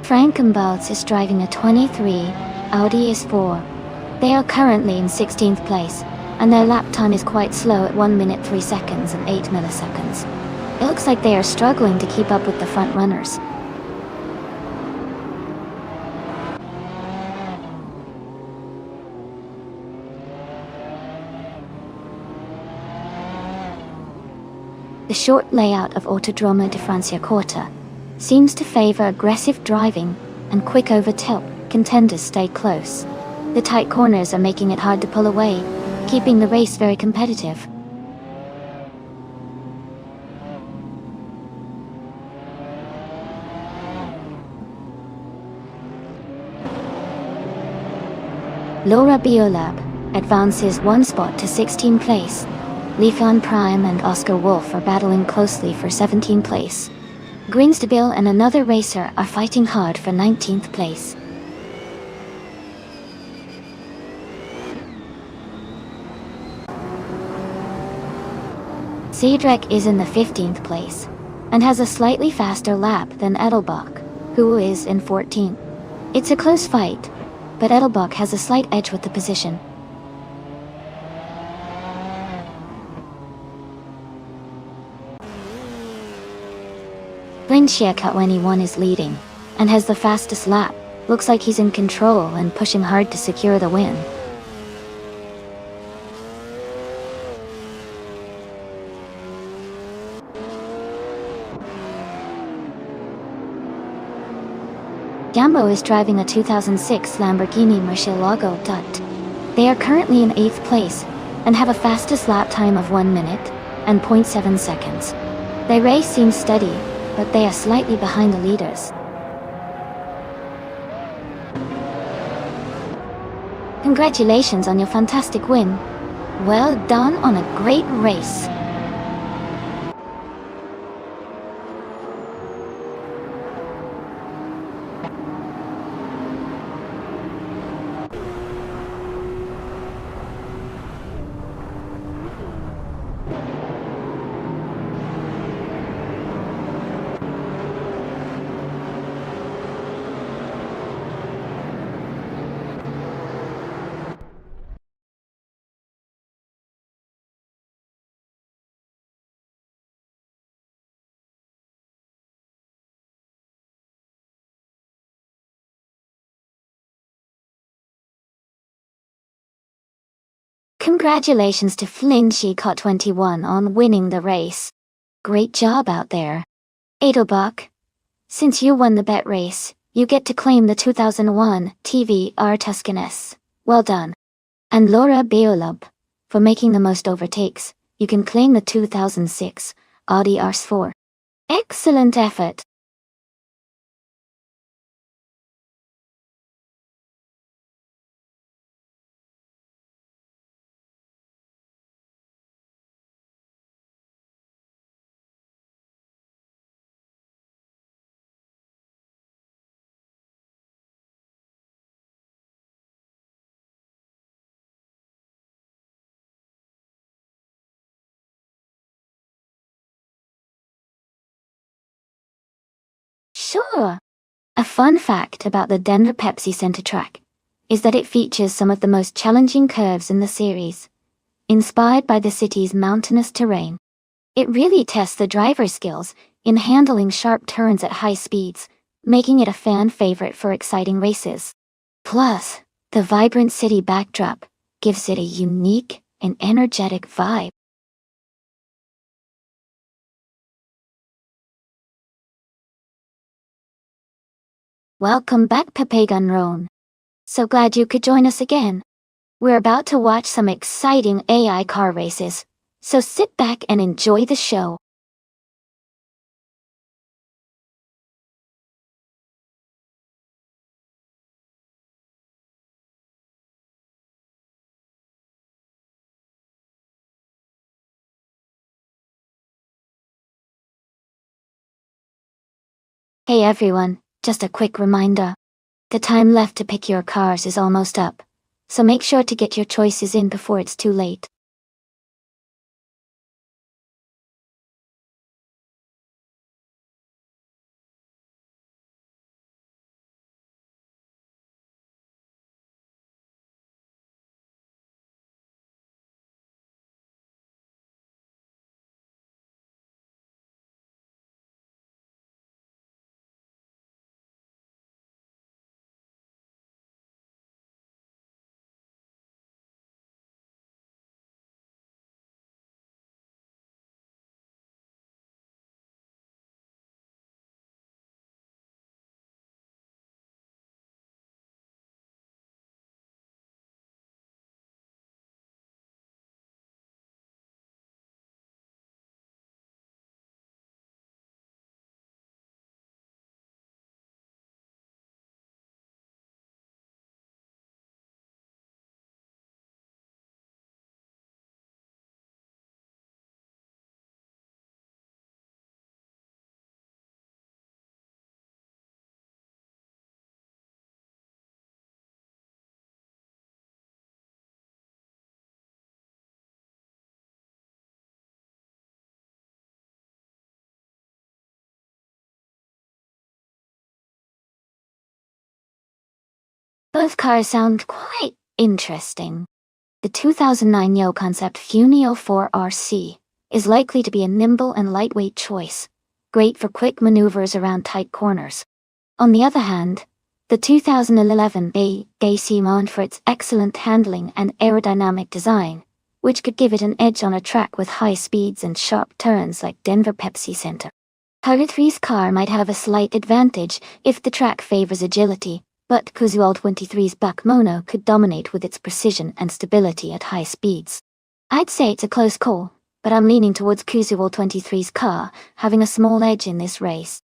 Frankenbuds is driving a 23 Audi S4. They are currently in 16th place, and their lap time is quite slow at 1 minute 3 seconds and 8 milliseconds. It looks like they are struggling to keep up with the front runners. The short layout of Autodromo di Franciacorta seems to favor aggressive driving and quick over tilt. Contenders stay close. The tight corners are making it hard to pull away, keeping the race very competitive. Laura Biolab advances one spot to 16th place. Lethem Prime and Oscar Wolf are battling closely for 17th place. Greinstebel and another racer are fighting hard for 19th place. Cedric is in the 15th place, and has a slightly faster lap than Edelbach, who is in 14th. It's a close fight, but Edelbach has a slight edge with the position. Lindschiak 21 is leading, and has the fastest lap. Looks like he's in control and pushing hard to secure the win. Gambo is driving a 2006 Lamborghini Murcielago Dut. They are currently in 8th place, and have a fastest lap time of 1 minute and 0.7 seconds. Their race seems steady, but they are slightly behind the leaders. Congratulations on your fantastic win. Well done on a great race. Congratulations to Lindschiak 21 on winning the race. Great job out there. Edelbach, since you won the bet race, you get to claim the 2001 TVR Tuscanes. Well done. And Laura Biolab, for making the most overtakes, you can claim the 2006 Audi RS4. Excellent effort. Sure. A fun fact about the Denver Pepsi Center track is that it features some of the most challenging curves in the series. Inspired by the city's mountainous terrain, it really tests the driver's skills in handling sharp turns at high speeds, making it a fan favorite for exciting races. Plus, the vibrant city backdrop gives it a unique and energetic vibe. Welcome back, Pepe Gunroan. So glad you could join us again. We're about to watch some exciting AI car races, so sit back and enjoy the show. Hey everyone, just a quick reminder. The time left to pick your cars is almost up, so make sure to get your choices in before it's too late. Both cars sound quite interesting. The 2009 Yo concept Funio 4RC is likely to be a nimble and lightweight choice, great for quick maneuvers around tight corners. On the other hand, the 2011 AC known for its excellent handling and aerodynamic design, which could give it an edge on a track with high speeds and sharp turns like Denver Pepsi Center. Tiger 3's car might have a slight advantage if the track favors agility, but Kuzual 23's Buck Mono could dominate with its precision and stability at high speeds. I'd say it's a close call, but I'm leaning towards Kuzual 23's car having a small edge in this race.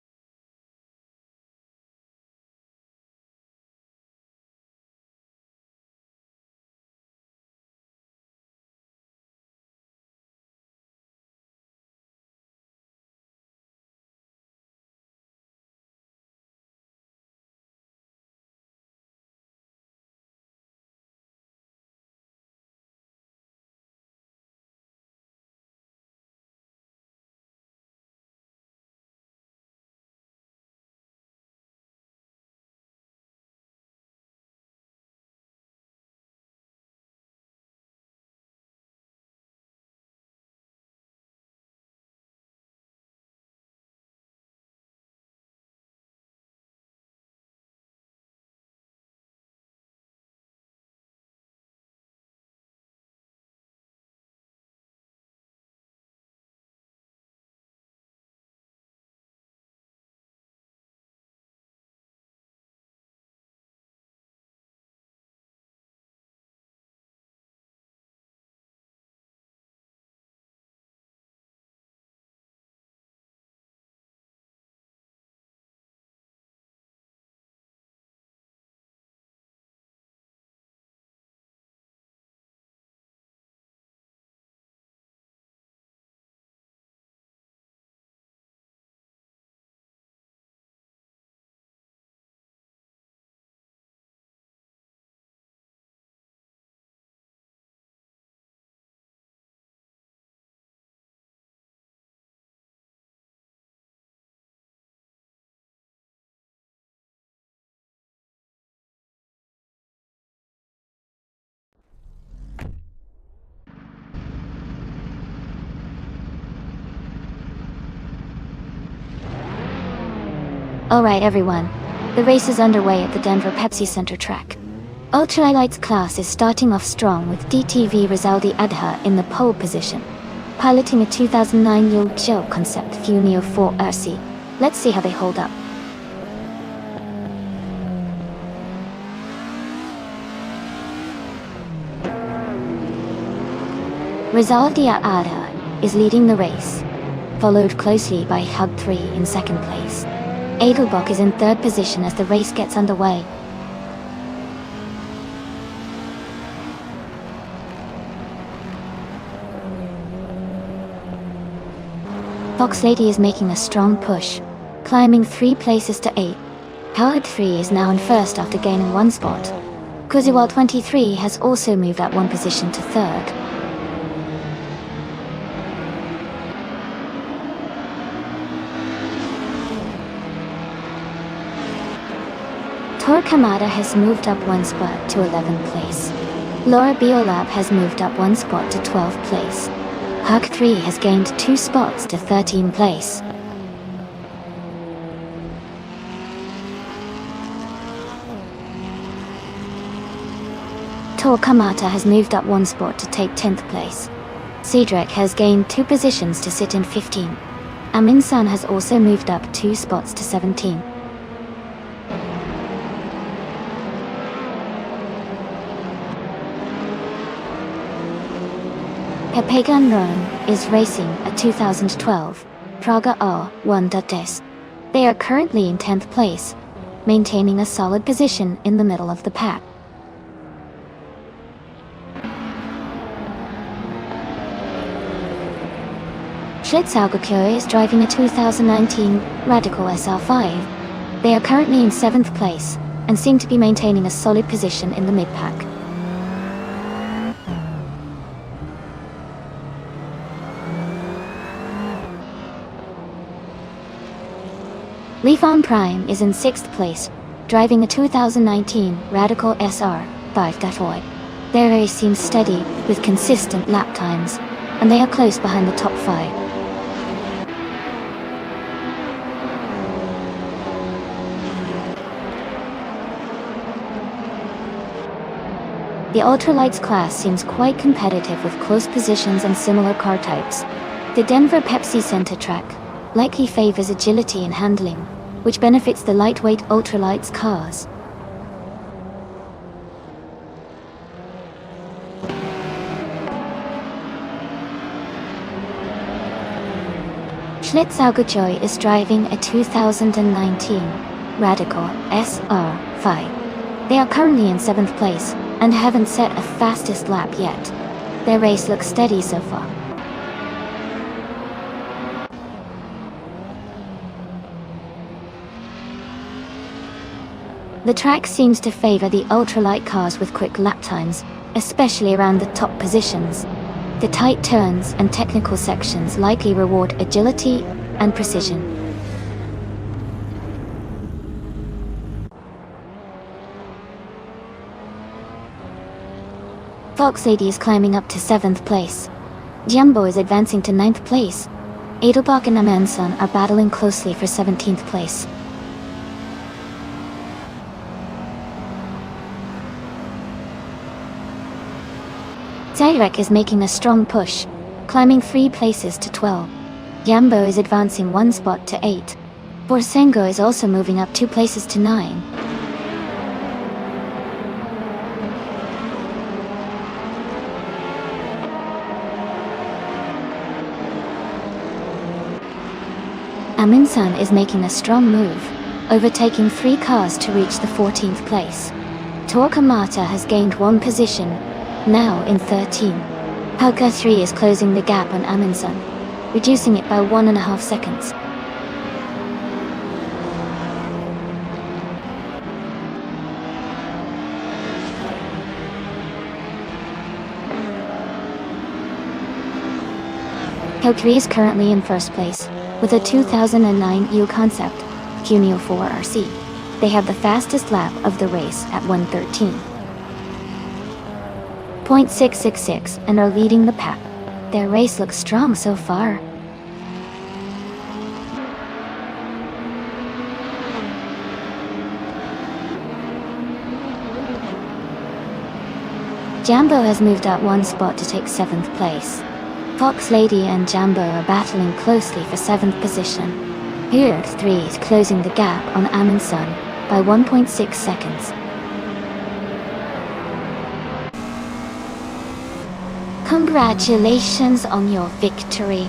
Alright everyone, the race is underway at the Denver Pepsi Center track. Ultralights class is starting off strong with DTV Rizaldi Adha in the pole position, piloting a 2009 Yulcho concept Funio 4 RC. Let's see how they hold up. Rizaldi Adha is leading the race, followed closely by Hug 3 in second place. Edelbach is in third position as the race gets underway. Fox Lady is making a strong push, climbing 3 places to 8. Howard 3 is now in first after gaining 1 spot. Kuziwal 23 has also moved up 1 position to third. Tor Kamada has moved up 1 spot to 11th place. Laura Biolab has moved up 1 spot to 12th place. Hug 3 has gained 2 spots to 13th place. Tor Kamata has moved up 1 spot to take 10th place. Cedric has gained 2 positions to sit in 15. Aminsan has also moved up 2 spots to 17. Pepegan Rome is racing a 2012 Praga R1.S. They are currently in 10th place, maintaining a solid position in the middle of the pack. Schlitzaugekyo is driving a 2019 Radical SR5. They are currently in 7th place, and seem to be maintaining a solid position in the mid-pack. Lifan Prime is in 6th place, driving a 2019 Radical SR 5.0. Their race seems steady, with consistent lap times, and they are close behind the top 5. The Ultralights class seems quite competitive with close positions and similar car types. The Denver Pepsi Center track likely favors agility and handling, which benefits the lightweight ultralights cars. Schlitzaugekyo is driving a 2019 Radical SR5. They are currently in 7th place, and haven't set a fastest lap yet. Their race looks steady so far. The track seems to favor the ultralight cars with quick lap times, especially around the top positions. The tight turns and technical sections likely reward agility and precision. Fox Lady is climbing up to 7th place. Jumbo is advancing to 9th place. Edelbach and Amansan are battling closely for 17th place. Zairek is making a strong push, climbing 3 places to 12. Jumbo is advancing 1 spot to 8. Borsengo is also moving up 2 places to 9. Aminsan is making a strong move, overtaking 3 cars to reach the 14th place. Torquemada has gained 1 position, now in 13. Halka 3 is closing the gap on Aminsan, reducing it by 1.5 seconds. Q3 is currently in 1st place, with a 2009 EU concept, Funio 4 RC. They have the fastest lap of the race at 1:13.666 and are leading the pack. Their race looks strong so far. Jambo has moved up one spot to take 7th place. Fox Lady and Jambo are battling closely for 7th position. Hurg 3 is closing the gap on Amundsen by 1.6 seconds. Congratulations on your victory.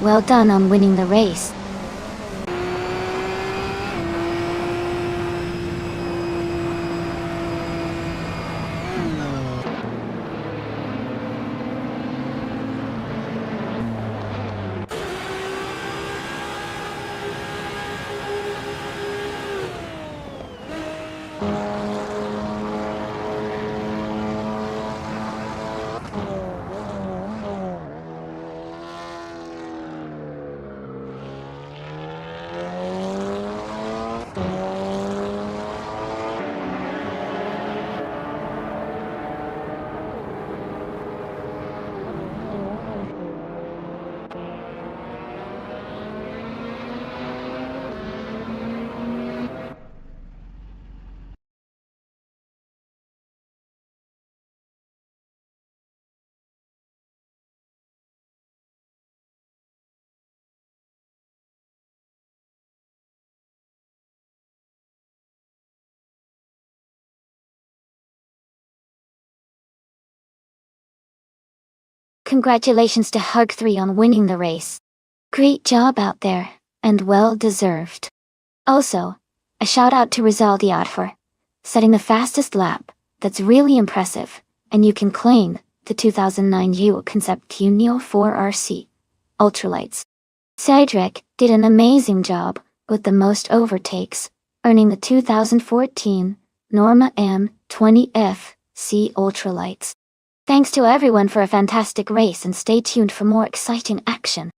Well done on winning the race. Congratulations to Hurg 3 on winning the race. Great job out there, and well deserved. Also, a shout out to Rizal Diat for setting the fastest lap. That's really impressive, and you can claim the 2009 Euro Concept Cuneo 4RC Ultralights. Cedric did an amazing job with the most overtakes, earning the 2014 Norma M20F C Ultralights. Thanks to everyone for a fantastic race, and stay tuned for more exciting action.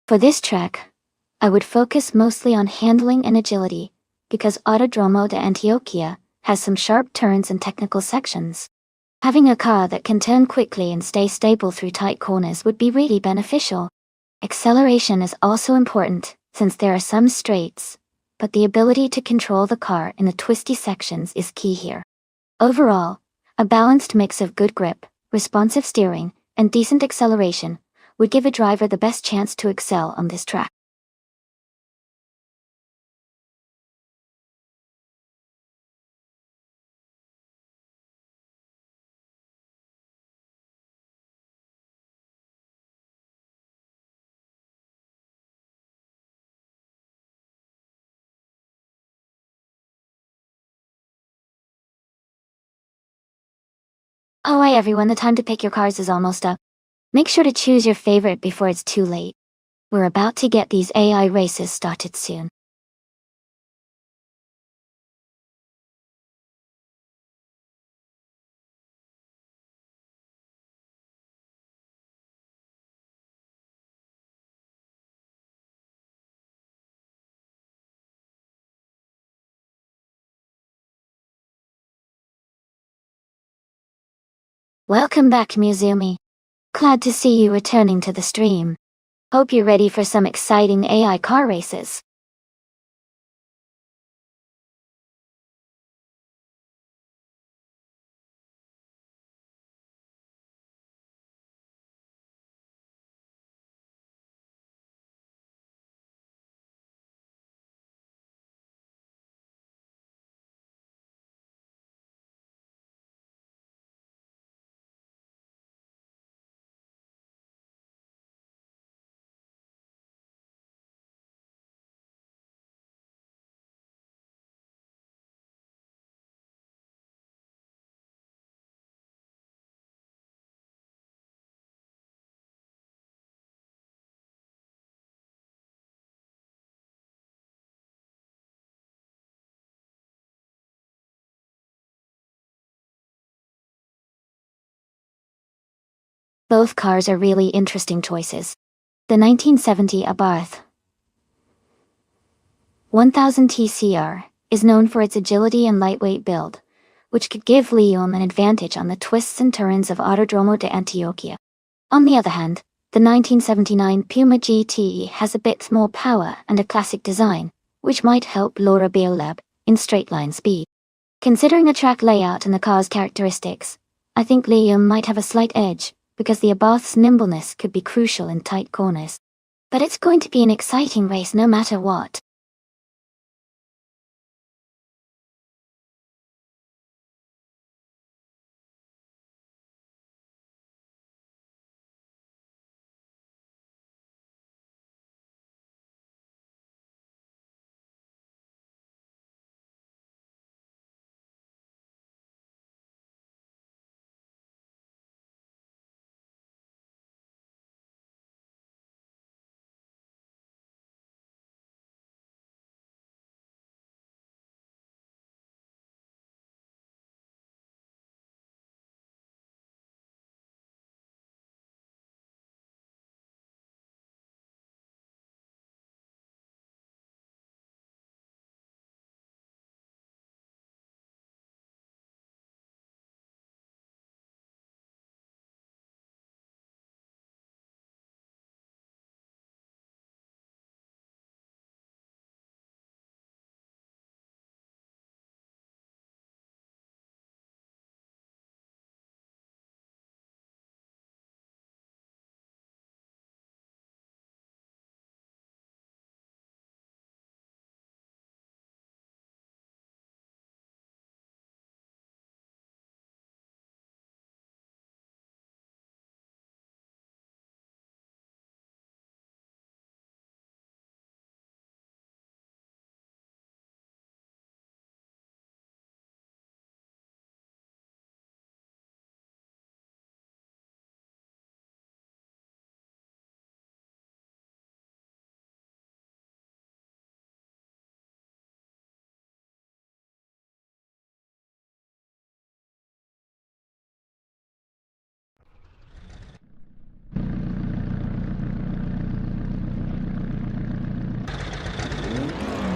For this track, I would focus mostly on handling and agility, because Autodromo de Antioquia has some sharp turns and technical sections. Having a car that can turn quickly and stay stable through tight corners would be really beneficial. Acceleration is also important, since there are some straights, but the ability to control the car in the twisty sections is key here. Overall, a balanced mix of good grip, responsive steering, and decent acceleration would give a driver the best chance to excel on this track. Alright everyone, the time to pick your cars is almost up. Make sure to choose your favorite before it's too late. We're about to get these AI races started soon. Welcome back, Mizumi. Glad to see you returning to the stream. Hope you're ready for some exciting AI car races. Both cars are really interesting choices. The 1970 Abarth 1000 TCR is known for its agility and lightweight build, which could give Leon an advantage on the twists and turns of Autodromo de Antioquia. On the other hand, the 1979 Puma GT has a bit more power and a classic design, which might help Laura Beolab in straight-line speed. Considering the track layout and the car's characteristics, I think Liam might have a slight edge, because the Abarth's nimbleness could be crucial in tight corners. But it's going to be an exciting race no matter what.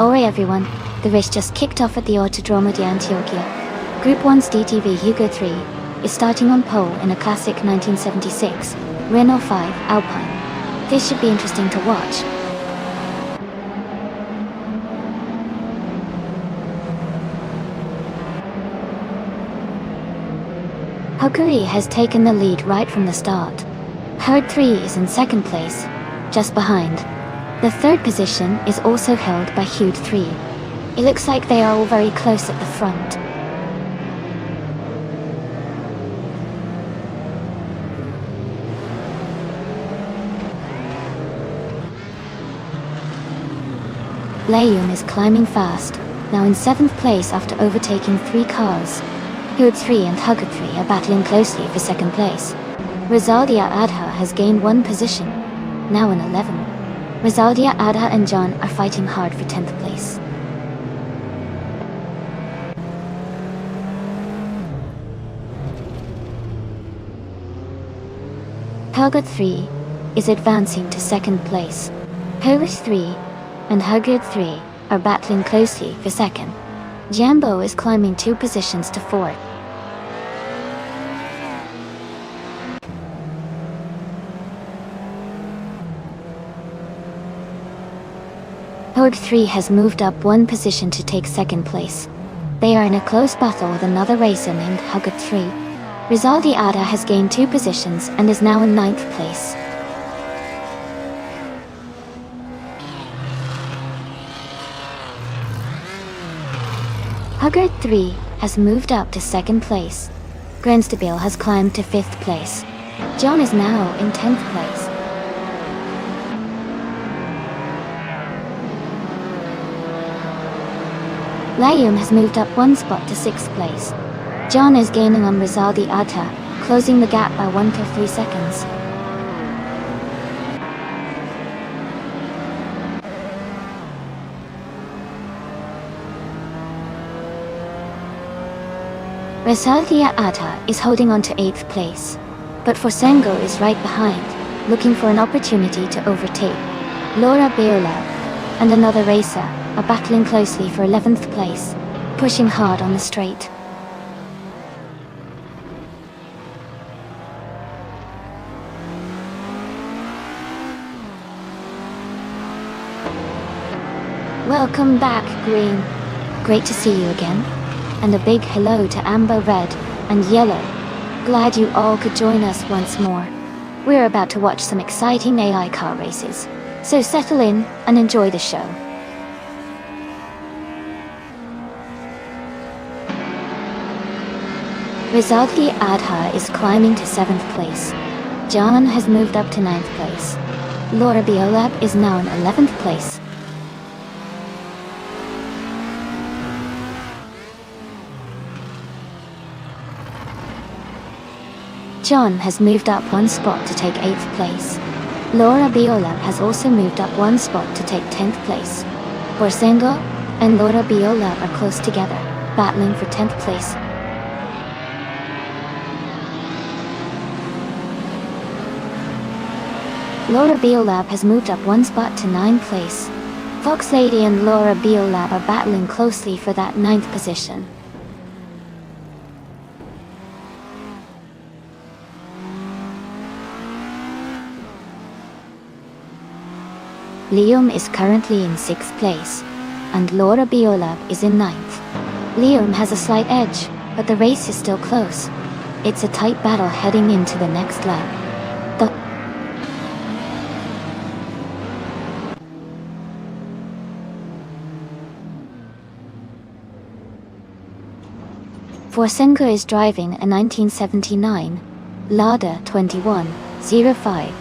Alright everyone, the race just kicked off at the Autodromo de Antioquia. Group 1's DTV Hugo 3 is starting on pole in a classic 1976 Renault 5 Alpine. This should be interesting to watch. Hokuri has taken the lead right from the start. Herd 3 is in second place, just behind. The third position is also held by Hude 3. It looks like they are all very close at the front. Leum is climbing fast, now in 7th place after overtaking 3 cars. Hude 3 and Hugger 3 are battling closely for 2nd place. Rizaldia Adha has gained 1 position, now in 11th. Rizaldia Adha and John are fighting hard for 10th place. Helga 3 is advancing to 2nd place. Hurwitz 3 and Hugger 3 are battling closely for 2nd. Jambo is climbing 2 positions to 4th. Horde 3 has moved up 1 position to take 2nd place. They are in a close battle with another racer named Hugger 3. Rizaldi Ada has gained 2 positions and is now in 9th place. Hugger 3 has moved up to 2nd place. Grenstabil has climbed to 5th place. John is now in 10th place. Layum has moved up 1 spot to 6th place. John is gaining on Rizaldi Ata, closing the gap by 1 to 3 seconds. Rizaldi Ata is holding on to 8th place, but Forsengo is right behind, looking for an opportunity to overtake. Laura Beola and another racer are battling closely for 11th place, pushing hard on the straight. Welcome back, Green. Great to see you again. And a big hello to Amber, Red, and Yellow. Glad you all could join us once more. We're about to watch some exciting AI car races, so settle in and enjoy the show. Rizaldi Adha is climbing to 7th place. John has moved up to 9th place. Laura Biolab is now in 11th place. John has moved up 1 spot to take 8th place. Laura Biolab has also moved up 1 spot to take 10th place. Borsengo and Laura Biolab are close together, battling for 10th place. Laura Biolab has moved up 1 spot to 9th place. Fox Lady and Laura Biolab are battling closely for that 9th position. Liam is currently in 6th place, and Laura Biolab is in 9th. Liam has a slight edge, but the race is still close. It's a tight battle heading into the next lap. Forsenga is driving a 1979 Lada 2105.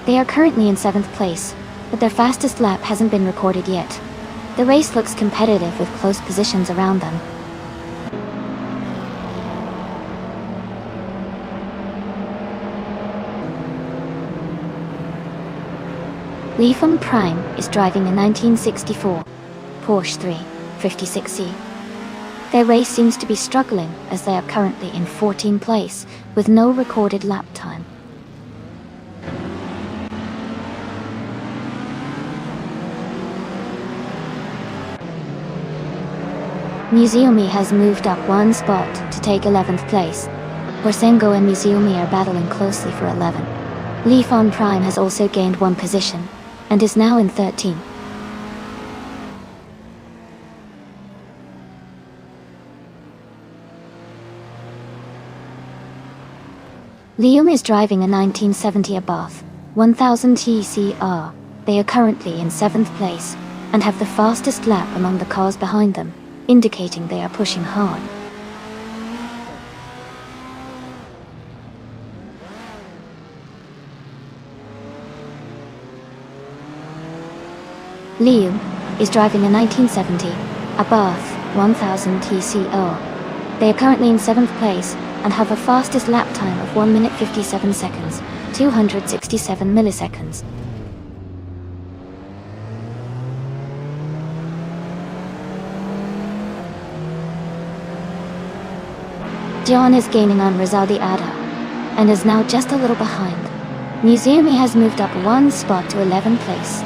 They are currently in 7th place, but their fastest lap hasn't been recorded yet. The race looks competitive with close positions around them. Leafham Prime is driving a 1964 Porsche 356C. Their race seems to be struggling as they are currently in 14th place with no recorded lap time. Museumi has moved up 1 spot to take 11th place. Borsengo and Museumi are battling closely for 11. Leafon Prime has also gained 1 position, and is now in 13th. Liam is driving a 1970 Abarth 1000 TCR. They are currently in 7th place, and have the fastest lap among the cars behind them, indicating they are pushing hard. Liam is driving a 1970 Abarth 1000 TCR. They are currently in 7th place and have a fastest lap time of 1 minute 57 seconds, 267 milliseconds. John is gaining on Rizaldi Ada, and is now just a little behind. Museumi has moved up 1 spot to 11th place.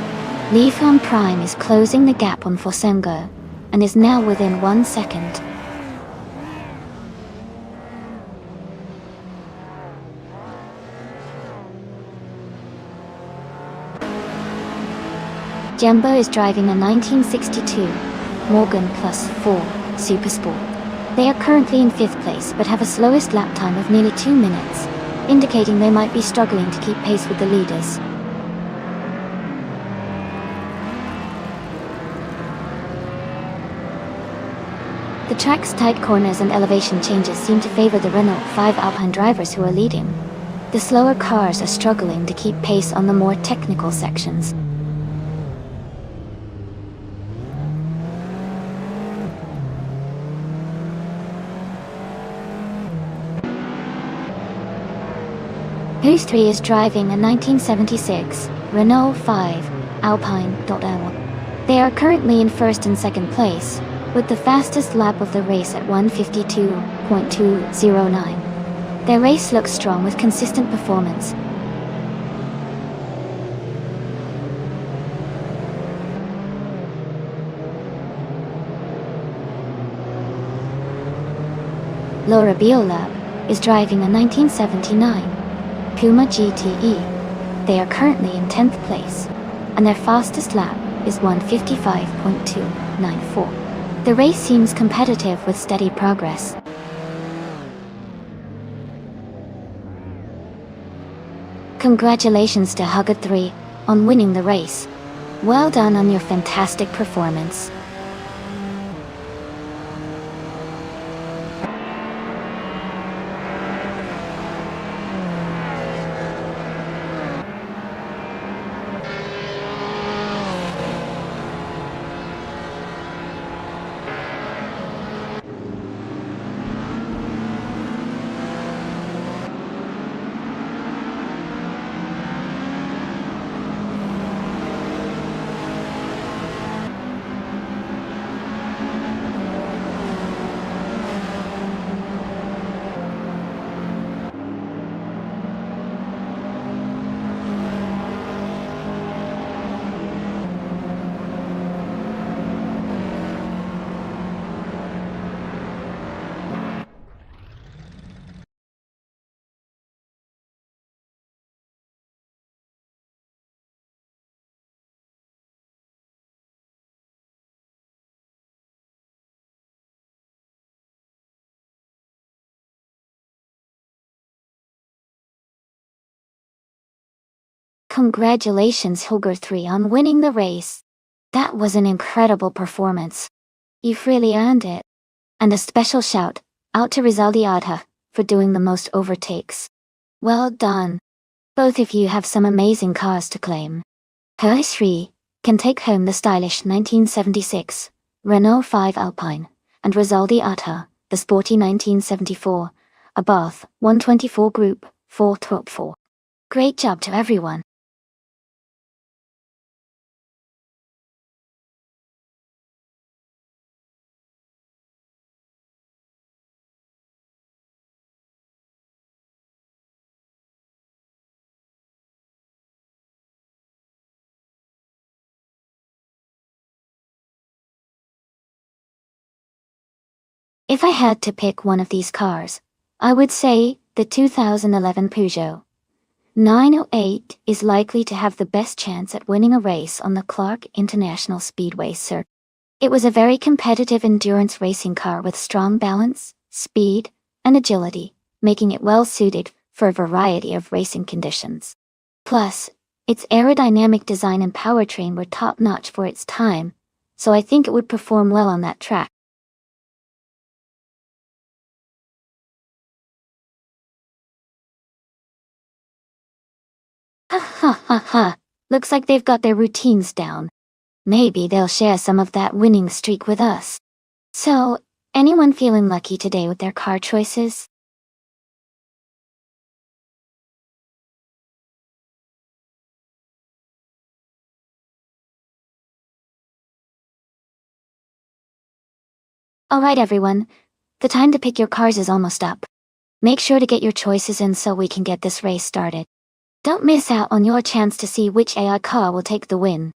Leafham Prime is closing the gap on Forsengo, and is now within 1 second. Jumbo is driving a 1962 Morgan Plus 4 Supersport. They are currently in 5th place but have a slowest lap time of nearly 2 minutes, indicating they might be struggling to keep pace with the leaders. The track's tight corners and elevation changes seem to favor the Renault 5 Alpine drivers who are leading. The slower cars are struggling to keep pace on the more technical sections. Who's 3 is driving a 1976 Renault 5 Alpine. They are currently in 1st and 2nd place, with the fastest lap of the race at 1:52.209. Their race looks strong with consistent performance. Laura Biolab is driving a 1979 Puma GTE. They are currently in 10th place, and their fastest lap is 1:55.294. The race seems competitive with steady progress. Congratulations to Hugger3 on winning the race. Well done on your fantastic performance. Congratulations Hugger3 on winning the race. That was an incredible performance. You've really earned it. And a special shout out to Rizaldi for doing the most overtakes. Well done. Both of you have some amazing cars to claim. Hugger3 can take home the stylish 1976 Renault 5 Alpine, and Rizaldi the sporty 1974 Abarth 124 Group 4 Top 4. Great job to everyone. If I had to pick one of these cars, I would say the 2011 Peugeot 908 is likely to have the best chance at winning a race on the Clark International Speedway circuit. It was a very competitive endurance racing car with strong balance, speed, and agility, making it well suited for a variety of racing conditions. Plus, its aerodynamic design and powertrain were top-notch for its time, so I think it would perform well on that track. Ha ha ha ha, looks like they've got their routines down. Maybe they'll share some of that winning streak with us. So, anyone feeling lucky today with their car choices? Alright everyone, the time to pick your cars is almost up. Make sure to get your choices in so we can get this race started. Don't miss out on your chance to see which AI car will take the win.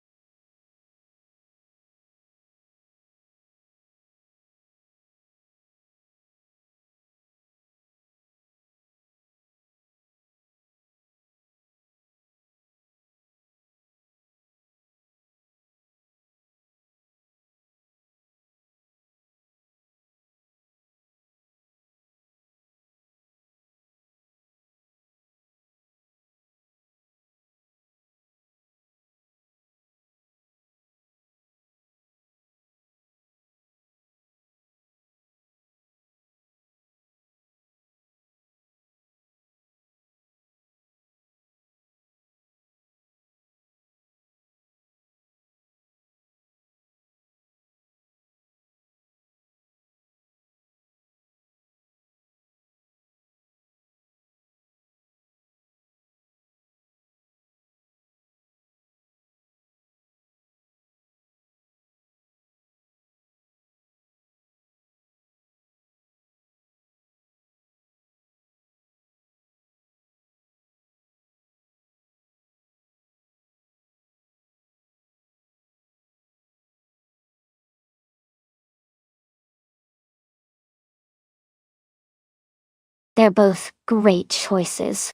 They're both great choices.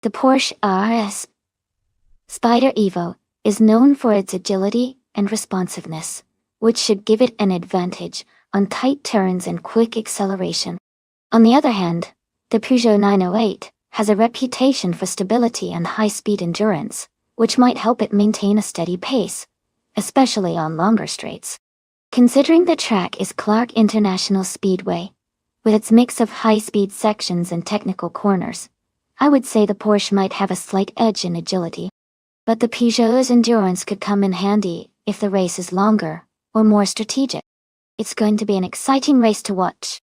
The Porsche RS Spider Evo is known for its agility and responsiveness, which should give it an advantage on tight turns and quick acceleration. On the other hand, the Peugeot 908 has a reputation for stability and high-speed endurance, which might help it maintain a steady pace, especially on longer straights. Considering the track is Clark International Speedway, with its mix of high-speed sections and technical corners, I would say the Porsche might have a slight edge in agility. But the Peugeot's endurance could come in handy if the race is longer or more strategic. It's going to be an exciting race to watch.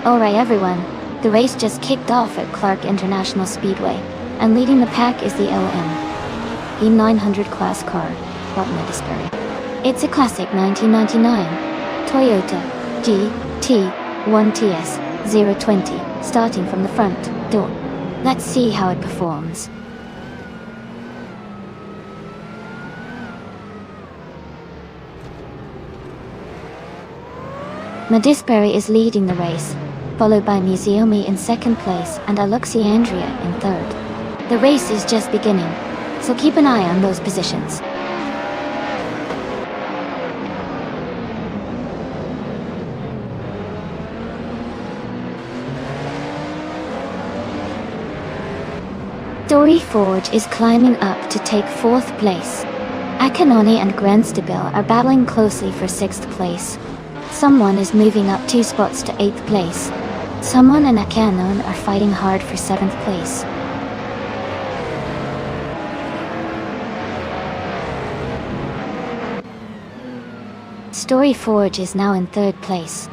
Alright everyone, the race just kicked off at Clark International Speedway, and leading the pack is the LM E900 class car, Nonstop. It's a classic 1999 Toyota GT1TS 020, starting from the front door. Let's see how it performs. Nonstop is leading the race, followed by Museomi in second place and Alexandria in third. The race is just beginning, so keep an eye on those positions. Story Forge is climbing up to take 4th place. Akanoni and Grandstabil are battling closely for 6th place. Someone is moving up 2 spots to 8th place. Someone and Akanon are fighting hard for 7th place. Story Forge is now in 3rd place.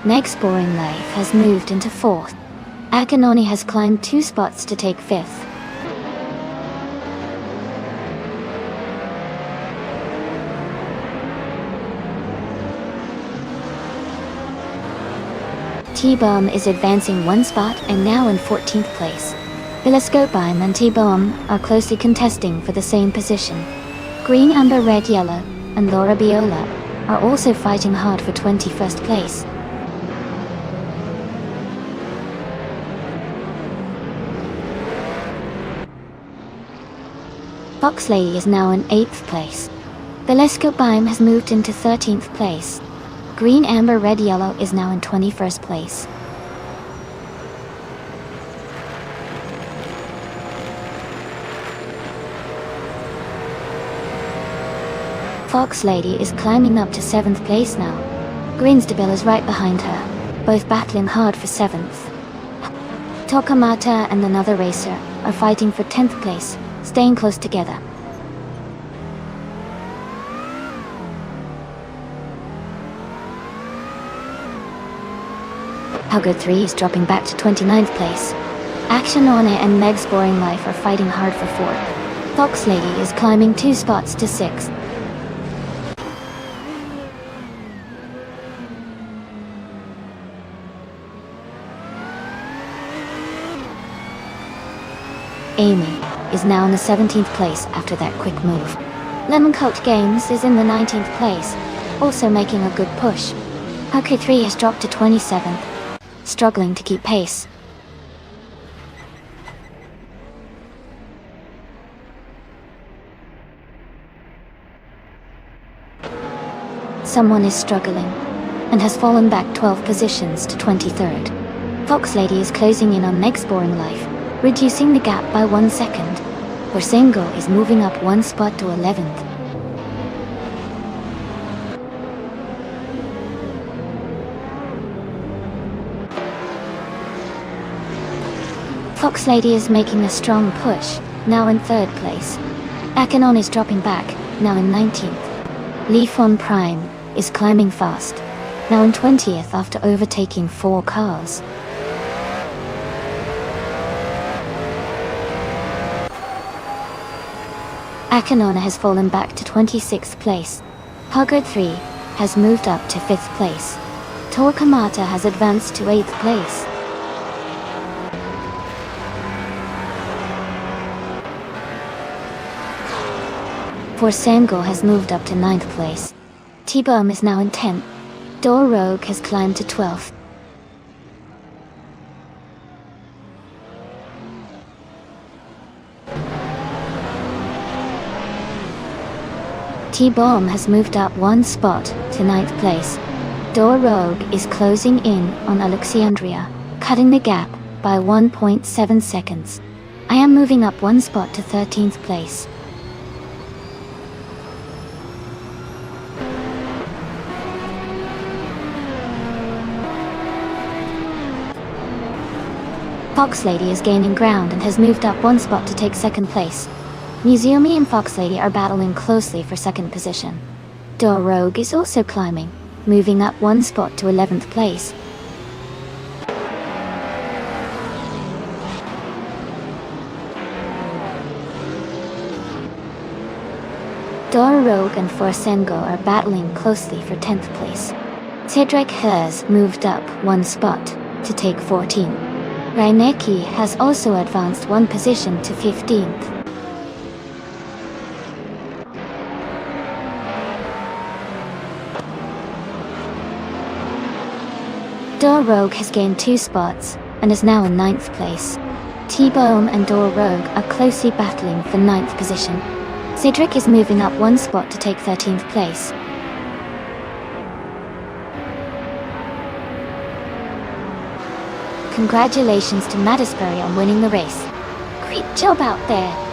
Next Boring Life has moved into 4th. Akanoni has climbed 2 spots to take 5th. T-Bomb is advancing 1 spot and now in 14th place. Telescopebeam and T-Bomb are closely contesting for the same position. Green, Amber, Red, Yellow, and Laura Biola are also fighting hard for 21st place. Fox Lady is now in 8th place. Telescopebeam has moved into 13th place. Green, Amber, Red, Yellow is now in 21st place. Fox Lady is climbing up to 7th place now. Greenstabil is right behind her, both battling hard for 7th. Tokamata and another racer are fighting for 10th place, staying close together. How Good 3 is dropping back to 29th place. Action On It and Meg's Boring Life are fighting hard for 4th. Fox Lady is climbing 2 spots to 6th. Amy is now in the 17th place after that quick move. Lemon Cult Games is in the 19th place, also making a good push. How Good 3 has dropped to 27th, struggling to keep pace. Someone is struggling, and has fallen back 12 positions to 23rd. Fox Lady is closing in on Meg's Boring Life, reducing the gap by 1 second. Single is moving up 1 spot to 11th. Fox Lady is making a strong push, now in 3rd place. Akanon is dropping back, now in 19th. Leaf on Prime is climbing fast, now in 20th after overtaking 4 cars. Akanon has fallen back to 26th place. Hugger 3 has moved up to 5th place. Torquemada has advanced to 8th place. Forsango has moved up to 9th place. T-Bomb is now in 10th. Door Rogue has climbed to 12th. T-Bomb has moved up 1 spot to 9th place. Door Rogue is closing in on Alexandria, cutting the gap by 1.7 seconds. I am moving up 1 spot to 13th place. Fox Lady is gaining ground and has moved up 1 spot to take 2nd place. Museumi and Fox Lady are battling closely for 2nd position. Door Rogue is also climbing, moving up 1 spot to 11th place. Door Rogue and Forsengo are battling closely for 10th place. Cedric has moved up 1 spot to take 14th. Reineki has also advanced 1 position to 15th. Door Rogue has gained 2 spots, and is now in 9th place. T-Bomb and Door Rogue are closely battling for 9th position. Cedric is moving up 1 spot to take 13th place. Congratulations to Mattisbury on winning the race. Great job out there!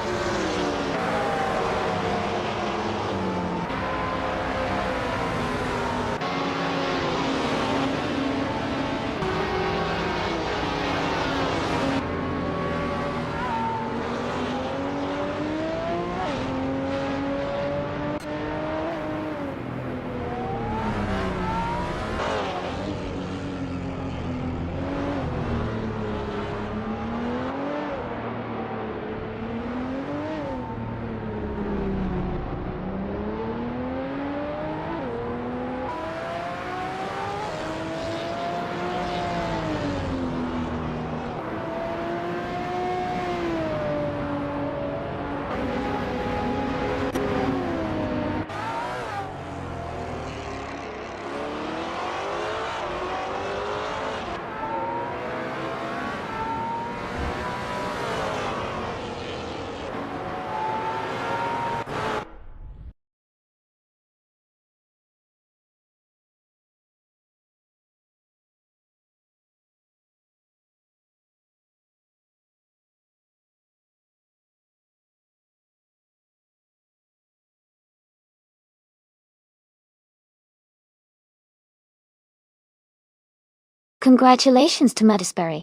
Congratulations to Mattisbury.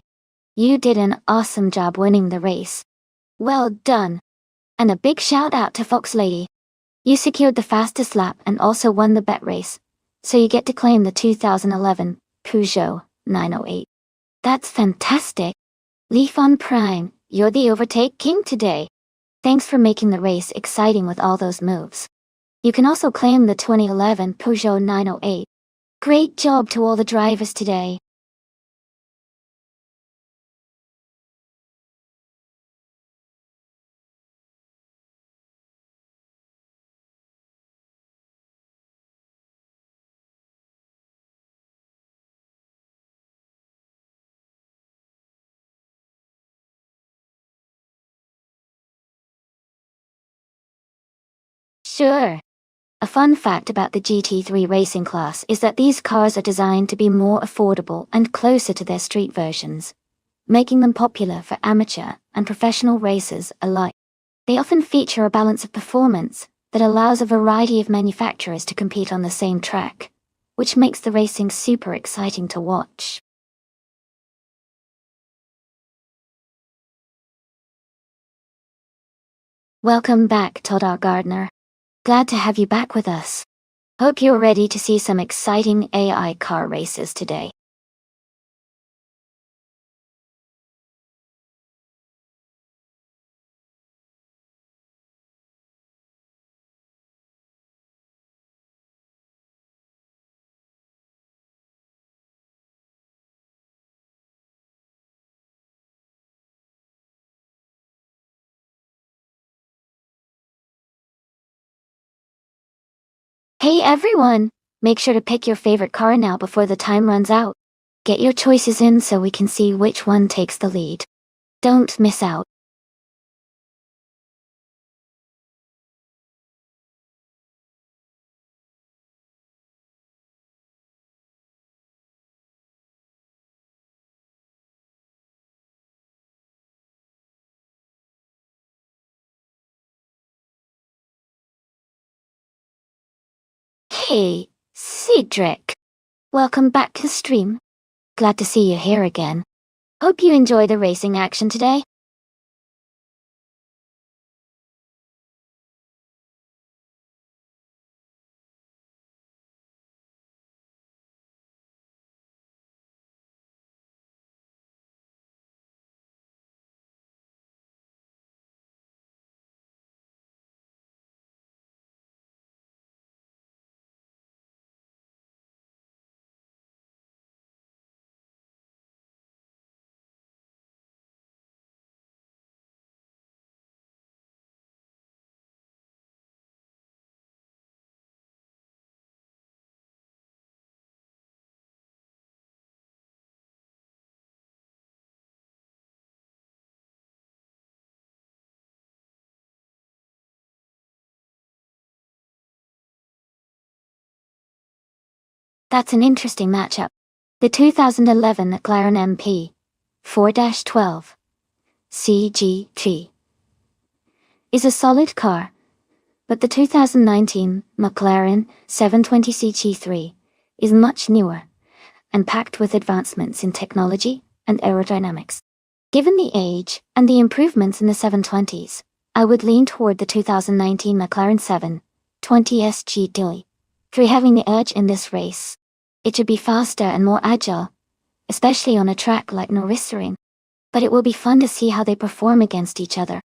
You did an awesome job winning the race. Well done. And a big shout out to Fox Lady. You secured the fastest lap and also won the bet race, so you get to claim the 2011 Peugeot 908. That's fantastic. Leaf on Prime, you're the overtake king today. Thanks for making the race exciting with all those moves. You can also claim the 2011 Peugeot 908. Great job to all the drivers today. Sure. A fun fact about the GT3 racing class is that these cars are designed to be more affordable and closer to their street versions, making them popular for amateur and professional racers alike. They often feature a balance of performance that allows a variety of manufacturers to compete on the same track, which makes the racing super exciting to watch. Welcome back, Todd Gardner. Glad to have you back with us. Hope you're ready to see some exciting AI car races today. Hey everyone! Make sure to pick your favorite car now before the time runs out. Get your choices in so we can see which one takes the lead. Don't miss out. Hey, Cedric. Welcome back to the stream. Glad to see you here again. Hope you enjoy the racing action today. That's an interesting matchup. The 2011 McLaren MP 4-12 CGT is a solid car, but the 2019 McLaren 720 CG3 is much newer and packed with advancements in technology and aerodynamics. Given the age and the improvements in the 720s, I would lean toward the 2019 McLaren 720 SG3 having the edge in this race. It should be faster and more agile, especially on a track like Nürburgring, but it will be fun to see how they perform against each other.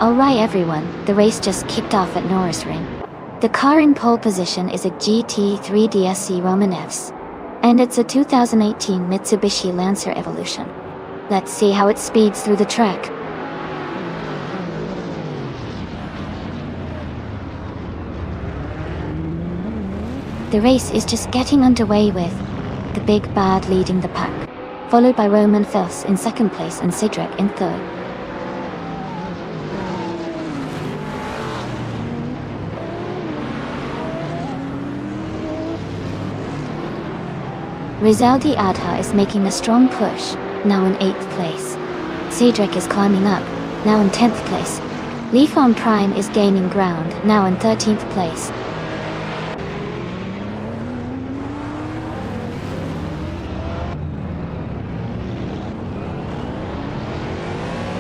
Alright everyone, the race just kicked off at Nürburgring. The car in pole position is a GT3 DSC Roman Fs, and it's a 2018 Mitsubishi Lancer Evolution. Let's see how it speeds through the track. The race is just getting underway with the Big Bad leading the pack, followed by Roman Fels in second place and Cedric in third. Rizaldi Adha is making a strong push, now in 8th place. Cedric is climbing up, now in 10th place. Lifan Prime is gaining ground, now in 13th place.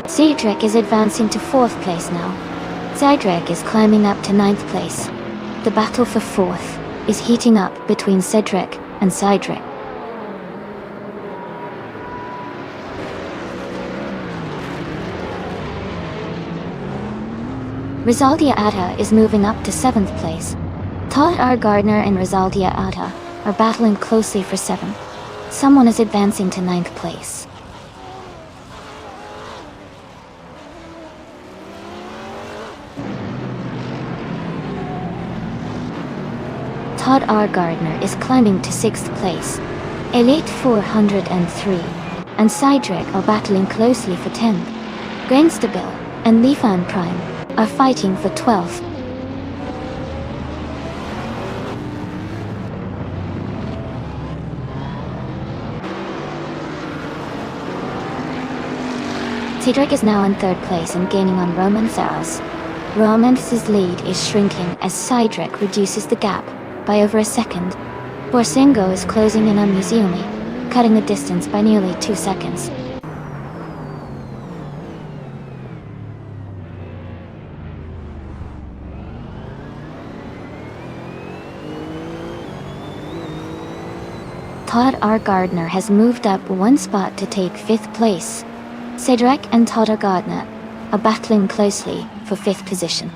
Cedric is advancing to 4th place now. Cedric is climbing up to 9th place. The battle for 4th is heating up between Cedric and Cedric. Rizaldia Adha is moving up to 7th place. Todd R. Gardner and Rizaldia Adha are battling closely for 7th. Someone is advancing to 9th place. Todd R. Gardner is climbing to 6th place. Elite 403 and Cedric are battling closely for 10th. Grainstabil and Lifan Prime are fighting for 12th. Cedric is now in 3rd place and gaining on Roman Saras. Roman's lead is shrinking as Cedric reduces the gap by over a second. Borsengo is closing in on Museumi, cutting the distance by nearly 2 seconds. Todd R. Gardner has moved up 1 spot to take 5th place. Cedric and Todd R. Gardner are battling closely for 5th position.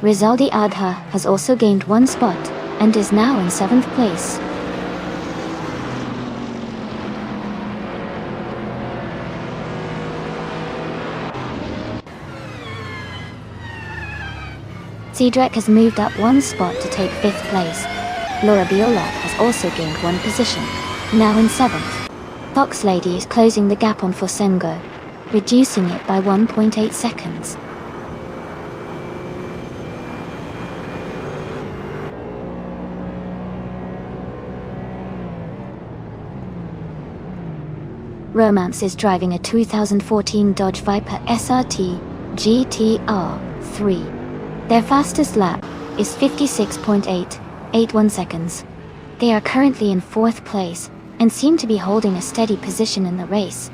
Rizaldi Adha has also gained 1 spot and is now in 7th place. Cedric has moved up 1 spot to take 5th place. Laura Biolab has also gained 1 position, now in 7th. Fox Lady is closing the gap on Forsengo, reducing it by 1.8 seconds. Romance is driving a 2014 Dodge Viper SRT GTR 3. Their fastest lap is 56.881 seconds. They are currently in 4th place and seem to be holding a steady position in the race.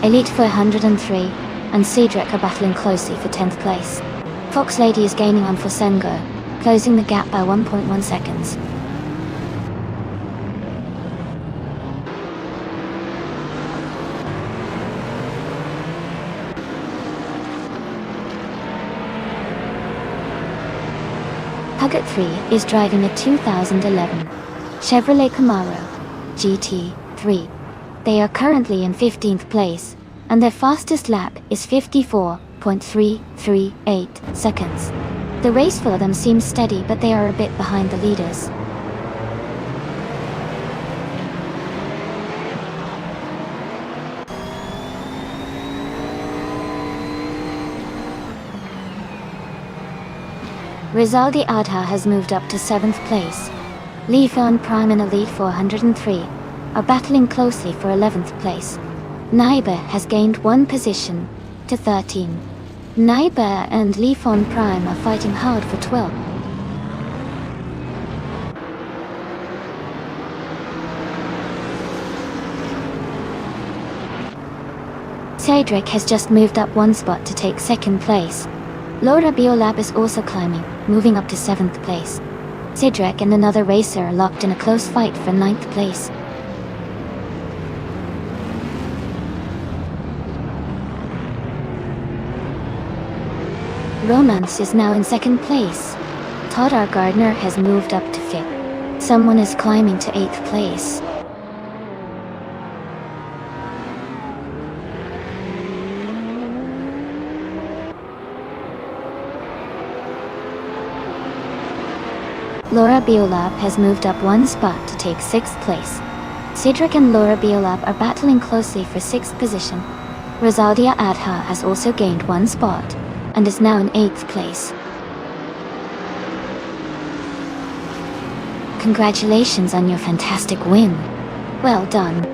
Elite 403 and Cedric are battling closely for 10th place. Fox Lady is gaining on Forsengo, closing the gap by 1.1 seconds. Puget 3 is driving a 2011 Chevrolet Camaro GT3. They are currently in 15th place, and their fastest lap is 54.338 seconds. The race for them seems steady, but they are a bit behind the leaders. Rizaldi Adha has moved up to 7th place. Lifan Prime and Elite 403 are battling closely for 11th place. Naiba has gained 1 position to 13. Naiba and Lifan Prime are fighting hard for 12. Cedric has just moved up 1 spot to take 2nd place. Laura Biolab is also climbing, moving up to 7th place. Cedric and another racer are locked in a close fight for 9th place. Romance is now in second place. Todd R. Gardner has moved up to fifth. Someone is climbing to 8th place. Laura Biolab has moved up one spot to take 6th place. Cedric and Laura Biolab are battling closely for 6th position. Rosalia Adha has also gained one spot, and is now in 8th place. Congratulations on your fantastic win. Well done.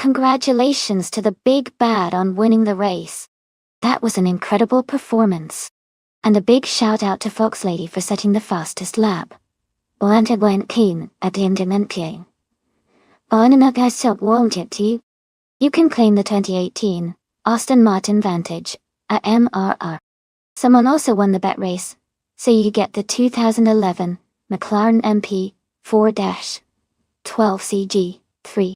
Congratulations to the big bad on winning the race. That was an incredible performance. And a big shout out to Fox Lady for setting the fastest lap. Boanta Gwen Keen at the Indementier. You can claim the 2018 Aston Martin Vantage, a MRR. Someone also won the bet race, so you get the 2011 McLaren MP 4-12CG3.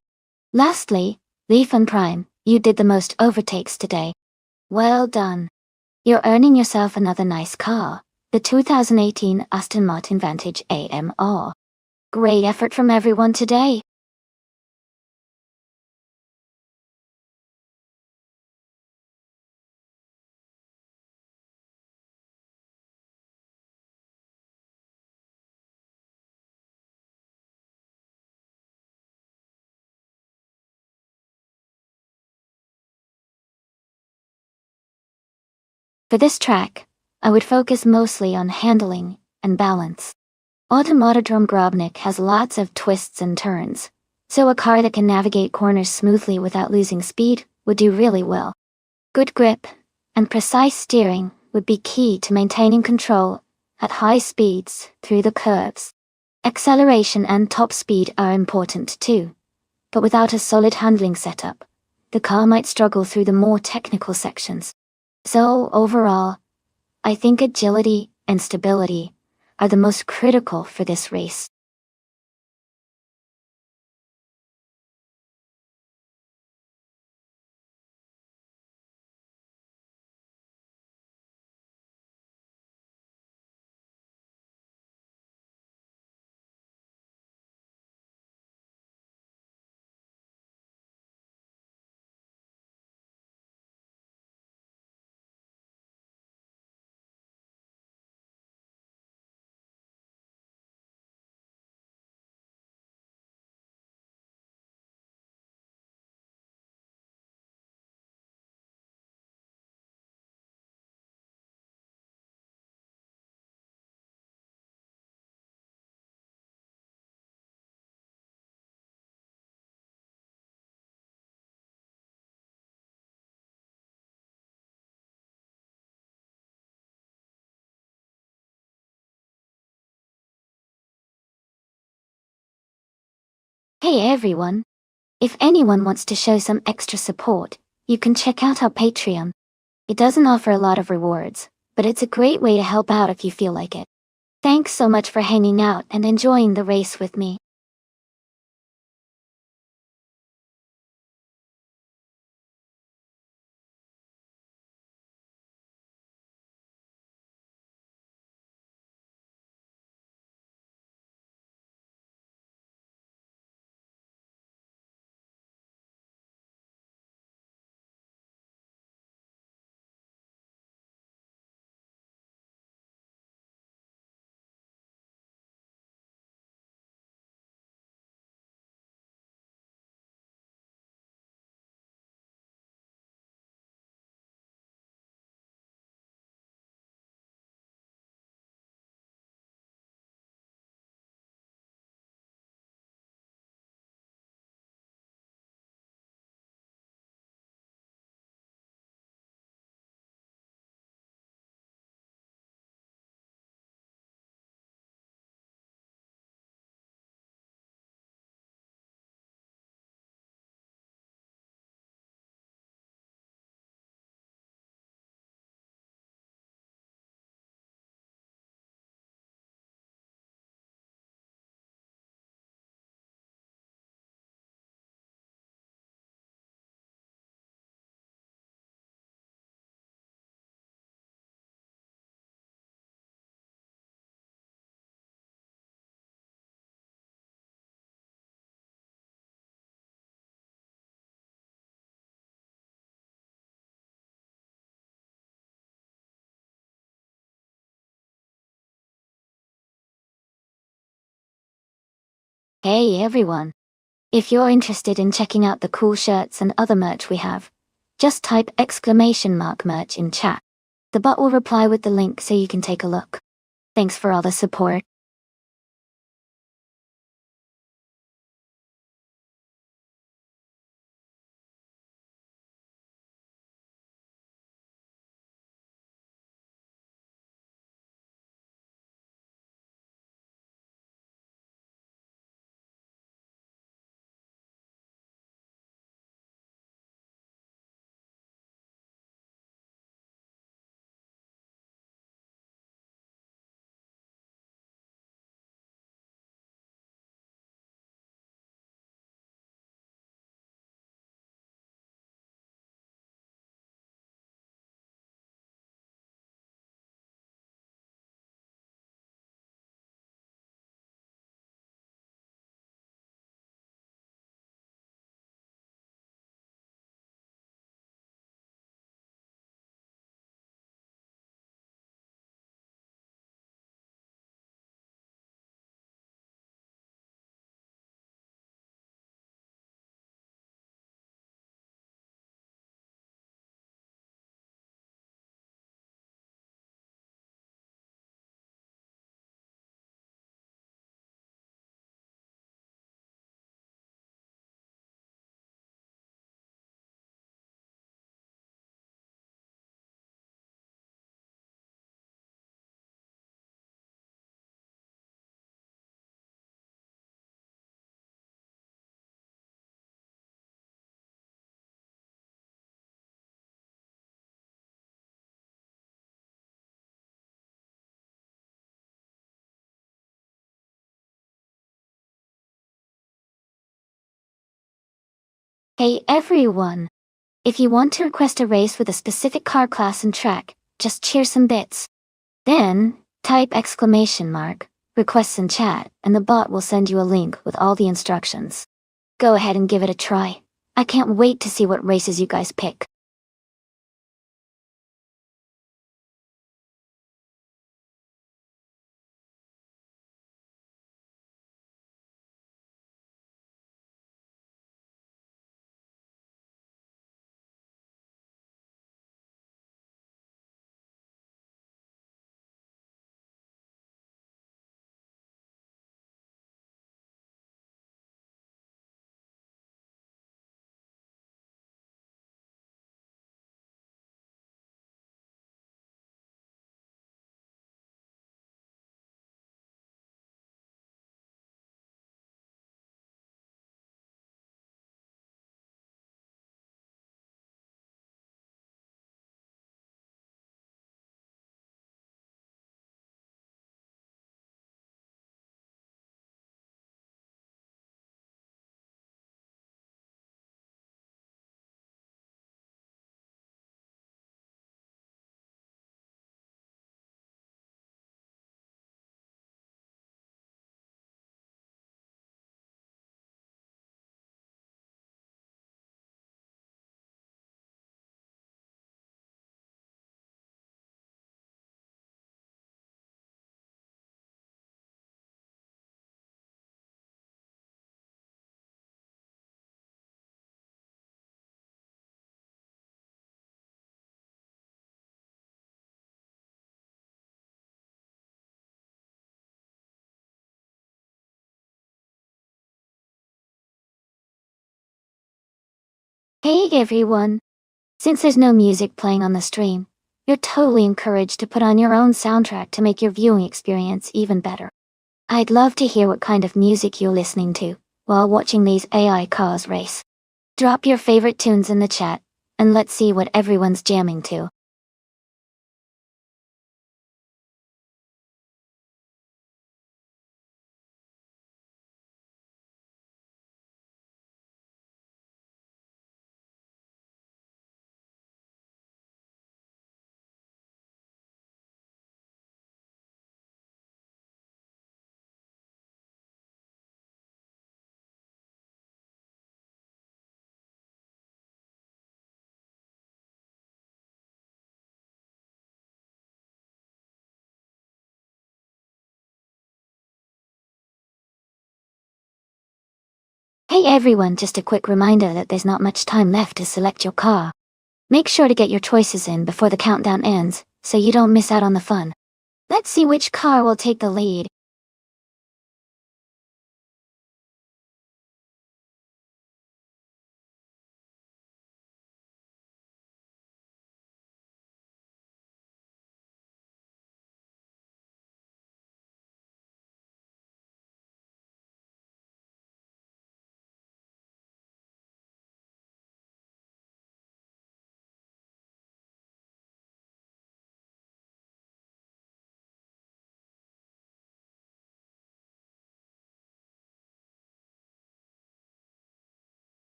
Lastly, Leaf and Prime, you did the most overtakes today. Well done. You're earning yourself another nice car, the 2018 Aston Martin Vantage AMR. Great effort from everyone today. For this track, I would focus mostly on handling and balance. Automatodrome Grobnik has lots of twists and turns, so a car that can navigate corners smoothly without losing speed would do really well. Good grip and precise steering would be key to maintaining control at high speeds through the curves. Acceleration and top speed are important too, but without a solid handling setup, the car might struggle through the more technical sections. So overall, I think agility and stability are the most critical for this race. Hey everyone! If anyone wants to show some extra support, you can check out our Patreon. It doesn't offer a lot of rewards, but it's a great way to help out if you feel like it. Thanks so much for hanging out and enjoying the race with me. Hey everyone! If you're interested in checking out the cool shirts and other merch we have, just type !merch in chat. The bot will reply with the link so you can take a look. Thanks for all the support. Hey everyone! If you want to request a race with a specific car class and track, just cheer some bits. Then, type !requests in chat and the bot will send you a link with all the instructions. Go ahead and give it a try. I can't wait to see what races you guys pick. Hey everyone! Since there's no music playing on the stream, you're totally encouraged to put on your own soundtrack to make your viewing experience even better. I'd love to hear what kind of music you're listening to while watching these AI cars race. Drop your favorite tunes in the chat, and let's see what everyone's jamming to. Hey everyone, just a quick reminder that there's not much time left to select your car. Make sure to get your choices in before the countdown ends, so you don't miss out on the fun. Let's see which car will take the lead.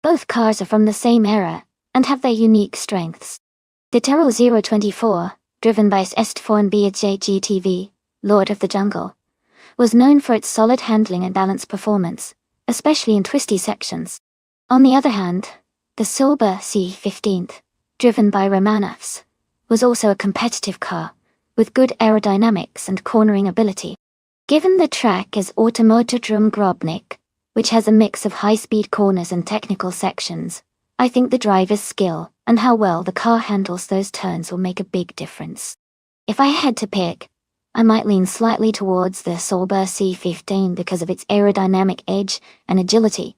Both cars are from the same era, and have their unique strengths. The Tero 024, driven by Est4 BJ GTV, Lord of the Jungle, was known for its solid handling and balanced performance, especially in twisty sections. On the other hand, the Silver C15, driven by Romanovs, was also a competitive car, with good aerodynamics and cornering ability. Given the track as Automotodrom Grobnik, which has a mix of high-speed corners and technical sections, I think the driver's skill and how well the car handles those turns will make a big difference. If I had to pick, I might lean slightly towards the Silver C15 because of its aerodynamic edge and agility,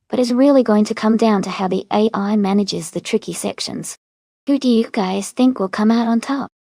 but it's really going to come down to how the AI manages the tricky sections. Who do you guys think will come out on top?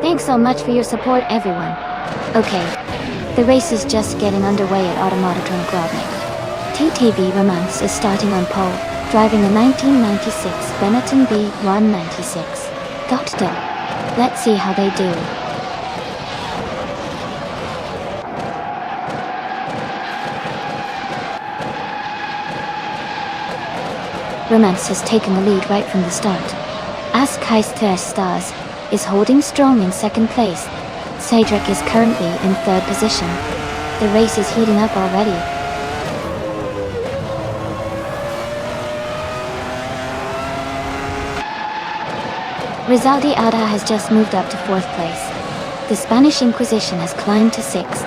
Thanks so much for your support, everyone. Okay, the race is just getting underway at Automotodrom Grobnik. TTV Romance is starting on pole, driving a 1996 Benetton B196. Let's see how they do. Romance has taken the lead right from the start. As Keister Stars is holding strong in second place. Cedric is currently in third position. The race is heating up already. Rizaldi Ada has just moved up to fourth place. The Spanish Inquisition has climbed to sixth.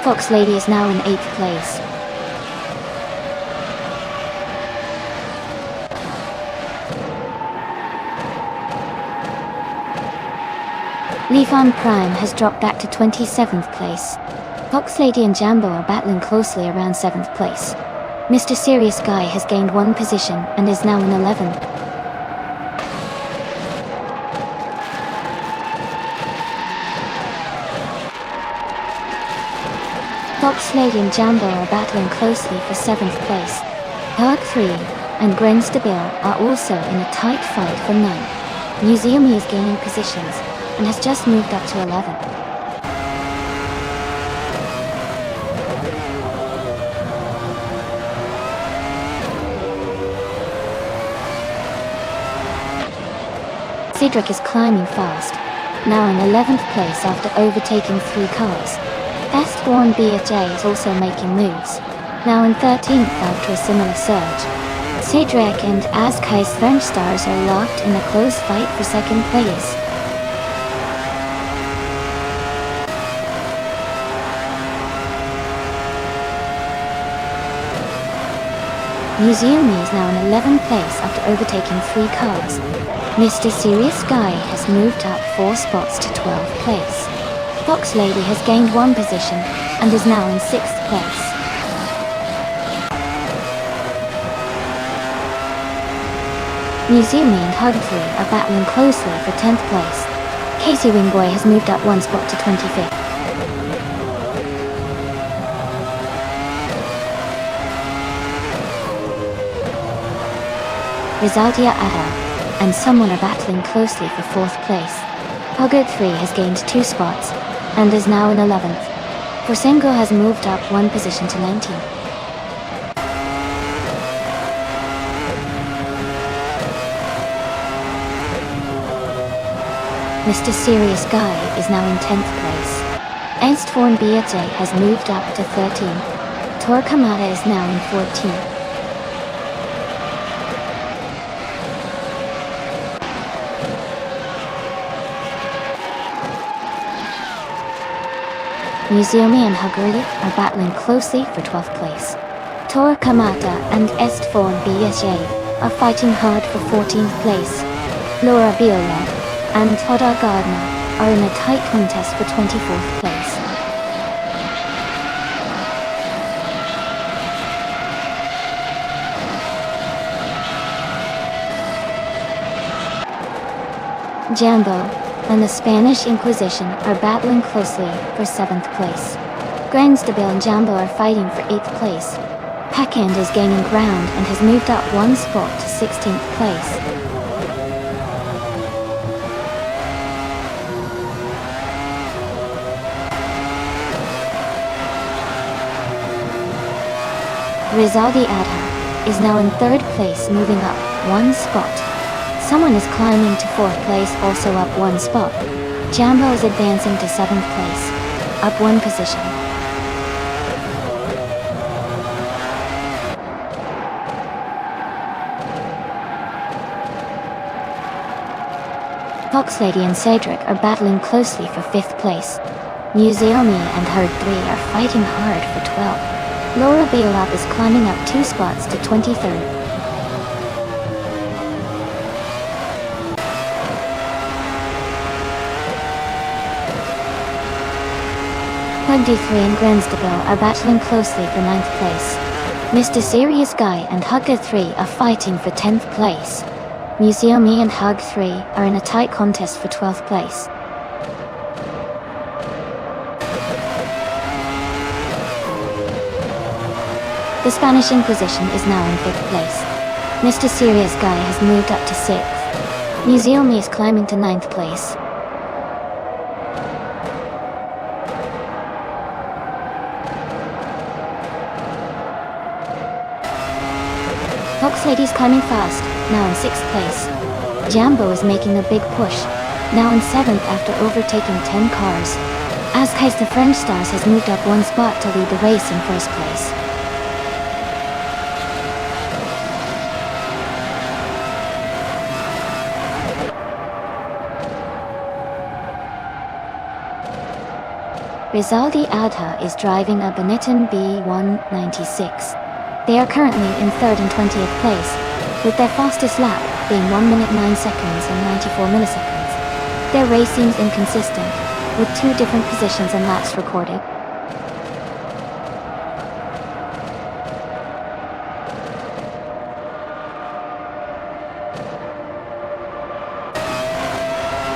Fox Lady is now in 8th place. Lifan Prime has dropped back to 27th place. Fox Lady and Jambo are battling closely around 7th place. Mr. Serious Guy has gained 1 position and is now in 11th. Fox Lady and Jambo are battling closely for 7th place. Hug 3 and Gren's Debil are also in a tight fight for 9th. Museumi is gaining positions and has just moved up to 11th. Cedric is climbing fast, now in 11th place after overtaking 3 cars. Estborn BJ is also making moves, now in 13th after a similar surge. Cedric and Askai's French stars are locked in a close fight for 2nd place. Museumi is now in 11th place after overtaking 3 cars. Mr. Serious Guy has moved up 4 spots to 12th place. Fox Lady has gained 1 position and is now in 6th place. Museumi and Hug 3 are battling closely for 10th place. Casey Wingboy has moved up 1 spot to 25th. Rizaldia Ada and someone are battling closely for 4th place. Hugger 3 has gained 2 spots and is now in 11th. Forsengo has moved up 1 position to 19th. Mr. Serious Guy is now in 10th place. Estforn BJ has moved up to 13th. Torquemada is now in 14th. Museumi and Haguri are battling closely for 12th place. Tor Kamata and Estforn BJ are fighting hard for 14th place. Laura Biola and Toda Gardner are in a tight contest for 24th place. Jambo and the Spanish Inquisition are battling closely for 7th place. Grandstabil and Jambo are fighting for 8th place. Packhand is gaining ground and has moved up 1 spot to 16th place. Rizaldi Adha is now in 3rd place, moving up 1 spot. Someone is climbing to 4th place, also up 1 spot. Jambo is advancing to 7th place, up 1 position. Fox Lady and Cedric are battling closely for 5th place. Museumi and Herd 3 are fighting hard for 12th. Laura Biolap is climbing up 2 spots to 23rd. D3 and Grandstabil are battling closely for 9th place. Mr. Serious Guy and Hugger 3 are fighting for 10th place. Museumi and Hug 3 are in a tight contest for 12th place. The Spanish Inquisition is now in 5th place. Mr. Serious Guy has moved up to 6th. Museumi is climbing to 9th place. Fox Lady's climbing fast, now in 6th place. Jambo is making a big push, now in 7th after overtaking 10 cars. Askais the French Stars has moved up 1 spot to lead the race in 1st place. Rizaldi Adha is driving a Benetton B196. They are currently in 3rd and 20th place, with their fastest lap being 1 minute 9 seconds and 94 milliseconds. Their race seems inconsistent, with 2 different positions and laps recorded.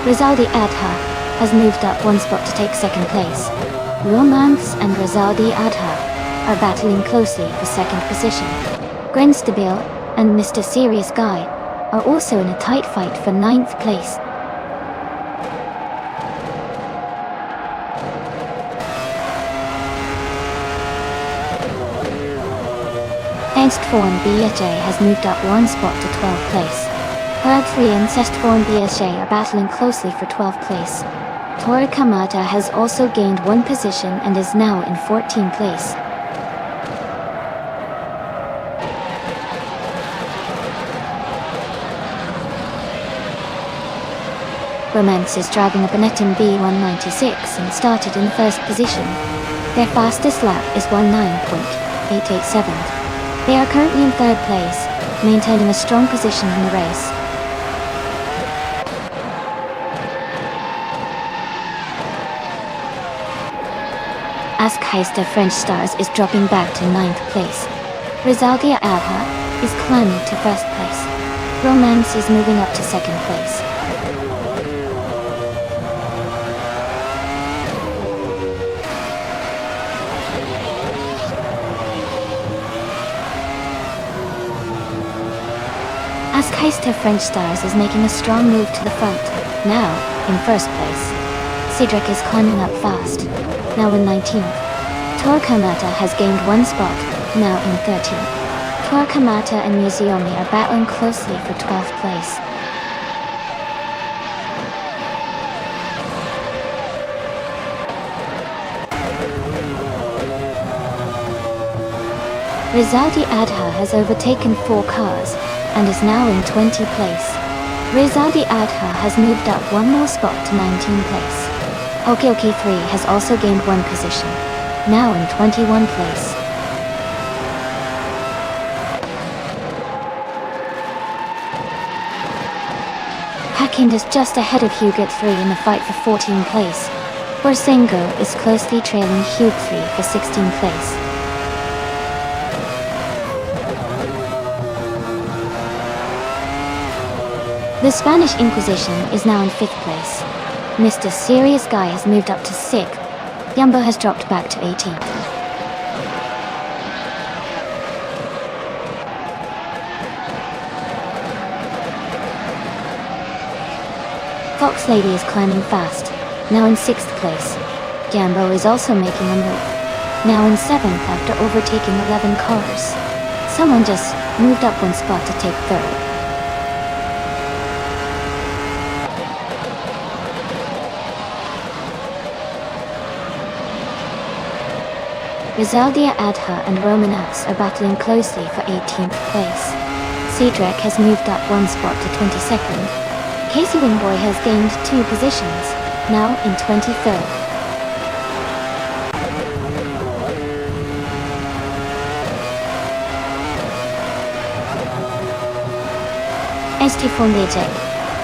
Rizaldi Adha has moved up 1 spot to take 2nd place. Romance and Rizaldi Adha are battling closely for 2nd position. Grenstabil and Mr. Serious Guy are also in a tight fight for 9th place. Angstform BSJ has moved up 1 spot to 12th place. Herdfree and Cestform BSJ are battling closely for 12th place. Torikamata has also gained 1 position and is now in 14th place. Romance is driving a Benetton B196 and started in 1st position. Their fastest lap is 19.887. They are currently in 3rd place, maintaining a strong position in the race. Askeister French Stars is dropping back to 9th place. Rizaldi Adha is climbing to 1st place. Romance is moving up to 2nd place. Askeister French Stars is making a strong move to the front, now in 1st place. Cedric is climbing up fast, now in 19th. Torquemada has gained 1 spot, now in 13th. Torquemada and Museomi are battling closely for 12th place. Rizaldi Adha has overtaken 4 cars, and is now in 20th place. Rizaldi Adha has moved up 1 more spot to 19th place. Okeoke 3 has also gained 1 position, now in 21st place. Hakind is just ahead of Hugot 3 in the fight for 14th place. Borsengo is closely trailing Hug 3 for 16th place. The Spanish Inquisition is now in 5th place. Mr. Serious Guy has moved up to 6th. Yumbo has dropped back to 18th. Fox Lady is climbing fast, now in 6th place. Gambo is also making a move, now in 7th after overtaking 11 cars. Someone just moved up 1 spot to take 3rd. Rizaldia Adha and Romanax are battling closely for 18th place. Cedric has moved up 1 spot to 22nd. Casey Wingboy has gained 2 positions, now in 23rd. ST Formejek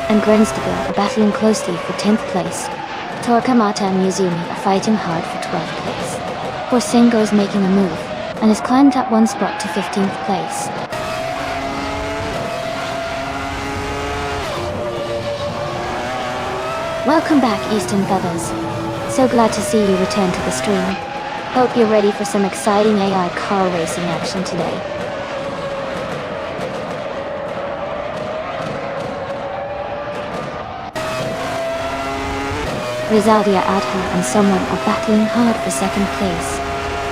and Grenstabil are battling closely for 10th place. Torquemada and Muzumi are fighting hard for 12th place. Borsengo is making a move, and has climbed up 1 spot to 15th place. Welcome back, Eastern Feathers. So glad to see you return to the stream. Hope you're ready for some exciting AI car racing action today. Rizaldia Adha and someone are battling hard for 2nd place.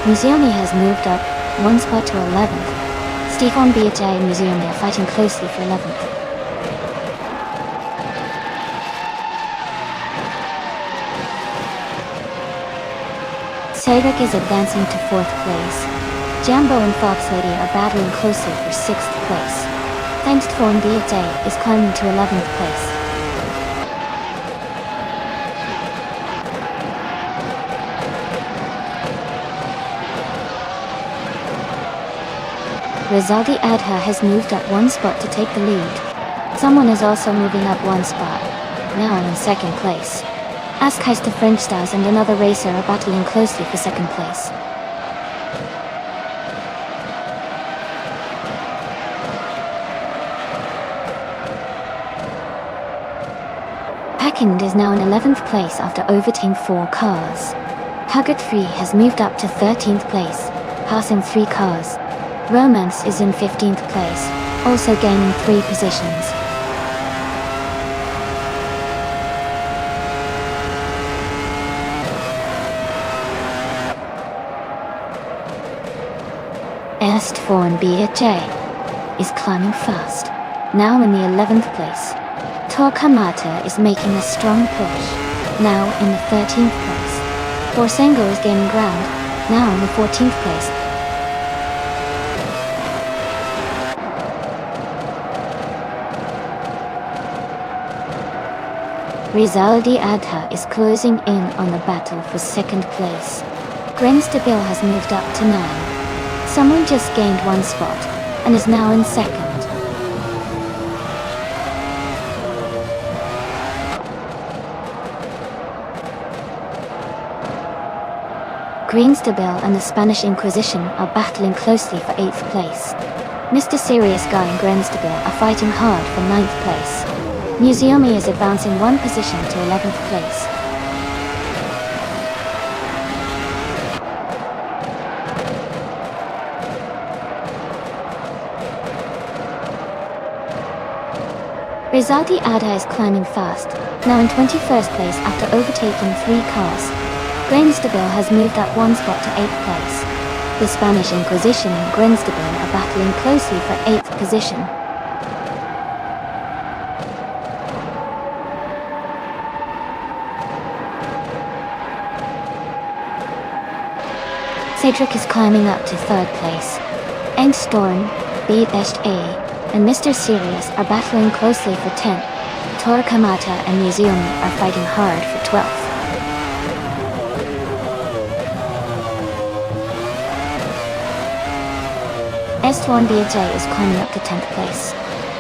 Museomi has moved up 1 spot to 11th. Stefan Biache and Museomi are fighting closely for 11th. Cedric is advancing to 4th place. Jambo and Fox Lady are battling closely for 6th place. Angstform Biache is climbing to 11th place. Rizaldi Adha has moved up one spot to take the lead. Someone is also moving up one spot, now in second place. Askais the French Stars and another racer are battling closely for second place. Packend is now in 11th place after overtaking 4 cars. Haggard 3 has moved up to 13th place, passing 3 cars. Romance is in 15th place, also gaining 3 positions. Est Form BJ is climbing fast, now in the 11th place. Torquemada is making a strong push, now in the 13th place. Forsengo is gaining ground, now in the 14th place. Rizaldi Adha is closing in on the battle for second place. Grenstabil has moved up to 9. Someone just gained 1 spot, and is now in second. Greenstabil and the Spanish Inquisition are battling closely for 8th place. Mr. Serious Guy and Grenstabil are fighting hard for 9th place. Museumi is advancing 1 position to 11th place. Rizaldi Adha is climbing fast, now in 21st place after overtaking 3 cars. Grenstabil has moved up 1 spot to 8th place. The Spanish Inquisition and Grenstabil are battling closely for 8th position. Cedric is climbing up to 3rd place. Engstorm, BSA, and Mr. Sirius are battling closely for 10th. Torquemada and Museumi are fighting hard for 12th. Est1 BJ is climbing up to 10th place.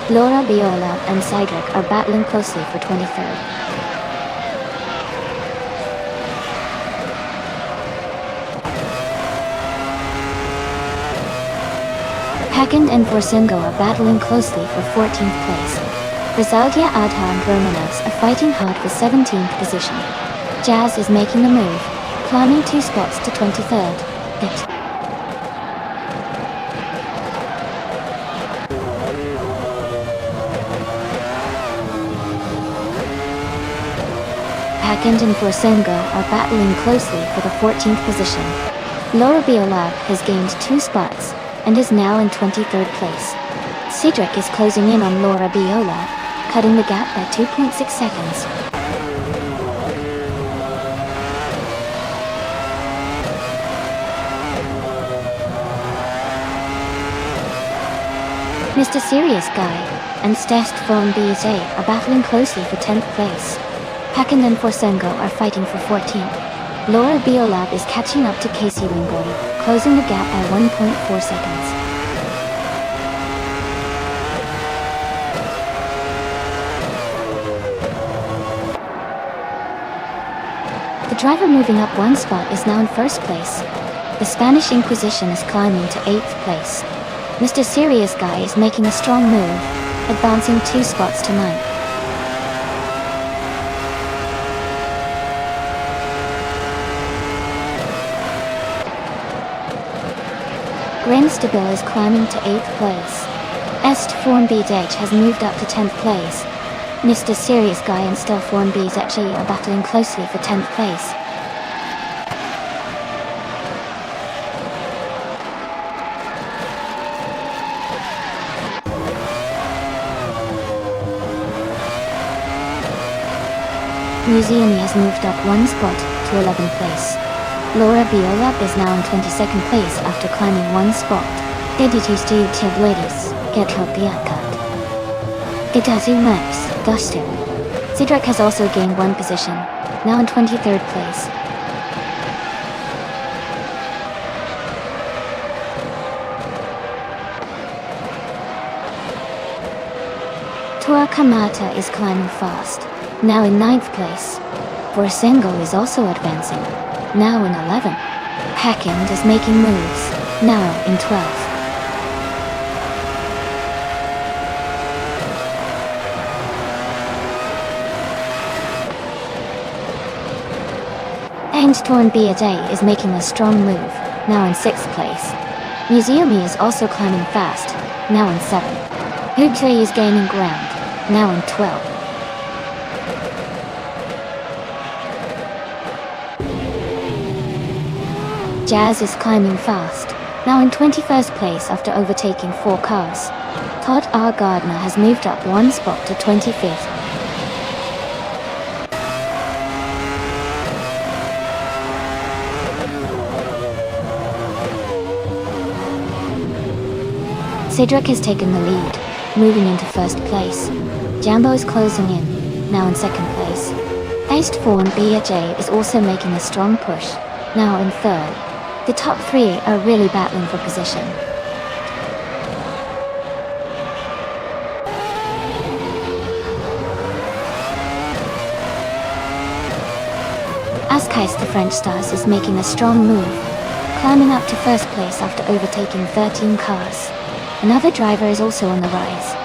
Laura Biola and Cedric are battling closely for 23rd. Packend and Forsengo are battling closely for 14th place. Rizaldia Adha and Romanos are fighting hard for 17th position. Jazz is making a move, climbing 2 spots to 23rd. Packend and Forsengo are battling closely for the 14th position. Laura Biolab has gained 2 spots, and is now in 23rd place. Cedric is closing in on Laura Biola, cutting the gap by 2.6 seconds. Mr. Serious Guy and Stest from BJ are battling closely for 10th place. Packend and Forsengo are fighting for 14th. Laura Biolab is catching up to Casey Wingboy, closing the gap by 1.4 seconds. The driver moving up 1 spot is now in 1st place. The Spanish Inquisition is climbing to 8th place. Mr. Serious Guy is making a strong move, advancing 2 spots to 9th. Grenstabil is climbing to 8th place. Est Form BH has moved up to 10th place. Mr. Serious Guy and Still Form BZG are battling closely for 10th place. Museumi has moved up 1 spot to 11th place. Laura Biolab is now in 22nd place after climbing 1 spot. Deditis to Ladies, get help Biakat. Idazu Max, Gusto. Cedric has also gained 1 position, now in 23rd place. Sakura Kamata is climbing fast, now in 9th place. Forsengo is also advancing, now in 11th. Hackend is making moves, now in 12th. Torn BJ is making a strong move, now in 6th place. Museumi is also climbing fast, now in 7th. Hugtree is gaining ground, now in 12th. Jazz is climbing fast, now in 21st place after overtaking 4 cars. Todd R. Gardner has moved up 1 spot to 25th. Cedric has taken the lead, moving into 1st place. Jambo is closing in, now in 2nd place. Aced 4 and BJ is also making a strong push, now in 3rd. The top 3 are really battling for position. Askais the French Stars is making a strong move, climbing up to 1st place after overtaking 13 cars. Another driver is also on the rise,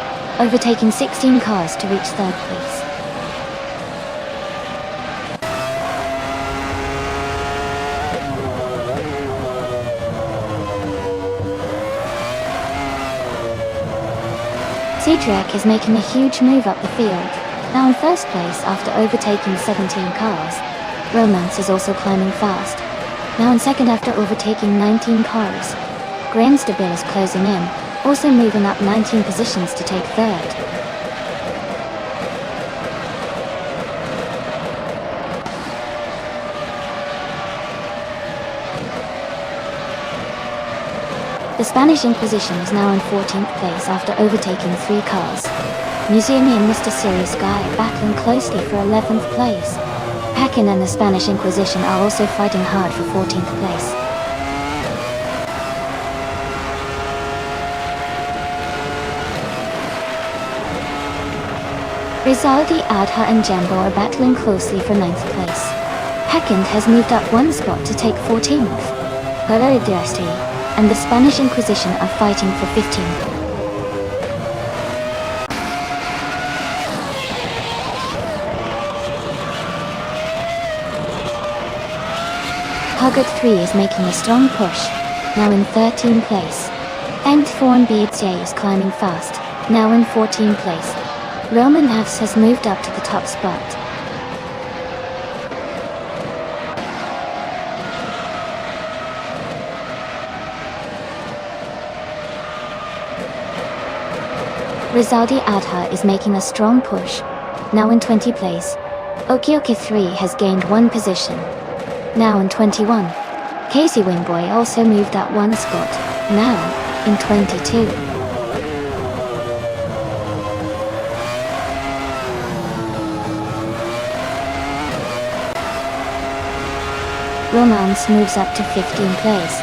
overtaking 16 cars to reach 3rd place. Cedric is making a huge move up the field, now in 1st place after overtaking 17 cars. Romance is also climbing fast, now in 2nd after overtaking 19 cars. Grainstabil is closing in, also moving up 19 positions to take 3rd. The Spanish Inquisition is now in 14th place after overtaking 3 cars. Museumi and Mr. Serious Guy are battling closely for 11th place. Hacken and the Spanish Inquisition are also fighting hard for 14th place. Rizaldi, Adha and Jambo are battling closely for 9th place. Hackend has moved up 1 spot to take 14th. Galeridiasti and the Spanish Inquisition are fighting for 15th. Huggard 3 is making a strong push, now in 13th place. Anged 4 and BJ is climbing fast, now in 14th place. Roman Havs has moved up to the top spot. Rizaldi Adha is making a strong push, now in 20th place. Okioki 3 has gained 1 position, now in 21. Casey Wingboy also moved up 1 spot, now in 22. Romance moves up to 15th place.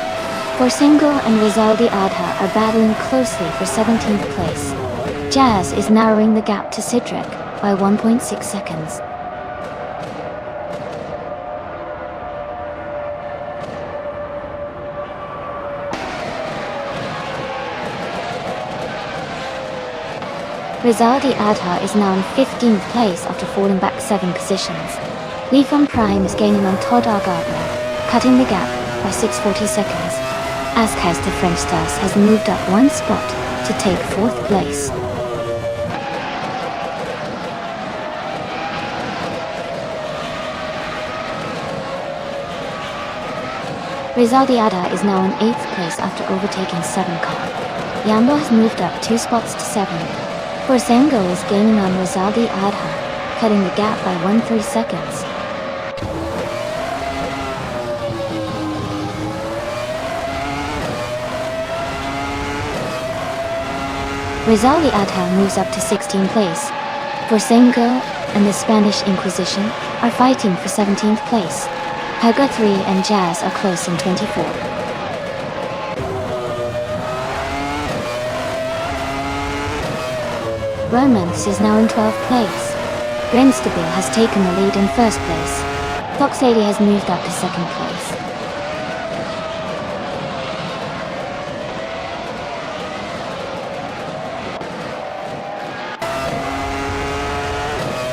Forsengo and Rizaldi Adha are battling closely for 17th place. Jazz is narrowing the gap to Cedric by 1.6 seconds. Rizaldi Adha is now in 15th place after falling back 7 positions. Lifon Prime is gaining on Todd R. Gardner, cutting the gap by 640 seconds. Askaz the French Stars has moved up 1 spot to take 4th place. Rizaldi Adha is now in 8th place after overtaking 7 cars. Yambo has moved up 2 spots to 7th. Forsengo is gaining on Rizaldi Adha, cutting the gap by 1.3 seconds. Rizaldi Adha moves up to 16th place. Forsengo and the Spanish Inquisition are fighting for 17th place. Haga 3 and Jazz are close in 24. Romance is now in 12th place. Grinstable has taken the lead in 1st place. Fox Lady has moved up to 2nd place.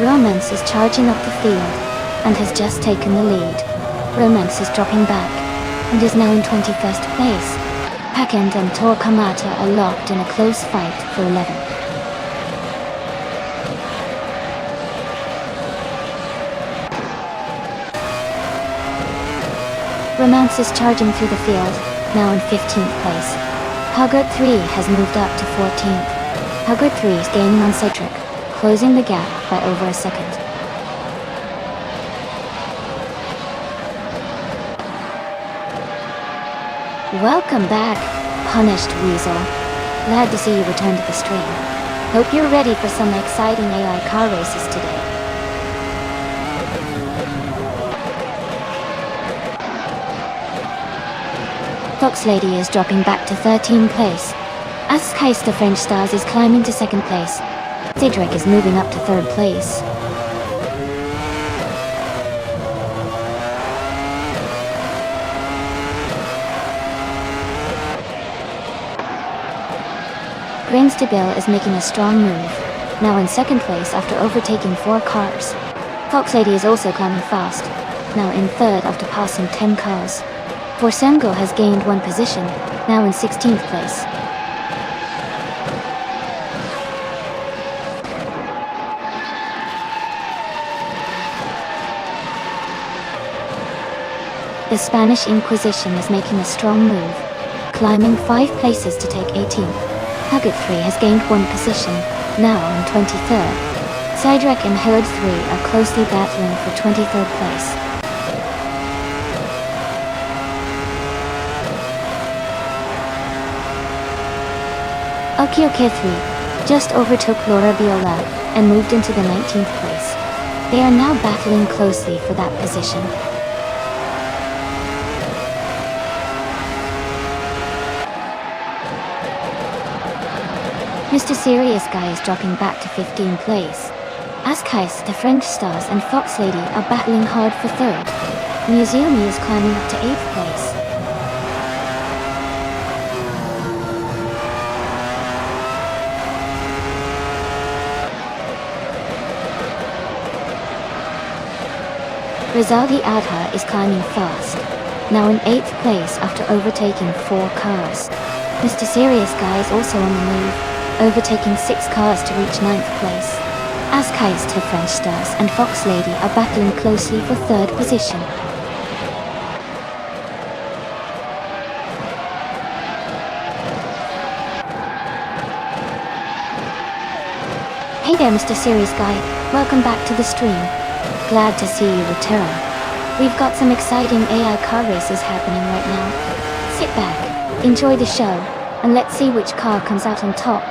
Romance is charging up the field and has just taken the lead. Romance is dropping back and is now in 21st place. Packend and Tor Kamata are locked in a close fight for 11th. Romance is charging through the field, now in 15th place. Huggard 3 has moved up to 14th. Huggard 3 is gaining on Cedric, closing the gap by over a second. Welcome back, Punished Weasel. Glad to see you return to the stream. Hope you're ready for some exciting AI car races today. Fox Lady is dropping back to 13th place. Askheist the French Stars is climbing to 2nd place. Cedric is moving up to 3rd place. Grinstable is making a strong move, now in 2nd place after overtaking 4 cars. Fox Lady is also climbing fast, now in 3rd after passing 10 cars. Forsengo has gained 1 position, now in 16th place. The Spanish Inquisition is making a strong move, climbing 5 places to take 18th. Huggard 3 has gained 1 position, now in 23rd. Cedric and Herd 3 are closely battling for 23rd place. Okioke 3 just overtook Laura Viola and moved into the 19th place. They are now battling closely for that position. Mr. Serious Guy is dropping back to 15th place. Askheist, the French Stars and Fox Lady are battling hard for 3rd. Museumi is climbing up to 8th place. Rizaldi Adha is climbing fast, now in 8th place after overtaking 4 cars. Mr. Serious Guy is also on the move, overtaking 6 cars to reach 9th place. Askheist, her French Stars and Fox Lady are battling closely for 3rd position. Hey there, Mr. Serious Guy, welcome back to the stream. Glad to see you return. We've got some exciting AI car races happening right now. Sit back, enjoy the show, and let's see which car comes out on top.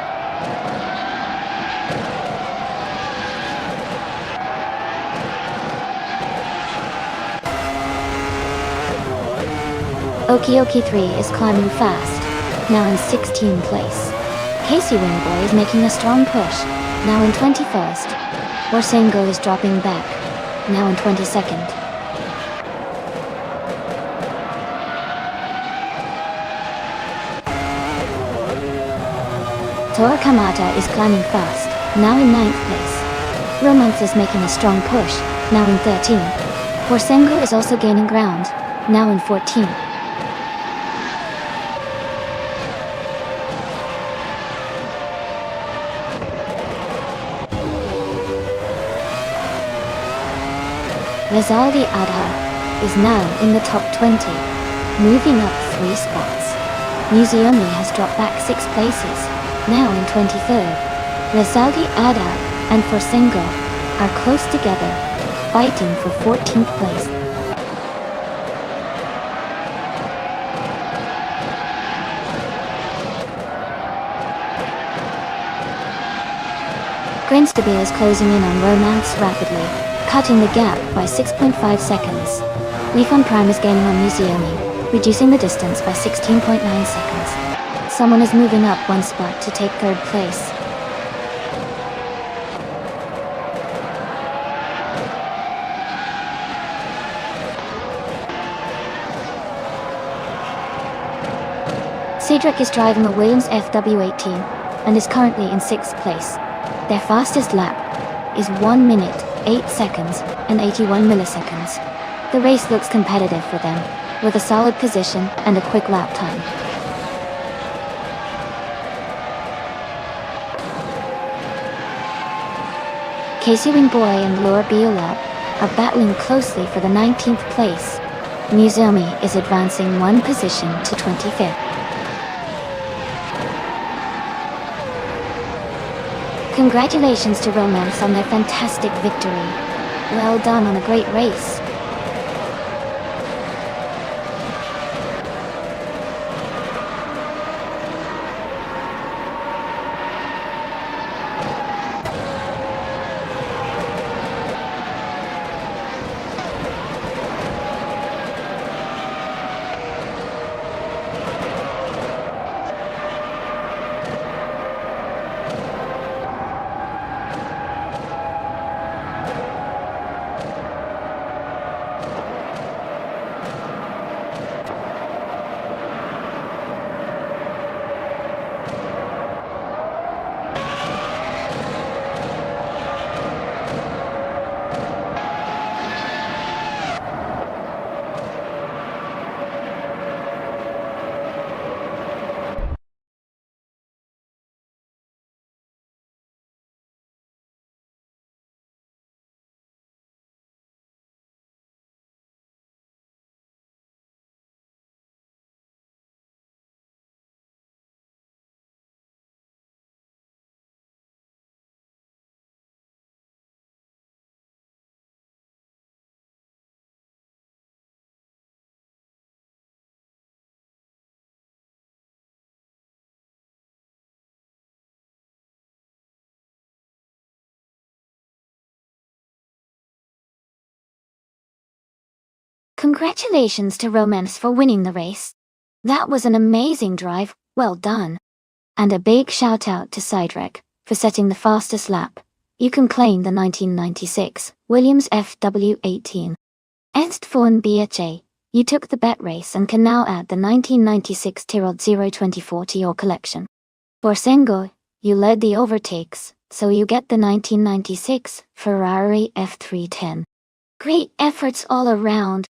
Okioki 3 is climbing fast, now in 16th place. Casey Wingboy is making a strong push, now in 21st. Warsengo is dropping back, now in 22nd. Tora Kamata is climbing fast, now in 9th place. Romance is making a strong push, now in 13th. Warsengo is also gaining ground, now in 14th. Rizaldi Adha is now in the top 20, moving up 3 spots. Museumi has dropped back 6 places, now in 23rd. Rizaldi Adha and Forsengo are close together, fighting for 14th place. Grinstable is closing in on Romance rapidly, cutting the gap by 6.5 seconds. Lifon Prime is gaining on Museumi, reducing the distance by 16.9 seconds. Someone is moving up 1 spot to take 3rd place. Cedric is driving a Williams FW18 and is currently in 6th place. Their fastest lap is 1 minute, 8 seconds, and 81 milliseconds. The race looks competitive for them, with a solid position and a quick lap time. Casey Wingboy and Laura Biolab are battling closely for the 19th place. Muzumi is advancing one position to 25th. Congratulations to Romance on their fantastic victory. Well done on a great race. Congratulations to Romance for winning the race. That was an amazing drive, well done. And a big shout out to Cedric for setting the fastest lap. You can claim the 1996 Williams FW18. Ernst von BHA, you took the bet race and can now add the 1996 Tirol 024 to your collection. For Sengo, you led the overtakes, so you get the 1996 Ferrari F310. Great efforts all around.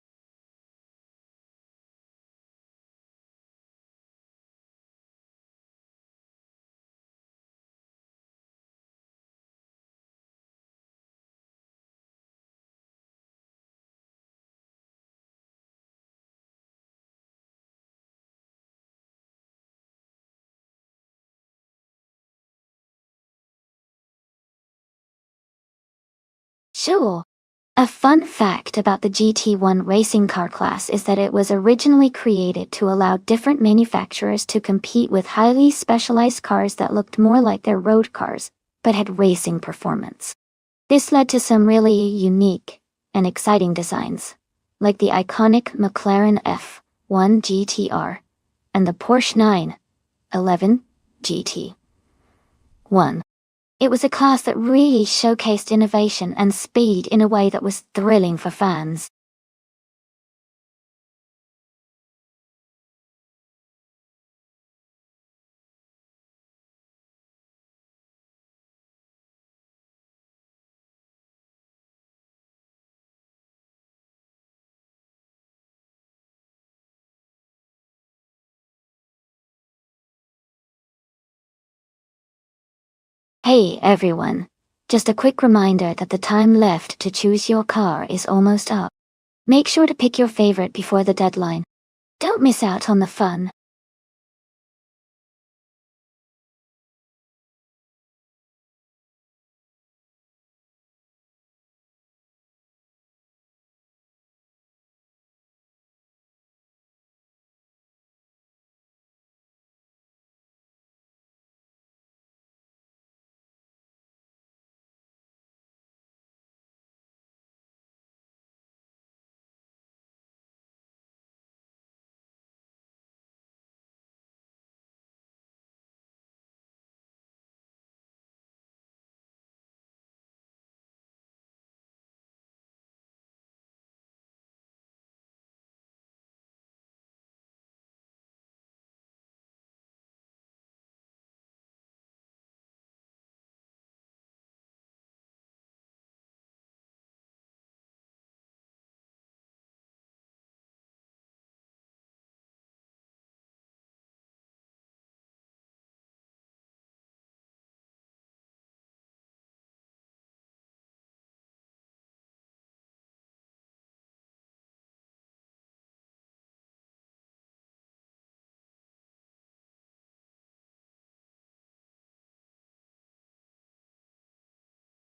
Sure. A fun fact about the GT1 racing car class is that it was originally created to allow different manufacturers to compete with highly specialized cars that looked more like their road cars, but had racing performance. This led to some really unique and exciting designs, like the iconic McLaren F1 GTR and the Porsche 911 GT1. It was a class that really showcased innovation and speed in a way that was thrilling for fans. Hey everyone, just a quick reminder that the time left to choose your car is almost up. Make sure to pick your favorite before the deadline. Don't miss out on the fun.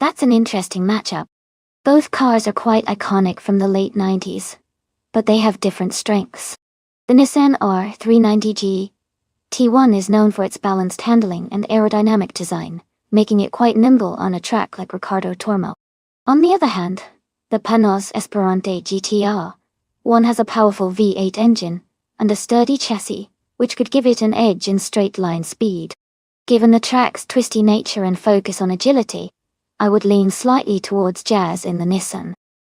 That's an interesting matchup. Both cars are quite iconic from the late 90s, but they have different strengths. The Nissan R390 T1 is known for its balanced handling and aerodynamic design, making it quite nimble on a track like Riccardo Tormo. On the other hand, the Panoz Esperante GTR one has a powerful V8 engine and a sturdy chassis, which could give it an edge in straight-line speed. Given the track's twisty nature and focus on agility, I would lean slightly towards Jazz in the Nissan.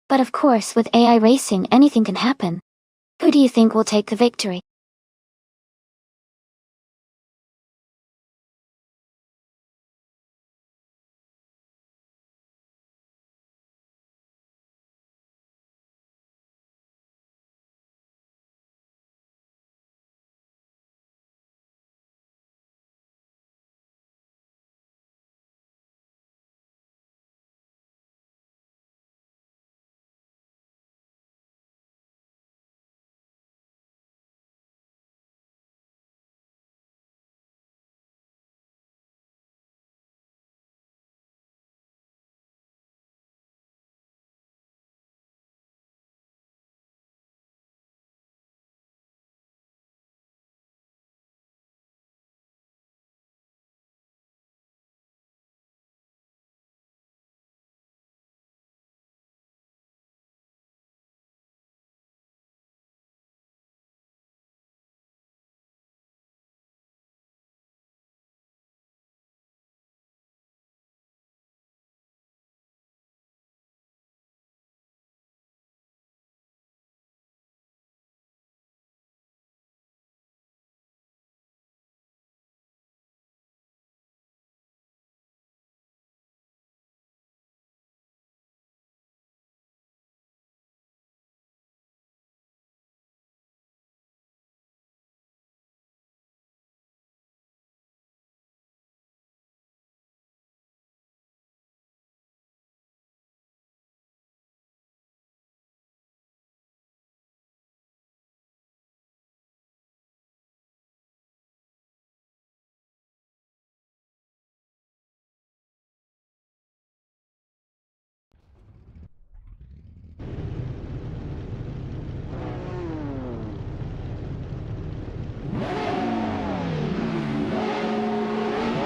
But of course, with AI racing, anything can happen. Who do you think will take the victory?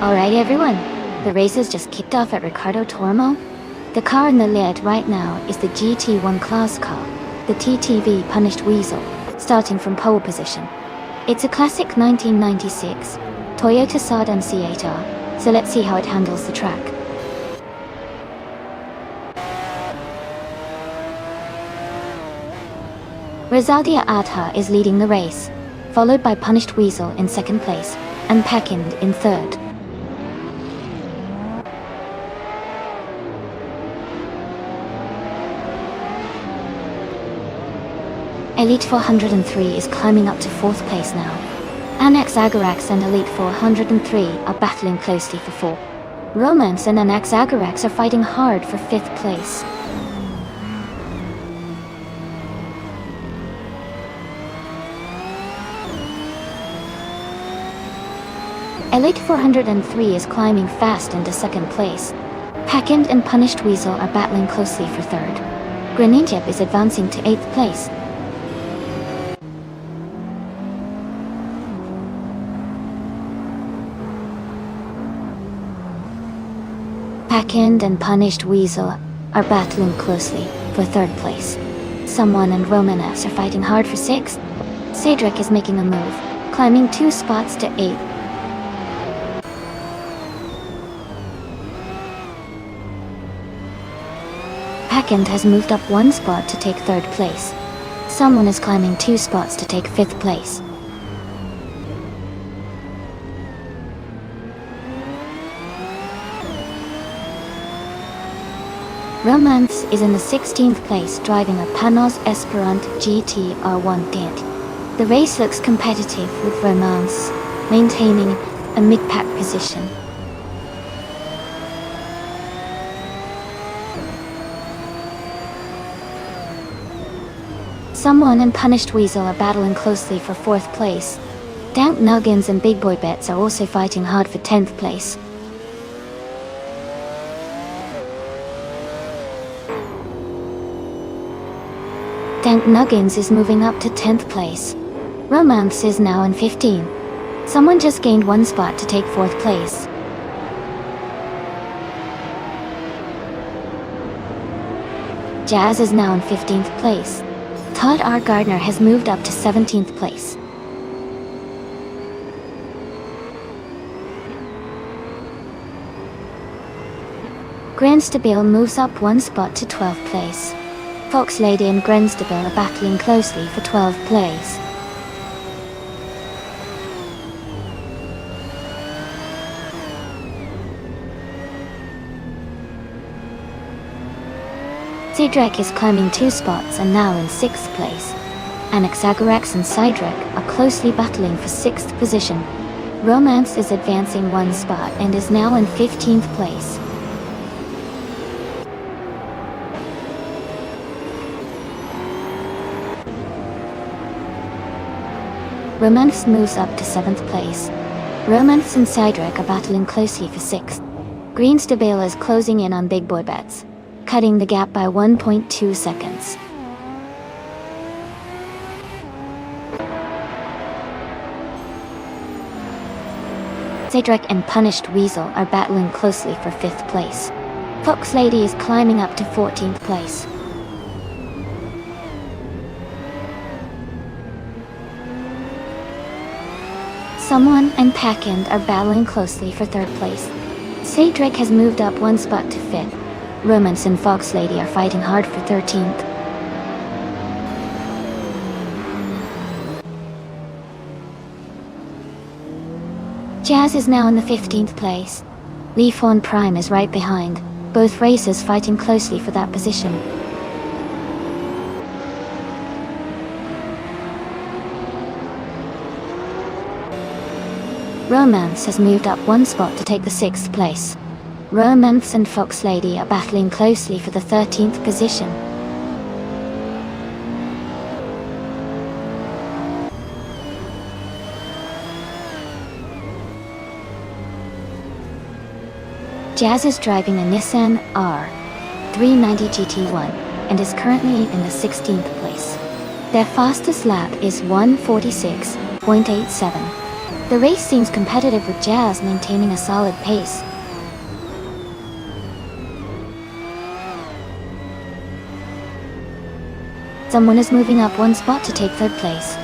Alright everyone, the race has just kicked off at Riccardo Tormo. The car in the lead right now is the GT1 class car, the TTV Punished Weasel, starting from pole position. It's a classic 1996 Toyota Saab MC8R, so let's see how it handles the track. Rosadia Adha is leading the race, followed by Punished Weasel in second place, and Packind in third. Elite 403 is climbing up to fourth place now. Annex Agarax and Elite 403 are battling closely for fourth. Romance and Annex Agarax are fighting hard for fifth place. Elite 403 is climbing fast into second place. Packind and Punished Weasel are battling closely for third. Grenadier is advancing to 8th place. Packind and Punished Weasel are battling closely for third place. Someone and Romanas are fighting hard for 6th. Cedric is making a move, climbing 2 spots to 8th. Packind has moved up 1 spot to take 3rd place. Someone is climbing 2 spots to take 5th place. Romance is in the 16th place driving a Panoz Esperant GT R1 tank. The race looks competitive with Romance maintaining a mid-pack position. Someone and Punished Weasel are battling closely for 4th place. Dank Nuggins and Big Boy Bets are also fighting hard for 10th place. Dent Nuggins is moving up to 10th place. Romance is now in 15. Someone just gained one spot to take 4th place. Jazz is now in 15th place. Todd R. Gardner has moved up to 17th place. Grenstabile moves up one spot to 12th place. Fox Lady and Grenstabile are battling closely for 12th place. Cedric is climbing 2 spots and now in 6th place. Anaxagorax and Cydric are closely battling for 6th position. Romance is advancing 1 spot and is now in 15th place. Romance moves up to 7th place. Romance and Cydric are battling closely for 6th. Grenstabile is closing in on Big Boy Bets, cutting the gap by 1.2 seconds. Cedric and Punished Weasel are battling closely for 5th place. Fox Lady is climbing up to 14th place. Someone and Packend are battling closely for 3rd place. Cedric has moved up 1 spot to 5th. Romance and Fox Lady are fighting hard for 13th. Jazz is now in the 15th place. Leafhorn Prime is right behind, both races fighting closely for that position. Romance has moved up 1 spot to take the 6th place. Romance and Fox Lady are battling closely for the 13th position. Jazz is driving a Nissan R390 GT1 and is currently in the 16th place. Their fastest lap is 1:46.87. The race seems competitive with Jazz maintaining a solid pace. Someone is moving up 1 spot to take 3rd place.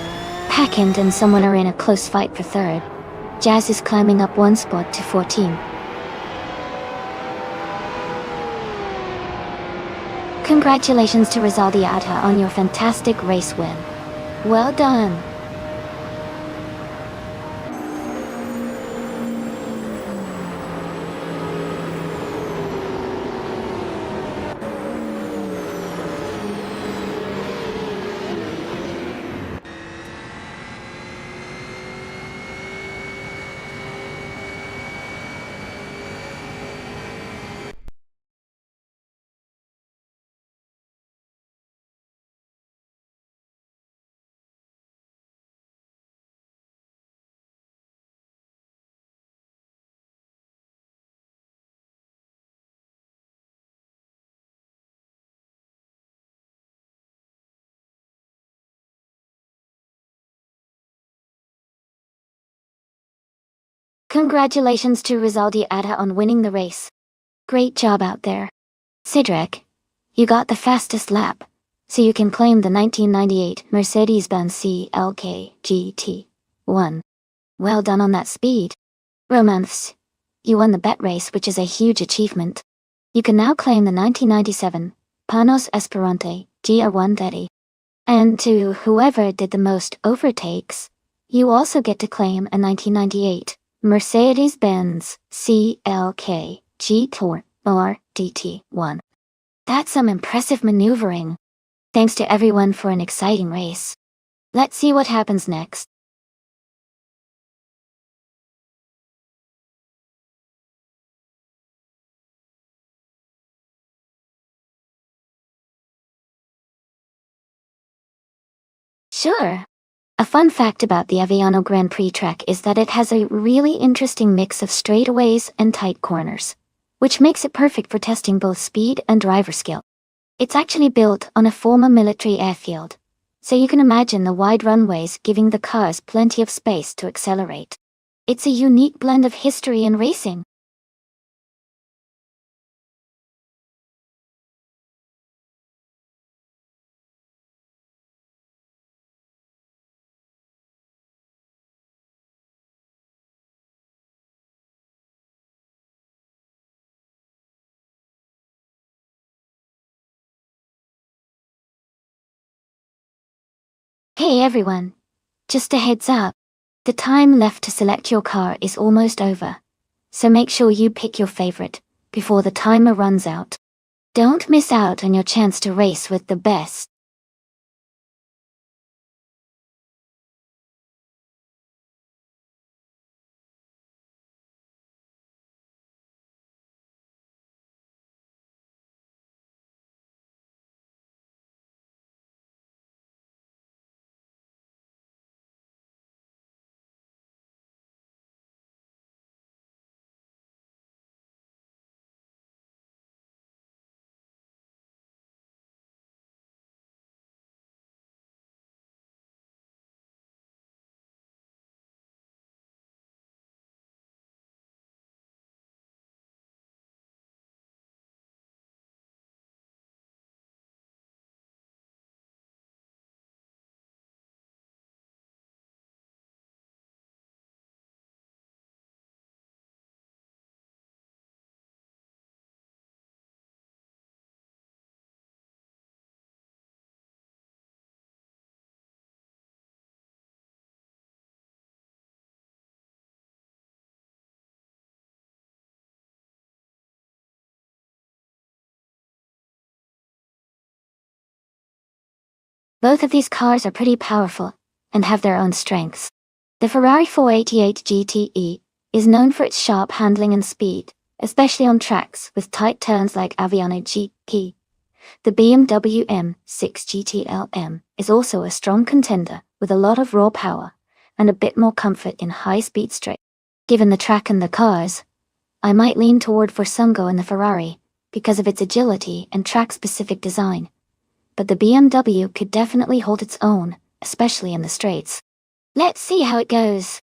Packend and someone are in a close fight for 3rd. Jazz is climbing up 1 spot to 14. Congratulations to Rizaldi Atta on your fantastic race win. Well done! Congratulations to Rizaldi Atta on winning the race. Great job out there. Cedric, you got the fastest lap, so you can claim the 1998 Mercedes-Benz CLK GT1. Well done on that speed. Romance, you won the bet race, which is a huge achievement. You can now claim the 1997 Panos Esperante GR130. And to whoever did the most overtakes, you also get to claim a 1998 Mercedes-Benz CLK G-Tour or DT1. That's some impressive maneuvering. Thanks to everyone for an exciting race. Let's see what happens next. Sure. A fun fact about the Aviano Grand Prix track is that it has a really interesting mix of straightaways and tight corners, which makes it perfect for testing both speed and driver skill. It's actually built on a former military airfield, so you can imagine the wide runways giving the cars plenty of space to accelerate. It's a unique blend of history and racing. Hey everyone, just a heads up. The time left to select your car is almost over, so make sure you pick your favorite before the timer runs out. Don't miss out on your chance to race with the best. Both of these cars are pretty powerful and have their own strengths. The Ferrari 488 GTE is known for its sharp handling and speed, especially on tracks with tight turns like Aviano GP. The BMW M6 GTLM is also a strong contender with a lot of raw power and a bit more comfort in high-speed straight. Given the track and the cars, I might lean toward Forsungo in the Ferrari because of its agility and track-specific design. But the BMW could definitely hold its own, especially in the straights. Let's see how it goes.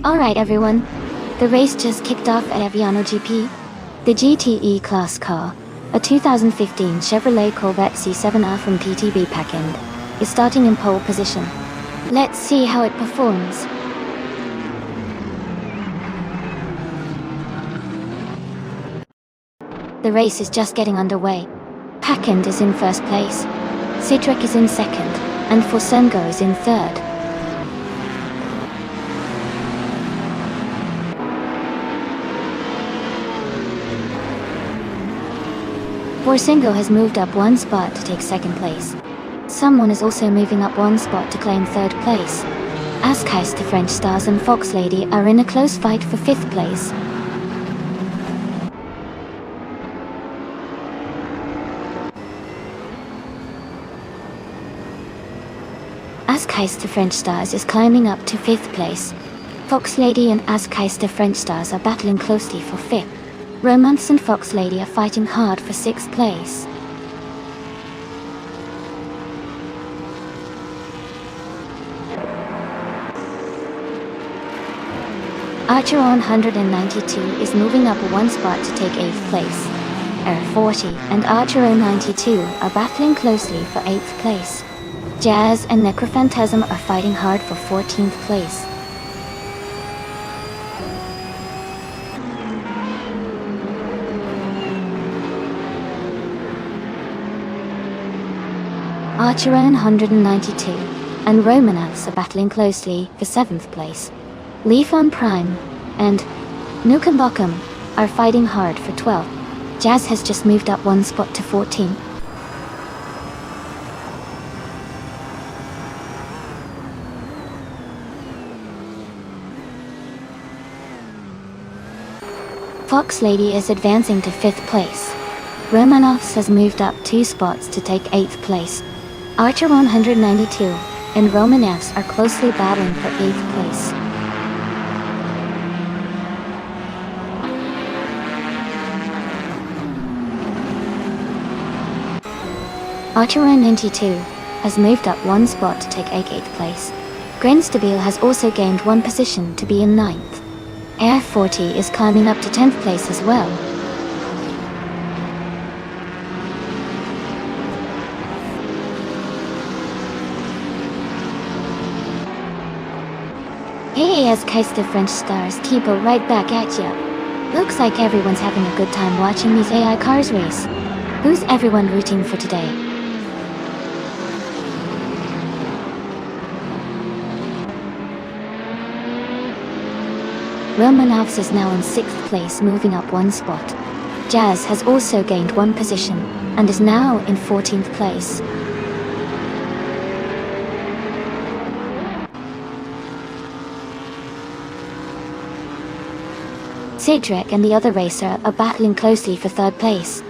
Alright everyone, the race just kicked off at Aviano GP. The GTE class car, a 2015 Chevrolet Corvette C7R from PTB Packend, is starting in pole position. Let's see how it performs. The race is just getting underway. Pakend is in first place. Cedric is in second, and Forsengo is in third. Forsengo has moved up one spot to take second place. Someone is also moving up one spot to claim third place. Askheist, the French Stars, and Fox Lady are in a close fight for fifth place. Askheist, the French Stars, is climbing up to fifth place. Fox Lady and Askheist, the French Stars, are battling closely for fifth. Romance and Fox Lady are fighting hard for sixth place. Archer 192 is moving up one spot to take 8th place. Air 40 and Archer 92 are battling closely for 8th place. Jazz and Necrophantasm are fighting hard for 14th place. Archer 192 and Romanovs are battling closely for 7th place. Leaf on Prime and Nukem Bokum are fighting hard for 12th. Jazz has just moved up one spot to 14. Fox Lady is advancing to 5th place. Romanovs has moved up 2 spots to take 8th place. Archer 192 and Romanovs are closely battling for 8th place. Archer 192 has moved up one spot to take 8th place. Grenstabil has also gained one position to be in 9th. Air 40 is climbing up to 10th place as well. Hey, Askheist, the French Stars, Tipo right back at ya. Looks like everyone's having a good time watching these AI cars race. Who's everyone rooting for today? Romanovs is now in 6th place, moving up one spot. Jazz has also gained one position, and is now in 14th place. Cedric and the other racer are battling closely for 3rd place.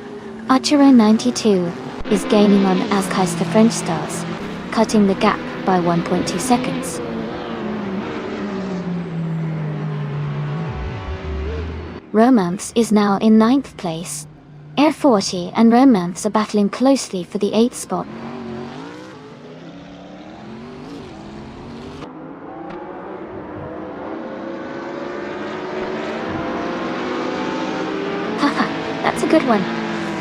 Archer 92 is gaining on Askheist, the French Stars, cutting the gap by 1.2 seconds. Romance is now in 9th place. Air 40 and Romance are battling closely for the 8th spot. Haha, that's a good one.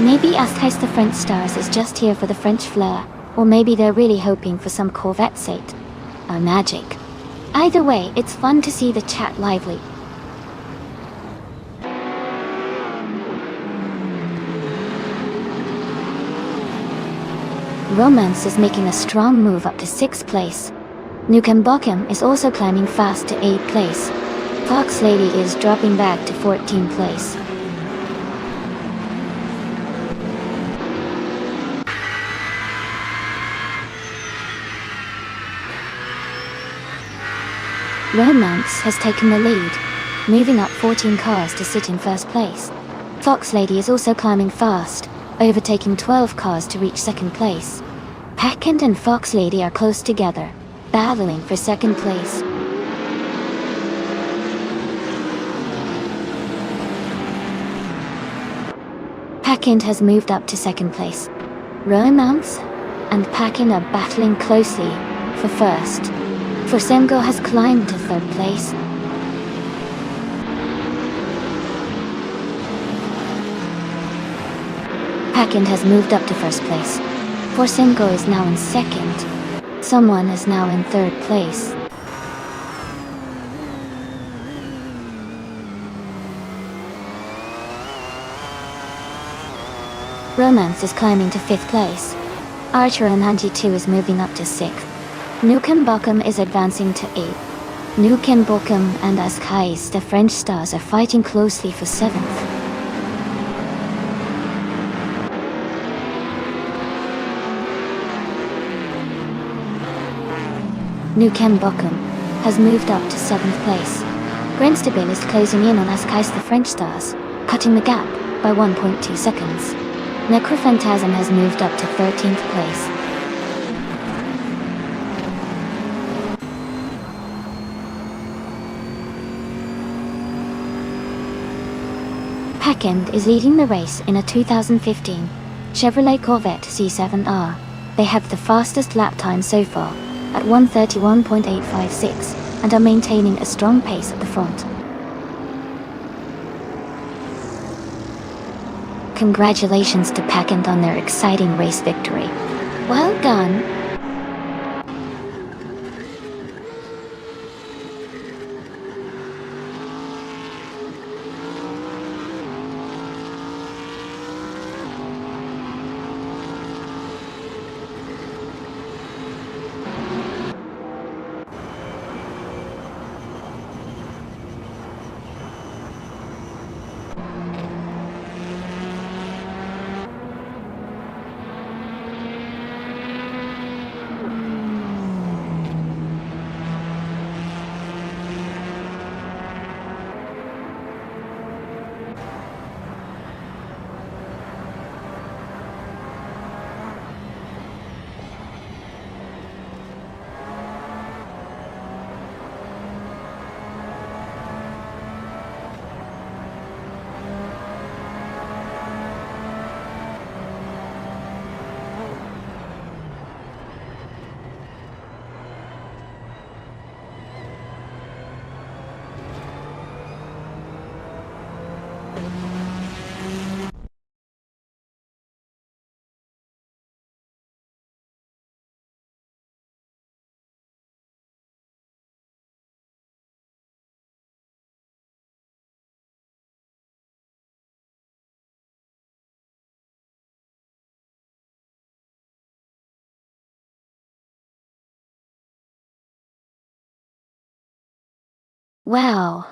Maybe Askheist, the French Stars, is just here for the French flair, or maybe they're really hoping for some Corvette sate. Or magic. Either way, it's fun to see the chat lively. Romance is making a strong move up to 6th place. Nukem Bokum is also climbing fast to 8th place. Fox Lady is dropping back to 14th place. Romance has taken the lead, moving up 14 cars to sit in first place. Fox Lady is also climbing fast, overtaking 12 cars to reach 2nd place. Pakend and Fox Lady are close together, battling for 2nd place. Pakend has moved up to 2nd place. Romance and Pakend are battling closely for 1st. Forsengo has climbed to 3rd place. Pakend has moved up to 1st place. Forsengo is now in 2nd. Someone is now in 3rd place. Romance is climbing to 5th place. Archer and Hanji 2 is moving up to 6th. Nukem Bokum is advancing to 8th. Nukem Bokum and Askais, the French stars, are fighting closely for 7th. Nukem Bokum has moved up to 7th place. Grenstabil is closing in on Askais, the French stars, cutting the gap by 1.2 seconds. Necrophantasm has moved up to 13th place. Packend is leading the race in a 2015 Chevrolet Corvette C7R. They have the fastest lap time so far, at 1:31.856, and are maintaining a strong pace at the front. Congratulations to Packend on their exciting race victory. Well done! Wow,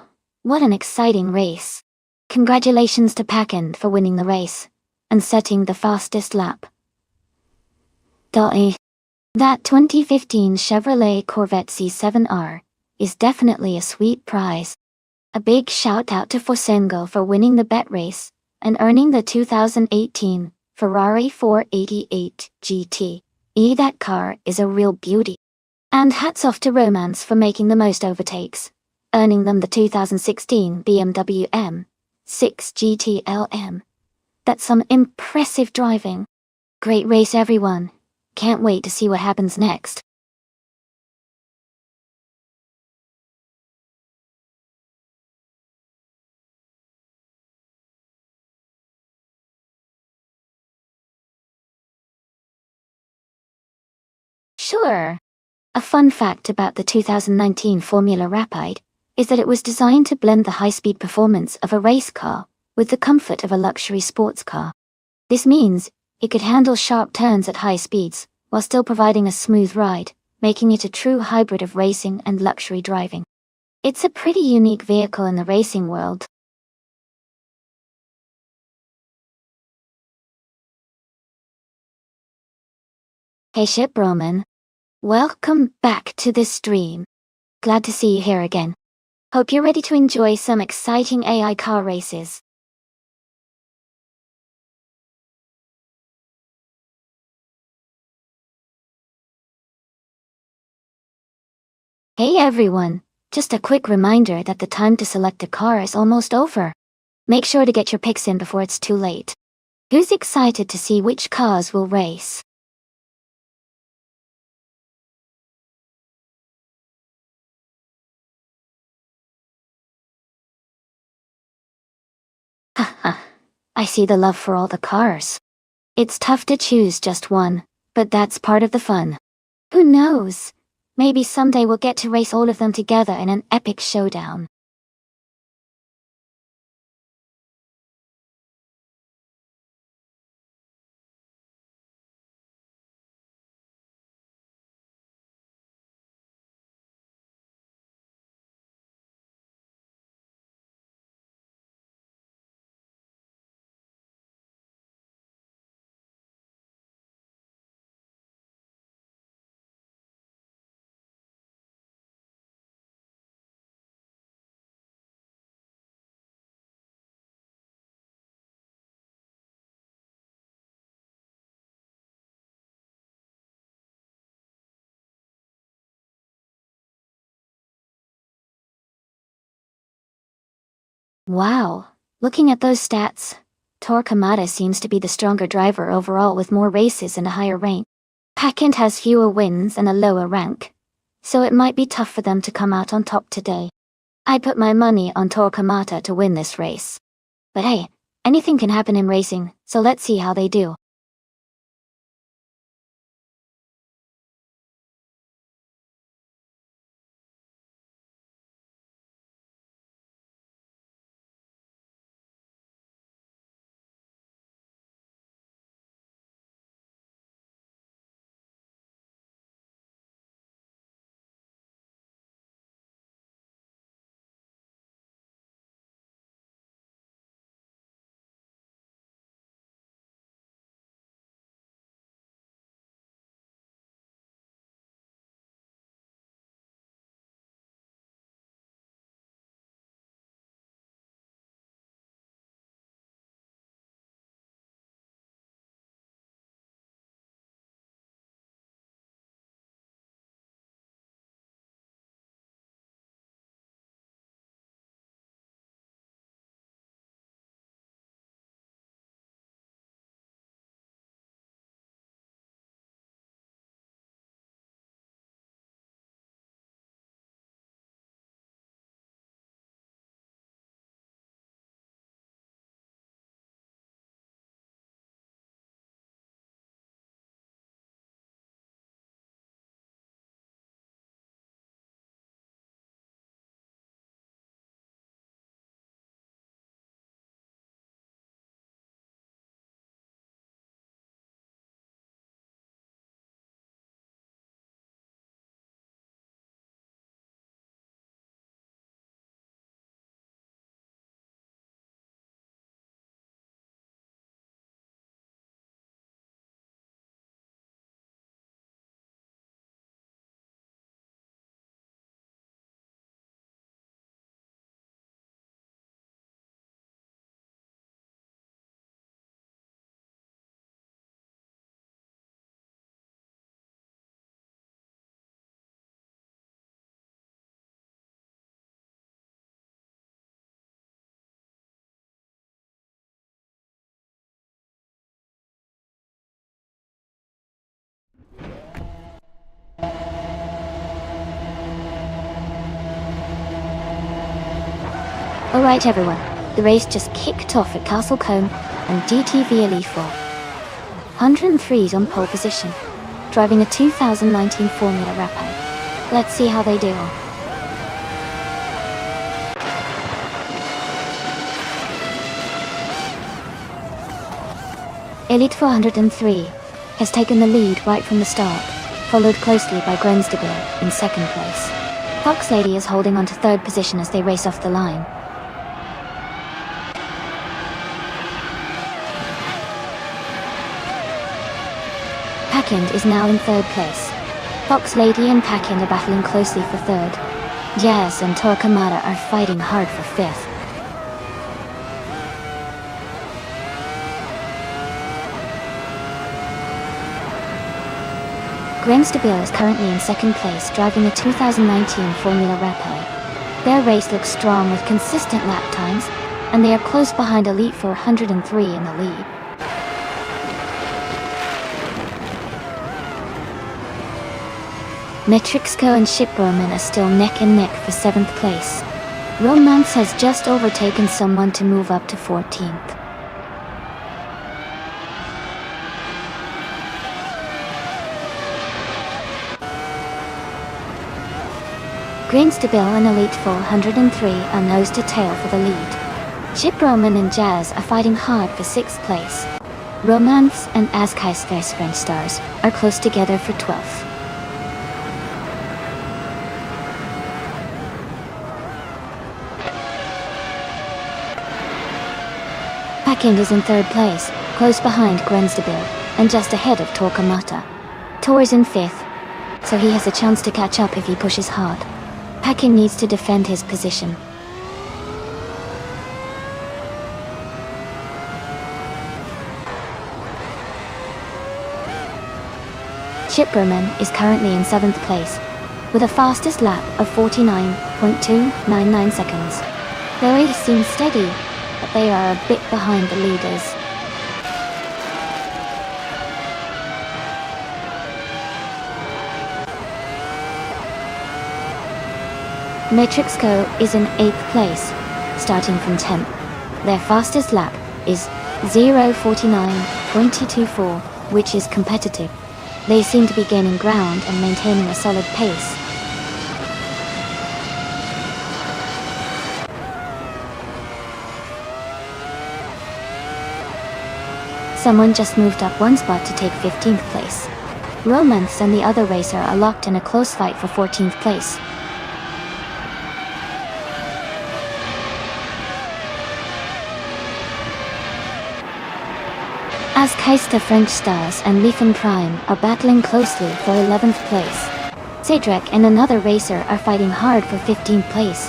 what an exciting race. Congratulations to Packend for winning the race and setting the fastest lap. That 2015 Chevrolet Corvette C7R is definitely a sweet prize. A big shout out to Fosengo for winning the bet race and earning the 2018 Ferrari 488 GT. That car is a real beauty. And hats off to Romance for making the most overtakes, earning them the 2016 BMW M6 GT-LM. That's some impressive driving. Great race, everyone. Can't wait to see what happens next. Sure. A fun fact about the 2019 Formula Rapide is that it was designed to blend the high-speed performance of a race car with the comfort of a luxury sports car. This means it could handle sharp turns at high speeds while still providing a smooth ride, making it a true hybrid of racing and luxury driving. It's a pretty unique vehicle in the racing world. Hey Ship Roman. Welcome back to the stream. Glad to see you here again. Hope you're ready to enjoy some exciting AI car races. Hey everyone, just a quick reminder that the time to select a car is almost over. Make sure to get your picks in before it's too late. Who's excited to see which cars will race? Haha, I see the love for all the cars. It's tough to choose just one, but that's part of the fun. Who knows? Maybe someday we'll get to race all of them together in an epic showdown. Wow, looking at those stats, Torquemada seems to be the stronger driver overall with more races and a higher rank. Packend has fewer wins and a lower rank, so it might be tough for them to come out on top today. I put my money on Torquemada to win this race. But hey, anything can happen in racing, so let's see how they do. Alright everyone, the race just kicked off at Castle Combe and DTV Elite 4. 103's on pole position, driving a 2019 Formula Rapide. Let's see how they do. Elite 403 has taken the lead right from the start, followed closely by Grensdebile in second place. Fox Lady is holding on to third position as they race off the line. Packend is now in third place. Fox Lady and Packend are battling closely for third. Jazz and Torquemada are fighting hard for fifth. Grensdebile is currently in second place, driving a 2019 Formula Rapide. Their race looks strong with consistent lap times, and they are close behind Elite 403 in the lead. Metrixco and Shiproman are still neck and neck for 7th place. Romance has just overtaken someone to move up to 14th. Grensdebile and Elite 403 are nose to tail for the lead. Shiproman and Jazz are fighting hard for 6th place. Romance and Askaiskais French Stars are close together for 12th. Packend is in third place, close behind Grensdebile, and just ahead of Torquemada. Tor is in 5th, so he has a chance to catch up if he pushes hard. Packend needs to defend his position. Shiproman is currently in 7th place, with a fastest lap of 49.299 seconds. The race seems steady, but they are a bit behind the leaders. Matrix Co. is in 8th place, starting from 10th. Their fastest lap is 0:49.224, which is competitive. They seem to be gaining ground and maintaining a solid pace. Someone just moved up one spot to take 15th place. Romance and the other racer are locked in a close fight for 14th place. As Keister French Stars and Leafin Prime are battling closely for 11th place. Cedric and another racer are fighting hard for 15th place.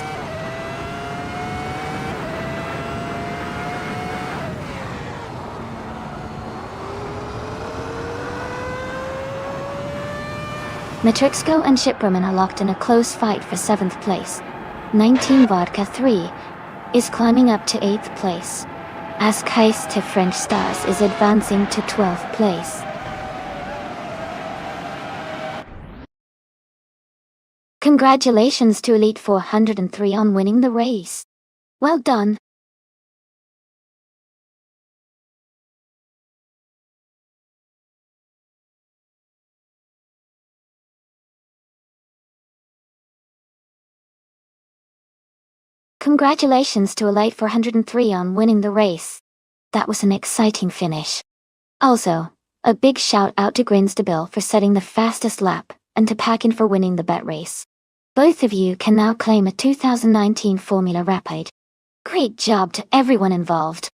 Matrixco and Shipperman are locked in a close fight for 7th place. 19 Vodka 3 is climbing up to 8th place, as Keister French Stars is advancing to 12th place. Congratulations to Elite 403 on winning the race. Well done. Congratulations to Elite 403 on winning the race. That was an exciting finish. Also, a big shout out to Grinstabill for setting the fastest lap, and to Packin for winning the bet race. Both of you can now claim a 2019 Formula Rapide. Great job to everyone involved.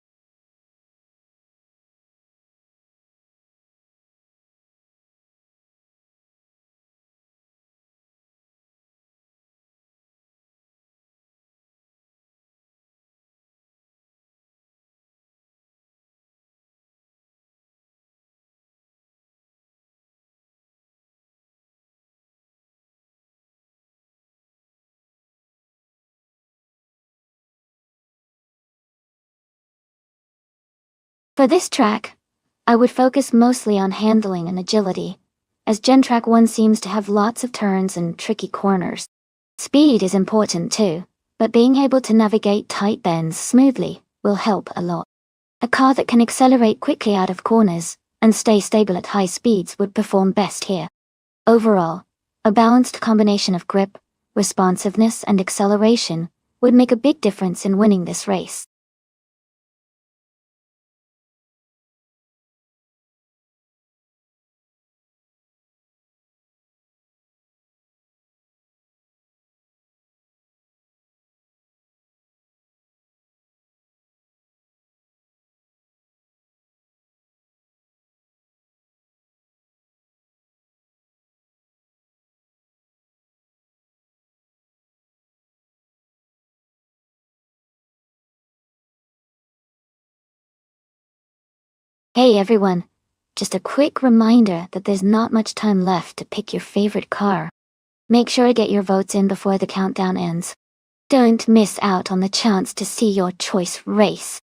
For this track, I would focus mostly on handling and agility, as Gen Track 1 seems to have lots of turns and tricky corners. Speed is important too, but being able to navigate tight bends smoothly will help a lot. A car that can accelerate quickly out of corners and stay stable at high speeds would perform best here. Overall, a balanced combination of grip, responsiveness and acceleration would make a big difference in winning this race. Hey everyone, just a quick reminder that there's not much time left to pick your favorite car. Make sure to get your votes in before the countdown ends. Don't miss out on the chance to see your choice race.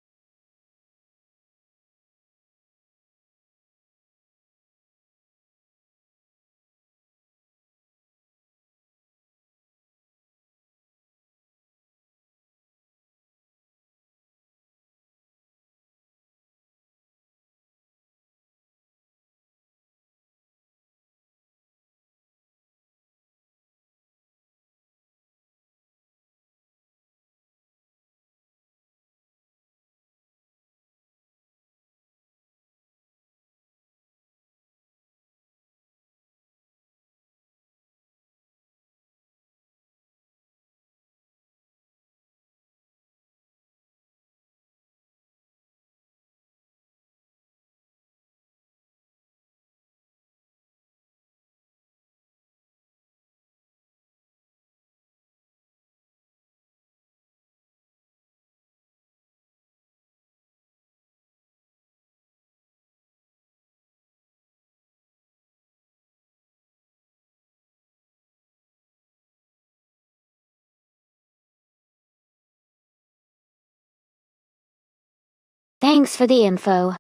Thanks for the info.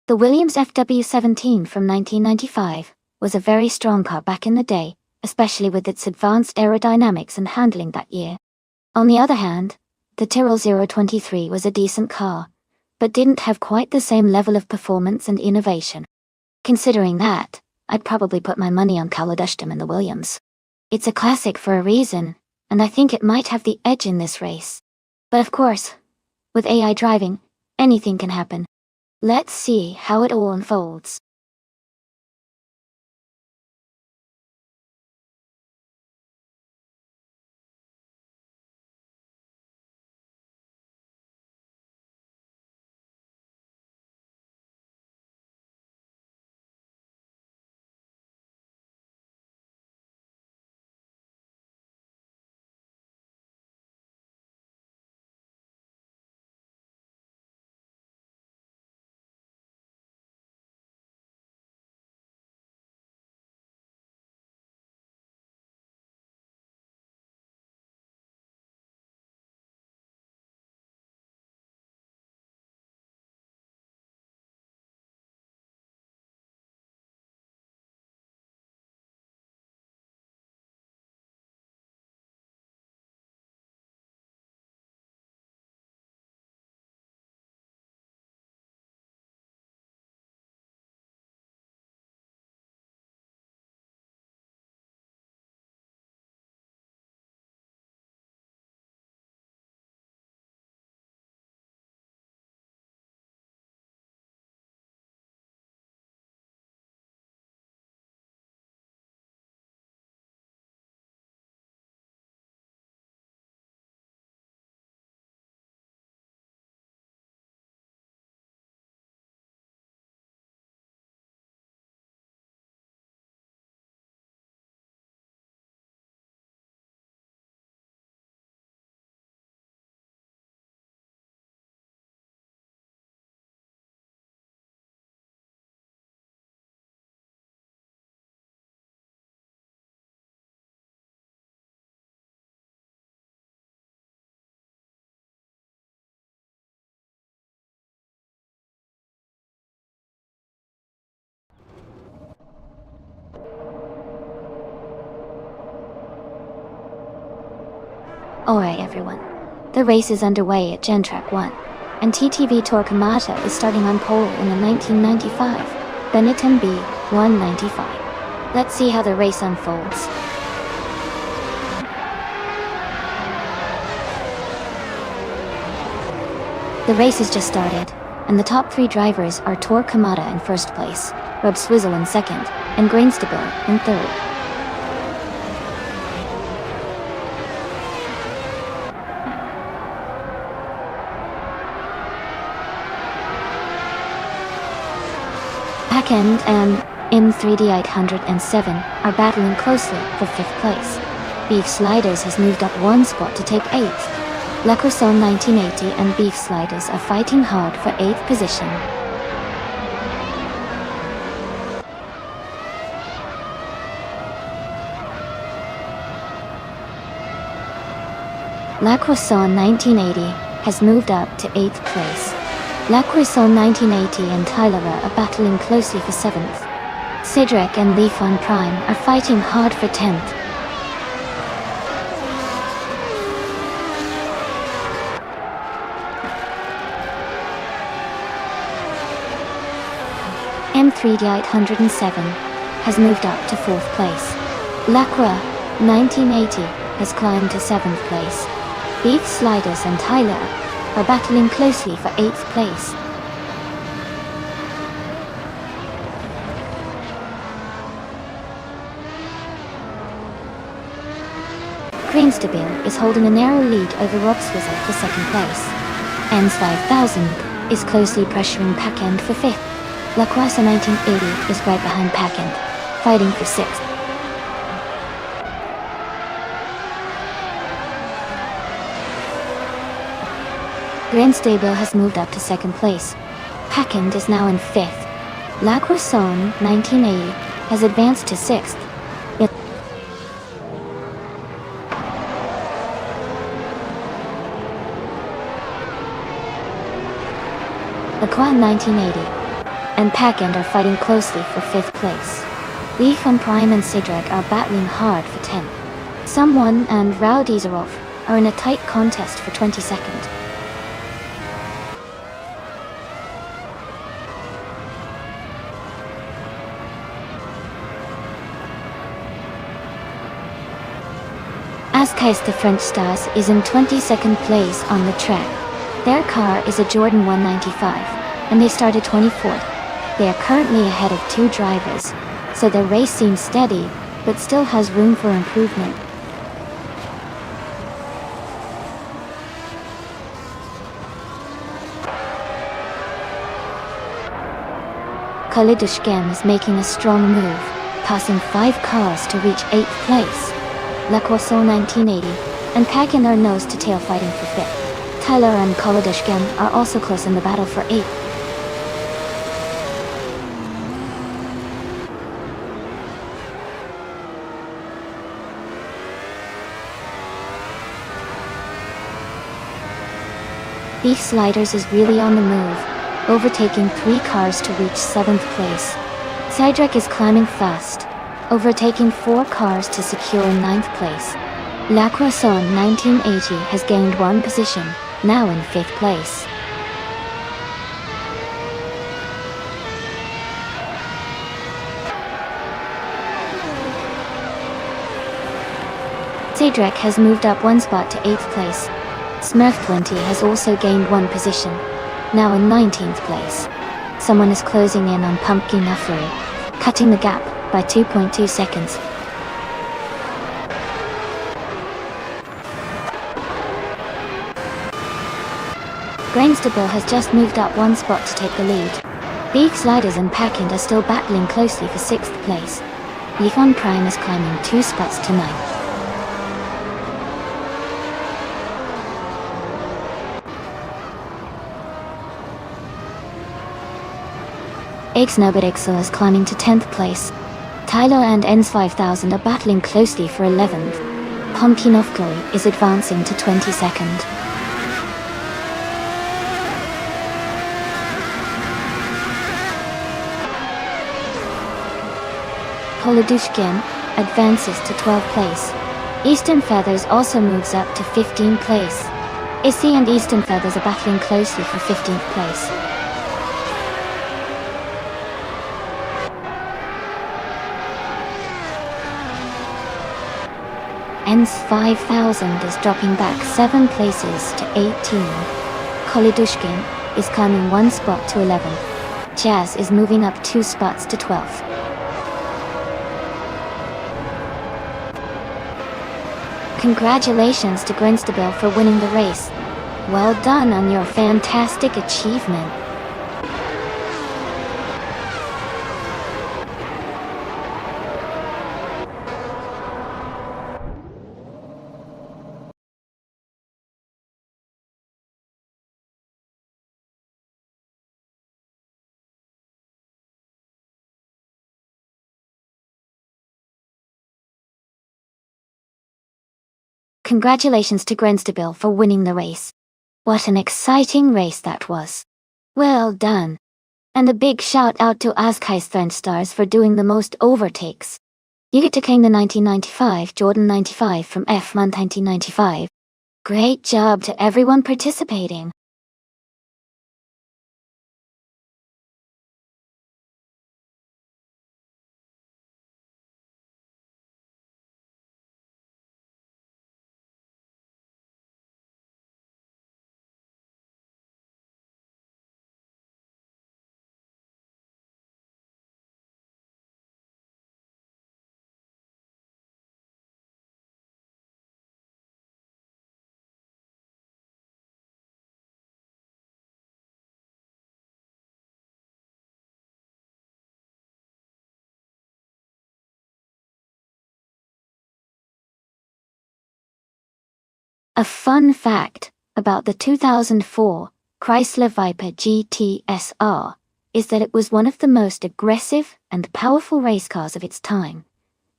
The Williams FW17 from 1995 was a very strong car back in the day, especially with its advanced aerodynamics and handling that year. On the other hand, the Tyrrell 023 was a decent car, but didn't have quite the same level of performance and innovation. Considering that, I'd probably put my money on Kaladeshtam and the Williams. It's a classic for a reason, and I think it might have the edge in this race. But of course, with AI driving, anything can happen. Let's see how it all unfolds. Alright everyone, the race is underway at Gentrack 1, and TTV Torquemada is starting on pole in the 1995 Benetton B195. Let's see how the race unfolds. The race has just started, and the top three drivers are Torquemada in first place, Rob Swizzle in second, and Greenstable in third. Packend and M3D 807 are battling closely for 5th place. Beef Sliders has moved up one spot to take 8th. La Croissant 1980 and Beef Sliders are fighting hard for 8th position. La Croissant 1980 has moved up to 8th place. La Croissant 1980 and Tylara are battling closely for 7th. Cedric and Leafon Prime are fighting hard for 10th. M3D 807 has moved up to 4th place. Lacroix 1980 has climbed to 7th place. Beef Sliders and Tyler are battling closely for 8th place. Greenstable is holding a narrow lead over Rob Swizzle for 2nd place. Ens 5000 is closely pressuring Packend for 5th. La Croissant 1980 is right behind Packend, fighting for 6th. Greenstable has moved up to 2nd place. Packend is now in 5th. La Croissant 1980 has advanced to 6th. Aqua 1980, and Packend are fighting closely for 5th place. Leafon Prime and Sidrak are battling hard for 10th. Someone and Raudizarov are in a tight contest for 22nd. Azkais the French Stars is in 22nd place on the track. Their car is a Jordan 195, and they started 24th. They are currently ahead of 2 drivers, so their race seems steady, but still has room for improvement. Kalidushkin is making a strong move, passing 5 cars to reach 8th place. La Croissant 1980 and Pagan are nose-to-tail fighting for 5th. Tyler and Kalidushkin are also close in the battle for 8th. Beef Sliders is really on the move, overtaking 3 cars to reach 7th place. Sidrak is climbing fast, overtaking 4 cars to secure 9th place. La Croissant 1980 has gained 1 position, now in 5th place. Sidrak has moved up 1 spot to 8th place. Smurf 20 has also gained 1 position, now in 19th place. Someone is closing in on Pumpkin Nuffery, cutting the gap by 2.2 seconds. Grainstable has just moved up 1 spot to take the lead. Beef Sliders and Packend are still battling closely for 6th place. Leafon Prime is climbing 2 spots to 9th. Ixnobidixel is climbing to 10th place. Tyler and ENS 5000 are battling closely for 11th. Pomkinovkoy is advancing to 22nd. Kolidushkin advances to 12th place. Eastern Feathers also moves up to 15th place. Issy and Eastern Feathers are battling closely for 15th place. ENS 5000 is dropping back 7 places to 18. Kolidushkin is climbing 1 spot to 11th. Jazz is moving up 2 spots to 12th. Congratulations to Grinstabill for winning the race. Well done on your fantastic achievement. Congratulations to Grinstabill for winning the race. What an exciting race that was. Well done. And a big shout out to Azkai's French Stars for doing the most overtakes. You get to claim the 1995 Jordan 95 from F1 1995. Great job to everyone participating. A fun fact about the 2004 Chrysler Viper GT-SR is that it was one of the most aggressive and powerful race cars of its time,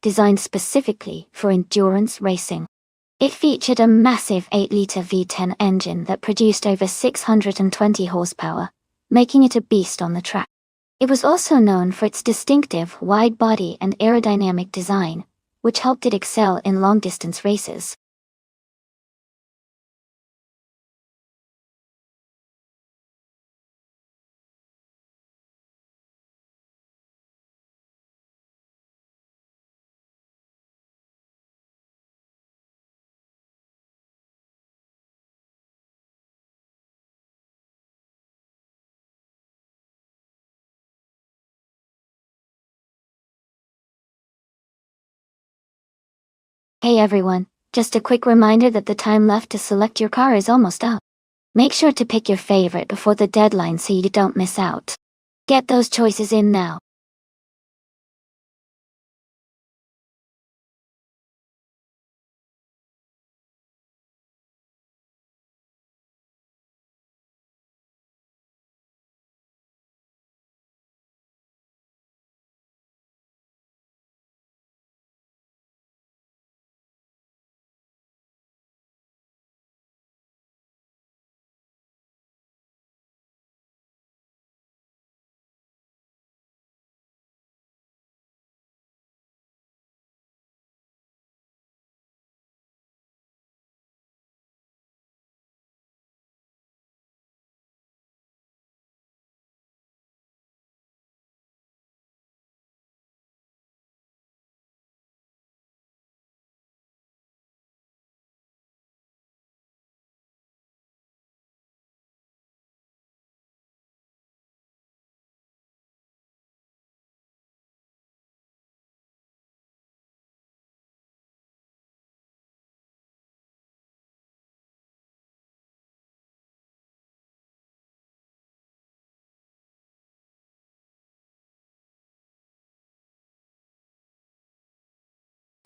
designed specifically for endurance racing. It featured a massive 8-liter V10 engine that produced over 620 horsepower, making it a beast on the track. It was also known for its distinctive wide body and aerodynamic design, which helped it excel in long-distance races. Hey everyone, just a quick reminder that the time left to select your car is almost up. Make sure to pick your favorite before the deadline so you don't miss out. Get those choices in now.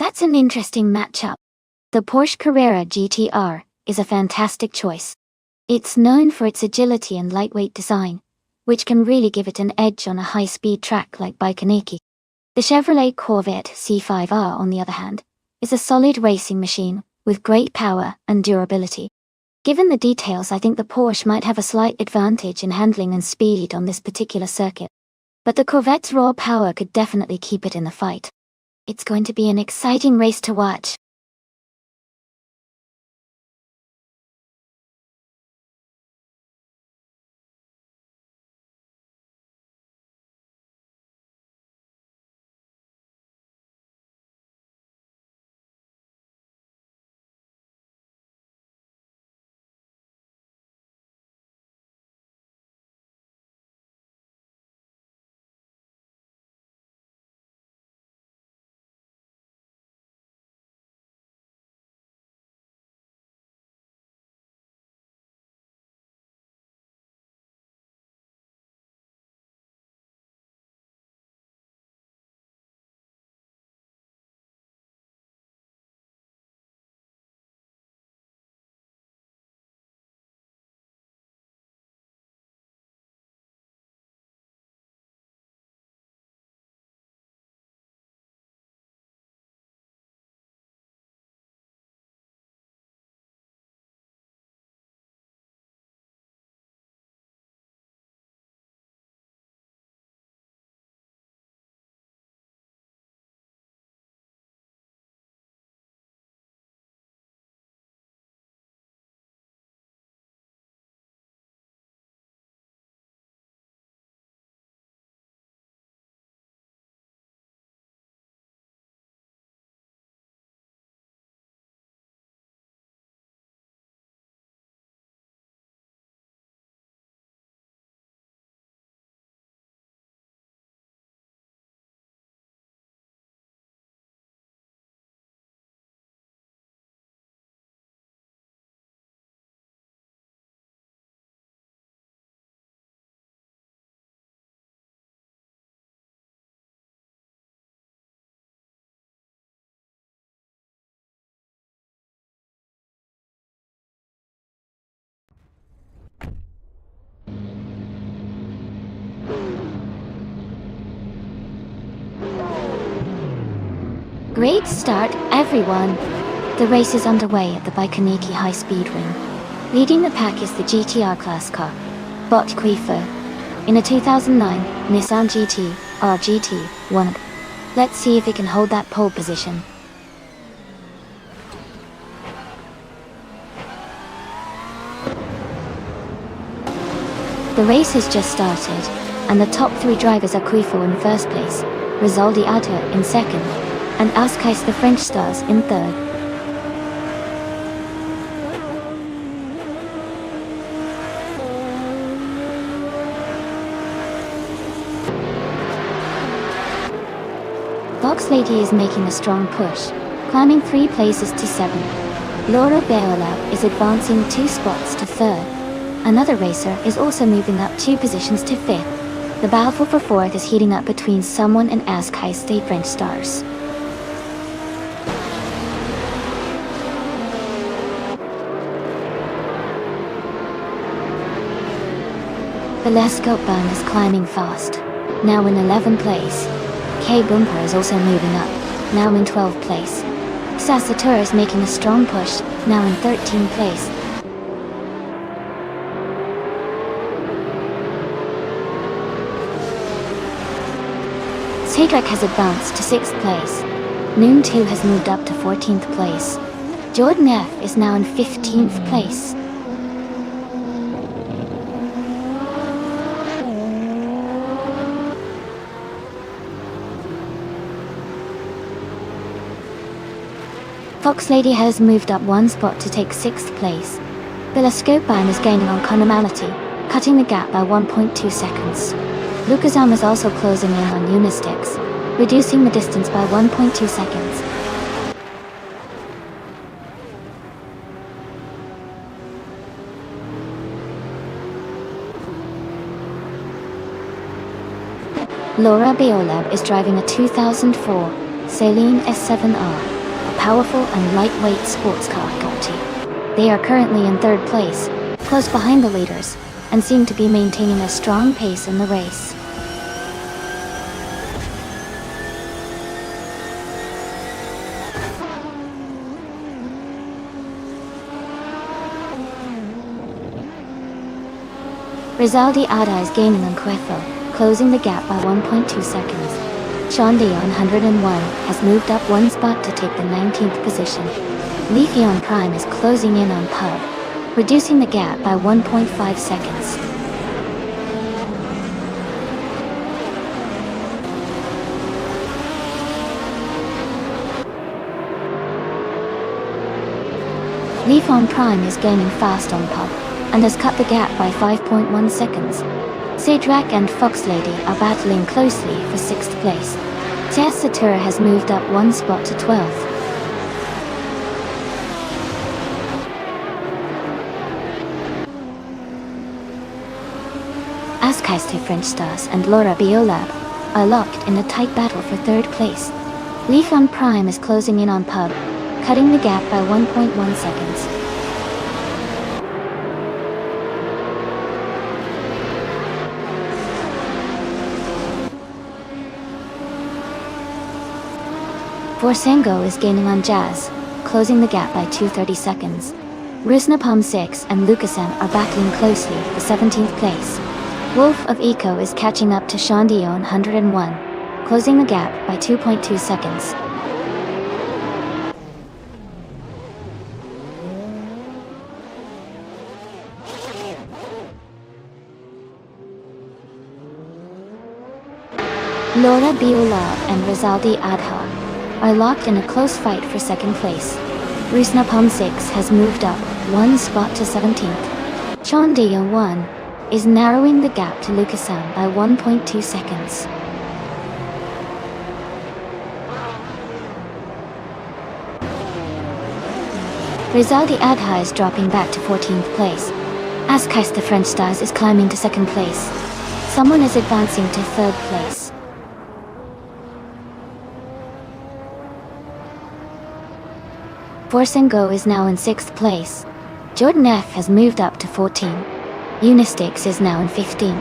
That's an interesting matchup. The Porsche Carrera GTR is a fantastic choice. It's known for its agility and lightweight design, which can really give it an edge on a high-speed track like Baikonur. The Chevrolet Corvette C5R, on the other hand, is a solid racing machine with great power and durability. Given the details, I think the Porsche might have a slight advantage in handling and speed on this particular circuit. But the Corvette's raw power could definitely keep it in the fight. It's going to be an exciting race to watch. Great start, everyone! The race is underway at the Baikonur high-speed ring. Leading the pack is the GTR class car, Bot Quifer, in a 2009 Nissan GT or GT1. Let's see if it can hold that pole position. The race has just started, and the top 3 drivers are Quifo in first place, Rizaldi Adha in second, and Askais the French Stars in third. Fox Lady is making a strong push, climbing 3 places to 7. Laura Beolab is advancing 2 spots to 3rd. Another racer is also moving up 2 positions to 5th. The battle for 4th is heating up between someone and Askais the French Stars. Telescope is climbing fast, now in 11th place. K Bumper is also moving up, now in 12th place. Sasatura is making a strong push, now in 13th place. Sadrak has advanced to 6th place. Noon 2 has moved up to 14th place. Jordan F is now in 15th place. Fox Lady has moved up 1 spot to take 6th place. Telescope is gaining on Conomality, cutting the gap by 1.2 seconds. Lucasam is also closing in on Unistix, reducing the distance by 1.2 seconds. Laura Beolab is driving a 2004 Saleen S7R. Powerful and lightweight sports car GT. They are currently in 3rd place, close behind the leaders, and seem to be maintaining a strong pace in the race. Rizaldi Ada is gaining on Quefo, closing the gap by 1.2 seconds. Shondion 101 has moved up 1 spot to take the 19th position. Leafeon Prime is closing in on Pub, reducing the gap by 1.5 seconds. Leafeon Prime is gaining fast on Pub, and has cut the gap by 5.1 seconds. Sadrak and Fox Lady are battling closely for 6th place. Sasatura has moved up 1 spot to 12th. Askais the French Stars and Laura Beolab are locked in a tight battle for 3rd place. Leafon Prime is closing in on Pub, cutting the gap by 1.1 seconds. Forsengo is gaining on Jazz, closing the gap by 2.30 seconds. Rusnapalm 6 and Lucasen are battling closely for 17th place. Wolf of Eco is catching up to Shondion 101, closing the gap by 2.2 seconds. Laura Beolab and Rizaldi Adha are locked in a close fight for 2nd place. Rusnapalm 6 has moved up 1 spot to 17th. Shondion 1 is narrowing the gap to Lucasan by 1.2 seconds. Rizaldi Adha is dropping back to 14th place. Askais the French Stars is climbing to 2nd place. Someone is advancing to 3rd place. Force and Go is now in 6th place. Jordan F has moved up to 14. Unistix is now in 15.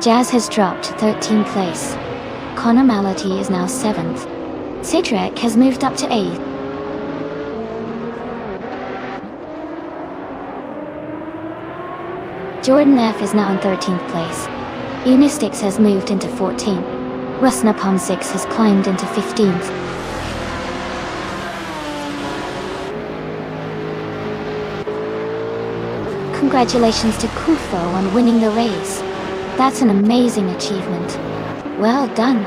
Jazz has dropped to 13th place. Conomality is now 7th. Sidrek has moved up to 8th. Jordan F is now in 13th place. Unistix has moved into 14th. Rusnapalm 6 has climbed into 15th. Congratulations to Kufo on winning the race. That's an amazing achievement. Well done.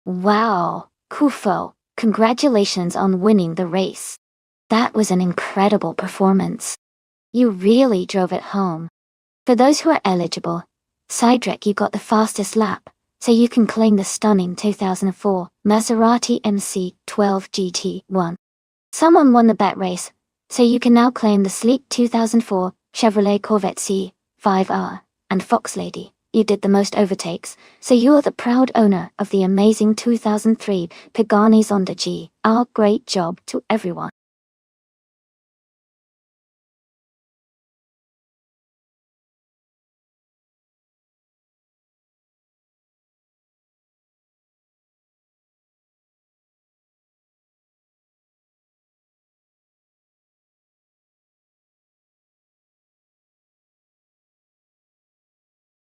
Wow, Kufo, congratulations on winning the race. That was an incredible performance. You really drove it home. For those who are eligible, Cydric, you got the fastest lap, so you can claim the stunning 2004 Maserati MC12 GT1. Someone won the bet race, so you can now claim the sleek 2004 Chevrolet Corvette C5R, and Fox Lady. You did the most overtakes, so you are the proud owner of the amazing 2003 Pagani Zonda GR. Great job to everyone.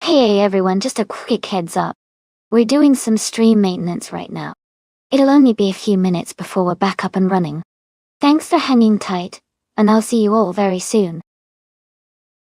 Hey everyone, just a quick heads up. We're doing some stream maintenance right now. It'll only be a few minutes before we're back up and running. Thanks for hanging tight, and I'll see you all very soon.